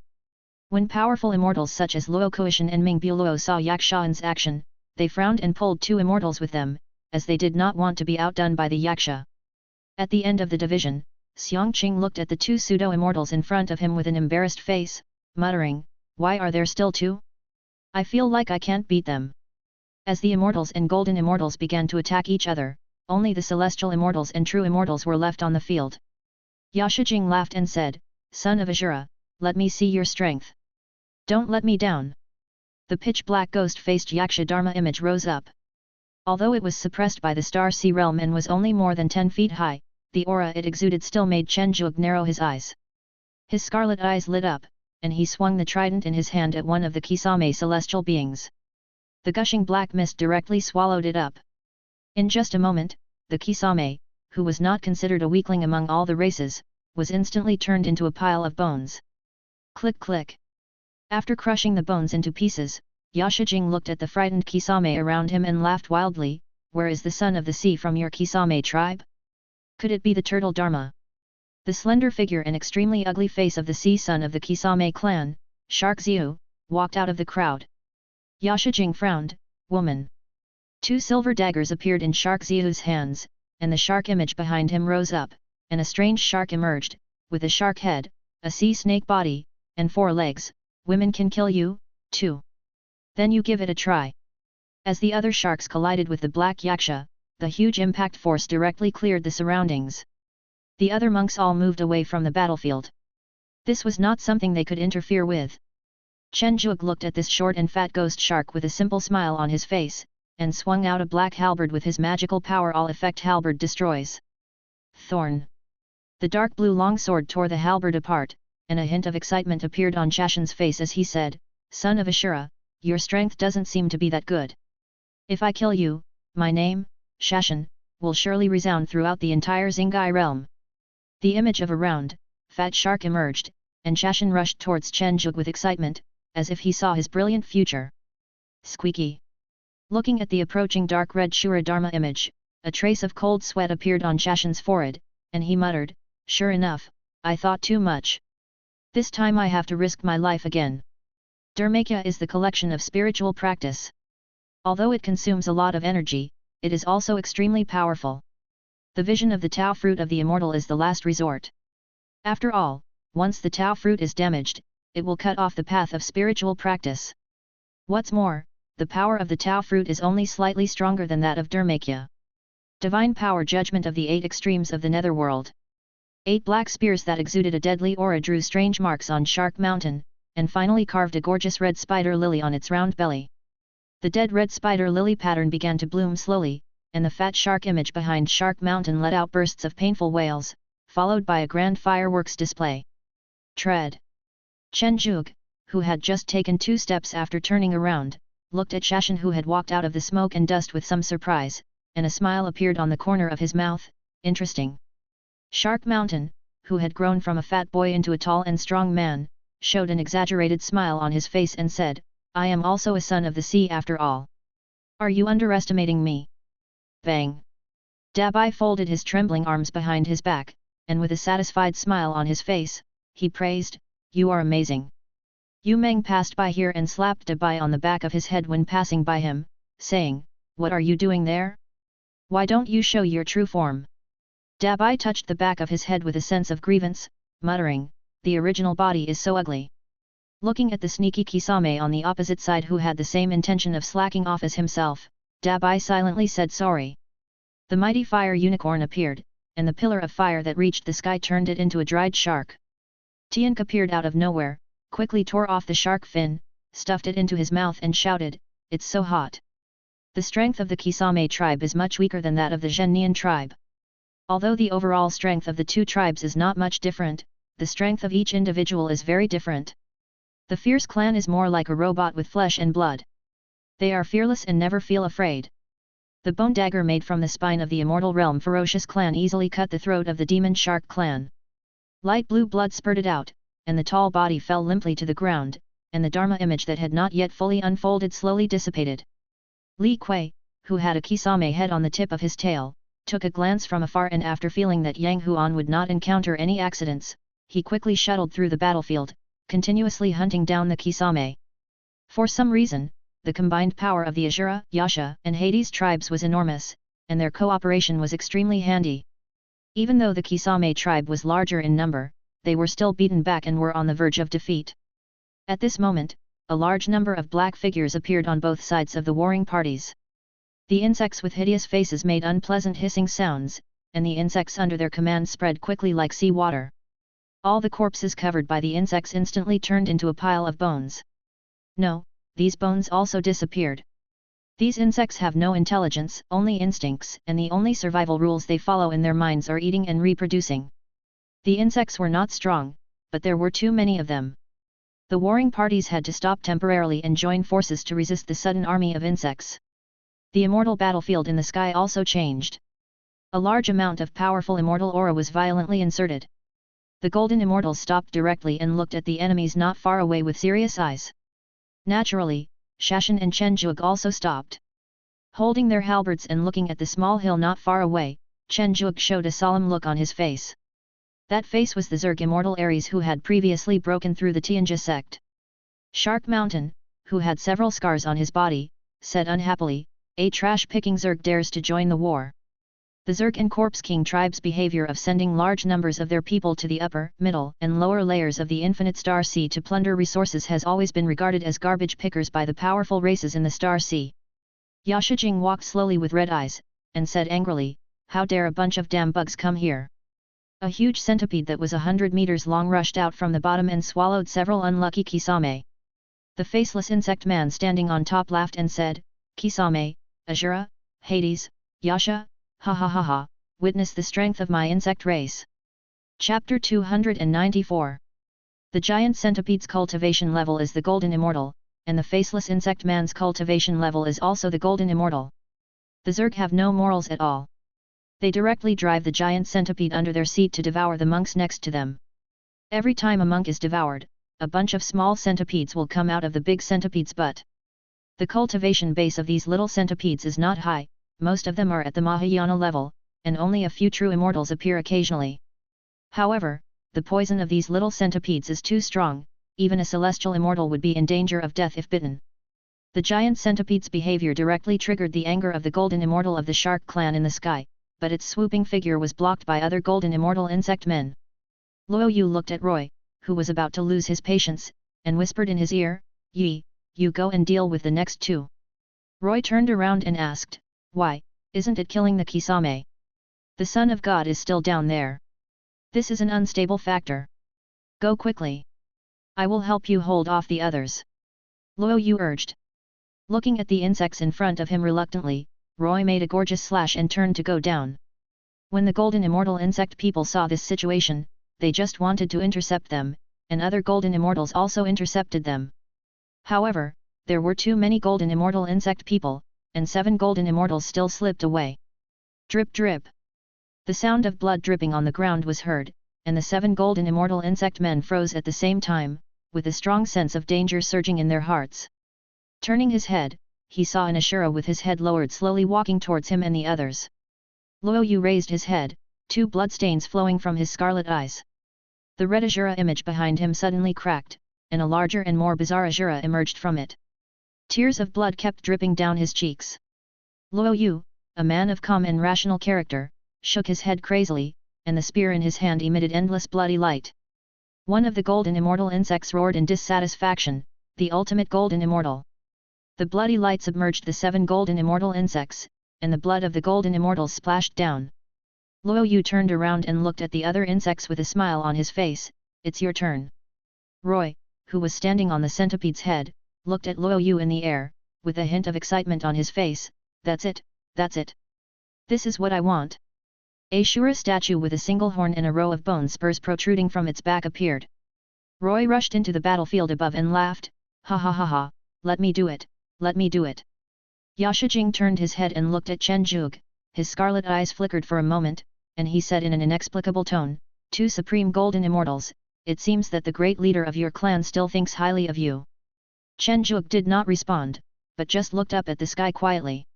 When powerful immortals such as Luo Kuishan and Ming Buluo saw Yakshan's action, they frowned and pulled 2 immortals with them, as they did not want to be outdone by the Yaksha. At the end of the division, Xiang Qing looked at the 2 pseudo-immortals in front of him with an embarrassed face, muttering, why are there still 2? I feel like I can't beat them. As the immortals and golden immortals began to attack each other, only the celestial immortals and true immortals were left on the field. Yashijing laughed and said, son of Azura, let me see your strength. Don't let me down. The pitch-black ghost-faced Yaksha Dharma image rose up. Although it was suppressed by the Star Sea realm and was only more than 10 feet high, the aura it exuded still made Chen Zhuge narrow his eyes. His scarlet eyes lit up, and he swung the trident in his hand at one of the Kisame celestial beings. The gushing black mist directly swallowed it up. In just a moment, the Kisame, who was not considered a weakling among all the races, was instantly turned into a pile of bones. Click click. After crushing the bones into pieces, Yashijing looked at the frightened Kisame around him and laughed wildly, where is the son of the sea from your Kisame tribe? Could it be the turtle Dharma? The slender figure and extremely ugly face of the sea son of the Kisame clan, Shark Xiu, walked out of the crowd. Yashijing frowned, woman. 2 silver daggers appeared in Shark Xiu's hands, and the shark image behind him rose up, and a strange shark emerged, with a shark head, a sea snake body, and 4 legs. Women can kill you, too. Then you give it a try. As the other sharks collided with the black Yaksha, the huge impact force directly cleared the surroundings. The other monks all moved away from the battlefield. This was not something they could interfere with. Chen Zhuge looked at this short and fat ghost shark with a simple smile on his face, and swung out a black halberd with his magical power. All effect halberd destroys. Thorn. The dark blue longsword tore the halberd apart, and a hint of excitement appeared on Shashan's face as he said, son of Ashura, your strength doesn't seem to be that good. If I kill you, my name, Shashan, will surely resound throughout the entire Xingai realm. The image of a round, fat shark emerged, and Shashan rushed towards Chen Zhuge with excitement, as if he saw his brilliant future. Squeaky. Looking at the approaching dark red Shura Dharma image, a trace of cold sweat appeared on Shashan's forehead, and he muttered, sure enough, I thought too much. This time I have to risk my life again. Dharmakya is the collection of spiritual practice. Although it consumes a lot of energy, it is also extremely powerful. The vision of the Tao fruit of the immortal is the last resort. After all, once the Tao fruit is damaged, it will cut off the path of spiritual practice. What's more, the power of the Tao fruit is only slightly stronger than that of Dharmakya. Divine power judgment of the 8 extremes of the netherworld. 8 black spears that exuded a deadly aura drew strange marks on Shark Mountain, and finally carved a gorgeous red spider lily on its round belly. The dead red spider lily pattern began to bloom slowly, and the fat shark image behind Shark Mountain let out bursts of painful wails, followed by a grand fireworks display. Tread. Chen Zhuge, who had just taken 2 steps after turning around, looked at Shashan who had walked out of the smoke and dust with some surprise, and a smile appeared on the corner of his mouth, interesting. Shark Mountain, who had grown from a fat boy into a tall and strong man, showed an exaggerated smile on his face and said, I am also a son of the sea after all. Are you underestimating me? Bang! Dabai folded his trembling arms behind his back, and with a satisfied smile on his face, he praised, "You are amazing." Yu Meng passed by here and slapped Dabai on the back of his head when passing by him, saying, "What are you doing there? Why don't you show your true form?" Dabai touched the back of his head with a sense of grievance, muttering, "The original body is so ugly." Looking at the sneaky Kisame on the opposite side who had the same intention of slacking off as himself, Dabai silently said sorry. The mighty fire unicorn appeared, and the pillar of fire that reached the sky turned it into a dried shark. Tiank appeared out of nowhere, quickly tore off the shark fin, stuffed it into his mouth and shouted, "It's so hot." The strength of the Kisame tribe is much weaker than that of the Zhennian tribe. Although the overall strength of the two tribes is not much different, the strength of each individual is very different. The fierce clan is more like a robot with flesh and blood. They are fearless and never feel afraid. The bone dagger made from the spine of the immortal realm ferocious clan easily cut the throat of the demon shark clan. Light blue blood spurted out, and the tall body fell limply to the ground, and the Dharma image that had not yet fully unfolded slowly dissipated. Li Kui, who had a Kisame head on the tip of his tail, took a glance from afar and after feeling that Yang Huan would not encounter any accidents, he quickly shuttled through the battlefield, continuously hunting down the Kisame. For some reason, the combined power of the Asura, Yasha, and Hades tribes was enormous, and their cooperation was extremely handy. Even though the Kisame tribe was larger in number, they were still beaten back and were on the verge of defeat. At this moment, a large number of black figures appeared on both sides of the warring parties. The insects with hideous faces made unpleasant hissing sounds, and the insects under their command spread quickly like sea water. All the corpses covered by the insects instantly turned into a pile of bones. No, these bones also disappeared. These insects have no intelligence, only instincts, and the only survival rules they follow in their minds are eating and reproducing. The insects were not strong, but there were too many of them. The warring parties had to stop temporarily and join forces to resist the sudden army of insects. The immortal battlefield in the sky also changed. A large amount of powerful immortal aura was violently inserted. The golden immortals stopped directly and looked at the enemies not far away with serious eyes. Naturally, Shashan and Chen Zhuge also stopped. Holding their halberds and looking at the small hill not far away, Chen Zhuge showed a solemn look on his face. That face was the Zerg immortal Ares who had previously broken through the Tianjia sect. Shark Mountain, who had several scars on his body, said unhappily, "A trash-picking Zerg dares to join the war." The Zerg and Corpse King tribes' behavior of sending large numbers of their people to the upper, middle, and lower layers of the Infinite Star Sea to plunder resources has always been regarded as garbage pickers by the powerful races in the Star Sea. Yashijing walked slowly with red eyes, and said angrily, "How dare a bunch of damn bugs come here?" A huge centipede that was 100 meters long rushed out from the bottom and swallowed several unlucky Kisame. The faceless insect man standing on top laughed and said, "Kisame, Asura, Hades, Yasha, ha ha ha ha, witness the strength of my insect race." Chapter 294. The giant centipede's cultivation level is the Golden Immortal, and the faceless insect man's cultivation level is also the Golden Immortal. The Zerg have no morals at all. They directly drive the giant centipede under their seat to devour the monks next to them. Every time a monk is devoured, a bunch of small centipedes will come out of the big centipede's butt. The cultivation base of these little centipedes is not high, most of them are at the Mahayana level, and only a few true immortals appear occasionally. However, the poison of these little centipedes is too strong, even a celestial immortal would be in danger of death if bitten. The giant centipede's behavior directly triggered the anger of the golden immortal of the shark clan in the sky, but its swooping figure was blocked by other golden immortal insect men. Luo Yu looked at Roy, who was about to lose his patience, and whispered in his ear, "Yi, you go and deal with the next two." Roy turned around and asked, "Why, isn't it killing the Kisame? The Son of God is still down there. This is an unstable factor. Go quickly. I will help you hold off the others." Luo Yu urged. Looking at the insects in front of him reluctantly, Roy made a gorgeous slash and turned to go down. When the golden immortal insect people saw this situation, they just wanted to intercept them, and other golden immortals also intercepted them. However, there were too many golden immortal insect people, and 7 golden immortals still slipped away. Drip drip. The sound of blood dripping on the ground was heard, and the 7 golden immortal insect men froze at the same time, with a strong sense of danger surging in their hearts. Turning his head, he saw an Asura with his head lowered slowly walking towards him and the others. Luo Yu raised his head, 2 bloodstains flowing from his scarlet eyes. The red Azura image behind him suddenly cracked, and a larger and more bizarre Azura emerged from it. Tears of blood kept dripping down his cheeks. Luo Yu, a man of calm and rational character, shook his head crazily, and the spear in his hand emitted endless bloody light. One of the golden immortal insects roared in dissatisfaction, the ultimate golden immortal. The bloody light submerged the 7 golden immortal insects, and the blood of the golden immortals splashed down. Luo Yu turned around and looked at the other insects with a smile on his face. It's your turn. Roy, who was standing on the centipede's head, looked at Luo Yu in the air, with a hint of excitement on his face. That's it, that's it. This is what I want. A Shura statue with a single horn and a row of bone spurs protruding from its back appeared. Roy rushed into the battlefield above and laughed, ha ha ha ha, let me do it, let me do it. Yashijing turned his head and looked at Chen Zhuge, his scarlet eyes flickered for a moment, and he said in an inexplicable tone, 2 supreme golden immortals, it seems that the great leader of your clan still thinks highly of you. Chen Zhuge did not respond, but just looked up at the sky quietly.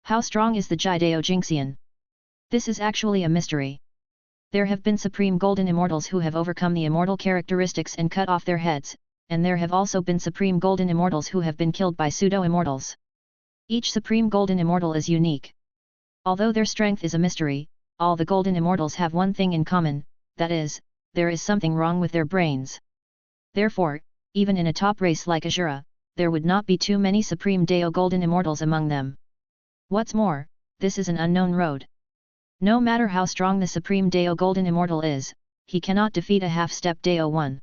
How strong is the Jidao Jingxian? This is actually a mystery. There have been supreme golden immortals who have overcome the immortal characteristics and cut off their heads, and there have also been supreme golden immortals who have been killed by pseudo-immortals. Each supreme golden immortal is unique. Although their strength is a mystery, all the golden immortals have one thing in common, that is, there is something wrong with their brains. Therefore, even in a top race like Azura, there would not be too many supreme Dao golden immortals among them. What's more, this is an unknown road. No matter how strong the supreme Dao golden immortal is, he cannot defeat a half-step Dao one.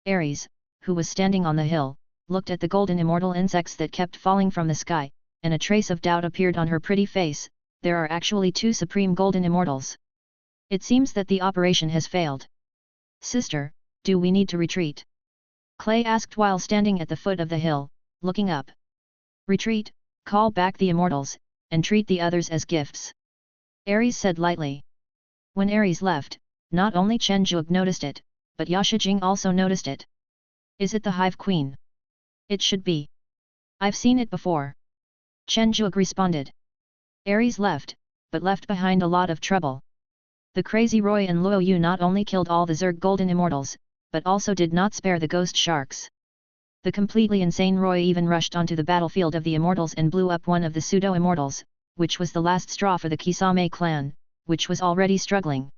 Ares, who was standing on the hill, looked at the golden immortal insects that kept falling from the sky, and a trace of doubt appeared on her pretty face. There are actually 2 supreme golden immortals. It seems that the operation has failed. Sister, do we need to retreat? Clay asked while standing at the foot of the hill, looking up. Retreat, call back the immortals, and treat the others as gifts. Ares said lightly. When Ares left, not only Chen Zhuge noticed it, but Yashijing also noticed it. Is it the Hive Queen? It should be. I've seen it before. Chen Zhuge responded. Ares left, but left behind a lot of trouble. The crazy Roy and Luo Yu not only killed all the Zerg golden immortals, but also did not spare the ghost sharks. The completely insane Roy even rushed onto the battlefield of the immortals and blew up one of the pseudo-immortals, which was the last straw for the Kisame clan, which was already struggling.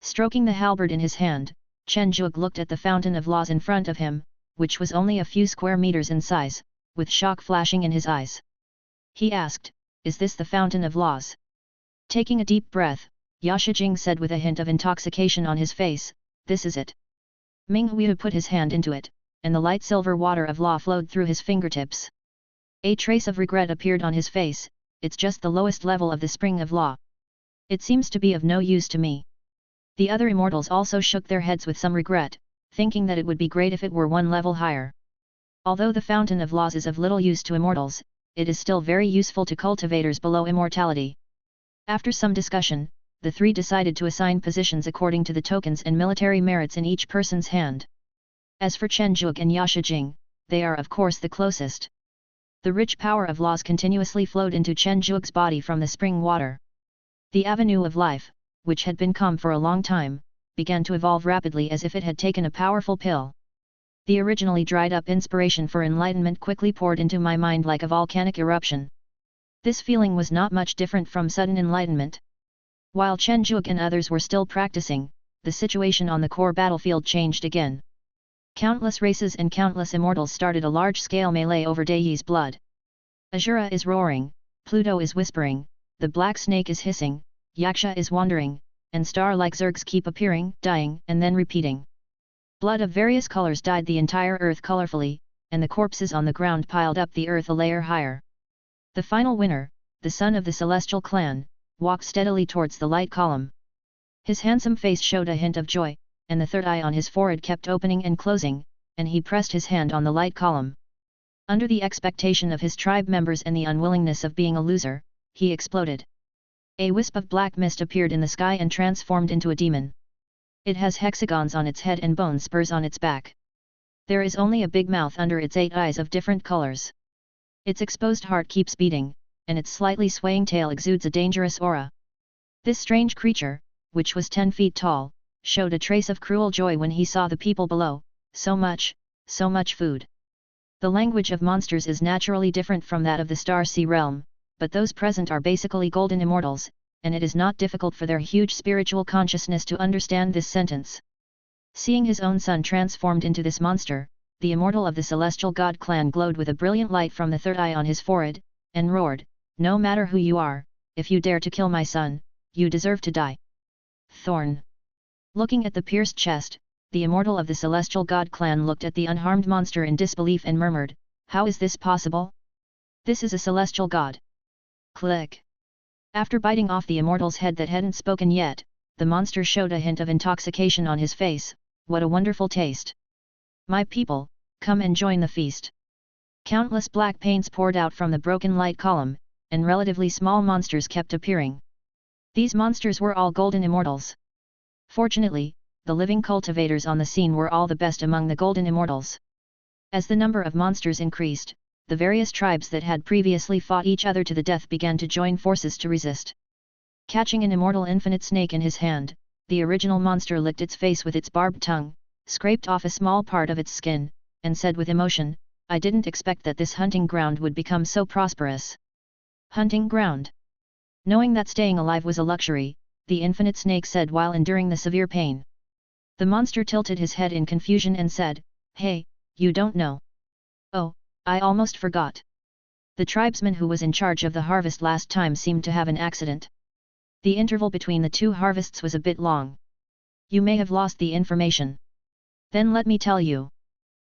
Stroking the halberd in his hand, Chen Zhuge looked at the fountain of laws in front of him, which was only a few square meters in size, with shock flashing in his eyes. He asked, is this the fountain of laws? Taking a deep breath, Yashijing said with a hint of intoxication on his face, this is it. Ming Huiyu put his hand into it, and the light silver water of law flowed through his fingertips. A trace of regret appeared on his face, it's just the lowest level of the spring of law. It seems to be of no use to me. The other immortals also shook their heads with some regret, thinking that it would be great if it were one level higher. Although the fountain of laws is of little use to immortals, it is still very useful to cultivators below immortality. After some discussion, the 3 decided to assign positions according to the tokens and military merits in each person's hand. As for Chen Zhuge and Yashijing, they are of course the closest. The rich power of laws continuously flowed into Chen Zhuge's body from the spring water. The avenue of life, which had been calm for a long time, began to evolve rapidly as if it had taken a powerful pill. The originally dried-up inspiration for enlightenment quickly poured into my mind like a volcanic eruption. This feeling was not much different from sudden enlightenment. While Chen Zhuge and others were still practicing, the situation on the core battlefield changed again. Countless races and countless immortals started a large-scale melee over Daiyi's blood. Azura is roaring, Pluto is whispering, the black snake is hissing, Yaksha is wandering, and star-like Zergs keep appearing, dying, and then repeating. Blood of various colors dyed the entire earth colorfully, and the corpses on the ground piled up the earth a layer higher. The final winner, the son of the Celestial clan, walked steadily towards the light column. His handsome face showed a hint of joy, and the third eye on his forehead kept opening and closing, and he pressed his hand on the light column. Under the expectation of his tribe members and the unwillingness of being a loser, he exploded. A wisp of black mist appeared in the sky and transformed into a demon. It has hexagons on its head and bone spurs on its back. There is only a big mouth under its 8 eyes of different colors. Its exposed heart keeps beating, and its slightly swaying tail exudes a dangerous aura. This strange creature, which was 10 feet tall, showed a trace of cruel joy when he saw the people below, so much food. The language of monsters is naturally different from that of the Star Sea realm, but those present are basically golden immortals, and it is not difficult for their huge spiritual consciousness to understand this sentence. Seeing his own son transformed into this monster, the immortal of the celestial god clan glowed with a brilliant light from the third eye on his forehead, and roared, "No matter who you are, if you dare to kill my son, you deserve to die." Thorn. Looking at the pierced chest, the immortal of the celestial god clan looked at the unharmed monster in disbelief and murmured, "How is this possible? This is a celestial god." Click. After biting off the immortal's head that hadn't spoken yet, the monster showed a hint of intoxication on his face. "What a wonderful taste! My people, come and join the feast." Countless black paints poured out from the broken light column, and relatively small monsters kept appearing. These monsters were all golden immortals. Fortunately, the living cultivators on the scene were all the best among the golden immortals. As the number of monsters increased, the various tribes that had previously fought each other to the death began to join forces to resist. Catching an immortal infinite snake in his hand, the original monster licked its face with its barbed tongue, scraped off a small part of its skin, and said with emotion, "I didn't expect that this hunting ground would become so prosperous." Hunting ground. Knowing that staying alive was a luxury, the infinite snake said while enduring the severe pain. The monster tilted his head in confusion and said, "Hey, you don't know. Oh, I almost forgot. The tribesman who was in charge of the harvest last time seemed to have an accident. The interval between the two harvests was a bit long. You may have lost the information. Then let me tell you.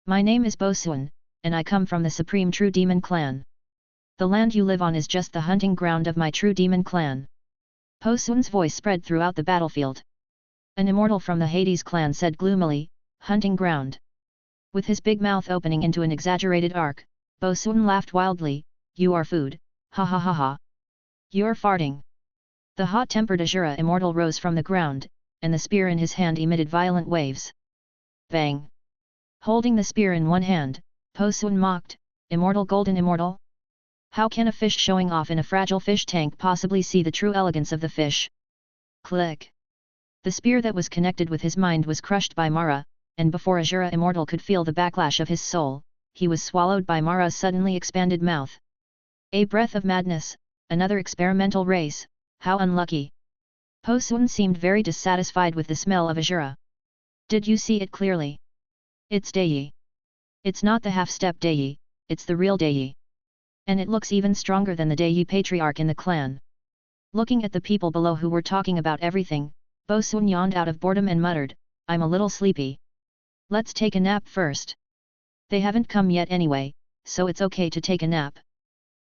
My name is Bosuan, and I come from the Supreme True Demon Clan. The land you live on is just the hunting ground of my True Demon Clan." Bosuan's voice spread throughout the battlefield. An immortal from the Hades clan said gloomily, "Hunting ground." With his big mouth opening into an exaggerated arc, Bosuan laughed wildly, "You are food, ha ha ha ha. You're farting." The hot-tempered Azura immortal rose from the ground, and the spear in his hand emitted violent waves. Bang! Holding the spear in one hand, Bosuan mocked, "Immortal golden immortal? How can a fish showing off in a fragile fish tank possibly see the true elegance of the fish?" Click! The spear that was connected with his mind was crushed by Mara, and before Azura immortal could feel the backlash of his soul, he was swallowed by Mara's suddenly expanded mouth. A breath of madness, another experimental race, how unlucky. Bosuan seemed very dissatisfied with the smell of Azura. "Did you see it clearly? It's Dai. It's not the half-step Dai, it's the real Dai. And it looks even stronger than the Dai patriarch in the clan." Looking at the people below who were talking about everything, Bosuan yawned out of boredom and muttered, "I'm a little sleepy. Let's take a nap first." They haven't come yet anyway, so it's okay to take a nap.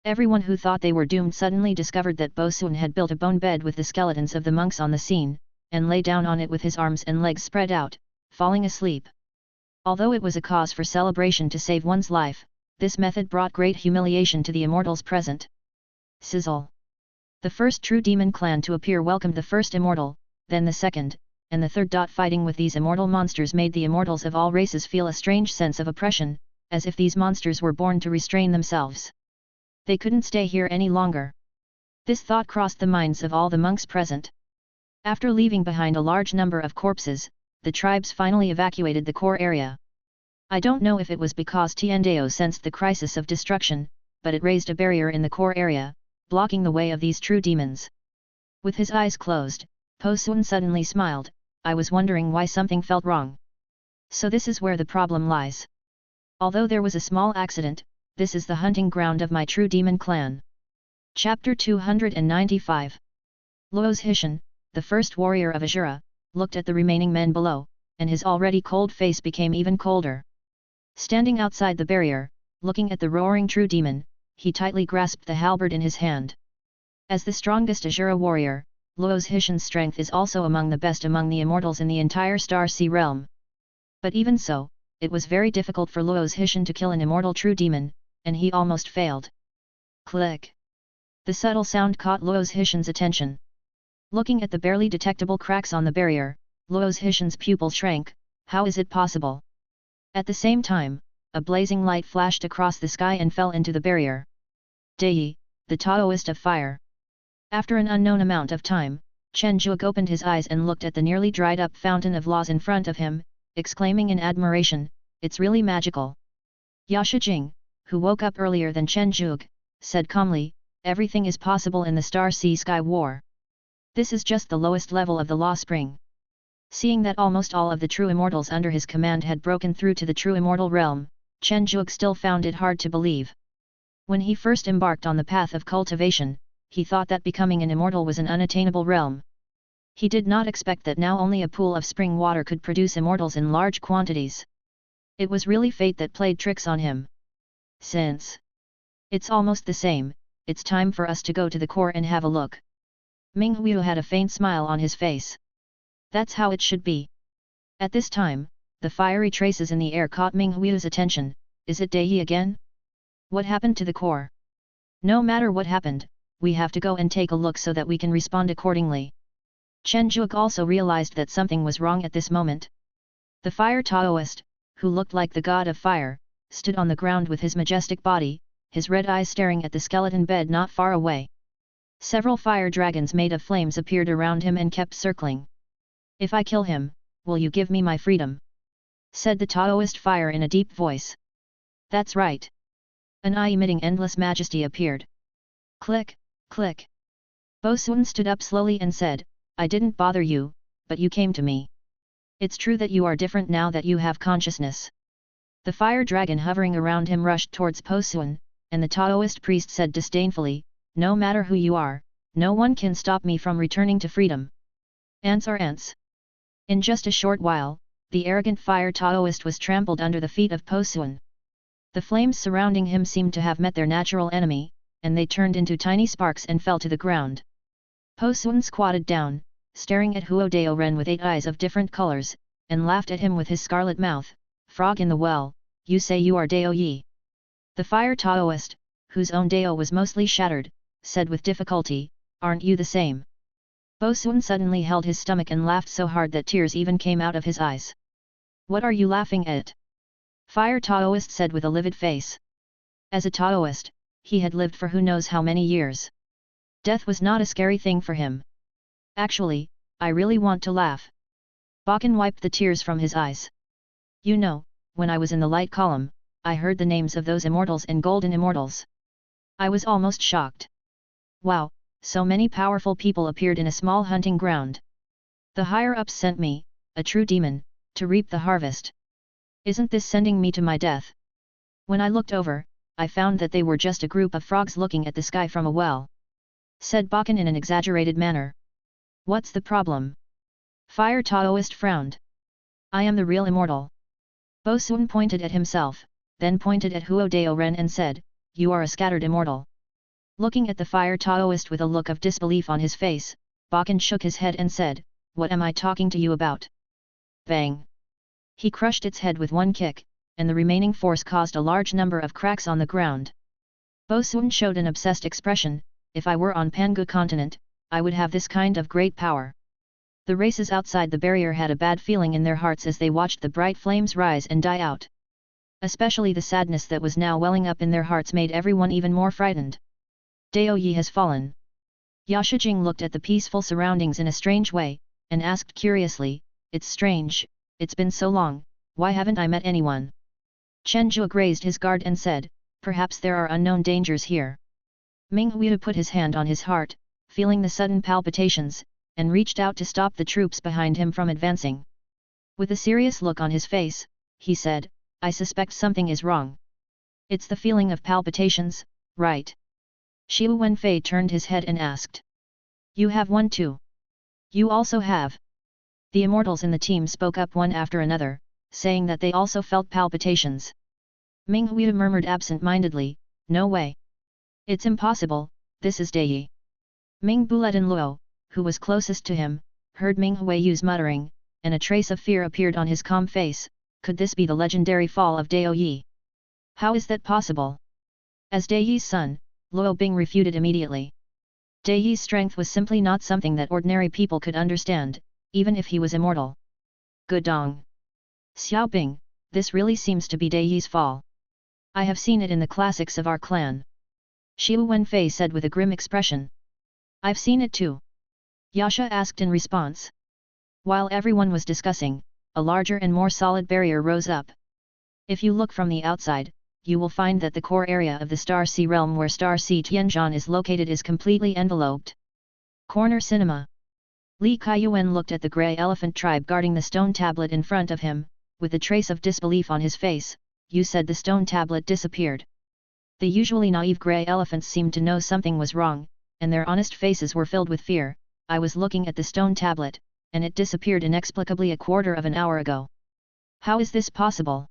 Everyone who thought they were doomed suddenly discovered that Bosuan had built a bone bed with the skeletons of the monks on the scene, and lay down on it with his arms and legs spread out, falling asleep. Although it was a cause for celebration to save one's life, this method brought great humiliation to the immortals present. Sizzle. The first true demon clan to appear welcomed the first immortal, then the second, and the third. Fighting with these immortal monsters made the immortals of all races feel a strange sense of oppression, as if these monsters were born to restrain themselves. They couldn't stay here any longer. This thought crossed the minds of all the monks present. After leaving behind a large number of corpses, the tribes finally evacuated the core area. I don't know if it was because Tiandao sensed the crisis of destruction, but it raised a barrier in the core area, blocking the way of these true demons. With his eyes closed, Bosuan suddenly smiled, "I was wondering why something felt wrong. So this is where the problem lies. Although there was a small accident, this is the hunting ground of my True Demon Clan." Chapter 295. Luoz Hishan, the first warrior of Azura, looked at the remaining men below, and his already cold face became even colder. Standing outside the barrier, looking at the roaring True Demon, he tightly grasped the halberd in his hand. As the strongest Azura warrior, Luoz Hishan's strength is also among the best among the immortals in the entire Star Sea realm. But even so, it was very difficult for Luoz Hishan to kill an immortal True Demon, and he almost failed. Click! The subtle sound caught Luoz Hishan's attention. Looking at the barely detectable cracks on the barrier, Luoz Hishan's pupil shrank. How is it possible? At the same time, a blazing light flashed across the sky and fell into the barrier. Dai, the Taoist of fire. After an unknown amount of time, Chen Zhuge opened his eyes and looked at the nearly dried up fountain of laws in front of him, exclaiming in admiration, "It's really magical." Yasha Jing, who woke up earlier than Chen Zhuge, said calmly, "Everything is possible in the Star Sea Sky War. This is just the lowest level of the Law Spring." Seeing that almost all of the true immortals under his command had broken through to the true immortal realm, Chen Zhuge still found it hard to believe. When he first embarked on the path of cultivation, he thought that becoming an immortal was an unattainable realm. He did not expect that now only a pool of spring water could produce immortals in large quantities. It was really fate that played tricks on him. Since it's almost the same, it's time for us to go to the core and have a look. Ming Huo had a faint smile on his face. That's how it should be. At this time, the fiery traces in the air caught Ming Huo's attention. Is it Dai Yi again? What happened to the core? No matter what happened, we have to go and take a look so that we can respond accordingly. Chen Zhuge also realized that something was wrong at this moment. The fire Taoist, who looked like the god of fire, stood on the ground with his majestic body, his red eyes staring at the skeleton bed not far away. Several fire dragons made of flames appeared around him and kept circling. "If I kill him, will you give me my freedom?" said the Taoist fire in a deep voice. "That's right." An eye emitting endless majesty appeared. Click, click. Bo Sun stood up slowly and said, "I didn't bother you, but you came to me. It's true that you are different now that you have consciousness." The fire dragon hovering around him rushed towards Po Sun, and the Taoist priest said disdainfully, "No matter who you are, no one can stop me from returning to freedom. Ants are ants." In just a short while, the arrogant fire Taoist was trampled under the feet of Po Sun. The flames surrounding him seemed to have met their natural enemy, and they turned into tiny sparks and fell to the ground. Po Sun squatted down, staring at Huo Dao Ren with 8 eyes of different colors, and laughed at him with his scarlet mouth. "Frog in the well, you say you are Dao Yi." The fire Taoist, whose own Dao was mostly shattered, said with difficulty, "Aren't you the same?" Bo Sun suddenly held his stomach and laughed so hard that tears even came out of his eyes. "What are you laughing at?" Fire Taoist said with a livid face. As a Taoist, he had lived for who knows how many years. Death was not a scary thing for him. "Actually, I really want to laugh." Bakken wiped the tears from his eyes. "You know, when I was in the light column, I heard the names of those immortals and golden immortals. I was almost shocked. Wow, so many powerful people appeared in a small hunting ground. The higher-ups sent me, a true demon, to reap the harvest. Isn't this sending me to my death? When I looked over, I found that they were just a group of frogs looking at the sky from a well," said Bakken in an exaggerated manner. "What's the problem?" Fire Taoist frowned. "I am the real immortal." Bo Sun pointed at himself, then pointed at Huo Dao Ren and said, "You are a scattered immortal." Looking at the fire Taoist with a look of disbelief on his face, Bakken shook his head and said, "What am I talking to you about?" Bang! He crushed its head with one kick, and the remaining force caused a large number of cracks on the ground. Bo Sun showed an obsessed expression, "If I were on Pangu continent, I would have this kind of great power." The races outside the barrier had a bad feeling in their hearts as they watched the bright flames rise and die out. Especially the sadness that was now welling up in their hearts made everyone even more frightened. Dao Yi has fallen. Yasha Jing looked at the peaceful surroundings in a strange way, and asked curiously, "It's strange, it's been so long, why haven't I met anyone?" Chen Zhuge raised his guard and said, "Perhaps there are unknown dangers here." Ming Huo put his hand on his heart, feeling the sudden palpitations, and reached out to stop the troops behind him from advancing. With a serious look on his face, he said, "I suspect something is wrong. It's the feeling of palpitations, right?" Xiu Wenfei turned his head and asked, "You have one too? You also have?" The immortals in the team spoke up one after another, saying that they also felt palpitations. Ming Huo murmured absent-mindedly, "No way. It's impossible, this is Dai Yi." Ming Buletin Luo, who was closest to him, heard Ming Huo's muttering, and a trace of fear appeared on his calm face. Could this be the legendary fall of Dao Yi? How is that possible? As Dai Yi's son, Luo Bing refuted immediately. Dai Yi's strength was simply not something that ordinary people could understand, even if he was immortal. Gudong! Xiao Bing, this really seems to be Dai Yi's fall. I have seen it in the classics of our clan. Xiu Wenfei said with a grim expression. I've seen it too. Yasha asked in response. While everyone was discussing, a larger and more solid barrier rose up. If you look from the outside, you will find that the core area of the Star Sea realm where Star Sea Tianzhan is located is completely enveloped. Corner Cinema. Li Kaiyuan looked at the grey elephant tribe guarding the stone tablet in front of him, with a trace of disbelief on his face. You said the stone tablet disappeared. The usually naive grey elephants seemed to know something was wrong, and their honest faces were filled with fear. I was looking at the stone tablet, and it disappeared inexplicably a quarter of an hour ago. How is this possible?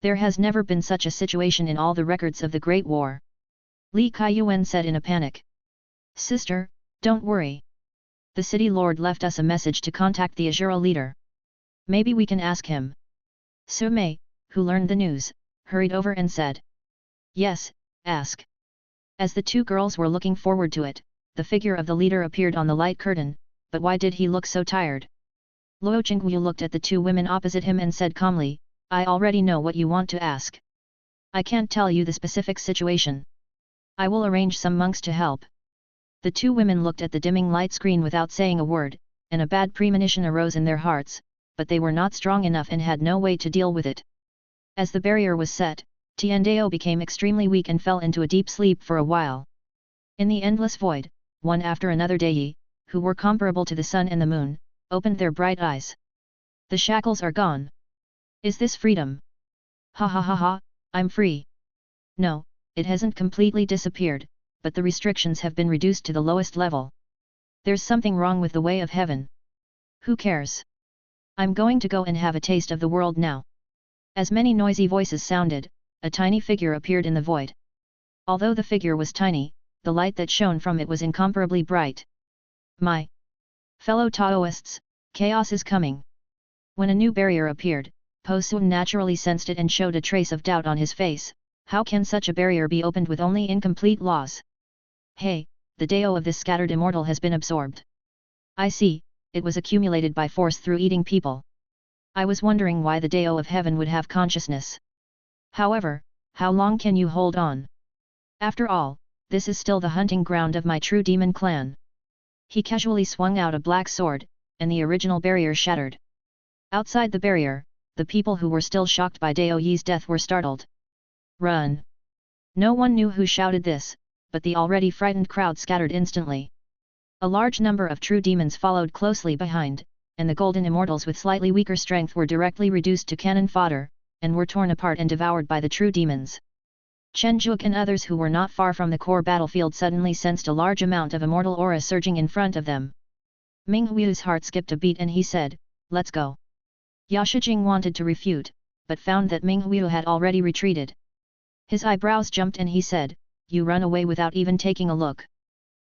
There has never been such a situation in all the records of the Great War. Li Kaiyuan said in a panic. Sister, don't worry. The city lord left us a message to contact the Azura leader. Maybe we can ask him. Su Mei, who learned the news, hurried over and said. Yes, ask. As the two girls were looking forward to it, the figure of the leader appeared on the light curtain, but why did he look so tired? Luo Qingyu looked at the two women opposite him and said calmly, I already know what you want to ask. I can't tell you the specific situation. I will arrange some monks to help. The two women looked at the dimming light screen without saying a word, and a bad premonition arose in their hearts, but they were not strong enough and had no way to deal with it. As the barrier was set, Tiandao became extremely weak and fell into a deep sleep for a while. In the endless void, one after another Dai, who were comparable to the sun and the moon, opened their bright eyes. The shackles are gone. Is this freedom? Ha ha ha ha, I'm free. No, it hasn't completely disappeared, but the restrictions have been reduced to the lowest level. There's something wrong with the way of heaven. Who cares? I'm going to go and have a taste of the world now. As many noisy voices sounded, a tiny figure appeared in the void. Although the figure was tiny, the light that shone from it was incomparably bright. My fellow Taoists, chaos is coming. When a new barrier appeared, Po Sun naturally sensed it and showed a trace of doubt on his face. How can such a barrier be opened with only incomplete laws? Hey, the Dao of this scattered immortal has been absorbed. I see, it was accumulated by force through eating people. I was wondering why the Dao of heaven would have consciousness. However, how long can you hold on? After all, this is still the hunting ground of my true demon clan. He casually swung out a black sword, and the original barrier shattered. Outside the barrier, the people who were still shocked by Dao Yi's death were startled. Run! No one knew who shouted this, but the already frightened crowd scattered instantly. A large number of true demons followed closely behind, and the golden immortals with slightly weaker strength were directly reduced to cannon fodder, and were torn apart and devoured by the true demons. Chen Zhuge and others who were not far from the core battlefield suddenly sensed a large amount of immortal aura surging in front of them. Ming Hui's heart skipped a beat and he said, let's go. Yashijing wanted to refute, but found that Ming Hui had already retreated. His eyebrows jumped and he said, you run away without even taking a look.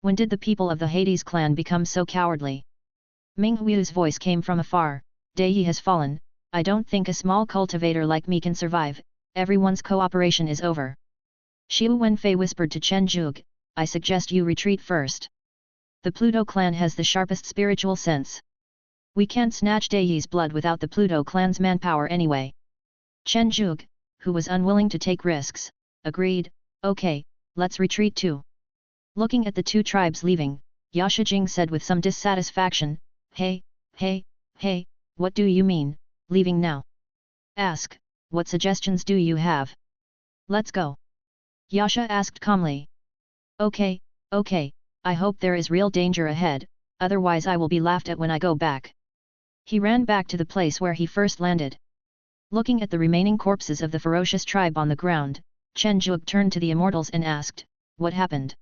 When did the people of the Hades clan become so cowardly? Ming Hui's voice came from afar, Dai Yi has fallen, I don't think a small cultivator like me can survive, everyone's cooperation is over. Xiu Wenfei whispered to Chen Zhuge, I suggest you retreat first. The Pluto clan has the sharpest spiritual sense. We can't snatch Dai Yi's blood without the Pluto clan's manpower anyway. Chen Zhuge, who was unwilling to take risks, agreed, okay, let's retreat too. Looking at the two tribes leaving, Yashijing said with some dissatisfaction, hey, what do you mean, leaving now? Ask, what suggestions do you have? Let's go. Yasha asked calmly. Okay, I hope there is real danger ahead, otherwise I will be laughed at when I go back. He ran back to the place where he first landed. Looking at the remaining corpses of the ferocious tribe on the ground, Chen Zhuge turned to the immortals and asked, what happened?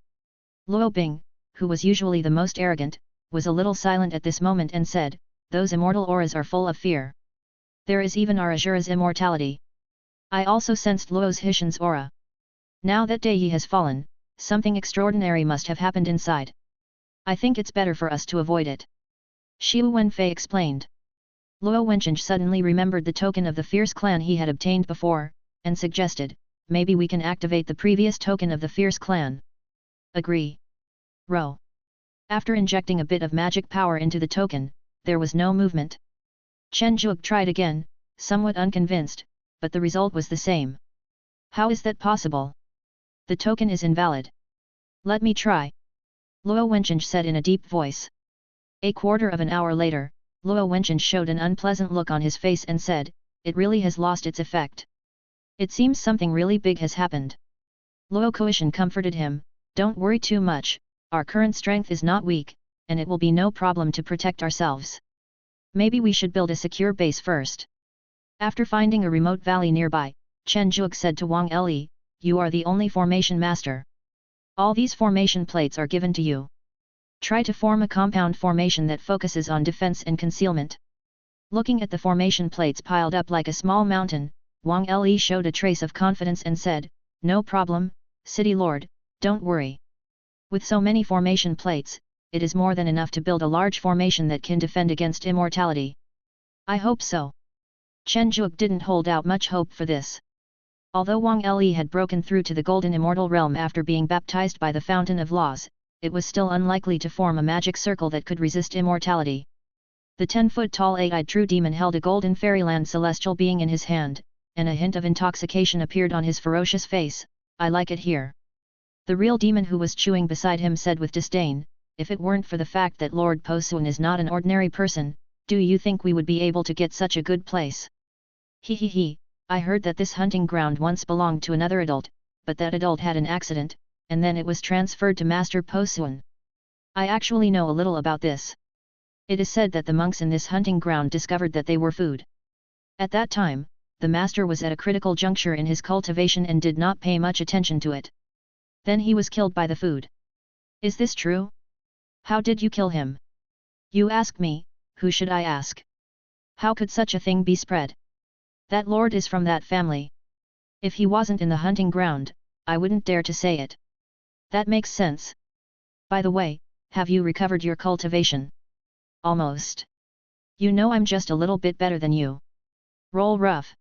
Luo Bing, who was usually the most arrogant, was a little silent at this moment and said, those immortal auras are full of fear. There is even our Azura's immortality. I also sensed Luo's Hishan's aura. Now that Dai Yi has fallen, something extraordinary must have happened inside. I think it's better for us to avoid it. Xiu Wenfei explained. Luo Wenqing suddenly remembered the token of the fierce clan he had obtained before, and suggested, maybe we can activate the previous token of the fierce clan. Agree. Row. After injecting a bit of magic power into the token, there was no movement. Chen Zhuge tried again, somewhat unconvinced, but the result was the same. How is that possible? The token is invalid. Let me try. Luo Wenqing said in a deep voice. A quarter of an hour later, Luo Wenchen showed an unpleasant look on his face and said, "It really has lost its effect. It seems something really big has happened." Luo Koishan comforted him, "Don't worry too much, our current strength is not weak, and it will be no problem to protect ourselves. Maybe we should build a secure base first." After finding a remote valley nearby, Chen Zhuge said to Wang Li, "You are the only formation master. All these formation plates are given to you. Try to form a compound formation that focuses on defense and concealment." Looking at the formation plates piled up like a small mountain, Wang Li showed a trace of confidence and said, "No problem, City Lord, don't worry. With so many formation plates, it is more than enough to build a large formation that can defend against immortality." "I hope so." Chen Zhuge didn't hold out much hope for this. Although Wang Li had broken through to the Golden Immortal Realm after being baptized by the Fountain of Laws, it was still unlikely to form a magic circle that could resist immortality. The 10-foot-tall eight-eyed true demon held a golden fairyland celestial being in his hand, and a hint of intoxication appeared on his ferocious face. "I like it here." The real demon who was chewing beside him said with disdain, "If it weren't for the fact that Lord Posuan is not an ordinary person, do you think we would be able to get such a good place?" He, I heard that this hunting ground once belonged to another adult, but that adult had an accident, and then it was transferred to Master Posuan. I actually know a little about this. It is said that the monks in this hunting ground discovered that they were food. At that time, the master was at a critical juncture in his cultivation and did not pay much attention to it. Then he was killed by the food. Is this true? How did you kill him? You ask me, who should I ask? How could such a thing be spread? That lord is from that family. If he wasn't in the hunting ground, I wouldn't dare to say it. That makes sense. By the way, have you recovered your cultivation? Almost. You know I'm just a little bit better than you. Roll rough.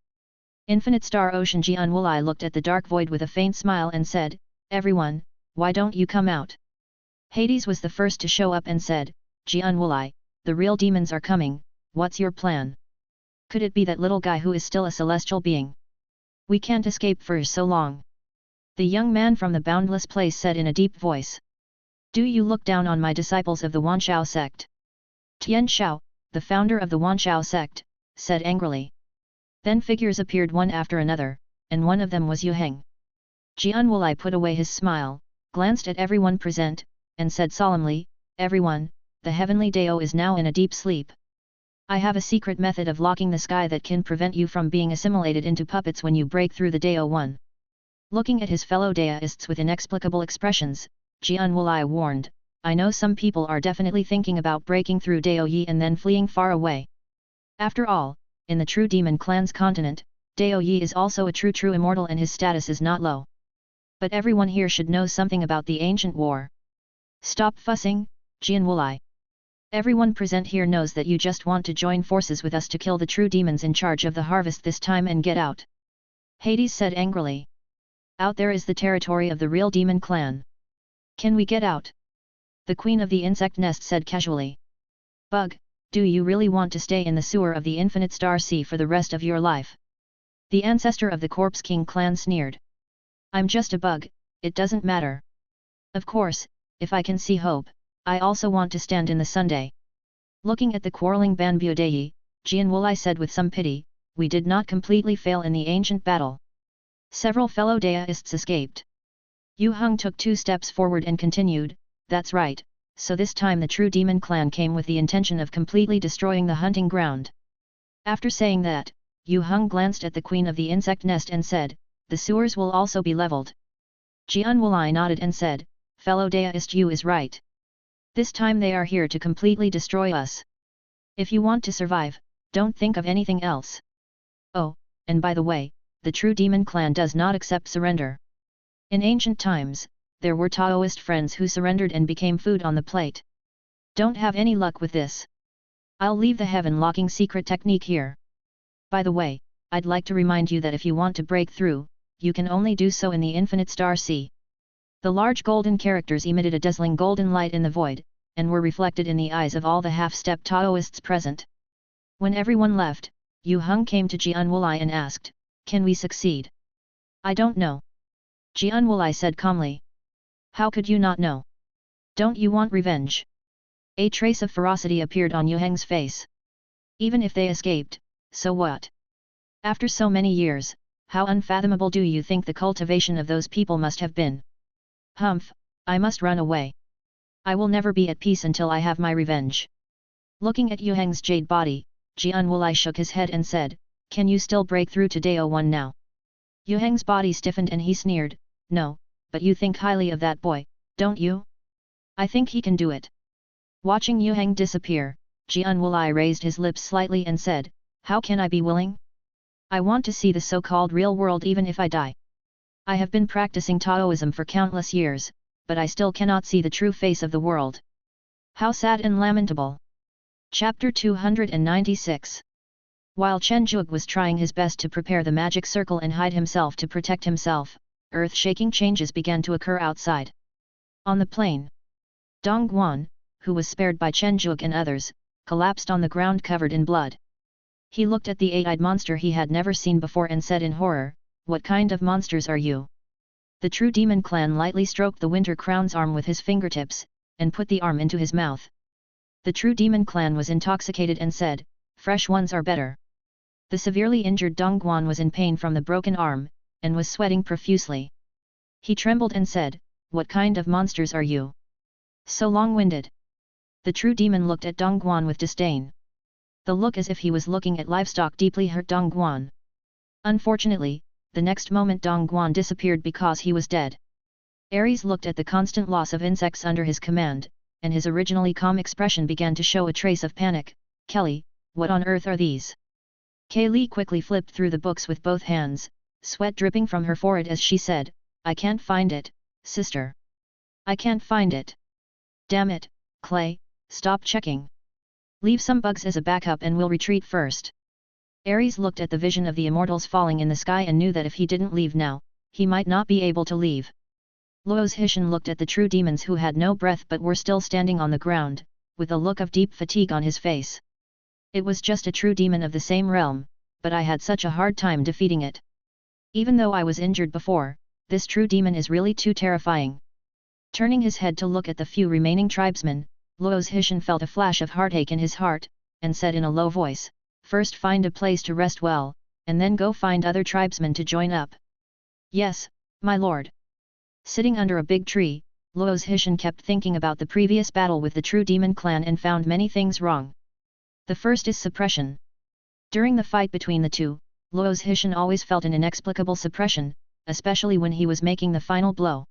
Infinite Star Ocean Jian Wulai looked at the dark void with a faint smile and said, "Everyone, why don't you come out?" Hades was the first to show up and said, "Jian Wulai, the real demons are coming, what's your plan? Could it be that little guy who is still a celestial being? We can't escape for so long." The young man from the boundless place said in a deep voice. "Do you look down on my disciples of the Wanshao sect?" Tian Shao, the founder of the Wanshao sect, said angrily. Then figures appeared one after another, and one of them was Yu Heng. Jian Wulai put away his smile, glanced at everyone present, and said solemnly, "Everyone, the heavenly Dao is now in a deep sleep. I have a secret method of locking the sky that can prevent you from being assimilated into puppets when you break through the Dao 1. Looking at his fellow Daoists with inexplicable expressions, Jian Wulai warned, "I know some people are definitely thinking about breaking through Dao Yi and then fleeing far away. After all, in the True Demon Clan's continent, Dao Yi is also a true immortal and his status is not low. But everyone here should know something about the ancient war. Stop fussing, Jian Wulai. Everyone present here knows that you just want to join forces with us to kill the true demons in charge of the harvest this time and get out." Hades said angrily. "Out there is the territory of the real demon clan. Can we get out?" The queen of the insect nest said casually. "Bug, do you really want to stay in the sewer of the infinite star sea for the rest of your life?" The ancestor of the Corpse King clan sneered. "I'm just a bug, it doesn't matter. Of course, if I can see hope, I also want to stand in the Sunday." Looking at the quarreling Banbu Dei, Jian Wulai said with some pity, "We did not completely fail in the ancient battle. Several fellow Daoists escaped." Yu Heng took 2 steps forward and continued, "That's right, so this time the true demon clan came with the intention of completely destroying the hunting ground." After saying that, Yu Heng glanced at the queen of the insect nest and said, "The sewers will also be leveled." Jian Wulai nodded and said, "Fellow Daoist, Yu is right. This time they are here to completely destroy us. If you want to survive, don't think of anything else. Oh, and by the way, the true demon clan does not accept surrender. In ancient times, there were Taoist friends who surrendered and became food on the plate. Don't have any luck with this. I'll leave the heaven locking secret technique here. By the way, I'd like to remind you that if you want to break through, you can only do so in the infinite star sea." The large golden characters emitted a dazzling golden light in the void, and were reflected in the eyes of all the half-step Taoists present. When everyone left, Yu Heng came to Jian Wulai and asked, "Can we succeed?" "I don't know." Jian Wulai said calmly. "How could you not know? Don't you want revenge?" A trace of ferocity appeared on Yu Heng's face. Even if they escaped, so what? After so many years, how unfathomable do you think the cultivation of those people must have been? Humph, I must run away. I will never be at peace until I have my revenge. Looking at Yu Heng's jade body, Jian Wulai shook his head and said, can you still break through to Dao 1 now? Yu Heng's body stiffened and he sneered, no, but you think highly of that boy, don't you? I think he can do it. Watching Yu Heng disappear, Jian Wulai raised his lips slightly and said, how can I be willing? I want to see the so-called real world even if I die. I have been practicing Taoism for countless years, but I still cannot see the true face of the world. How sad and lamentable. Chapter 296. While Chen Zhuge was trying his best to prepare the magic circle and hide himself to protect himself, earth-shaking changes began to occur outside. On the plain, Dong Guan, who was spared by Chen Zhuge and others, collapsed on the ground covered in blood. He looked at the eight-eyed monster he had never seen before and said in horror, what kind of monsters are you? The True Demon Clan lightly stroked the Winter Crown's arm with his fingertips, and put the arm into his mouth. The True Demon Clan was intoxicated and said, fresh ones are better. The severely injured Dong Guan was in pain from the broken arm, and was sweating profusely. He trembled and said, what kind of monsters are you? So long-winded. The True Demon looked at Dong Guan with disdain. The look as if he was looking at livestock deeply hurt Dong Guan. Unfortunately, the next moment Dong Guan disappeared because he was dead. Ares looked at the constant loss of insects under his command, and his originally calm expression began to show a trace of panic. Kelly, what on earth are these? Kaylee quickly flipped through the books with both hands, sweat dripping from her forehead as she said, I can't find it, sister. I can't find it. Damn it, Clay, stop checking. Leave some bugs as a backup and we'll retreat first. Ares looked at the vision of the immortals falling in the sky and knew that if he didn't leave now, he might not be able to leave. Luo's Hishan looked at the true demons who had no breath but were still standing on the ground, with a look of deep fatigue on his face. It was just a true demon of the same realm, but I had such a hard time defeating it. Even though I was injured before, this true demon is really too terrifying. Turning his head to look at the few remaining tribesmen, Luo's Hishan felt a flash of heartache in his heart, and said in a low voice, first find a place to rest well, and then go find other tribesmen to join up. Yes, my lord. Sitting under a big tree, Luo's Hishan kept thinking about the previous battle with the True Demon Clan and found many things wrong. The first is suppression. During the fight between the two, Luo's Hishan always felt an inexplicable suppression, especially when he was making the final blow.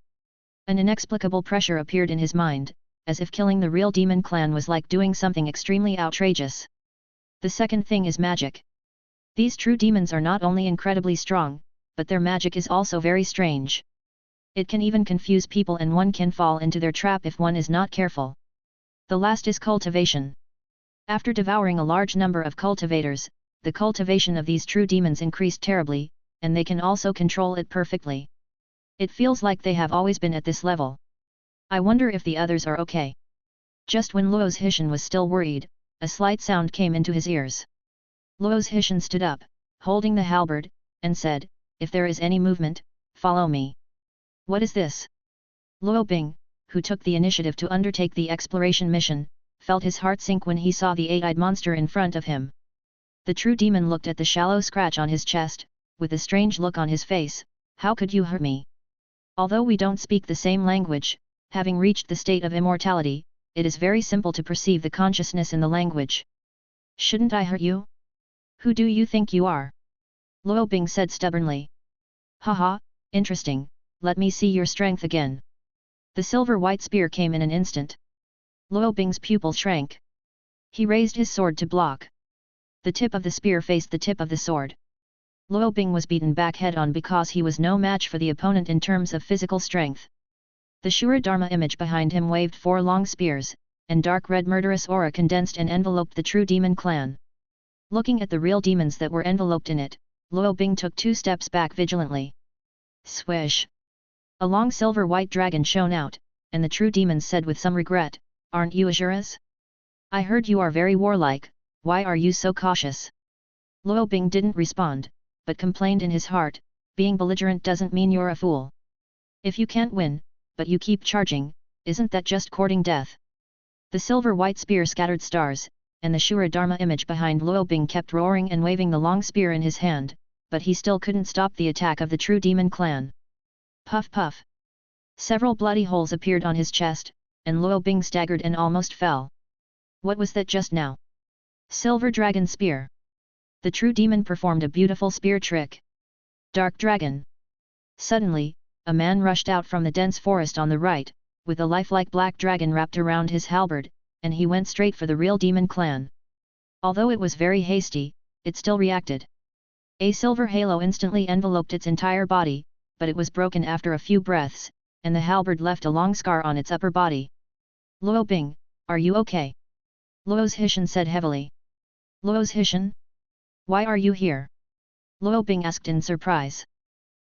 An inexplicable pressure appeared in his mind, as if killing the real Demon Clan was like doing something extremely outrageous. The second thing is magic. These true demons are not only incredibly strong, but their magic is also very strange. It can even confuse people and one can fall into their trap if one is not careful. The last is cultivation. After devouring a large number of cultivators, the cultivation of these true demons increased terribly, and they can also control it perfectly. It feels like they have always been at this level. I wonder if the others are okay. Just when Luo's Hishan was still worried, a slight sound came into his ears. Luo's Hishan stood up, holding the halberd, and said, if there is any movement, follow me. What is this? Luo Bing, who took the initiative to undertake the exploration mission, felt his heart sink when he saw the eight-eyed monster in front of him. The true demon looked at the shallow scratch on his chest, with a strange look on his face, how could you hurt me? Although we don't speak the same language, having reached the state of immortality, it is very simple to perceive the consciousness in the language. Shouldn't I hurt you? Who do you think you are? Luo Bing said stubbornly. Haha, interesting, let me see your strength again. The silver-white spear came in an instant. Luo Bing's pupil shrank. He raised his sword to block. The tip of the spear faced the tip of the sword. Luo Bing was beaten back head-on because he was no match for the opponent in terms of physical strength. The Shura Dharma image behind him waved 4 long spears, and dark red murderous aura condensed and enveloped the True Demon Clan. Looking at the real demons that were enveloped in it, Luo Bing took 2 steps back vigilantly. Swish! A long silver-white dragon shone out, and the true demons said with some regret, aren't you Azuras? I heard you are very warlike, why are you so cautious? Luo Bing didn't respond, but complained in his heart, being belligerent doesn't mean you're a fool. If you can't win, but you keep charging, isn't that just courting death? The silver-white spear scattered stars, and the Shura Dharma image behind Luo Bing kept roaring and waving the long spear in his hand, but he still couldn't stop the attack of the True Demon clan. Puff puff. Several bloody holes appeared on his chest, and Luo Bing staggered and almost fell. What was that just now? Silver Dragon Spear. The True Demon performed a beautiful spear trick. Dark Dragon. Suddenly, a man rushed out from the dense forest on the right, with a lifelike black dragon wrapped around his halberd, and he went straight for the real demon clan. Although it was very hasty, it still reacted. A silver halo instantly enveloped its entire body, but it was broken after a few breaths, and the halberd left a long scar on its upper body. Luo Bing, are you okay? Luo's Hishan said heavily. Luo's Hishan? Why are you here? Luo Bing asked in surprise.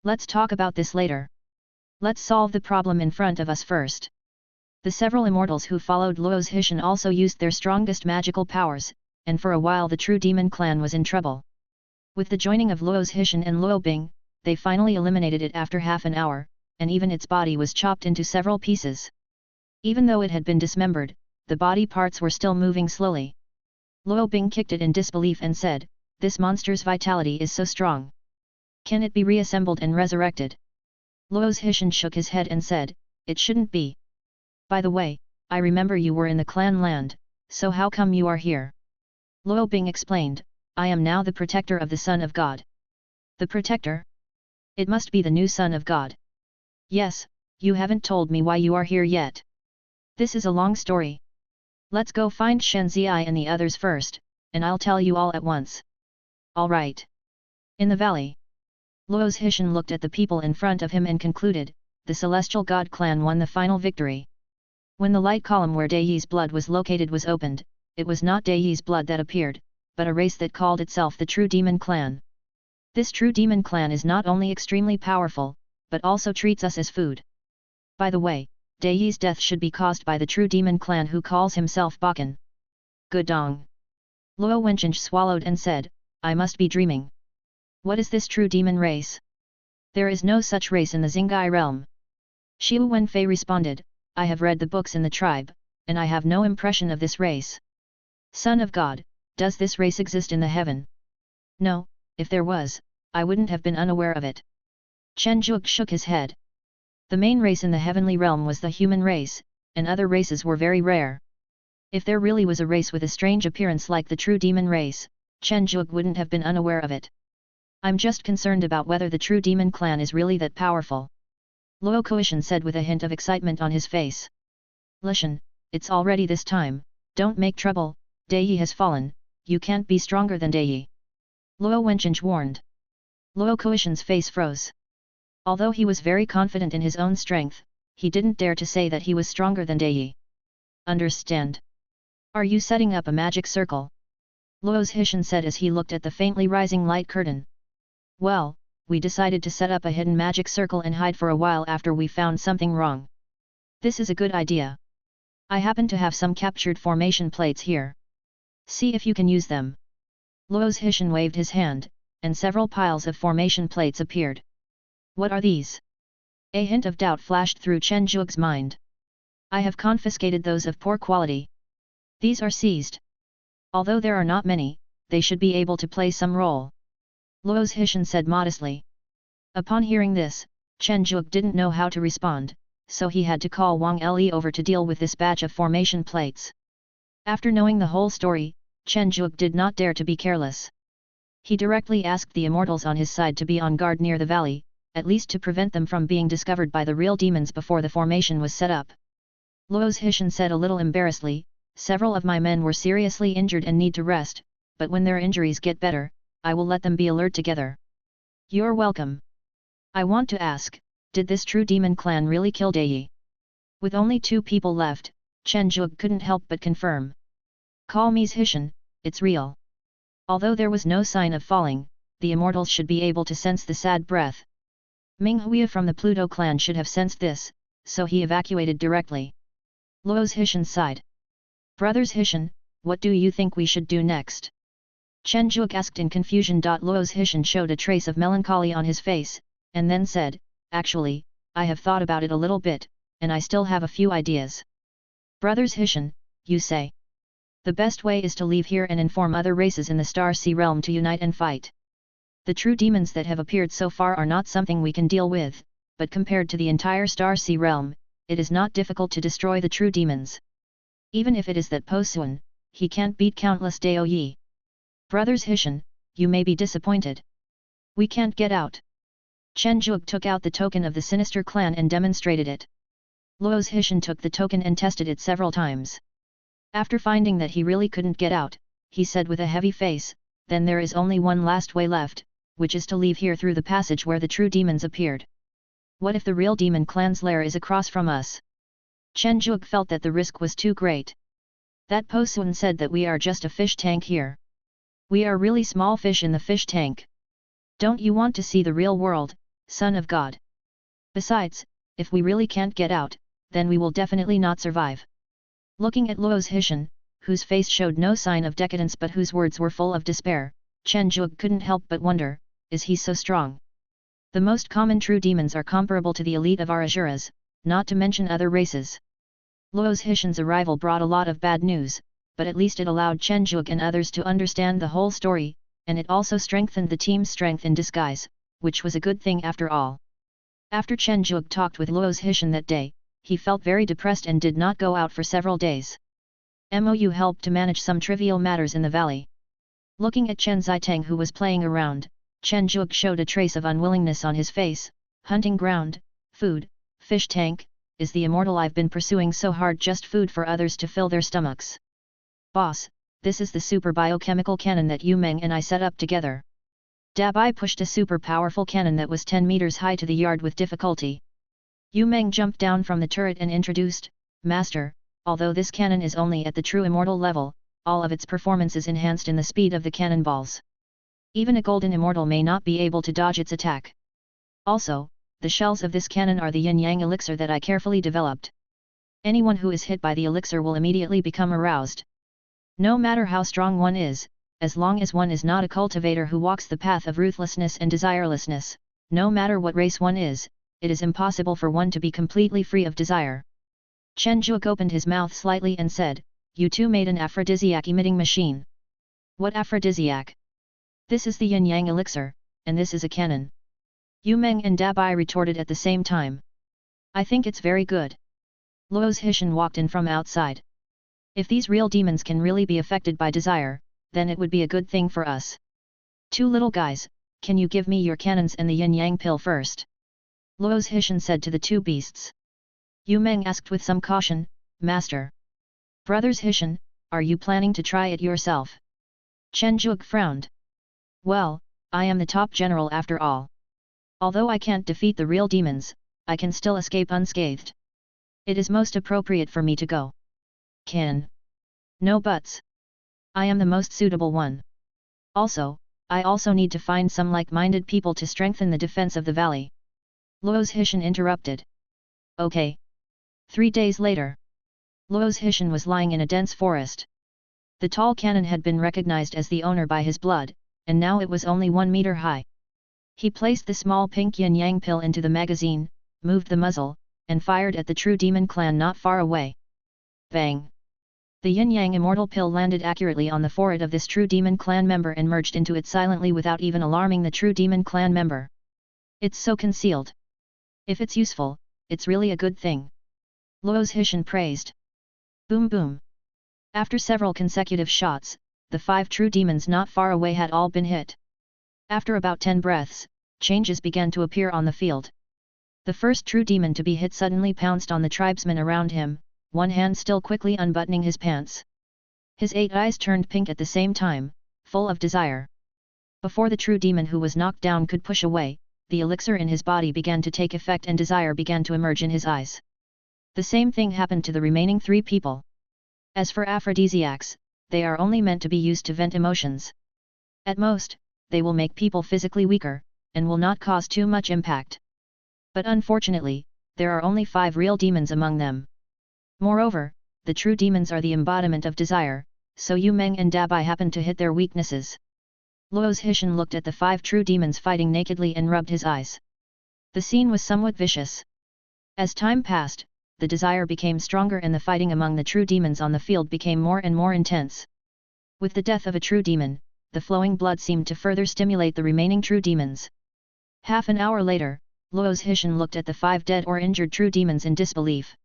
Let's talk about this later. Let's solve the problem in front of us first. The several immortals who followed Luo's Hishan also used their strongest magical powers, and for a while the True Demon clan was in trouble. With the joining of Luo's Hishan and Luo Bing, they finally eliminated it after half an hour, and even its body was chopped into several pieces. Even though it had been dismembered, the body parts were still moving slowly. Luo Bing kicked it in disbelief and said, "This monster's vitality is so strong. Can it be reassembled and resurrected?" Luo's Hishan shook his head and said, "It shouldn't be. By the way, I remember you were in the clan land, so how come you are here?" Luo Bing explained, "I am now the protector of the Son of God." The protector? It must be the new Son of God. Yes, you haven't told me why you are here yet. This is a long story. Let's go find Shen Ziyai and the others first, and I'll tell you all at once. All right. In the valley. Luo's Hishan looked at the people in front of him and concluded, the Celestial God clan won the final victory. When the light column where Daiyi's blood was located was opened, it was not Daiyi's blood that appeared, but a race that called itself the True Demon clan. This True Demon clan is not only extremely powerful, but also treats us as food. By the way, Daiyi's death should be caused by the True Demon clan who calls himself Bakan. Gudong. Luo Wencheng swallowed and said, "I must be dreaming. What is this True Demon race? There is no such race in the Xingai realm." Xiu Wenfei responded, "I have read the books in the tribe, and I have no impression of this race." Son of God, does this race exist in the heaven? No, if there was, I wouldn't have been unaware of it. Chen Zhuge shook his head. The main race in the heavenly realm was the human race, and other races were very rare. If there really was a race with a strange appearance like the True Demon race, Chen Zhuge wouldn't have been unaware of it. I'm just concerned about whether the True Demon clan is really that powerful. Luo Koishan said with a hint of excitement on his face. Lishan, it's already this time, don't make trouble, Daiyi has fallen, you can't be stronger than Daiyi. Luo Wencheng warned. Luo Koishan's face froze. Although he was very confident in his own strength, he didn't dare to say that he was stronger than Daiyi. Understand? Are you setting up a magic circle? Luo's Hishan said as he looked at the faintly rising light curtain. Well, we decided to set up a hidden magic circle and hide for a while after we found something wrong. This is a good idea. I happen to have some captured formation plates here. See if you can use them. Luo's Hishan waved his hand, and several piles of formation plates appeared. What are these? A hint of doubt flashed through Chen Zhuge's mind. I have confiscated those of poor quality. These are seized. Although there are not many, they should be able to play some role. Luo's Hishan said modestly. Upon hearing this, Chen Zhuge didn't know how to respond, so he had to call Wang Le over to deal with this batch of formation plates. After knowing the whole story, Chen Zhuge did not dare to be careless. He directly asked the immortals on his side to be on guard near the valley, at least to prevent them from being discovered by the real demons before the formation was set up. Luo's Hishan said a little embarrassedly, several of my men were seriously injured and need to rest, but when their injuries get better, I will let them be alert together. You're welcome. I want to ask, did this True Demon clan really kill Daiyi? With only 2 people left, Chen Zhuge couldn't help but confirm. Call me Hishan, it's real. Although there was no sign of falling, the immortals should be able to sense the sad breath. Ming Huia from the Pluto clan should have sensed this, so he evacuated directly. Luo's Hishan sighed. Brothers Hishan, what do you think we should do next? Chen Zhuge asked in confusion. Luo's Hishan showed a trace of melancholy on his face, and then said, actually, I have thought about it a little bit, and I still have a few ideas. Brothers Hishan, you say? The best way is to leave here and inform other races in the Star Sea realm to unite and fight. The true demons that have appeared so far are not something we can deal with, but compared to the entire Star Sea realm, it is not difficult to destroy the true demons. Even if it is that Po Suan, he can't beat countless Dao Yi. Brothers Hishan, you may be disappointed. We can't get out. Chen Zhuge took out the token of the sinister clan and demonstrated it. Luo's Hishan took the token and tested it several times. After finding that he really couldn't get out, he said with a heavy face, then there is only one last way left, which is to leave here through the passage where the true demons appeared. What if the real demon clan's lair is across from us? Chen Zhuge felt that the risk was too great. That Po Suan said that we are just a fish tank here. We are really small fish in the fish tank. Don't you want to see the real world, son of God? Besides, if we really can't get out, then we will definitely not survive. Looking at Luo's Hishan, whose face showed no sign of decadence but whose words were full of despair, Chen Zhuge couldn't help but wonder, is he so strong? The most common true demons are comparable to the elite of our Asuras, not to mention other races. Luo's Hishan's arrival brought a lot of bad news, but at least it allowed Chen Zhuge and others to understand the whole story, and it also strengthened the team's strength in disguise, which was a good thing after all. After Chen Zhuge talked with Luo's Hishan that day, he felt very depressed and did not go out for several days. Mou helped to manage some trivial matters in the valley. Looking at Chen Zitang who was playing around, Chen Zhuge showed a trace of unwillingness on his face. Hunting ground, food, fish tank, is the immortal I've been pursuing so hard, just food for others to fill their stomachs. Boss, this is the super biochemical cannon that Yu Meng and I set up together. Dabai pushed a super powerful cannon that was 10 meters high to the yard with difficulty. Yu Meng jumped down from the turret and introduced, Master, although this cannon is only at the true immortal level, all of its performance is enhanced in the speed of the cannonballs. Even a golden immortal may not be able to dodge its attack. Also, the shells of this cannon are the yin-yang elixir that I carefully developed. Anyone who is hit by the elixir will immediately become aroused. No matter how strong one is, as long as one is not a cultivator who walks the path of ruthlessness and desirelessness, no matter what race one is, it is impossible for one to be completely free of desire. Chen Zhuge opened his mouth slightly and said, You two made an aphrodisiac emitting machine. What aphrodisiac? This is the yin-yang elixir, and this is a cannon. Yu Meng and Dabai retorted at the same time. I think it's very good. Luo's Hishan walked in from outside. If these real demons can really be affected by desire, then it would be a good thing for us. Two little guys, can you give me your cannons and the yin-yang pill first? Luo's Hishan said to the two beasts. Yu Meng asked with some caution, Master. Brothers Hishan, are you planning to try it yourself? Chen Zhuge frowned. Well, I am the top general after all. Although I can't defeat the real demons, I can still escape unscathed. It is most appropriate for me to go. Can. No buts. I am the most suitable one. Also, I also need to find some like-minded people to strengthen the defense of the valley. Luo's Hishan interrupted. Okay. 3 days later. Luo's Hishan was lying in a dense forest. The tall cannon had been recognized as the owner by his blood, and now it was only 1 meter high. He placed the small pink yin-yang pill into the magazine, moved the muzzle, and fired at the true demon clan not far away. Bang! The yin-yang immortal pill landed accurately on the forehead of this true demon clan member and merged into it silently without even alarming the true demon clan member. It's so concealed. If it's useful, it's really a good thing. Luo's Hishan praised. Boom boom. After several consecutive shots, the 5 true demons not far away had all been hit. After about 10 breaths, changes began to appear on the field. The first true demon to be hit suddenly pounced on the tribesmen around him, one hand still quickly unbuttoning his pants. His 8 eyes turned pink at the same time, full of desire. Before the true demon who was knocked down could push away, the elixir in his body began to take effect and desire began to emerge in his eyes. The same thing happened to the remaining 3 people. As for aphrodisiacs, they are only meant to be used to vent emotions. At most, they will make people physically weaker, and will not cause too much impact. But unfortunately, there are only 5 real demons among them. Moreover, the true demons are the embodiment of desire, so Yu Meng and Dabai happened to hit their weaknesses. Luo's Hishan looked at the 5 true demons fighting nakedly and rubbed his eyes. The scene was somewhat vicious. As time passed, the desire became stronger and the fighting among the true demons on the field became more and more intense. With the death of a true demon, the flowing blood seemed to further stimulate the remaining true demons. Half an hour later, Luo's Hishan looked at the 5 dead or injured true demons in disbelief.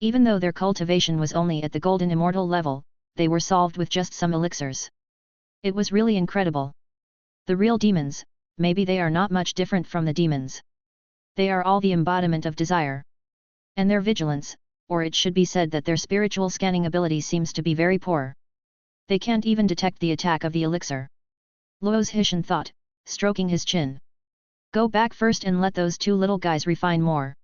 Even though their cultivation was only at the golden immortal level, they were solved with just some elixirs. It was really incredible. The real demons, maybe they are not much different from the demons. They are all the embodiment of desire. And their vigilance, or it should be said that their spiritual scanning ability seems to be very poor. They can't even detect the attack of the elixir. Luo's Hishan thought, stroking his chin. Go back first and let those 2 little guys refine more.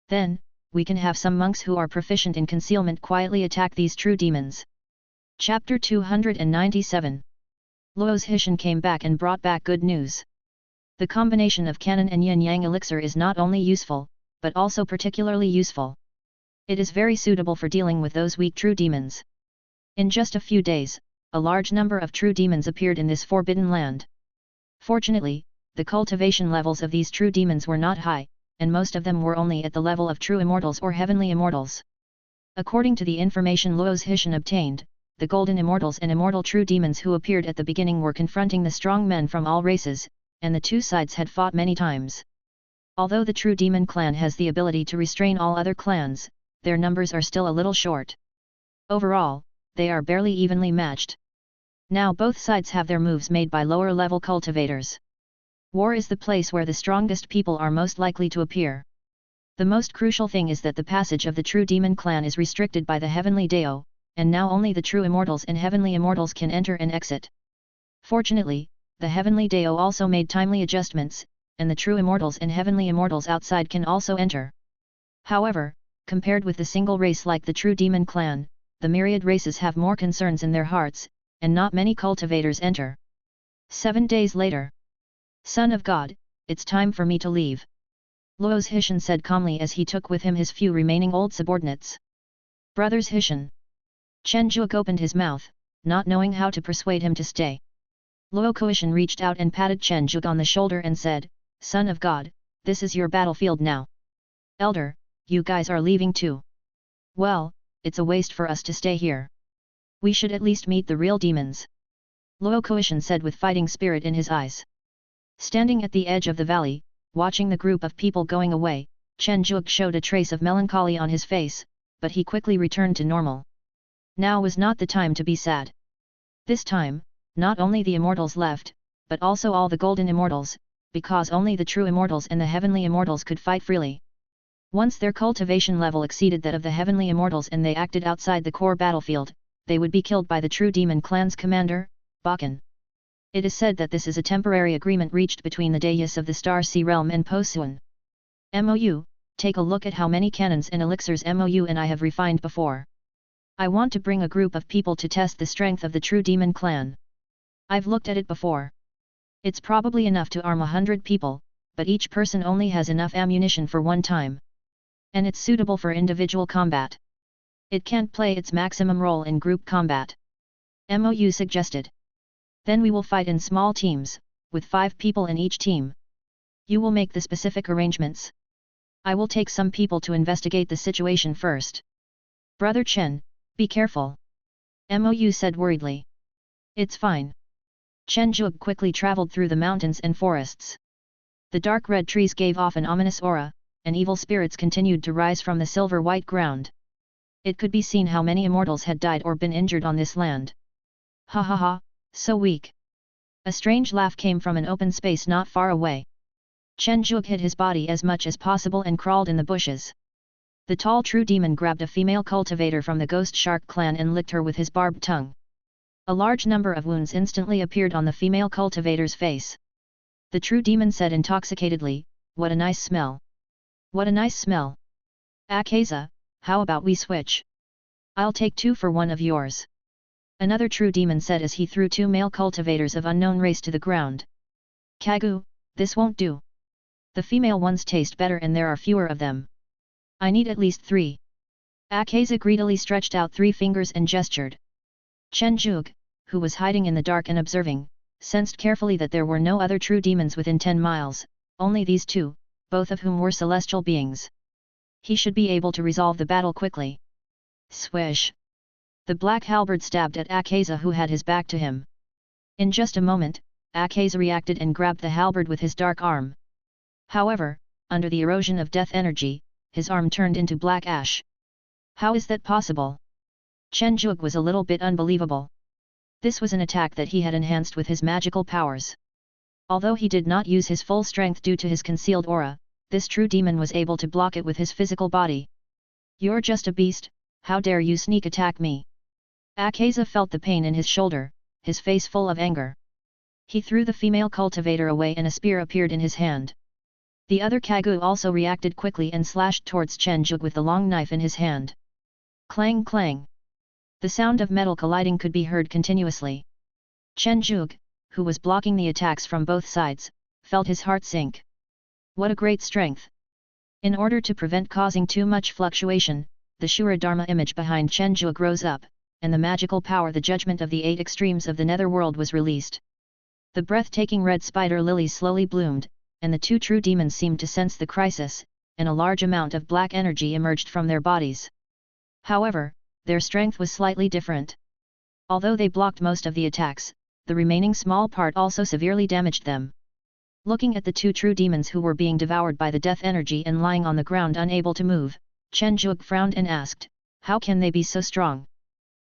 Then, we can have some monks who are proficient in concealment quietly attack these true demons. Chapter 297. Luo's Hishan came back and brought back good news. The combination of Canon and Yin Yang elixir is not only useful, but also particularly useful. It is very suitable for dealing with those weak true demons. In just a few days, a large number of true demons appeared in this forbidden land. Fortunately, the cultivation levels of these true demons were not high, and most of them were only at the level of true immortals or heavenly immortals. According to the information Luo's Hishan obtained, the golden immortals and immortal true demons who appeared at the beginning were confronting the strong men from all races, and the 2 sides had fought many times. Although the true demon clan has the ability to restrain all other clans, their numbers are still a little short. Overall, they are barely evenly matched. Now both sides have their moves made by lower level cultivators. War is the place where the strongest people are most likely to appear. The most crucial thing is that the passage of the true demon clan is restricted by the heavenly Dao, and now only the true immortals and heavenly immortals can enter and exit. Fortunately, the heavenly Dao also made timely adjustments, and the true immortals and heavenly immortals outside can also enter. However, compared with the single race like the true demon clan, the myriad races have more concerns in their hearts, and not many cultivators enter. 7 days later. Son of God, it's time for me to leave. Luo's Hishan said calmly as he took with him his few remaining old subordinates. Brothers Hishan. Chen Zhuge opened his mouth, not knowing how to persuade him to stay. Luo Koishan reached out and patted Chen Zhuge on the shoulder and said, Son of God, this is your battlefield now. Elder, you guys are leaving too. Well, it's a waste for us to stay here. We should at least meet the real demons. Luo Koishan said with fighting spirit in his eyes. Standing at the edge of the valley, watching the group of people going away, Chen Zhuge showed a trace of melancholy on his face, but he quickly returned to normal. Now was not the time to be sad. This time, not only the immortals left, but also all the golden immortals, because only the true immortals and the heavenly immortals could fight freely. Once their cultivation level exceeded that of the heavenly immortals and they acted outside the core battlefield, they would be killed by the true demon clan's commander, Bakan. It is said that this is a temporary agreement reached between the dayus of the Star Sea Realm and Posuan. MOU, take a look at how many cannons and elixirs MOU and I have refined before. I want to bring a group of people to test the strength of the true demon clan. I've looked at it before. It's probably enough to arm 100 people, but each person only has enough ammunition for one time. And it's suitable for individual combat. It can't play its maximum role in group combat. MOU suggested. Then we will fight in small teams, with 5 people in each team. You will make the specific arrangements. I will take some people to investigate the situation first. Brother Chen, be careful. MOU said worriedly. It's fine. Chen Zhuge quickly traveled through the mountains and forests. The dark red trees gave off an ominous aura, and evil spirits continued to rise from the silver-white ground. It could be seen how many immortals had died or been injured on this land. Ha ha ha, so weak. A strange laugh came from an open space not far away. Chen Zhuge hid his body as much as possible and crawled in the bushes. The tall true demon grabbed a female cultivator from the Ghost Shark clan and licked her with his barbed tongue. A large number of wounds instantly appeared on the female cultivator's face. The true demon said intoxicatedly, "What a nice smell! What a nice smell! Akaza, how about we switch? I'll take 2 for 1 of yours." Another true demon said as he threw 2 male cultivators of unknown race to the ground. Kagu, this won't do. The female ones taste better and there are fewer of them. I need at least 3. Akaza greedily stretched out 3 fingers and gestured. Chen Zhuge, who was hiding in the dark and observing, sensed carefully that there were no other true demons within 10 miles, only these 2, both of whom were celestial beings. He should be able to resolve the battle quickly. Swish! The black halberd stabbed at Akaza, who had his back to him. In just a moment, Akaza reacted and grabbed the halberd with his dark arm. However, under the erosion of death energy, his arm turned into black ash. How is that possible? Chen Zhuge was a little bit unbelievable. This was an attack that he had enhanced with his magical powers. Although he did not use his full strength due to his concealed aura, this true demon was able to block it with his physical body. You're just a beast, how dare you sneak attack me? Akaza felt the pain in his shoulder, his face full of anger. He threw the female cultivator away and a spear appeared in his hand. The other Kagu also reacted quickly and slashed towards Chen Zhuge with the long knife in his hand. Clang clang! The sound of metal colliding could be heard continuously. Chen Zhuge, who was blocking the attacks from both sides, felt his heart sink. What a great strength! In order to prevent causing too much fluctuation, the Shura Dharma image behind Chen Zhuge rose up, and the magical power, the judgment of the 8 extremes of the netherworld, was released. The breathtaking red spider lilies slowly bloomed, and the 2 true demons seemed to sense the crisis, and a large amount of black energy emerged from their bodies. However, their strength was slightly different. Although they blocked most of the attacks, the remaining small part also severely damaged them. Looking at the 2 true demons who were being devoured by the death energy and lying on the ground unable to move, Chen Zhuge frowned and asked, how can they be so strong?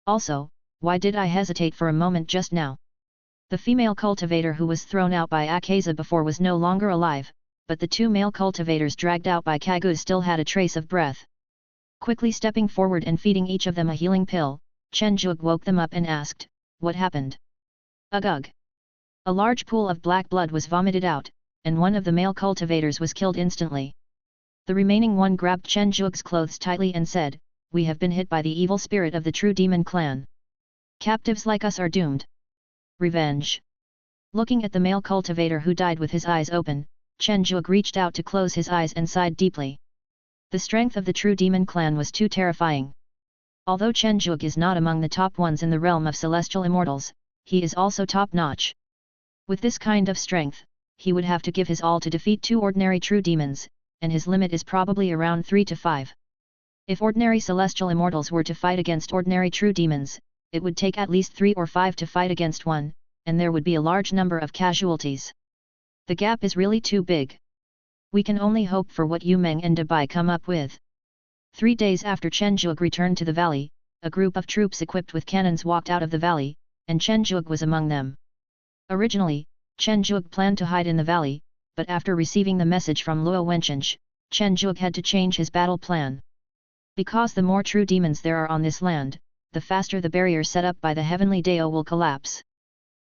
Also, why did I hesitate for a moment just now? The female cultivator who was thrown out by Akaza before was no longer alive, but the 2 male cultivators dragged out by Kagu still had a trace of breath. Quickly stepping forward and feeding each of them a healing pill, Chen Zhuge woke them up and asked, what happened? Ugh! A large pool of black blood was vomited out, and one of the male cultivators was killed instantly. The remaining one grabbed Chen Zhuge's clothes tightly and said, we have been hit by the evil spirit of the true demon clan. Captives like us are doomed. Revenge. Looking at the male cultivator who died with his eyes open, Chen Zhuge reached out to close his eyes and sighed deeply. The strength of the true demon clan was too terrifying. Although Chen Zhuge is not among the top ones in the realm of celestial immortals, he is also top-notch. With this kind of strength, he would have to give his all to defeat 2 ordinary true demons, and his limit is probably around 3 to 5. If ordinary celestial immortals were to fight against ordinary true demons, it would take at least 3 or 5 to fight against one, and there would be a large number of casualties. The gap is really too big. We can only hope for what Yu Meng and Dabai come up with. 3 days after Chen Zhuge returned to the valley, a group of troops equipped with cannons walked out of the valley, and Chen Zhuge was among them. Originally, Chen Zhuge planned to hide in the valley, but after receiving the message from Luo Wencheng, Chen Zhuge had to change his battle plan. Because the more true demons there are on this land, the faster the barrier set up by the heavenly Dao will collapse.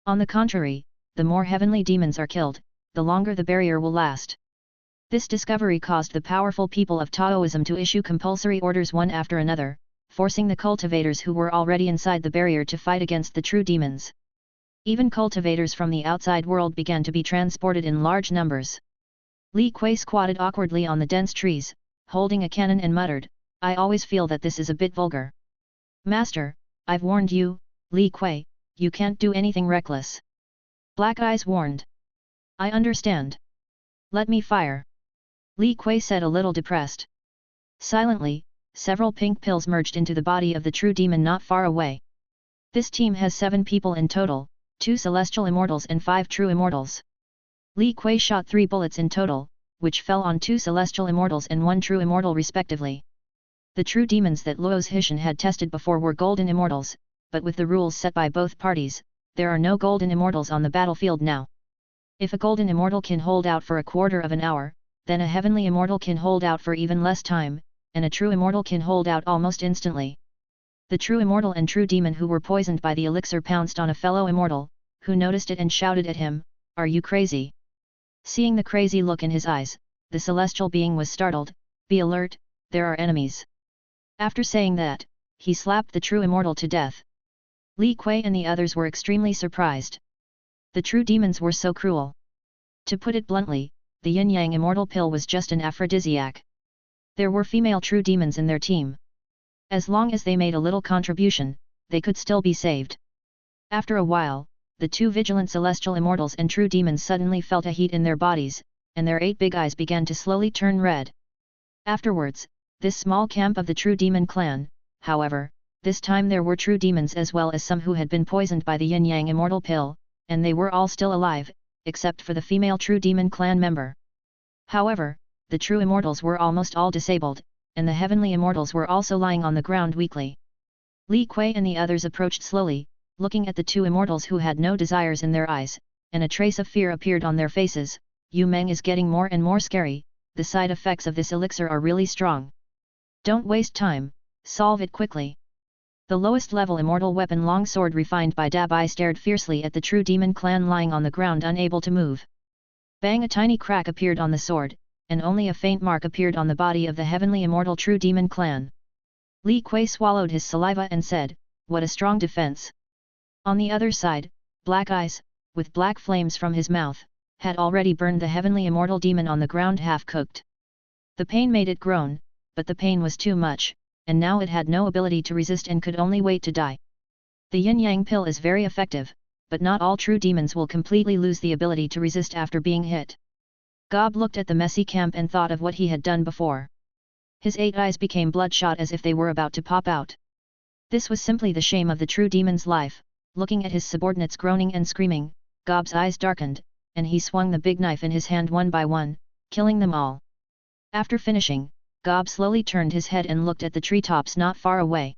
On the contrary, the more heavenly demons are killed, the longer the barrier will last. This discovery caused the powerful people of Taoism to issue compulsory orders one after another, forcing the cultivators who were already inside the barrier to fight against the true demons. Even cultivators from the outside world began to be transported in large numbers. Li Kuei squatted awkwardly on the dense trees, holding a cannon and muttered, I always feel that this is a bit vulgar. Master, I've warned you, Li Kuei, you can't do anything reckless. Black Eyes warned. I understand. Let me fire. Li Kuei said a little depressed. Silently, several pink pills merged into the body of the true demon not far away. This team has 7 people in total, 2 celestial immortals and 5 true immortals. Li Kuei shot 3 bullets in total, which fell on 2 celestial immortals and 1 true immortal respectively. The true demons that Luo's Hishan had tested before were golden immortals, but with the rules set by both parties, there are no golden immortals on the battlefield now. If a golden immortal can hold out for a quarter of an hour, then a heavenly immortal can hold out for even less time, and a true immortal can hold out almost instantly. The true immortal and true demon who were poisoned by the elixir pounced on a fellow immortal, who noticed it and shouted at him, "Are you crazy?" Seeing the crazy look in his eyes, the celestial being was startled. "Be alert, there are enemies." After saying that, he slapped the true immortal to death. Li Kuei and the others were extremely surprised. The true demons were so cruel. To put it bluntly, the yin-yang immortal pill was just an aphrodisiac. There were female true demons in their team. As long as they made a little contribution, they could still be saved. After a while, the 2 vigilant celestial immortals and true demons suddenly felt a heat in their bodies, and their 8 big eyes began to slowly turn red. Afterwards, This small camp of the True Demon clan, however, this time there were true demons as well as some who had been poisoned by the yin-yang immortal pill, and they were all still alive, except for the female True Demon clan member. However, the true immortals were almost all disabled, and the heavenly immortals were also lying on the ground weakly. Li Kuei and the others approached slowly, looking at the two immortals who had no desires in their eyes, and a trace of fear appeared on their faces. Yu Meng is getting more and more scary, the side effects of this elixir are really strong. Don't waste time, solve it quickly. The lowest level immortal weapon longsword refined by Dabai stared fiercely at the True Demon clan lying on the ground unable to move. Bang! A tiny crack appeared on the sword, and only a faint mark appeared on the body of the heavenly immortal True Demon clan. Li Kuei swallowed his saliva and said, "What a strong defense." On the other side, Black Eyes, with black flames from his mouth, had already burned the heavenly immortal demon on the ground half-cooked. The pain made it groan, but the pain was too much, and now it had no ability to resist and could only wait to die. The yin-yang pill is very effective, but not all true demons will completely lose the ability to resist after being hit. Gob looked at the messy camp and thought of what he had done before. His 8 eyes became bloodshot as if they were about to pop out. This was simply the shame of the true demon's life. Looking at his subordinates groaning and screaming, Gob's eyes darkened, and he swung the big knife in his hand one by one, killing them all. After finishing, Gob slowly turned his head and looked at the treetops not far away.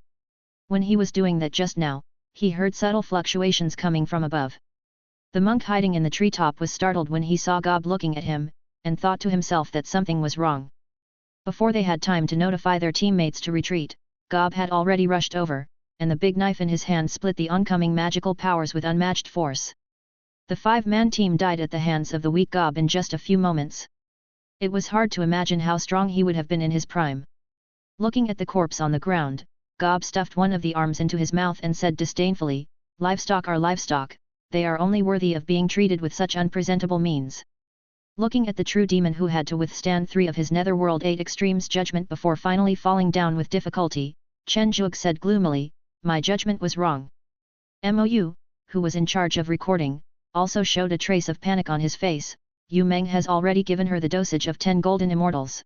When he was doing that just now, he heard subtle fluctuations coming from above. The monk hiding in the treetop was startled when he saw Gob looking at him, and thought to himself that something was wrong. Before they had time to notify their teammates to retreat, Gob had already rushed over, and the big knife in his hand split the oncoming magical powers with unmatched force. The 5-man team died at the hands of the weak Gob in just a few moments. It was hard to imagine how strong he would have been in his prime. Looking at the corpse on the ground, Gob stuffed one of the arms into his mouth and said disdainfully, "Livestock are livestock, they are only worthy of being treated with such unpresentable means." Looking at the true demon who had to withstand 3 of his Netherworld 8 extremes judgment before finally falling down with difficulty, Chen Zhuge said gloomily, "My judgment was wrong." Mou, who was in charge of recording, also showed a trace of panic on his face. Yu Meng has already given her the dosage of 10 golden immortals.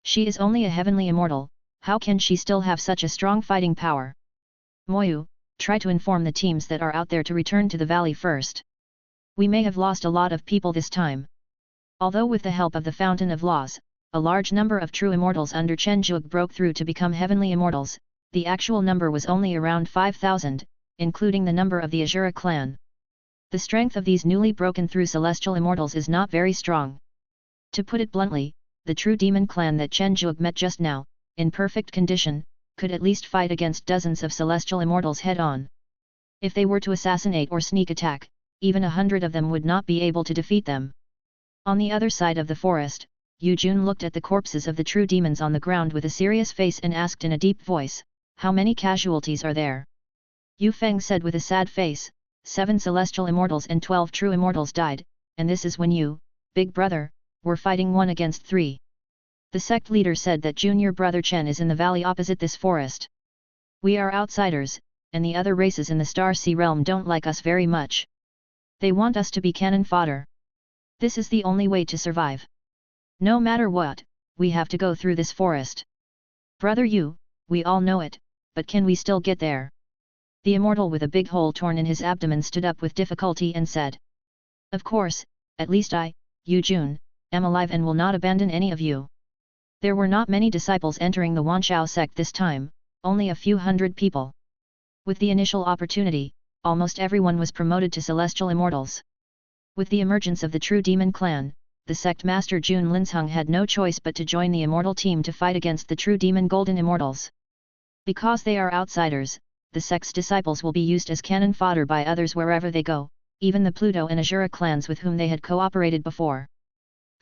She is only a heavenly immortal, how can she still have such a strong fighting power? Moyu, try to inform the teams that are out there to return to the valley first. We may have lost a lot of people this time. Although with the help of the Fountain of Laws, a large number of true immortals under Chen Zhuge broke through to become heavenly immortals, the actual number was only around 5,000, including the number of the Azura clan. The strength of these newly broken through celestial immortals is not very strong. To put it bluntly, the true demon clan that Chen Zhuge met just now, in perfect condition, could at least fight against dozens of celestial immortals head-on. If they were to assassinate or sneak attack, even 100 of them would not be able to defeat them. On the other side of the forest, Yu Jun looked at the corpses of the true demons on the ground with a serious face and asked in a deep voice, "How many casualties are there?" Yu Feng said with a sad face, 7 celestial immortals and 12 true immortals died, and this is when you, big brother, were fighting 1 against 3. The sect leader said that junior brother Chen is in the valley opposite this forest. We are outsiders, and the other races in the Star Sea realm don't like us very much. They want us to be cannon fodder. This is the only way to survive. No matter what, we have to go through this forest. Brother Yu, we all know it, but can we still get there? The immortal with a big hole torn in his abdomen stood up with difficulty and said, "Of course, at least I, Yu Jun, am alive and will not abandon any of you." There were not many disciples entering the Wanshao sect this time, only a few hundred people. With the initial opportunity, almost everyone was promoted to celestial immortals. With the emergence of the true demon clan, the sect master Jun Linzheng had no choice but to join the immortal team to fight against the true demon golden immortals. Because they are outsiders, the sect's disciples will be used as cannon fodder by others wherever they go, even the Pluto and Azura clans with whom they had cooperated before.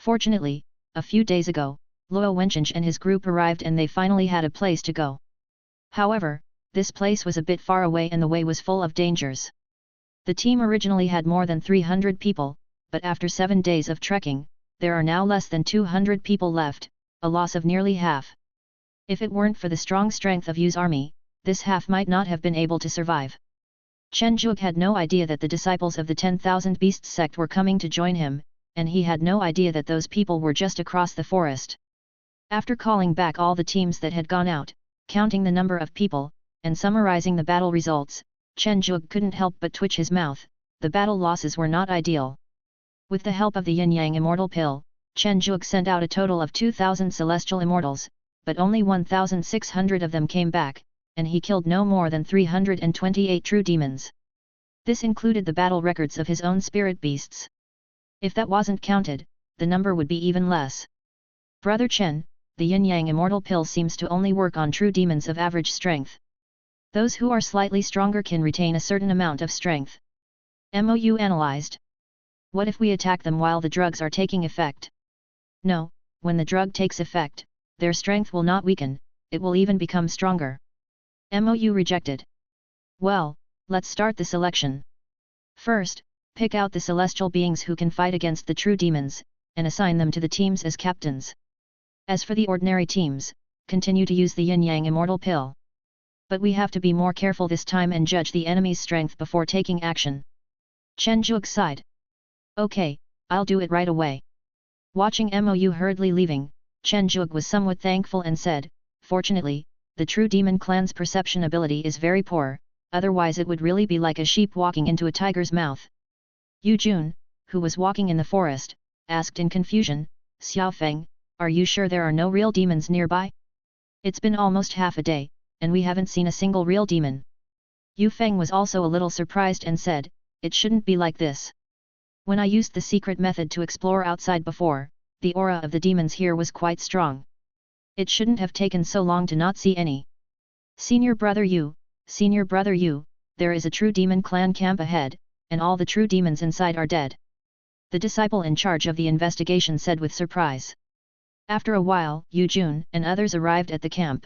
Fortunately, a few days ago, Luo Wencheng and his group arrived and they finally had a place to go. However, this place was a bit far away and the way was full of dangers. The team originally had more than 300 people, but after 7 days of trekking, there are now less than 200 people left, a loss of nearly half. If it weren't for the strong strength of Yu's army, this half might not have been able to survive. Chen Zhuge had no idea that the disciples of the 10,000 Beasts sect were coming to join him, and he had no idea that those people were just across the forest. After calling back all the teams that had gone out, counting the number of people, and summarizing the battle results, Chen Zhuge couldn't help but twitch his mouth. The battle losses were not ideal. With the help of the Yin-Yang Immortal Pill, Chen Zhuge sent out a total of 2,000 celestial immortals, but only 1,600 of them came back, and he killed no more than 328 true demons. This included the battle records of his own spirit beasts. If that wasn't counted, the number would be even less. Brother Chen, the Yin-Yang Immortal Pill seems to only work on true demons of average strength. Those who are slightly stronger can retain a certain amount of strength. MOU analyzed. What if we attack them while the drugs are taking effect? No, when the drug takes effect, their strength will not weaken, it will even become stronger. MOU rejected. Well, let's start the selection. First, pick out the celestial beings who can fight against the true demons, and assign them to the teams as captains. As for the ordinary teams, continue to use the Yin-Yang Immortal Pill. But we have to be more careful this time and judge the enemy's strength before taking action. Chen Zhuge sighed. Okay, I'll do it right away. Watching MOU hurriedly leaving, Chen Zhuge was somewhat thankful and said, fortunately, the true demon clan's perception ability is very poor, otherwise it would really be like a sheep walking into a tiger's mouth. Yu Jun, who was walking in the forest, asked in confusion, Xiao Feng, are you sure there are no real demons nearby? It's been almost half a day, and we haven't seen a single real demon. Yu Feng was also a little surprised and said, it shouldn't be like this. When I used the secret method to explore outside before, the aura of the demons here was quite strong. It shouldn't have taken so long to not see any. Senior brother Yu, there is a true demon clan camp ahead, and all the true demons inside are dead. The disciple in charge of the investigation said with surprise. After a while, Yu Jun and others arrived at the camp.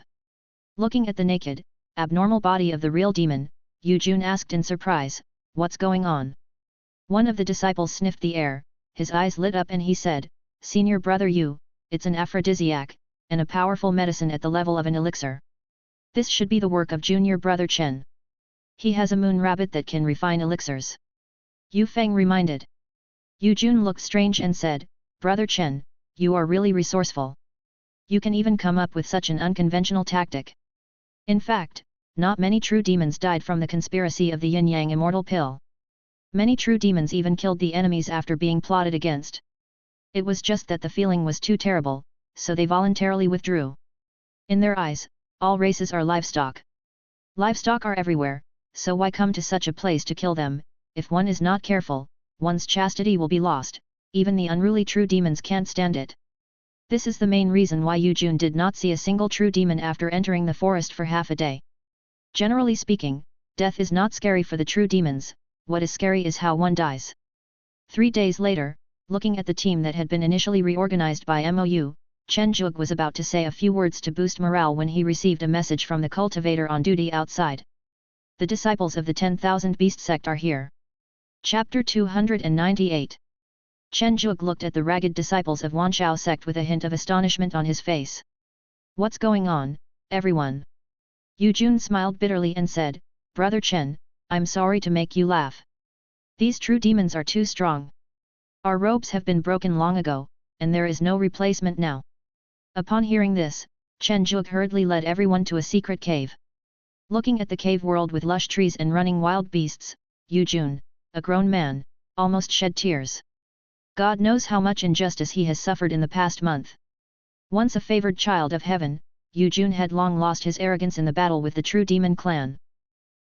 Looking at the naked, abnormal body of the real demon, Yu Jun asked in surprise, what's going on? One of the disciples sniffed the air, his eyes lit up and he said, Senior brother Yu, it's an aphrodisiac, and a powerful medicine at the level of an elixir. This should be the work of junior brother Chen. He has a moon rabbit that can refine elixirs. Yu Feng reminded. Yu Jun looked strange and said, Brother Chen, you are really resourceful. You can even come up with such an unconventional tactic. In fact, not many true demons died from the conspiracy of the Yin-Yang Immortal Pill. Many true demons even killed the enemies after being plotted against. It was just that the feeling was too terrible, so they voluntarily withdrew. In their eyes, all races are livestock. Livestock are everywhere, so why come to such a place to kill them? If one is not careful, one's chastity will be lost, even the unruly true demons can't stand it. This is the main reason why Yu Jun did not see a single true demon after entering the forest for half a day. Generally speaking, death is not scary for the true demons, what is scary is how one dies. 3 days later, looking at the team that had been initially reorganized by MOU, Chen Zhuge was about to say a few words to boost morale when he received a message from the cultivator on duty outside. The disciples of the 10,000 Beast sect are here. Chapter 298. Chen Zhuge looked at the ragged disciples of Wanshao sect with a hint of astonishment on his face. What's going on, everyone? Yu Jun smiled bitterly and said, Brother Chen, I'm sorry to make you laugh. These true demons are too strong. Our robes have been broken long ago, and there is no replacement now. Upon hearing this, Chen Zhuge hurriedly led everyone to a secret cave. Looking at the cave world with lush trees and running wild beasts, Yu Jun, a grown man, almost shed tears. God knows how much injustice he has suffered in the past month. Once a favored child of heaven, Yu Jun had long lost his arrogance in the battle with the true demon clan.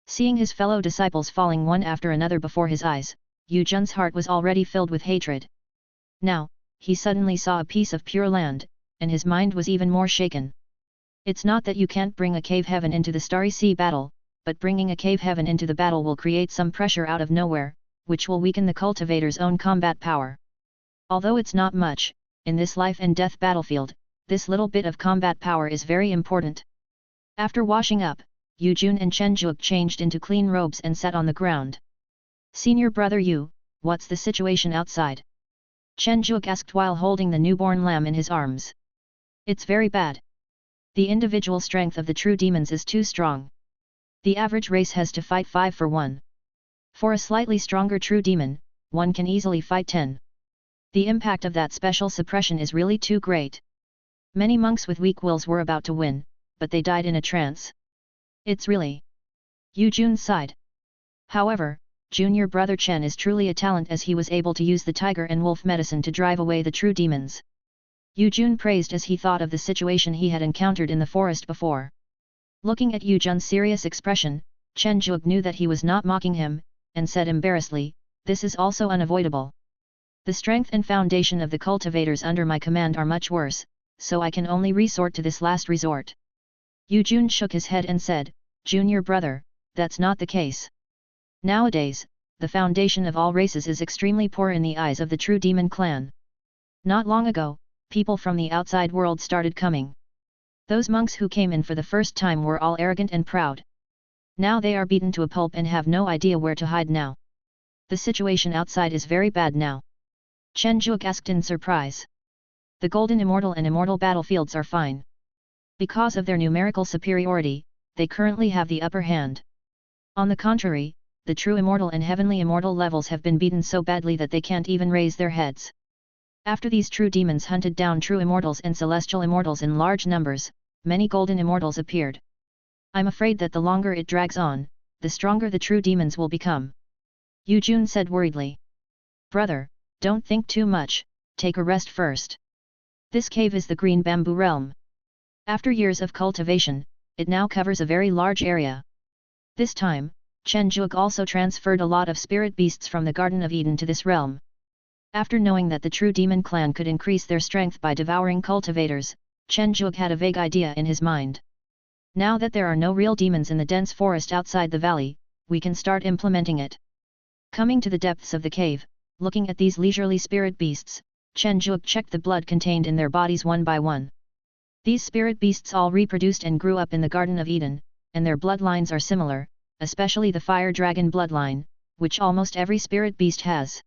Seeing his fellow disciples falling one after another before his eyes, Yu Jun's heart was already filled with hatred. Now, he suddenly saw a piece of pure land, and his mind was even more shaken. It's not that you can't bring a cave heaven into the Starry Sea battle, but bringing a cave heaven into the battle will create some pressure out of nowhere, which will weaken the cultivator's own combat power. Although it's not much, in this life and death battlefield, this little bit of combat power is very important. After washing up, Yu Jun and Chen Zhuge changed into clean robes and sat on the ground. Senior brother Yu, what's the situation outside? Chen Zhuge asked while holding the newborn lamb in his arms. It's very bad. The individual strength of the true demons is too strong. The average race has to fight 5 for 1. For a slightly stronger true demon, one can easily fight 10. The impact of that special suppression is really too great. Many monks with weak wills were about to win, but they died in a trance. It's really... Yu Jun sighed. However, junior brother Chen is truly a talent, as he was able to use the tiger and wolf medicine to drive away the true demons. Yu Jun praised as he thought of the situation he had encountered in the forest before. Looking at Yu Jun's serious expression, Chen Zhuge knew that he was not mocking him, and said embarrassedly, "This is also unavoidable. The strength and foundation of the cultivators under my command are much worse, so I can only resort to this last resort." Yu Jun shook his head and said, "Junior brother, that's not the case. Nowadays, the foundation of all races is extremely poor in the eyes of the true demon clan. Not long ago, people from the outside world started coming. Those monks who came in for the first time were all arrogant and proud. Now they are beaten to a pulp and have no idea where to hide now. The situation outside is very bad now." Chen Zhuge asked in surprise. "The Golden Immortal and Immortal battlefields are fine. Because of their numerical superiority, they currently have the upper hand. On the contrary, the true Immortal and Heavenly Immortal levels have been beaten so badly that they can't even raise their heads. After these true demons hunted down true Immortals and Celestial Immortals in large numbers, many Golden Immortals appeared. I'm afraid that the longer it drags on, the stronger the true demons will become." Yu Jun said worriedly. "Brother, don't think too much, take a rest first. This cave is the Green Bamboo Realm. After years of cultivation, it now covers a very large area." This time, Chen Zhuge also transferred a lot of spirit beasts from the Garden of Eden to this realm. After knowing that the true demon clan could increase their strength by devouring cultivators, Chen Zhuge had a vague idea in his mind. Now that there are no real demons in the dense forest outside the valley, we can start implementing it. Coming to the depths of the cave, looking at these leisurely spirit beasts, Chen Zhuge checked the blood contained in their bodies one by one. These spirit beasts all reproduced and grew up in the Garden of Eden, and their bloodlines are similar, especially the fire dragon bloodline, which almost every spirit beast has.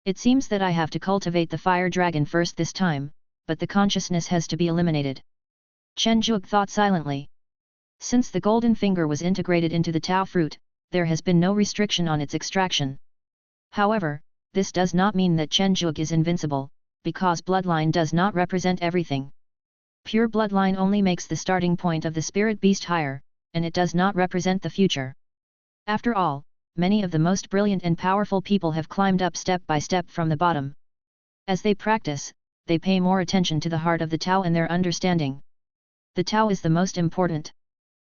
It seems that I have to cultivate the fire dragon first this time, but the consciousness has to be eliminated. Chen Zhuge thought silently. Since the golden finger was integrated into the Tao fruit, there has been no restriction on its extraction. However, this does not mean that Chen Zhuge is invincible, because bloodline does not represent everything. Pure bloodline only makes the starting point of the spirit beast higher, and it does not represent the future. After all, many of the most brilliant and powerful people have climbed up step by step from the bottom. As they practice, they pay more attention to the heart of the Tao and their understanding. The Tao is the most important.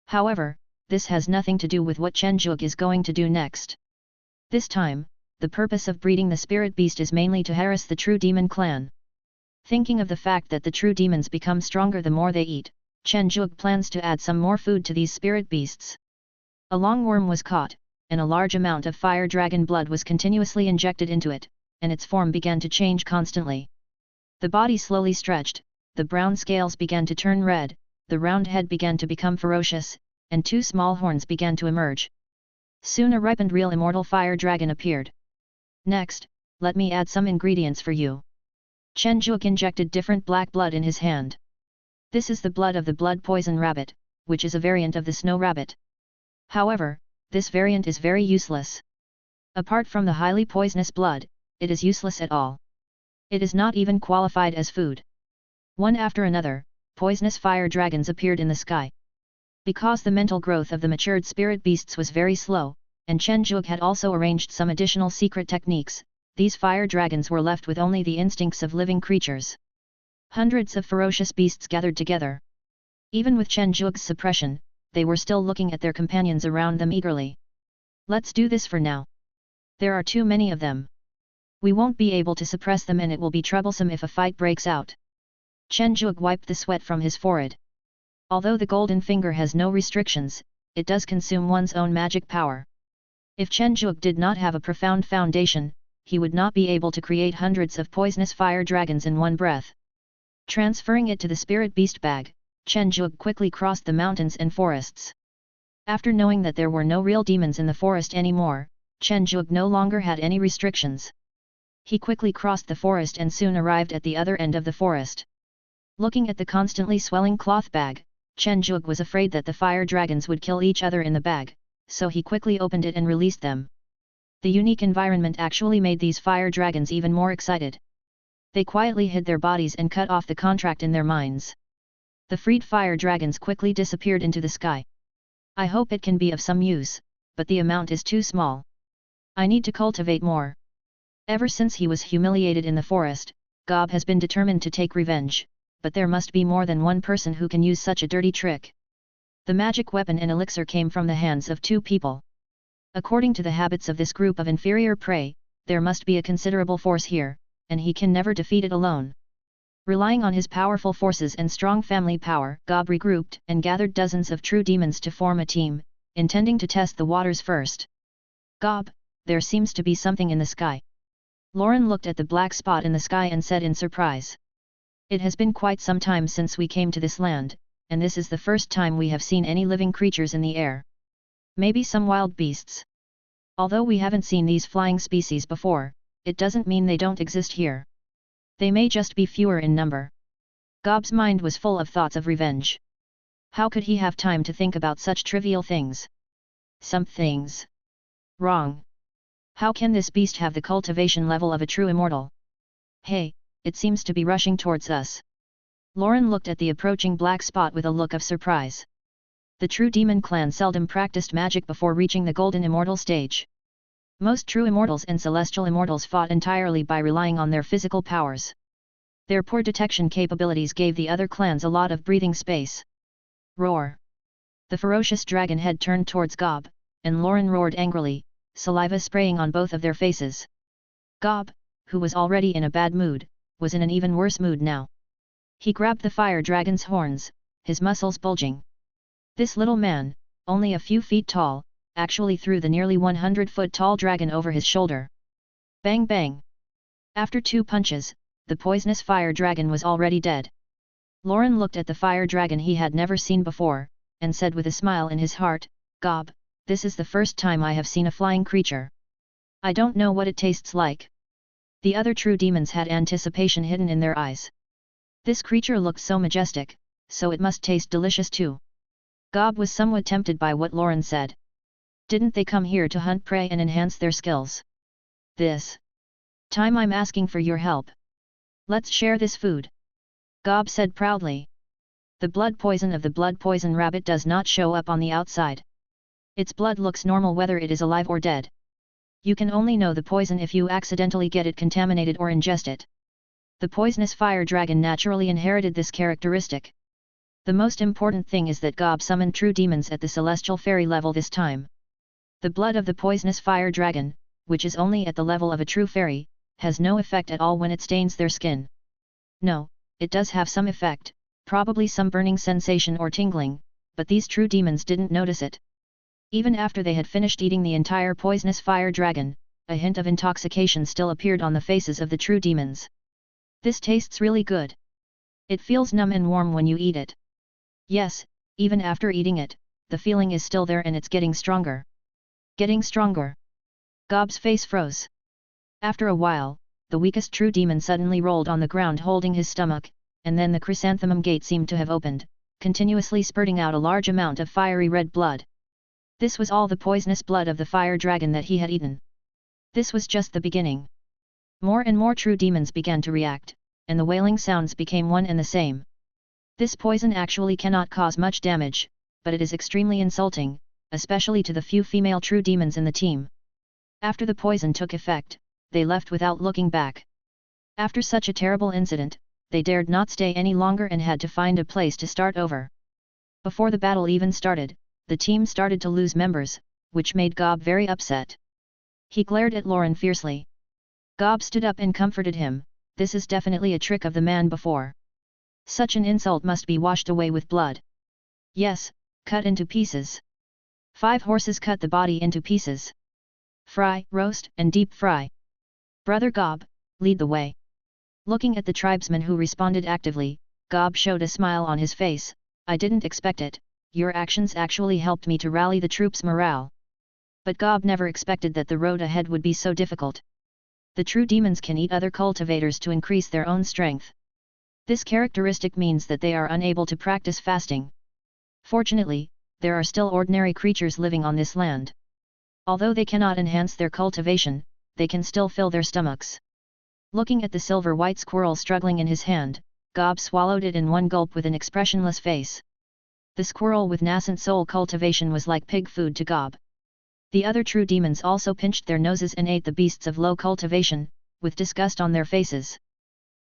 However, this has nothing to do with what Chen Zhuge is going to do next. This time, the purpose of breeding the spirit beast is mainly to harass the true demon clan. Thinking of the fact that the true demons become stronger the more they eat, Chen Zhuge plans to add some more food to these spirit beasts. A long worm was caught, and a large amount of fire dragon blood was continuously injected into it, and its form began to change constantly. The body slowly stretched, the brown scales began to turn red, the round head began to become ferocious, and two small horns began to emerge. Soon a ripened real immortal fire dragon appeared. "Next, let me add some ingredients for you." Chen Zhuge injected different black blood in his hand. This is the blood of the blood poison rabbit, which is a variant of the snow rabbit. However, this variant is very useless. Apart from the highly poisonous blood, it is useless at all. It is not even qualified as food. One after another, poisonous fire dragons appeared in the sky. Because the mental growth of the matured spirit beasts was very slow, and Chen Zhuge had also arranged some additional secret techniques, these fire dragons were left with only the instincts of living creatures. Hundreds of ferocious beasts gathered together. Even with Chen Zhuge's suppression, they were still looking at their companions around them eagerly. "Let's do this for now. There are too many of them. We won't be able to suppress them and it will be troublesome if a fight breaks out." Chen Zhuge wiped the sweat from his forehead. Although the golden finger has no restrictions, it does consume one's own magic power. If Chen Zhuge did not have a profound foundation, he would not be able to create hundreds of poisonous fire dragons in one breath. Transferring it to the spirit beast bag, Chen Zhuge quickly crossed the mountains and forests. After knowing that there were no real demons in the forest anymore, Chen Zhuge no longer had any restrictions. He quickly crossed the forest and soon arrived at the other end of the forest. Looking at the constantly swelling cloth bag, Chen Zhuge was afraid that the fire dragons would kill each other in the bag, so he quickly opened it and released them. The unique environment actually made these fire dragons even more excited. They quietly hid their bodies and cut off the contract in their minds. The freed fire dragons quickly disappeared into the sky. I hope it can be of some use, but the amount is too small. I need to cultivate more. Ever since he was humiliated in the forest, Gob has been determined to take revenge, but there must be more than one person who can use such a dirty trick. The magic weapon and elixir came from the hands of two people. According to the habits of this group of inferior prey, there must be a considerable force here, and he can never defeat it alone. Relying on his powerful forces and strong family power, Gob regrouped and gathered dozens of true demons to form a team, intending to test the waters first. Gob, there seems to be something in the sky. Lauren looked at the black spot in the sky and said in surprise. It has been quite some time since we came to this land, and this is the first time we have seen any living creatures in the air. Maybe some wild beasts. Although we haven't seen these flying species before, it doesn't mean they don't exist here. They may just be fewer in number. Gob's mind was full of thoughts of revenge. How could he have time to think about such trivial things? Something's wrong. How can this beast have the cultivation level of a true immortal? Hey, it seems to be rushing towards us. Lauren looked at the approaching black spot with a look of surprise. The true demon clan seldom practiced magic before reaching the golden immortal stage. Most true immortals and celestial immortals fought entirely by relying on their physical powers. Their poor detection capabilities gave the other clans a lot of breathing space. Roar! The ferocious dragon head turned towards Gob, and Lauren roared angrily, saliva spraying on both of their faces. Gob, who was already in a bad mood, was in an even worse mood now. He grabbed the fire dragon's horns, his muscles bulging. This little man, only a few feet tall, actually threw the nearly 100-foot-tall dragon over his shoulder. Bang bang! After 2 punches, the poisonous fire dragon was already dead. Lauren looked at the fire dragon he had never seen before, and said with a smile in his heart, Gob, this is the first time I have seen a flying creature. I don't know what it tastes like. The other true demons had anticipation hidden in their eyes. This creature looked so majestic, so it must taste delicious too. Gob was somewhat tempted by what Lauren said. Didn't they come here to hunt prey and enhance their skills? This time I'm asking for your help. Let's share this food. Gob said proudly. The blood poison of the blood poison rabbit does not show up on the outside. Its blood looks normal whether it is alive or dead. You can only know the poison if you accidentally get it contaminated or ingest it. The poisonous fire dragon naturally inherited this characteristic. The most important thing is that Gob summoned true demons at the celestial fairy level this time. The blood of the poisonous fire dragon, which is only at the level of a true fairy, has no effect at all when it stains their skin. No, it does have some effect, probably some burning sensation or tingling, but these true demons didn't notice it. Even after they had finished eating the entire poisonous fire dragon, a hint of intoxication still appeared on the faces of the true demons. This tastes really good. It feels numb and warm when you eat it. Yes, even after eating it, the feeling is still there and it's getting stronger. Getting stronger. Gob's face froze. After a while, the weakest true demon suddenly rolled on the ground holding his stomach, and then the chrysanthemum gate seemed to have opened, continuously spurting out a large amount of fiery red blood. This was all the poisonous blood of the fire dragon that he had eaten. This was just the beginning. More and more true demons began to react, and the wailing sounds became one and the same. This poison actually cannot cause much damage, but it is extremely insulting, especially to the few female true demons in the team. After the poison took effect, they left without looking back. After such a terrible incident, they dared not stay any longer and had to find a place to start over. Before the battle even started, the team started to lose members, which made Gob very upset. He glared at Lauren fiercely. Gob stood up and comforted him, this is definitely a trick of the man before. Such an insult must be washed away with blood. Yes, cut into pieces. 5 horses cut the body into pieces. Fry, roast, and deep fry. Brother Gob, lead the way. Looking at the tribesmen who responded actively, Gob showed a smile on his face, I didn't expect it, your actions actually helped me to rally the troops' morale. But Gob never expected that the road ahead would be so difficult. The true demons can eat other cultivators to increase their own strength. This characteristic means that they are unable to practice fasting. Fortunately, there are still ordinary creatures living on this land. Although they cannot enhance their cultivation, they can still fill their stomachs. Looking at the silver-white squirrel struggling in his hand, Gob swallowed it in one gulp with an expressionless face. The squirrel with nascent soul cultivation was like pig food to Gob. The other true demons also pinched their noses and ate the beasts of low cultivation, with disgust on their faces.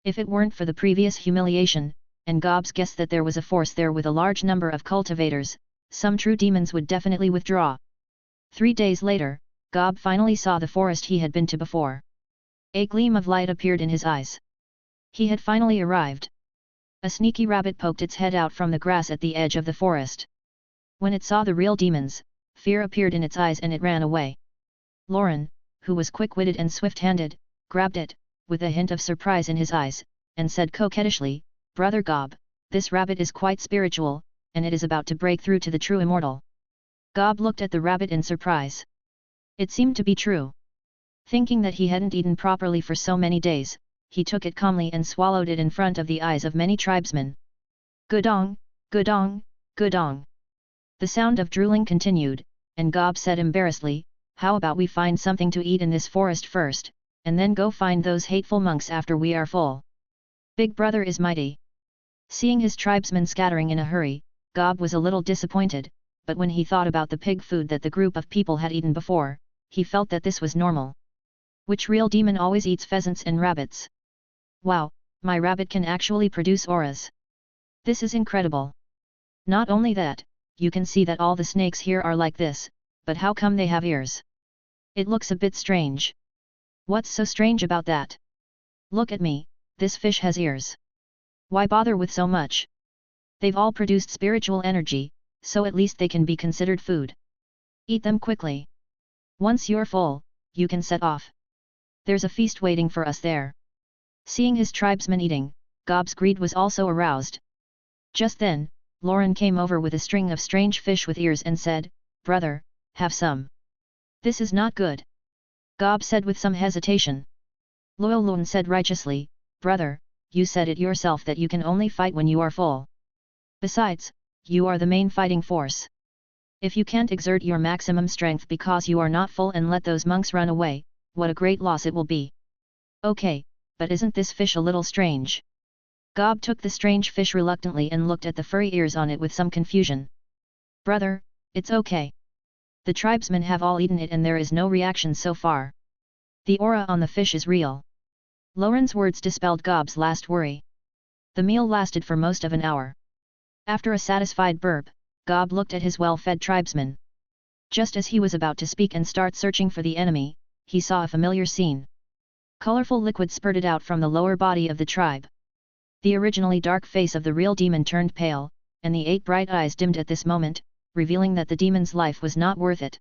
If it weren't for the previous humiliation, and Gob's guess that there was a force there with a large number of cultivators, some true demons would definitely withdraw. 3 days later, Gob finally saw the forest he had been to before. A gleam of light appeared in his eyes. He had finally arrived. A sneaky rabbit poked its head out from the grass at the edge of the forest. When it saw the real demons, fear appeared in its eyes and it ran away. Lauren, who was quick-witted and swift-handed, grabbed it, with a hint of surprise in his eyes, and said coquettishly, "Brother Gob, this rabbit is quite spiritual, and it is about to break through to the true immortal." Gob looked at the rabbit in surprise. It seemed to be true. Thinking that he hadn't eaten properly for so many days, he took it calmly and swallowed it in front of the eyes of many tribesmen. Gudong, gudong, gudong. The sound of drooling continued, and Gob said embarrassedly, "How about we find something to eat in this forest first, and then go find those hateful monks after we are full. Big brother is mighty." Seeing his tribesmen scattering in a hurry, Gob was a little disappointed, but when he thought about the pig food that the group of people had eaten before, he felt that this was normal. Which real demon always eats pheasants and rabbits? Wow, my rabbit can actually produce auras. This is incredible. Not only that, you can see that all the snakes here are like this, but how come they have ears? It looks a bit strange. What's so strange about that? Look at me, this fish has ears. Why bother with so much? They've all produced spiritual energy, so at least they can be considered food. Eat them quickly. Once you're full, you can set off. There's a feast waiting for us there. Seeing his tribesmen eating, Gob's greed was also aroused. Just then, Lauren came over with a string of strange fish with ears and said, "Brother, have some." "This is not good," Gob said with some hesitation. Loyalun said righteously, "Brother, you said it yourself that you can only fight when you are full. Besides, you are the main fighting force. If you can't exert your maximum strength because you are not full and let those monks run away, what a great loss it will be." "Okay, but isn't this fish a little strange?" Gob took the strange fish reluctantly and looked at the furry ears on it with some confusion. "Brother, it's okay. The tribesmen have all eaten it and there is no reaction so far. The aura on the fish is real." Lauren's words dispelled Gob's last worry. The meal lasted for most of an hour. After a satisfied burp, Gob looked at his well-fed tribesmen. Just as he was about to speak and start searching for the enemy, he saw a familiar scene. Colorful liquid spurted out from the lower body of the tribe. The originally dark face of the real demon turned pale, and the 8 bright eyes dimmed at this moment, revealing that the demon's life was not worth it.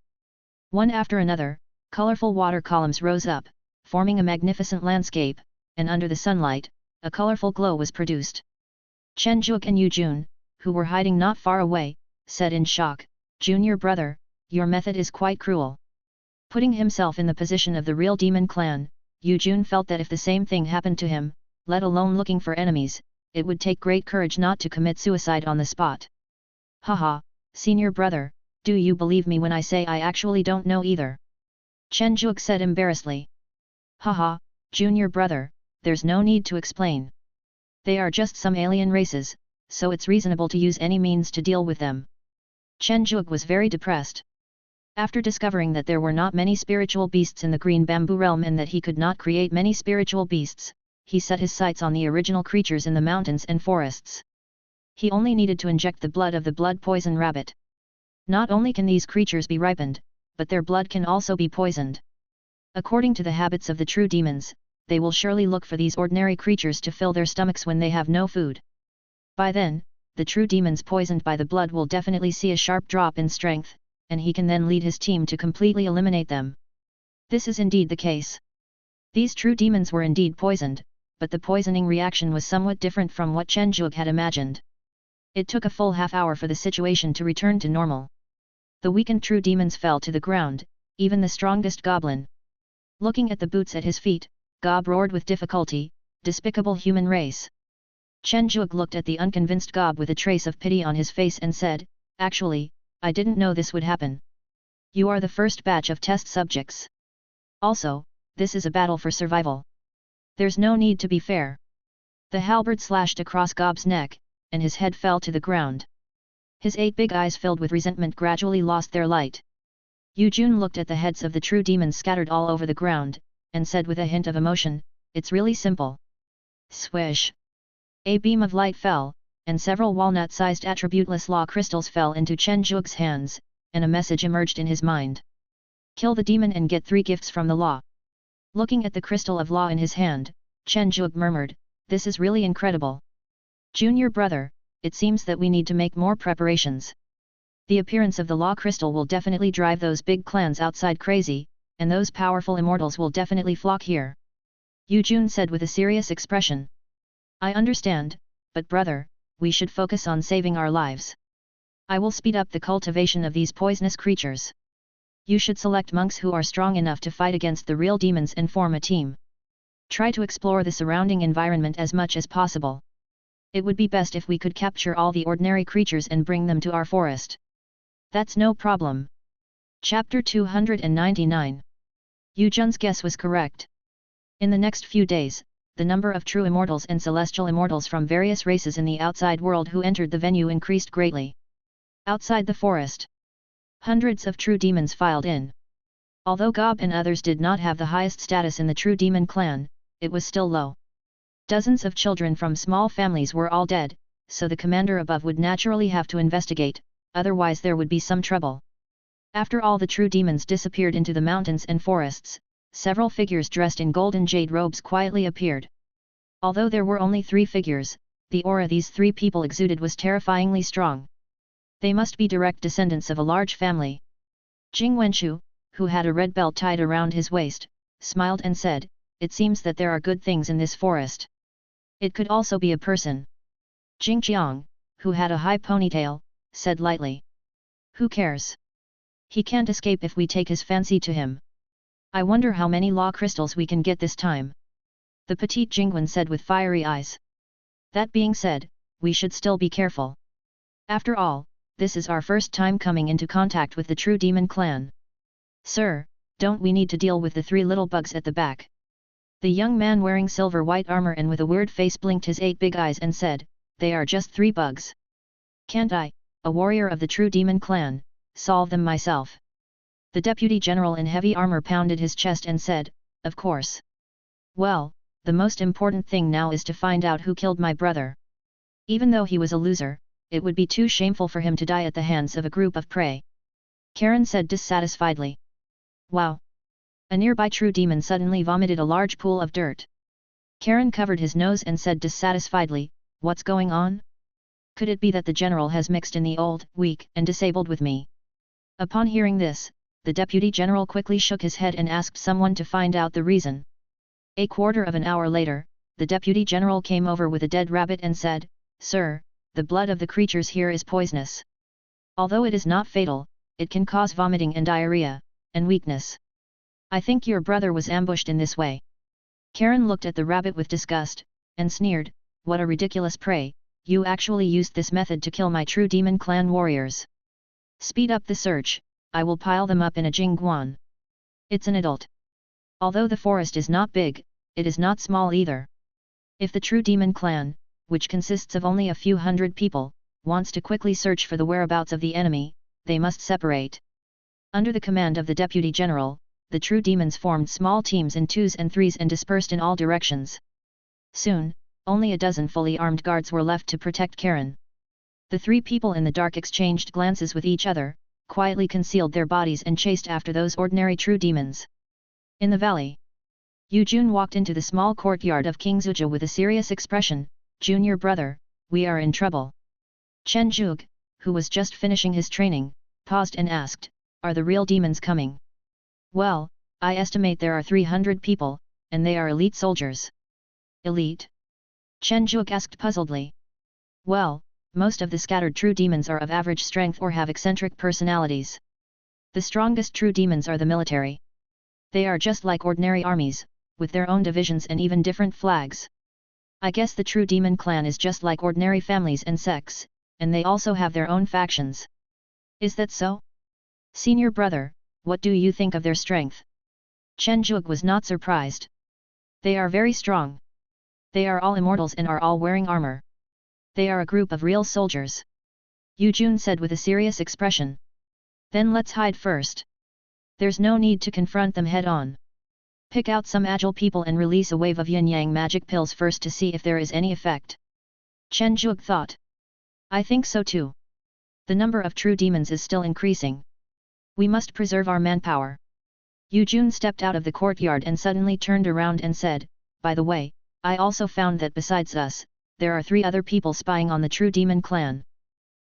One after another, colorful water columns rose up, forming a magnificent landscape, and under the sunlight, a colorful glow was produced. Chen Zhuge and Yu Jun, who were hiding not far away, said in shock, "Junior brother, your method is quite cruel." Putting himself in the position of the real demon clan, Yu Jun felt that if the same thing happened to him, let alone looking for enemies, it would take great courage not to commit suicide on the spot. "Haha, senior brother, do you believe me when I say I actually don't know either?" Chen Zhuge said embarrassedly. "Haha, junior brother, there's no need to explain. They are just some alien races, so it's reasonable to use any means to deal with them." Chen Zhuge was very depressed. After discovering that there were not many spiritual beasts in the green bamboo realm and that he could not create many spiritual beasts, he set his sights on the original creatures in the mountains and forests. He only needed to inject the blood of the blood poison rabbit. Not only can these creatures be ripened, but their blood can also be poisoned. According to the habits of the true demons, they will surely look for these ordinary creatures to fill their stomachs when they have no food. By then, the true demons poisoned by the blood will definitely see a sharp drop in strength, and he can then lead his team to completely eliminate them. This is indeed the case. These true demons were indeed poisoned, but the poisoning reaction was somewhat different from what Chen Zhuge had imagined. It took a full half-hour for the situation to return to normal. The weakened true demons fell to the ground, even the strongest goblin. Looking at the boots at his feet, Gob roared with difficulty, "Despicable human race!" Chen Zhuge looked at the unconvinced Gob with a trace of pity on his face and said, "Actually, I didn't know this would happen. You are the first batch of test subjects. Also, this is a battle for survival. There's no need to be fair. The halberd slashed across Gob's neck, and his head fell to the ground. His 8 big eyes filled with resentment gradually lost their light. Yu Jun looked at the heads of the true demons scattered all over the ground, and said with a hint of emotion, "It's really simple." Swish! A beam of light fell, and several walnut-sized attributeless law crystals fell into Chen Zhuge's hands, and a message emerged in his mind. Kill the demon and get 3 gifts from the law. Looking at the crystal of law in his hand, Chen Zhuge murmured, "This is really incredible. Junior brother, it seems that we need to make more preparations. The appearance of the law crystal will definitely drive those big clans outside crazy, and those powerful immortals will definitely flock here." Yu Jun said with a serious expression. "I understand, but brother, we should focus on saving our lives. I will speed up the cultivation of these poisonous creatures. You should select monks who are strong enough to fight against the real demons and form a team. Try to explore the surrounding environment as much as possible. It would be best if we could capture all the ordinary creatures and bring them to our forest." "That's no problem." Chapter 299. Yu Jun's guess was correct. In the next few days, the number of true immortals and celestial immortals from various races in the outside world who entered the venue increased greatly. Outside the forest, hundreds of true demons filed in. Although Gob and others did not have the highest status in the true demon clan, it was still low. Dozens of children from small families were all dead, so the commander above would naturally have to investigate, otherwise there would be some trouble. After all the true demons disappeared into the mountains and forests, several figures dressed in golden jade robes quietly appeared. Although there were only 3 figures, the aura these 3 people exuded was terrifyingly strong. They must be direct descendants of a large family. Jing Wenchu, who had a red belt tied around his waist, smiled and said, "It seems that there are good things in this forest. It could also be a person." Jing Qiang, who had a high ponytail, said lightly, "Who cares? He can't escape if we take his fancy to him. I wonder how many law crystals we can get this time." The petite Jingwen said with fiery eyes. "That being said, we should still be careful. After all, this is our first time coming into contact with the true demon clan." "Sir, don't we need to deal with the 3 little bugs at the back?" The young man wearing silver-white armor and with a weird face blinked his 8 big eyes and said, "They are just 3 bugs. Can't I, a warrior of the true demon clan, solve them myself?" The deputy general in heavy armor pounded his chest and said, "Of course. Well, the most important thing now is to find out who killed my brother. Even though he was a loser, it would be too shameful for him to die at the hands of a group of prey." Karen said dissatisfiedly. "Wow!" A nearby true demon suddenly vomited a large pool of dirt. Karen covered his nose and said dissatisfiedly, "What's going on? Could it be that the general has mixed in the old, weak and disabled with me?" Upon hearing this, the deputy general quickly shook his head and asked someone to find out the reason. A quarter of an hour later, the deputy general came over with a dead rabbit and said, "Sir, the blood of the creatures here is poisonous. Although it is not fatal, it can cause vomiting and diarrhea, and weakness. I think your brother was ambushed in this way." Karen looked at the rabbit with disgust, and sneered, "What a ridiculous prey, you actually used this method to kill my true demon clan warriors. Speed up the search, I will pile them up in a jingguan. It's an adult. Although the forest is not big, it is not small either. If the true demon clan, which consists of only a few hundred people, wants to quickly search for the whereabouts of the enemy, they must separate." Under the command of the deputy general, the true demons formed small teams in 2s and 3s and dispersed in all directions. Soon, only a dozen fully armed guards were left to protect Karen. The 3 people in the dark exchanged glances with each other, quietly concealed their bodies and chased after those ordinary true demons. In the valley, Yu Jun walked into the small courtyard of King Zhuge with a serious expression, "Junior brother, we are in trouble." Chen Zhuge, who was just finishing his training, paused and asked, "Are the real demons coming?" "Well, I estimate there are 300 people, and they are elite soldiers." "Elite?" Chen Zhuge asked puzzledly. "Well, most of the scattered true demons are of average strength or have eccentric personalities. The strongest true demons are the military. They are just like ordinary armies, with their own divisions and even different flags. I guess the true demon clan is just like ordinary families and sects, and they also have their own factions." "Is that so? Senior brother, what do you think of their strength?" Chen Zhuge was not surprised. They are very strong. They are all immortals and are all wearing armor. They are a group of real soldiers. Yu Jun said with a serious expression. Then let's hide first. There's no need to confront them head-on. Pick out some agile people and release a wave of yin-yang magic pills first to see if there is any effect. Chen Zhuge thought. I think so too. The number of true demons is still increasing. We must preserve our manpower. Yu Jun stepped out of the courtyard and suddenly turned around and said, by the way, I also found that besides us, there are 3 other people spying on the True Demon Clan.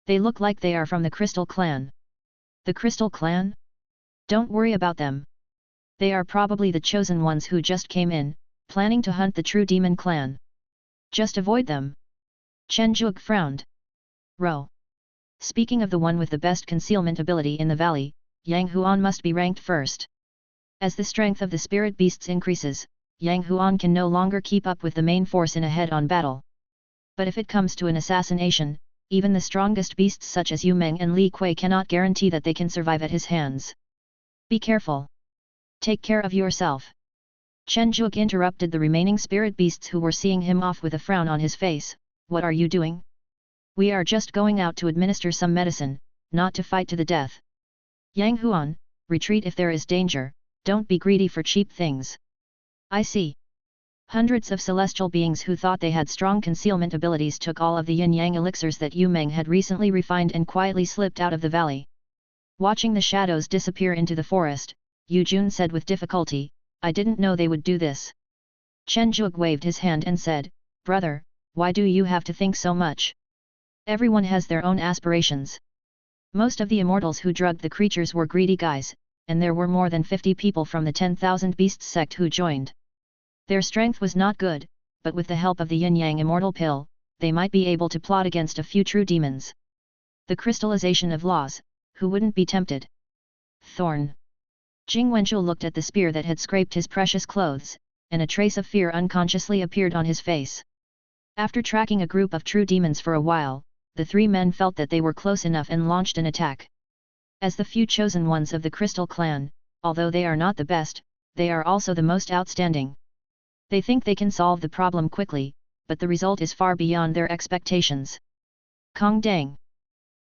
They look like they are from the Crystal Clan. The Crystal Clan? Don't worry about them. They are probably the chosen ones who just came in, planning to hunt the True Demon Clan. Just avoid them. Chen Zhuge frowned. Ro. Speaking of the one with the best concealment ability in the valley, Yang Huan must be ranked first. As the strength of the spirit beasts increases, Yang Huan can no longer keep up with the main force in a head-on battle. But if it comes to an assassination, even the strongest beasts such as Yu Meng and Li Kui cannot guarantee that they can survive at his hands. Be careful. Take care of yourself. Chen Zhuge interrupted the remaining spirit beasts who were seeing him off with a frown on his face. What are you doing? We are just going out to administer some medicine, not to fight to the death. Yang Huan, retreat if there is danger, don't be greedy for cheap things. I see. Hundreds of celestial beings who thought they had strong concealment abilities took all of the yin-yang elixirs that Yu Meng had recently refined and quietly slipped out of the valley. Watching the shadows disappear into the forest, Yu Jun said with difficulty, I didn't know they would do this. Chen Zhuge waved his hand and said, Brother, why do you have to think so much? Everyone has their own aspirations. Most of the immortals who drugged the creatures were greedy guys, and there were more than 50 people from the 10,000 Beasts sect who joined. Their strength was not good, but with the help of the yin-yang immortal pill, they might be able to plot against a few true demons. The crystallization of laws, who wouldn't be tempted? Thorn. Jing Wenchul looked at the spear that had scraped his precious clothes, and a trace of fear unconsciously appeared on his face. After tracking a group of true demons for a while, the 3 men felt that they were close enough and launched an attack. As the few chosen ones of the Crystal Clan, although they are not the best, they are also the most outstanding. They think they can solve the problem quickly, but the result is far beyond their expectations. Kong Dang.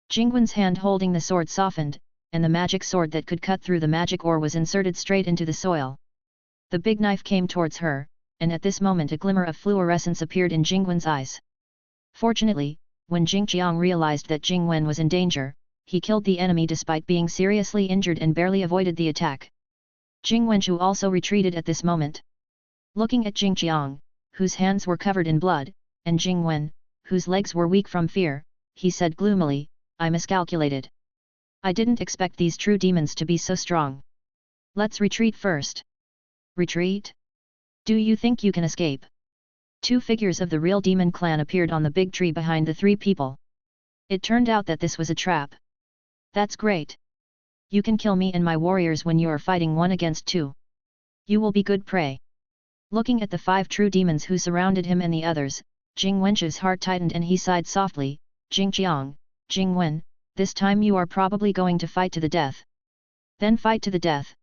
Jingwen's hand holding the sword softened, and the magic sword that could cut through the magic ore was inserted straight into the soil. The big knife came towards her, and at this moment a glimmer of fluorescence appeared in Jingwen's eyes. Fortunately, when Jing Qiang realized that Jingwen was in danger, he killed the enemy despite being seriously injured and barely avoided the attack. Jing Wenchu also retreated at this moment. Looking at Jing Qiang, whose hands were covered in blood, and Jingwen, whose legs were weak from fear, he said gloomily, I miscalculated. I didn't expect these true demons to be so strong. Let's retreat first. Retreat? Do you think you can escape? 2 figures of the real demon clan appeared on the big tree behind the 3 people. It turned out that this was a trap. That's great. You can kill me and my warriors when you are fighting 1 against 2. You will be good prey. Looking at the 5 true demons who surrounded him and the others, Jing Wenchu's heart tightened and he sighed softly, Jing Qiang, Jingwen, this time you are probably going to fight to the death. Then fight to the death.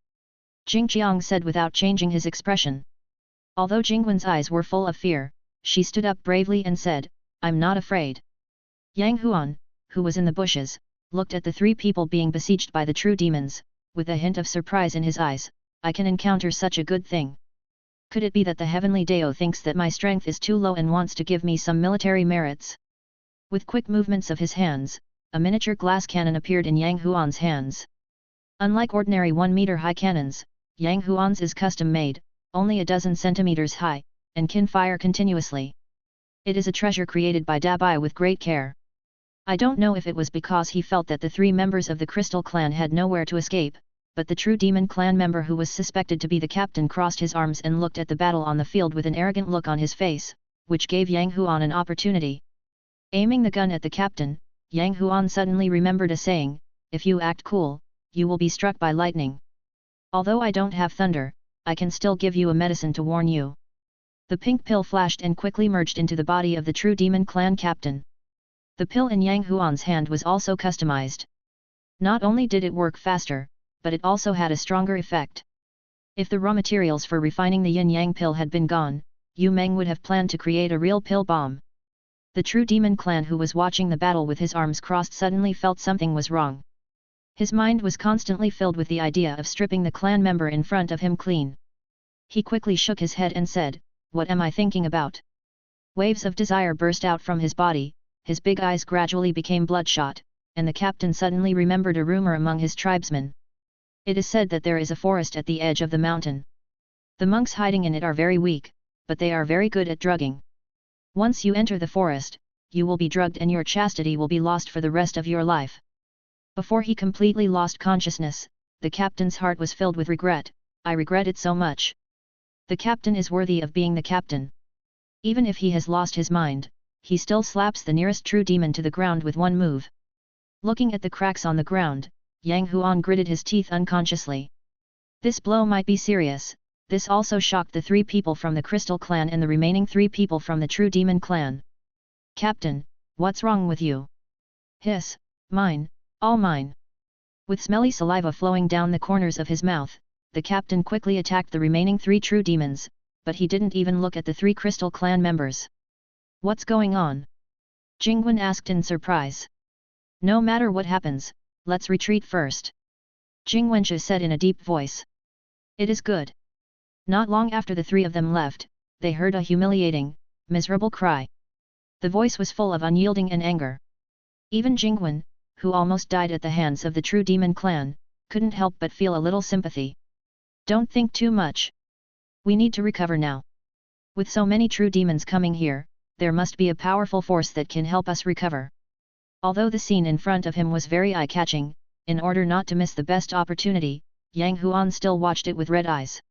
Jing Qiang said without changing his expression. Although Jingwen's eyes were full of fear, she stood up bravely and said, I'm not afraid. Yang Huan, who was in the bushes, looked at the 3 people being besieged by the true demons, with a hint of surprise in his eyes, I can encounter such a good thing. Could it be that the heavenly Dao thinks that my strength is too low and wants to give me some military merits? With quick movements of his hands, a miniature glass cannon appeared in Yang Huan's hands. Unlike ordinary 1-meter-high cannons, Yang Huan's is custom-made, only a dozen centimeters high, and can fire continuously. It is a treasure created by Dabai with great care. I don't know if it was because he felt that the 3 members of the Crystal Clan had nowhere to escape, but the true Demon Clan member who was suspected to be the captain crossed his arms and looked at the battle on the field with an arrogant look on his face, which gave Yang Huan an opportunity. Aiming the gun at the captain, Yang Huan suddenly remembered a saying, if you act cool, you will be struck by lightning. Although I don't have thunder, I can still give you a medicine to warn you. The pink pill flashed and quickly merged into the body of the true Demon Clan captain. The pill in Yang Huan's hand was also customized. Not only did it work faster, but it also had a stronger effect. If the raw materials for refining the yin-yang pill had been gone, Yu Meng would have planned to create a real pill bomb. The true demon clan who was watching the battle with his arms crossed suddenly felt something was wrong. His mind was constantly filled with the idea of stripping the clan member in front of him clean. He quickly shook his head and said, "What am I thinking about?" Waves of desire burst out from his body, his big eyes gradually became bloodshot, and the captain suddenly remembered a rumor among his tribesmen. It is said that there is a forest at the edge of the mountain. The monks hiding in it are very weak, but they are very good at drugging. Once you enter the forest, you will be drugged and your chastity will be lost for the rest of your life. Before he completely lost consciousness, the captain's heart was filled with regret. I regret it so much. The captain is worthy of being the captain. Even if he has lost his mind, he still slaps the nearest true demon to the ground with one move. Looking at the cracks on the ground, Yang Huan gritted his teeth unconsciously. This blow might be serious. This also shocked the 3 people from the Crystal Clan and the remaining 3 people from the True Demon Clan. "Captain, what's wrong with you?" "Hiss, mine, all mine." With smelly saliva flowing down the corners of his mouth, the captain quickly attacked the remaining 3 true demons, but he didn't even look at the 3 Crystal Clan members. "What's going on?" Jingwen asked in surprise. "No matter what happens, let's retreat first," Jing Wenxue said in a deep voice. "It is good." Not long after the 3 of them left, they heard a humiliating, miserable cry. The voice was full of unyielding and anger. Even Jingwen, who almost died at the hands of the True Demon Clan, couldn't help but feel a little sympathy. "Don't think too much. We need to recover now. With so many true demons coming here, there must be a powerful force that can help us recover." Although the scene in front of him was very eye-catching, in order not to miss the best opportunity, Yang Huan still watched it with red eyes.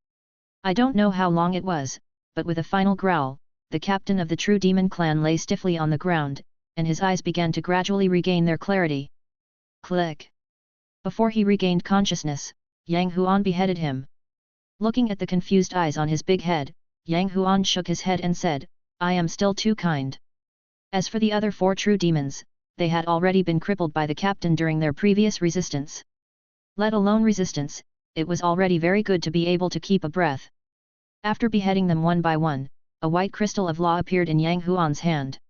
I don't know how long it was, but with a final growl, the captain of the True Demon Clan lay stiffly on the ground, and his eyes began to gradually regain their clarity. Click! Before he regained consciousness, Yang Huan beheaded him. Looking at the confused eyes on his big head, Yang Huan shook his head and said, "I am still too kind." As for the other 4 true demons, they had already been crippled by the captain during their previous resistance. Let alone resistance, it was already very good to be able to keep a breath. After beheading them one by one, a white crystal of law appeared in Yang Huan's hand.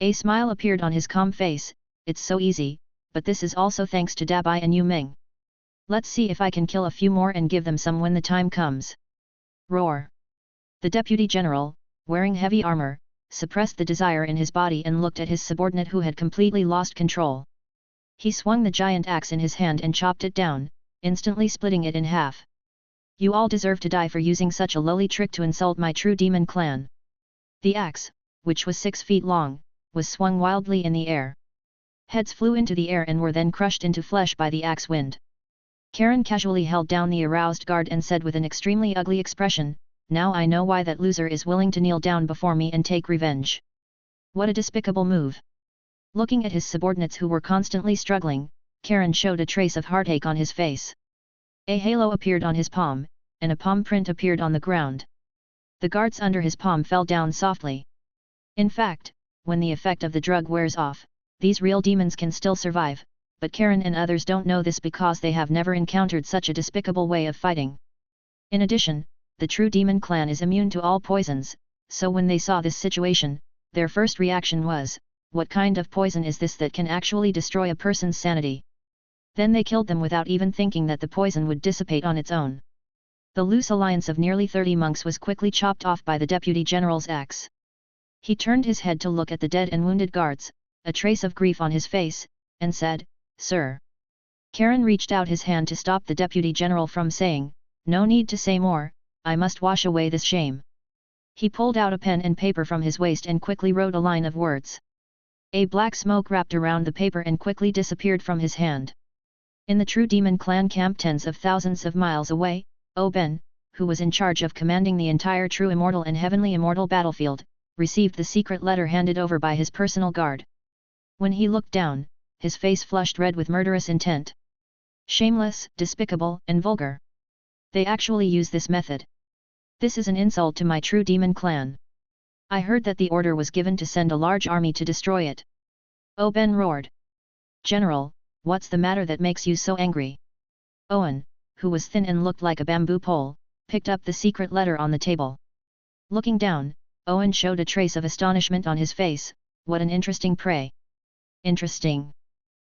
A smile appeared on his calm face. "It's so easy, but this is also thanks to Dabai and Yu Meng. Let's see if I can kill a few more and give them some when the time comes." Roar! The Deputy General, wearing heavy armor, suppressed the desire in his body and looked at his subordinate who had completely lost control. He swung the giant axe in his hand and chopped it down, instantly splitting it in half. "You all deserve to die for using such a lowly trick to insult my True Demon Clan." The axe, which was 6 feet long, was swung wildly in the air. Heads flew into the air and were then crushed into flesh by the axe wind. Karen casually held down the aroused guard and said with an extremely ugly expression, "Now I know why that loser is willing to kneel down before me and take revenge. What a despicable move." Looking at his subordinates who were constantly struggling, Karen showed a trace of heartache on his face. A halo appeared on his palm, and a palm print appeared on the ground. The guards under his palm fell down softly. In fact, when the effect of the drug wears off, these real demons can still survive, but Karen and others don't know this because they have never encountered such a despicable way of fighting. In addition, the True Demon Clan is immune to all poisons, so when they saw this situation, their first reaction was, "What kind of poison is this that can actually destroy a person's sanity?" Then they killed them without even thinking that the poison would dissipate on its own. The loose alliance of nearly 30 monks was quickly chopped off by the Deputy General's axe. He turned his head to look at the dead and wounded guards, a trace of grief on his face, and said, "Sir." Karen reached out his hand to stop the Deputy General from saying, "No need to say more, I must wash away this shame." He pulled out a pen and paper from his waist and quickly wrote a line of words. A black smoke wrapped around the paper and quickly disappeared from his hand. In the True Demon Clan camp tens of thousands of miles away, Ben, who was in charge of commanding the entire True Immortal and Heavenly Immortal battlefield, received the secret letter handed over by his personal guard. When he looked down, his face flushed red with murderous intent. Shameless, despicable, and vulgar. They actually use this method. This is an insult to my True Demon Clan. I heard that the order was given to send a large army to destroy it. Ben roared. "General, what's the matter that makes you so angry?" Owen, who was thin and looked like a bamboo pole, picked up the secret letter on the table. Looking down, Owen showed a trace of astonishment on his face. What an interesting prey. Interesting.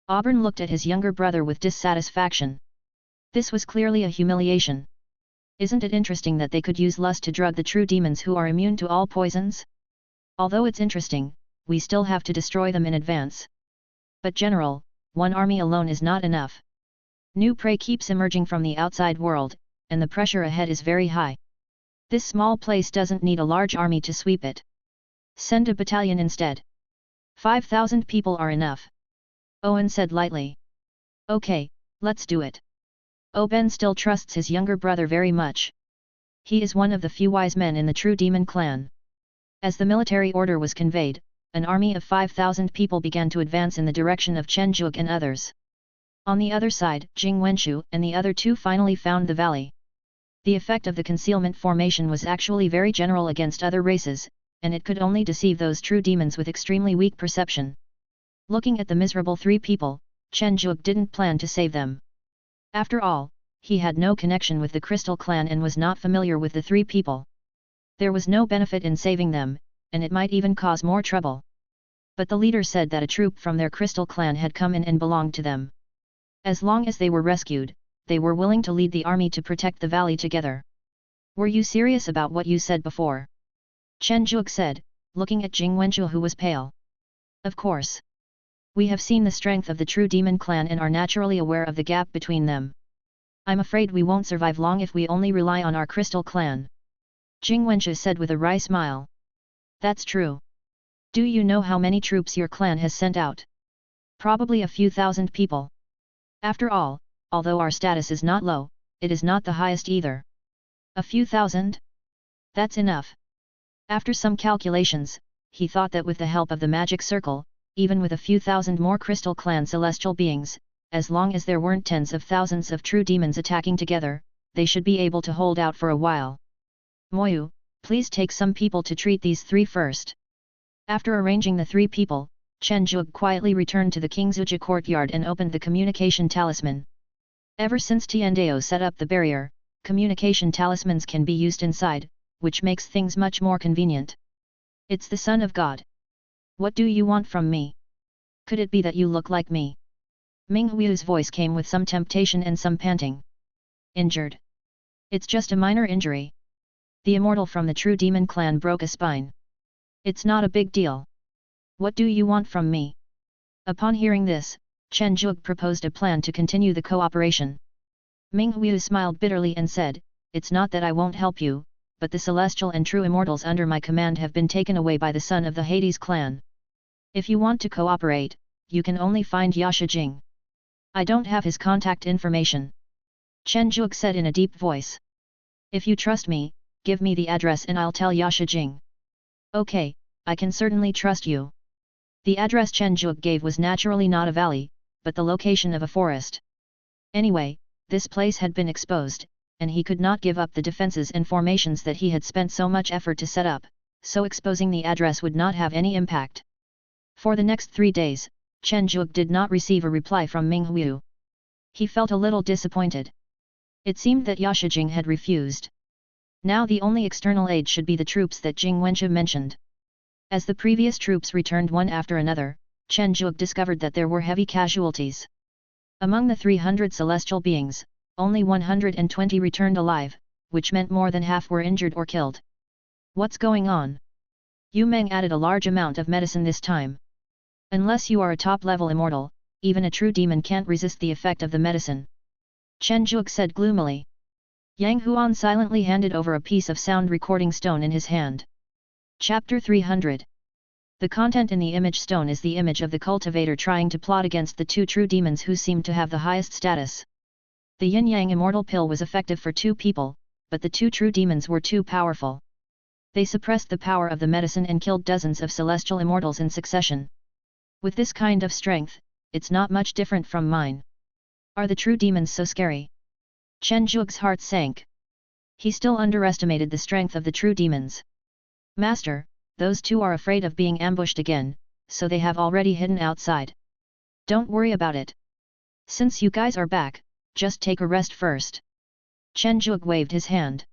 Auburn looked at his younger brother with dissatisfaction. This was clearly a humiliation. Isn't it interesting that they could use lust to drug the true demons who are immune to all poisons? Although it's interesting, we still have to destroy them in advance. But General, one army alone is not enough. New prey keeps emerging from the outside world, and the pressure ahead is very high. This small place doesn't need a large army to sweep it. Send a battalion instead. 5,000 people are enough. Owen said lightly. Okay, let's do it. Oben still trusts his younger brother very much. He is one of the few wise men in the True Demon clan. As the military order was conveyed, an army of 5,000 people began to advance in the direction of Chenjuk and others. On the other side, Jing Wenshu and the other two finally found the valley. The effect of the concealment formation was actually very general against other races, and it could only deceive those true demons with extremely weak perception. Looking at the miserable three people, Chenjuk didn't plan to save them. After all, he had no connection with the Crystal Clan and was not familiar with the three people. There was no benefit in saving them, and it might even cause more trouble. But the leader said that a troop from their Crystal Clan had come in and belonged to them. As long as they were rescued, they were willing to lead the army to protect the valley together. Were you serious about what you said before? Chenjuk said, looking at Jing Wenshu who was pale. Of course. We have seen the strength of the True Demon clan and are naturally aware of the gap between them. I'm afraid we won't survive long if we only rely on our Crystal Clan. Jing Wenshu said with a wry smile. That's true. Do you know how many troops your clan has sent out? Probably a few thousand people. After all, although our status is not low, it is not the highest either. A few thousand? That's enough. After some calculations, he thought that with the help of the magic circle, even with a few thousand more Crystal Clan celestial beings, as long as there weren't tens of thousands of true demons attacking together, they should be able to hold out for a while. Moyu, please take some people to treat these three first. After arranging the three people, Chenjuk quietly returned to the Kingsuja courtyard and opened the communication talisman. Ever since Tiandao set up the barrier, communication talismans can be used inside, which makes things much more convenient. It's the Son of God. What do you want from me? Could it be that you look like me? Ming Hui's voice came with some temptation and some panting. Injured. It's just a minor injury. The immortal from the True Demon clan broke a spine. It's not a big deal. What do you want from me? Upon hearing this, Chenjuk proposed a plan to continue the cooperation. Ming Hui smiled bitterly and said, It's not that I won't help you, but the celestial and true immortals under my command have been taken away by the son of the Hades clan. If you want to cooperate, you can only find Yasha Jing. I don't have his contact information. Chenjuk said in a deep voice. If you trust me, give me the address and I'll tell Yasha Jing. Okay, I can certainly trust you. The address Chenjuk gave was naturally not a valley, but the location of a forest. Anyway, this place had been exposed, and he could not give up the defenses and formations that he had spent so much effort to set up, so exposing the address would not have any impact. For the next 3 days, Chenjuk did not receive a reply from Ming Hui. He felt a little disappointed. It seemed that Yasha Jing had refused. Now the only external aid should be the troops that Jing Wenshu mentioned. As the previous troops returned one after another, Chenjuk discovered that there were heavy casualties. Among the 300 celestial beings, only 120 returned alive, which meant more than half were injured or killed. What's going on? Yu Meng added a large amount of medicine this time. Unless you are a top-level immortal, even a true demon can't resist the effect of the medicine. Chenjuk said gloomily. Yang Huan silently handed over a piece of sound recording stone in his hand. Chapter 300. The content in the image stone is the image of the cultivator trying to plot against the two true demons who seem to have the highest status. The yin-yang immortal pill was effective for 2 people, but the 2 true demons were too powerful. They suppressed the power of the medicine and killed dozens of celestial immortals in succession. With this kind of strength, it's not much different from mine. Are the true demons so scary? Chenjuk's heart sank. He still underestimated the strength of the true demons. Master, those 2 are afraid of being ambushed again, so they have already hidden outside. Don't worry about it. Since you guys are back, just take a rest first. Chenjuk waved his hand.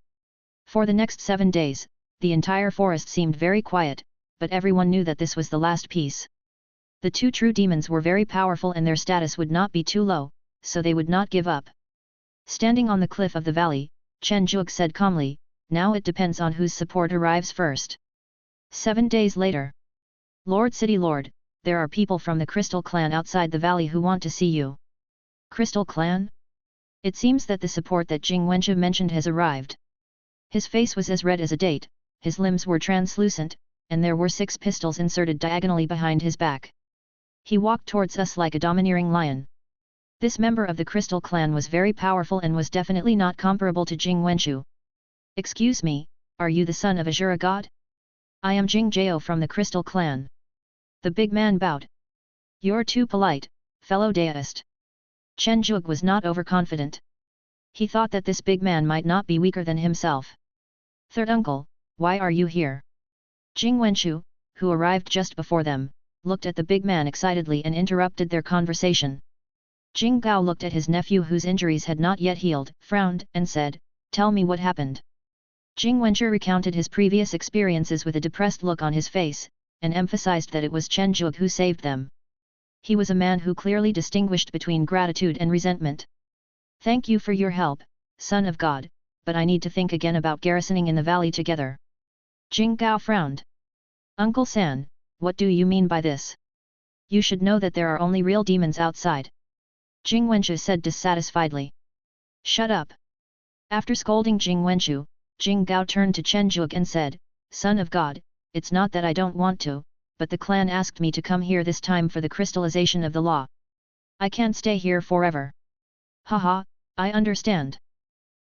For the next 7 days, the entire forest seemed very quiet, but everyone knew that this was the last piece. The two true demons were very powerful and their status would not be too low, so they would not give up. Standing on the cliff of the valley, Chen Juke said calmly, "Now it depends on whose support arrives first." 7 days later. Lord City Lord, there are people from the Crystal Clan outside the valley who want to see you. Crystal Clan? It seems that the support that Jing Wenshi mentioned has arrived. His face was as red as a date, his limbs were translucent, and there were 6 pistols inserted diagonally behind his back. He walked towards us like a domineering lion. This member of the Crystal Clan was very powerful and was definitely not comparable to Jing Wenshi. "Excuse me, are you the son of Azura God?" "I am Jing Jiao from the Crystal Clan." The big man bowed. "You're too polite, fellow deist." Chen Juke was not overconfident. He thought that this big man might not be weaker than himself. "Third uncle, why are you here?" Jing Wenshi, who arrived just before them, looked at the big man excitedly and interrupted their conversation. Jing Gao looked at his nephew whose injuries had not yet healed, frowned, and said, "Tell me what happened." Jing Wenshi recounted his previous experiences with a depressed look on his face, and emphasized that it was Chen Juke who saved them. He was a man who clearly distinguished between gratitude and resentment. "Thank you for your help, son of God, but I need to think again about garrisoning in the valley together." Jing Gao frowned. "Uncle San, what do you mean by this? You should know that there are only real demons outside." Jing Wenshi said dissatisfiedly. "Shut up." After scolding Jing Wenshi, Jing Gao turned to Chen Juke and said, "Son of God, it's not that I don't want to, but the clan asked me to come here this time for the crystallization of the law. I can't stay here forever." "Haha, I understand.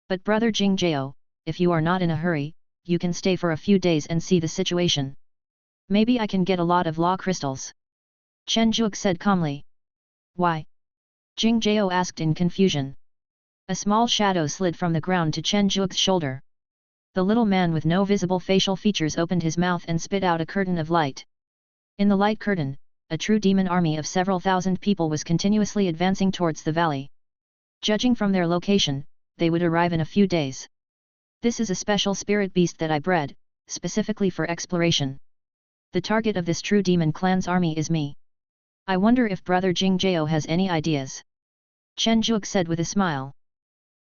But brother Jing Jiao, if you are not in a hurry, you can stay for a few days and see the situation. Maybe I can get a lot of law crystals." Chen Juke said calmly. "Why?" Jing Jiao asked in confusion. A small shadow slid from the ground to Chen Juke's shoulder. The little man with no visible facial features opened his mouth and spit out a curtain of light. In the light curtain, a true demon army of several thousand people was continuously advancing towards the valley. Judging from their location, they would arrive in a few days. "This is a special spirit beast that I bred, specifically for exploration. The target of this true demon clan's army is me. I wonder if brother Jing Jiao has any ideas?" Chen Juke said with a smile.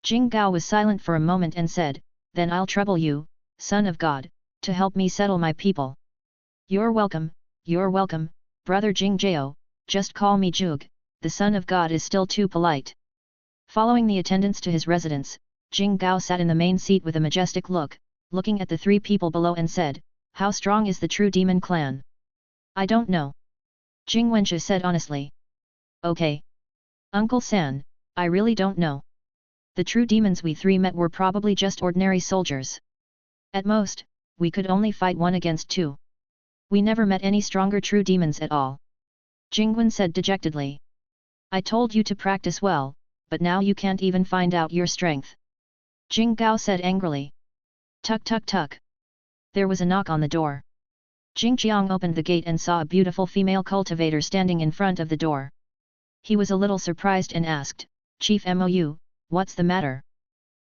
Jing Gao was silent for a moment and said, "Then I'll trouble you, son of God, to help me settle my people." You're welcome, brother Jing Jiao, just call me Juke, the son of God is still too polite." Following the attendants to his residence, Jing Gao sat in the main seat with a majestic look, looking at the 3 people below and said, "How strong is the true demon clan?" "I don't know." Jing Wenshi said honestly. "Okay. Uncle San, I really don't know. The true demons we 3 met were probably just ordinary soldiers. At most, we could only fight 1 against 2. We never met any stronger true demons at all." Jingwen said dejectedly. "I told you to practice well, but now you can't even find out your strength." Jing Gao said angrily. "Tuk tuk tuk." There was a knock on the door. Jing Qiang opened the gate and saw a beautiful female cultivator standing in front of the door. He was a little surprised and asked, "Chief Mou, what's the matter?"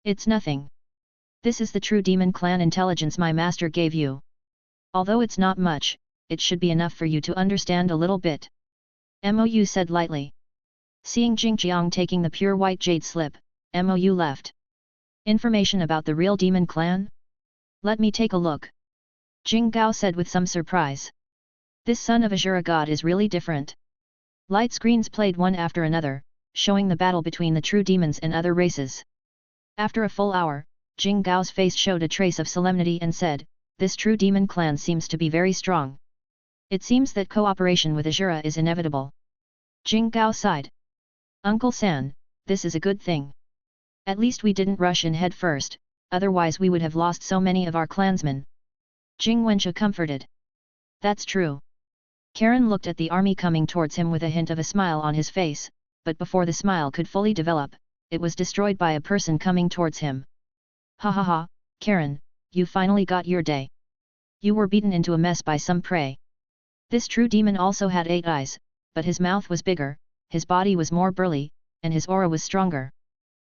"It's nothing. This is the true demon clan intelligence my master gave you. Although it's not much, it should be enough for you to understand a little bit." Mou said lightly. Seeing Jing Qiang taking the pure white jade slip, Mou left. "Information about the real demon clan? Let me take a look." Jing Gao said with some surprise. "This son of Azura God is really different." Light screens played one after another, showing the battle between the true demons and other races. After a full hour, Jing Gao's face showed a trace of solemnity and said, "This true demon clan seems to be very strong. It seems that cooperation with Azura is inevitable." Jing Gao sighed. "Uncle San, this is a good thing. At least we didn't rush in head first, otherwise we would have lost so many of our clansmen." Jing Wenshi comforted. "That's true." Karen looked at the army coming towards him with a hint of a smile on his face, but before the smile could fully develop, it was destroyed by a person coming towards him. "Ha ha ha, Karen, you finally got your day. You were beaten into a mess by some prey." This true demon also had 8 eyes, but his mouth was bigger, his body was more burly, and his aura was stronger.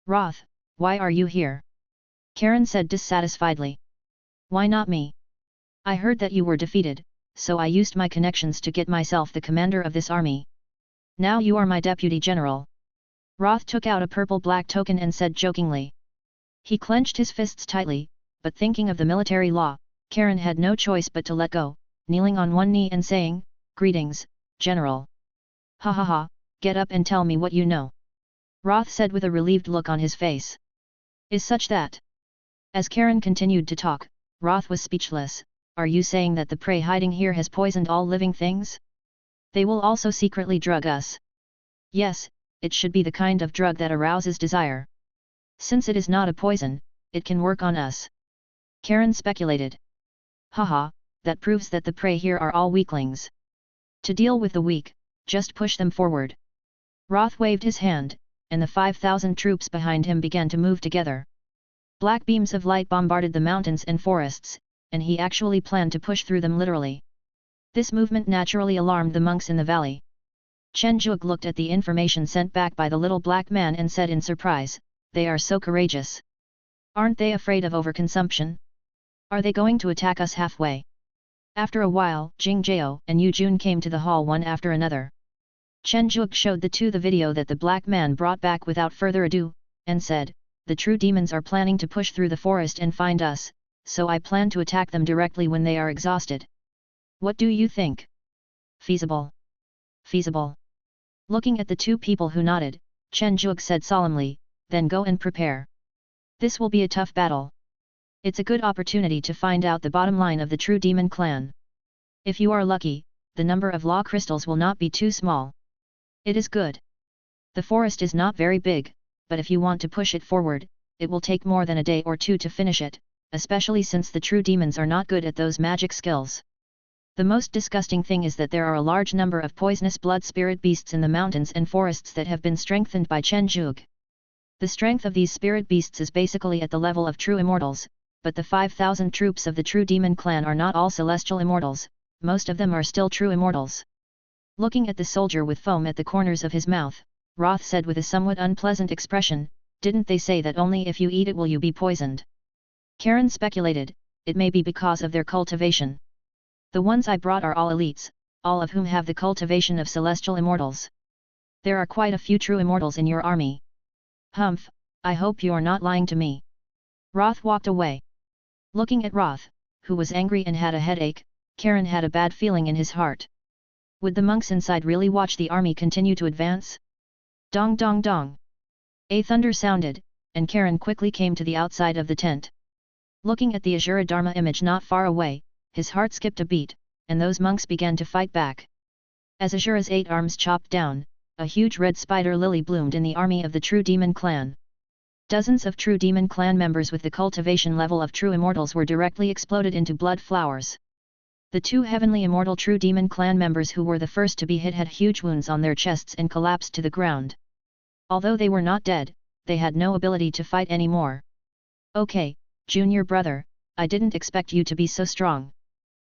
"Roth, why are you here?" Karen said dissatisfiedly. Why not me? I heard that you were defeated, so I used my connections to get myself the commander of this army. Now you are my deputy general. Roth took out a purple-black token and said jokingly. He clenched his fists tightly, but thinking of the military law, Karen had no choice but to let go, kneeling on one knee and saying, "Greetings, General." "Ha ha ha, get up and tell me what you know," Roth said with a relieved look on his face. "Is such that?" As Karen continued to talk, Roth was speechless. "Are you saying that the prey hiding here has poisoned all living things? They will also secretly drug us?" "Yes, it should be the kind of drug that arouses desire. Since it is not a poison, it can work on us," Karen speculated. "Haha, that proves that the prey here are all weaklings. To deal with the weak, just push them forward." Roth waved his hand, and the 5,000 troops behind him began to move together. Black beams of light bombarded the mountains and forests, and he actually planned to push through them literally. This movement naturally alarmed the monks in the valley. Chen Zhuge looked at the information sent back by the little black man and said in surprise, "They are so courageous. Aren't they afraid of overconsumption? Are they going to attack us halfway?" After a while, Jing Jiao and Yu Jun came to the hall one after another. Chen Zhuge showed the two the video that the black man brought back without further ado, and said, "The true demons are planning to push through the forest and find us, so I plan to attack them directly when they are exhausted. What do you think? Feasible?" "Feasible." Looking at the two people who nodded, Chen Zhuge said solemnly, "Then go and prepare. This will be a tough battle. It's a good opportunity to find out the bottom line of the true demon clan. If you are lucky, the number of law crystals will not be too small. It is good. The forest is not very big, but if you want to push it forward, it will take more than a day or two to finish it, especially since the true demons are not good at those magic skills. The most disgusting thing is that there are a large number of poisonous blood spirit beasts in the mountains and forests that have been strengthened by Chen Zhuge. The strength of these spirit beasts is basically at the level of true immortals, but the 5,000 troops of the true demon clan are not all celestial immortals, most of them are still true immortals." Looking at the soldier with foam at the corners of his mouth, Roth said with a somewhat unpleasant expression, "Didn't they say that only if you eat it will you be poisoned?" Karen speculated, "It may be because of their cultivation. The ones I brought are all elites, all of whom have the cultivation of celestial immortals. There are quite a few true immortals in your army. Humph, I hope you're not lying to me." Roth walked away. Looking at Roth, who was angry and had a headache, Karen had a bad feeling in his heart. Would the monks inside really watch the army continue to advance? Dong dong dong. A thunder sounded, and Karen quickly came to the outside of the tent. Looking at the Azura Dharma image not far away, his heart skipped a beat, and those monks began to fight back. As Azura's 8 arms chopped down, a huge red spider lily bloomed in the army of the true demon clan. Dozens of true demon clan members with the cultivation level of true immortals were directly exploded into blood flowers. The two heavenly immortal true demon clan members who were the first to be hit had huge wounds on their chests and collapsed to the ground. Although they were not dead, they had no ability to fight anymore. "Okay, junior brother, I didn't expect you to be so strong.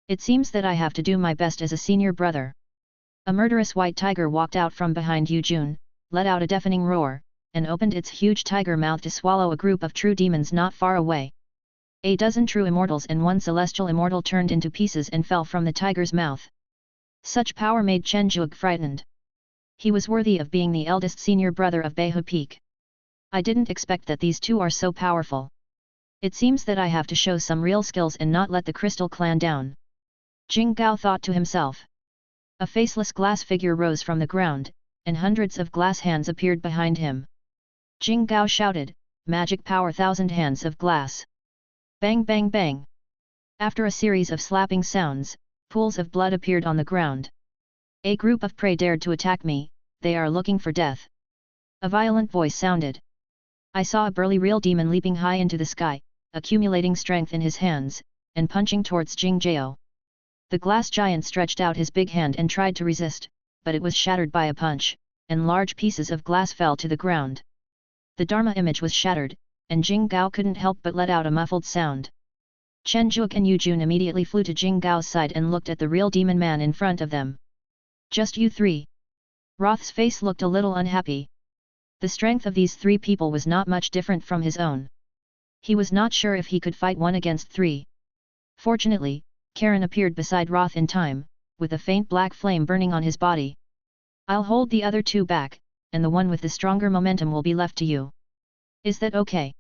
It seems that I have to do my best as a senior brother." A murderous white tiger walked out from behind Yu Jun, let out a deafening roar, and opened its huge tiger mouth to swallow a group of true demons not far away. A dozen true immortals and one celestial immortal turned into pieces and fell from the tiger's mouth. Such power made Chen Zhuge frightened. He was worthy of being the eldest senior brother of Beihu Peak. "I didn't expect that these two are so powerful. It seems that I have to show some real skills and not let the Crystal Clan down." Jing Gao thought to himself. A faceless glass figure rose from the ground, and hundreds of glass hands appeared behind him. Jing Gao shouted, "Magic power 1,000 hands of glass!" Bang bang bang! After a series of slapping sounds, pools of blood appeared on the ground. "A group of prey dared to attack me, they are looking for death." A violent voice sounded. I saw a burly real demon leaping high into the sky, accumulating strength in his hands, and punching towards Jing Jiao. The glass giant stretched out his big hand and tried to resist, but it was shattered by a punch, and large pieces of glass fell to the ground. The Dharma image was shattered, and Jing Gao couldn't help but let out a muffled sound. Chen Zhuge and Yu Jun immediately flew to Jing Gao's side and looked at the real demon man in front of them. "Just you three?" Roth's face looked a little unhappy. The strength of these three people was not much different from his own. He was not sure if he could fight 1 against 3. Fortunately, Karen appeared beside Roth in time, with a faint black flame burning on his body. I'll hold the other 2 back, and the one with the stronger momentum will be left to you. Is that okay?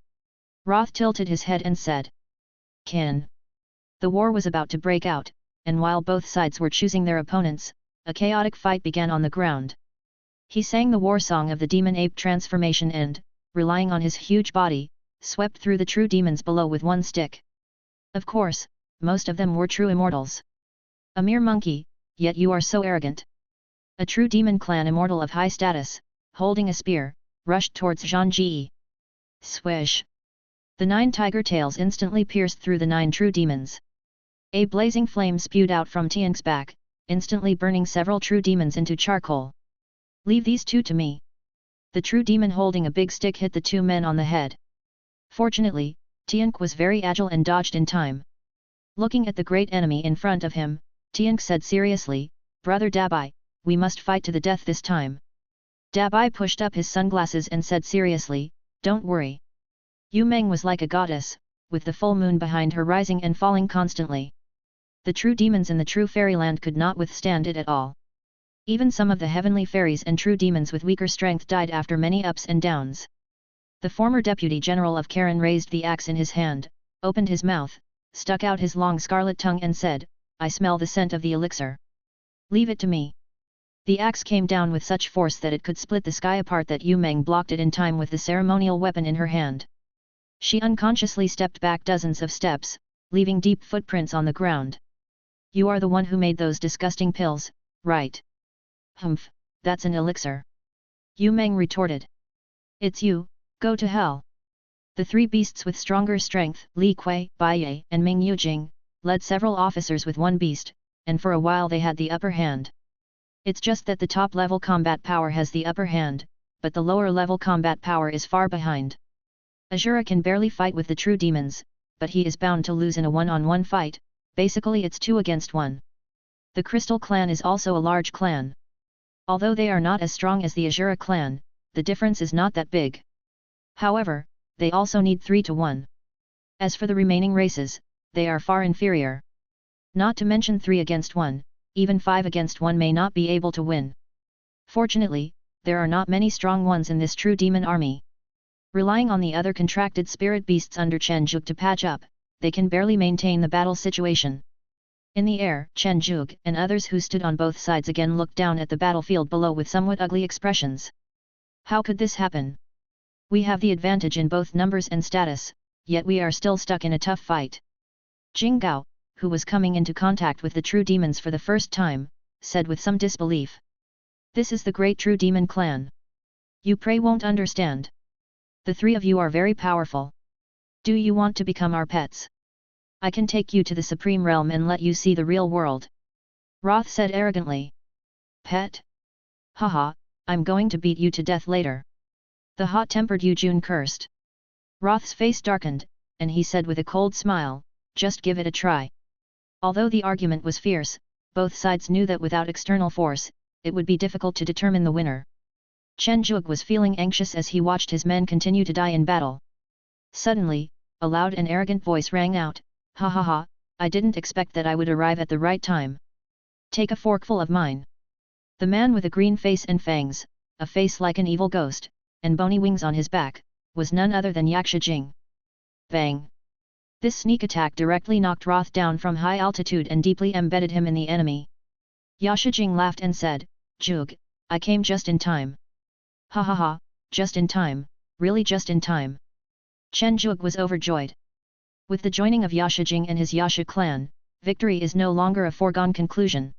Roth tilted his head and said. Can. The war was about to break out, and while both sides were choosing their opponents, a chaotic fight began on the ground. He sang the war song of the demon ape transformation and, relying on his huge body, swept through the true demons below with 1 stick. Of course, most of them were true immortals. A mere monkey, yet you are so arrogant. A true demon clan immortal of high status, holding a spear, rushed towards Zhang Ji. Swish! The 9 tiger tails instantly pierced through the 9 true demons. A blazing flame spewed out from Tian's back, instantly burning several true demons into charcoal. Leave these 2 to me. The true demon holding a big stick hit the 2 men on the head. Fortunately, Tian was very agile and dodged in time. Looking at the great enemy in front of him, Tian said seriously, Brother Dabai, we must fight to the death this time. Dabai pushed up his sunglasses and said seriously, don't worry. Yu Meng was like a goddess, with the full moon behind her rising and falling constantly. The true demons in the true fairyland could not withstand it at all. Even some of the heavenly fairies and true demons with weaker strength died after many ups and downs. The former deputy general of Karen raised the axe in his hand, opened his mouth, stuck out his long scarlet tongue and said, I smell the scent of the elixir. Leave it to me. The axe came down with such force that it could split the sky apart, that Yu Meng blocked it in time with the ceremonial weapon in her hand. She unconsciously stepped back dozens of steps, leaving deep footprints on the ground. You are the one who made those disgusting pills, right? Humph, that's an elixir. Yu Meng retorted. It's you, go to hell. The 3 beasts with stronger strength, Li Kui, Bai Ye, and Ming Yujing, led several officers with 1 beast, and for a while they had the upper hand. It's just that the top-level combat power has the upper hand, but the lower-level combat power is far behind. Azura can barely fight with the true demons, but he is bound to lose in a one-on-one fight, basically it's 2 against 1. The Crystal clan is also a large clan. Although they are not as strong as the Azura clan, the difference is not that big. However, they also need 3 to 1. As for the remaining races, they are far inferior. Not to mention 3 against 1, even 5 against 1 may not be able to win. Fortunately, there are not many strong ones in this true demon army. Relying on the other contracted spirit beasts under Chen Zhug to patch up, they can barely maintain the battle situation. In the air, Chen Zhug and others who stood on both sides again looked down at the battlefield below with somewhat ugly expressions. How could this happen? We have the advantage in both numbers and status, yet we are still stuck in a tough fight. Jing Gao, who was coming into contact with the true demons for the first time, said with some disbelief. This is the great true demon clan. You pray won't understand. The 3 of you are very powerful. Do you want to become our pets? I can take you to the Supreme Realm and let you see the real world. Roth said arrogantly. Pet? Haha, I'm going to beat you to death later. The hot-tempered Yu Jun cursed. Roth's face darkened, and he said with a cold smile, just give it a try. Although the argument was fierce, both sides knew that without external force, it would be difficult to determine the winner. Chen Zhug was feeling anxious as he watched his men continue to die in battle. Suddenly, a loud and arrogant voice rang out, ha ha ha, I didn't expect that I would arrive at the right time. Take a forkful of mine. The man with a green face and fangs, a face like an evil ghost, and bony wings on his back, was none other than Yaksha Jing. Bang! This sneak attack directly knocked Roth down from high altitude and deeply embedded him in the enemy. Yaksha Jing laughed and said, Zhug, I came just in time. Ha ha ha, just in time, really just in time. Chen Zhug was overjoyed. With the joining of Yaksha Jing and his Yaksha clan, victory is no longer a foregone conclusion.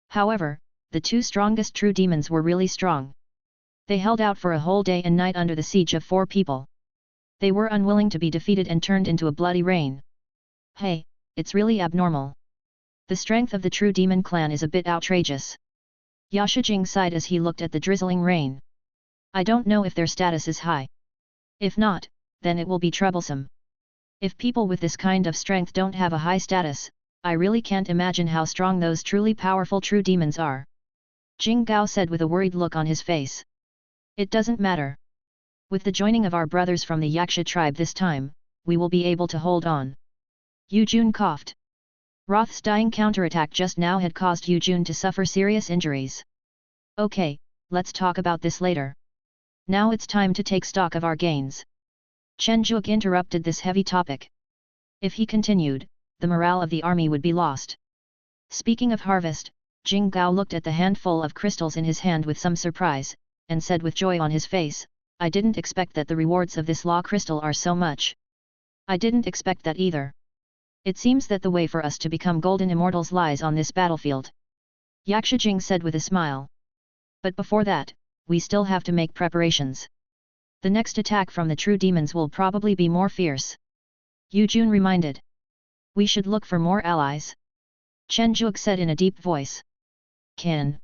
However, the 2 strongest true demons were really strong. They held out for a whole day and night under the siege of 4 people. They were unwilling to be defeated and turned into a bloody rain. Hey, it's really abnormal. The strength of the true demon clan is a bit outrageous. Yaksha Jing sighed as he looked at the drizzling rain. I don't know if their status is high. If not, then it will be troublesome. If people with this kind of strength don't have a high status, I really can't imagine how strong those truly powerful true demons are. Jing Gao said with a worried look on his face. It doesn't matter. With the joining of our brothers from the Yaksha tribe this time, we will be able to hold on. Yu Jun coughed. Roth's dying counterattack just now had caused Yu Jun to suffer serious injuries. Okay, let's talk about this later. Now it's time to take stock of our gains. Chen Zhuge interrupted this heavy topic. If he continued, the morale of the army would be lost. Speaking of harvest, Jing Gao looked at the handful of crystals in his hand with some surprise, and said with joy on his face, I didn't expect that the rewards of this law crystal are so much. I didn't expect that either. It seems that the way for us to become golden immortals lies on this battlefield. Yaksha Jing said with a smile. But before that, we still have to make preparations. The next attack from the true demons will probably be more fierce. Yu Jun reminded. We should look for more allies. Chen Zhuge said in a deep voice. Can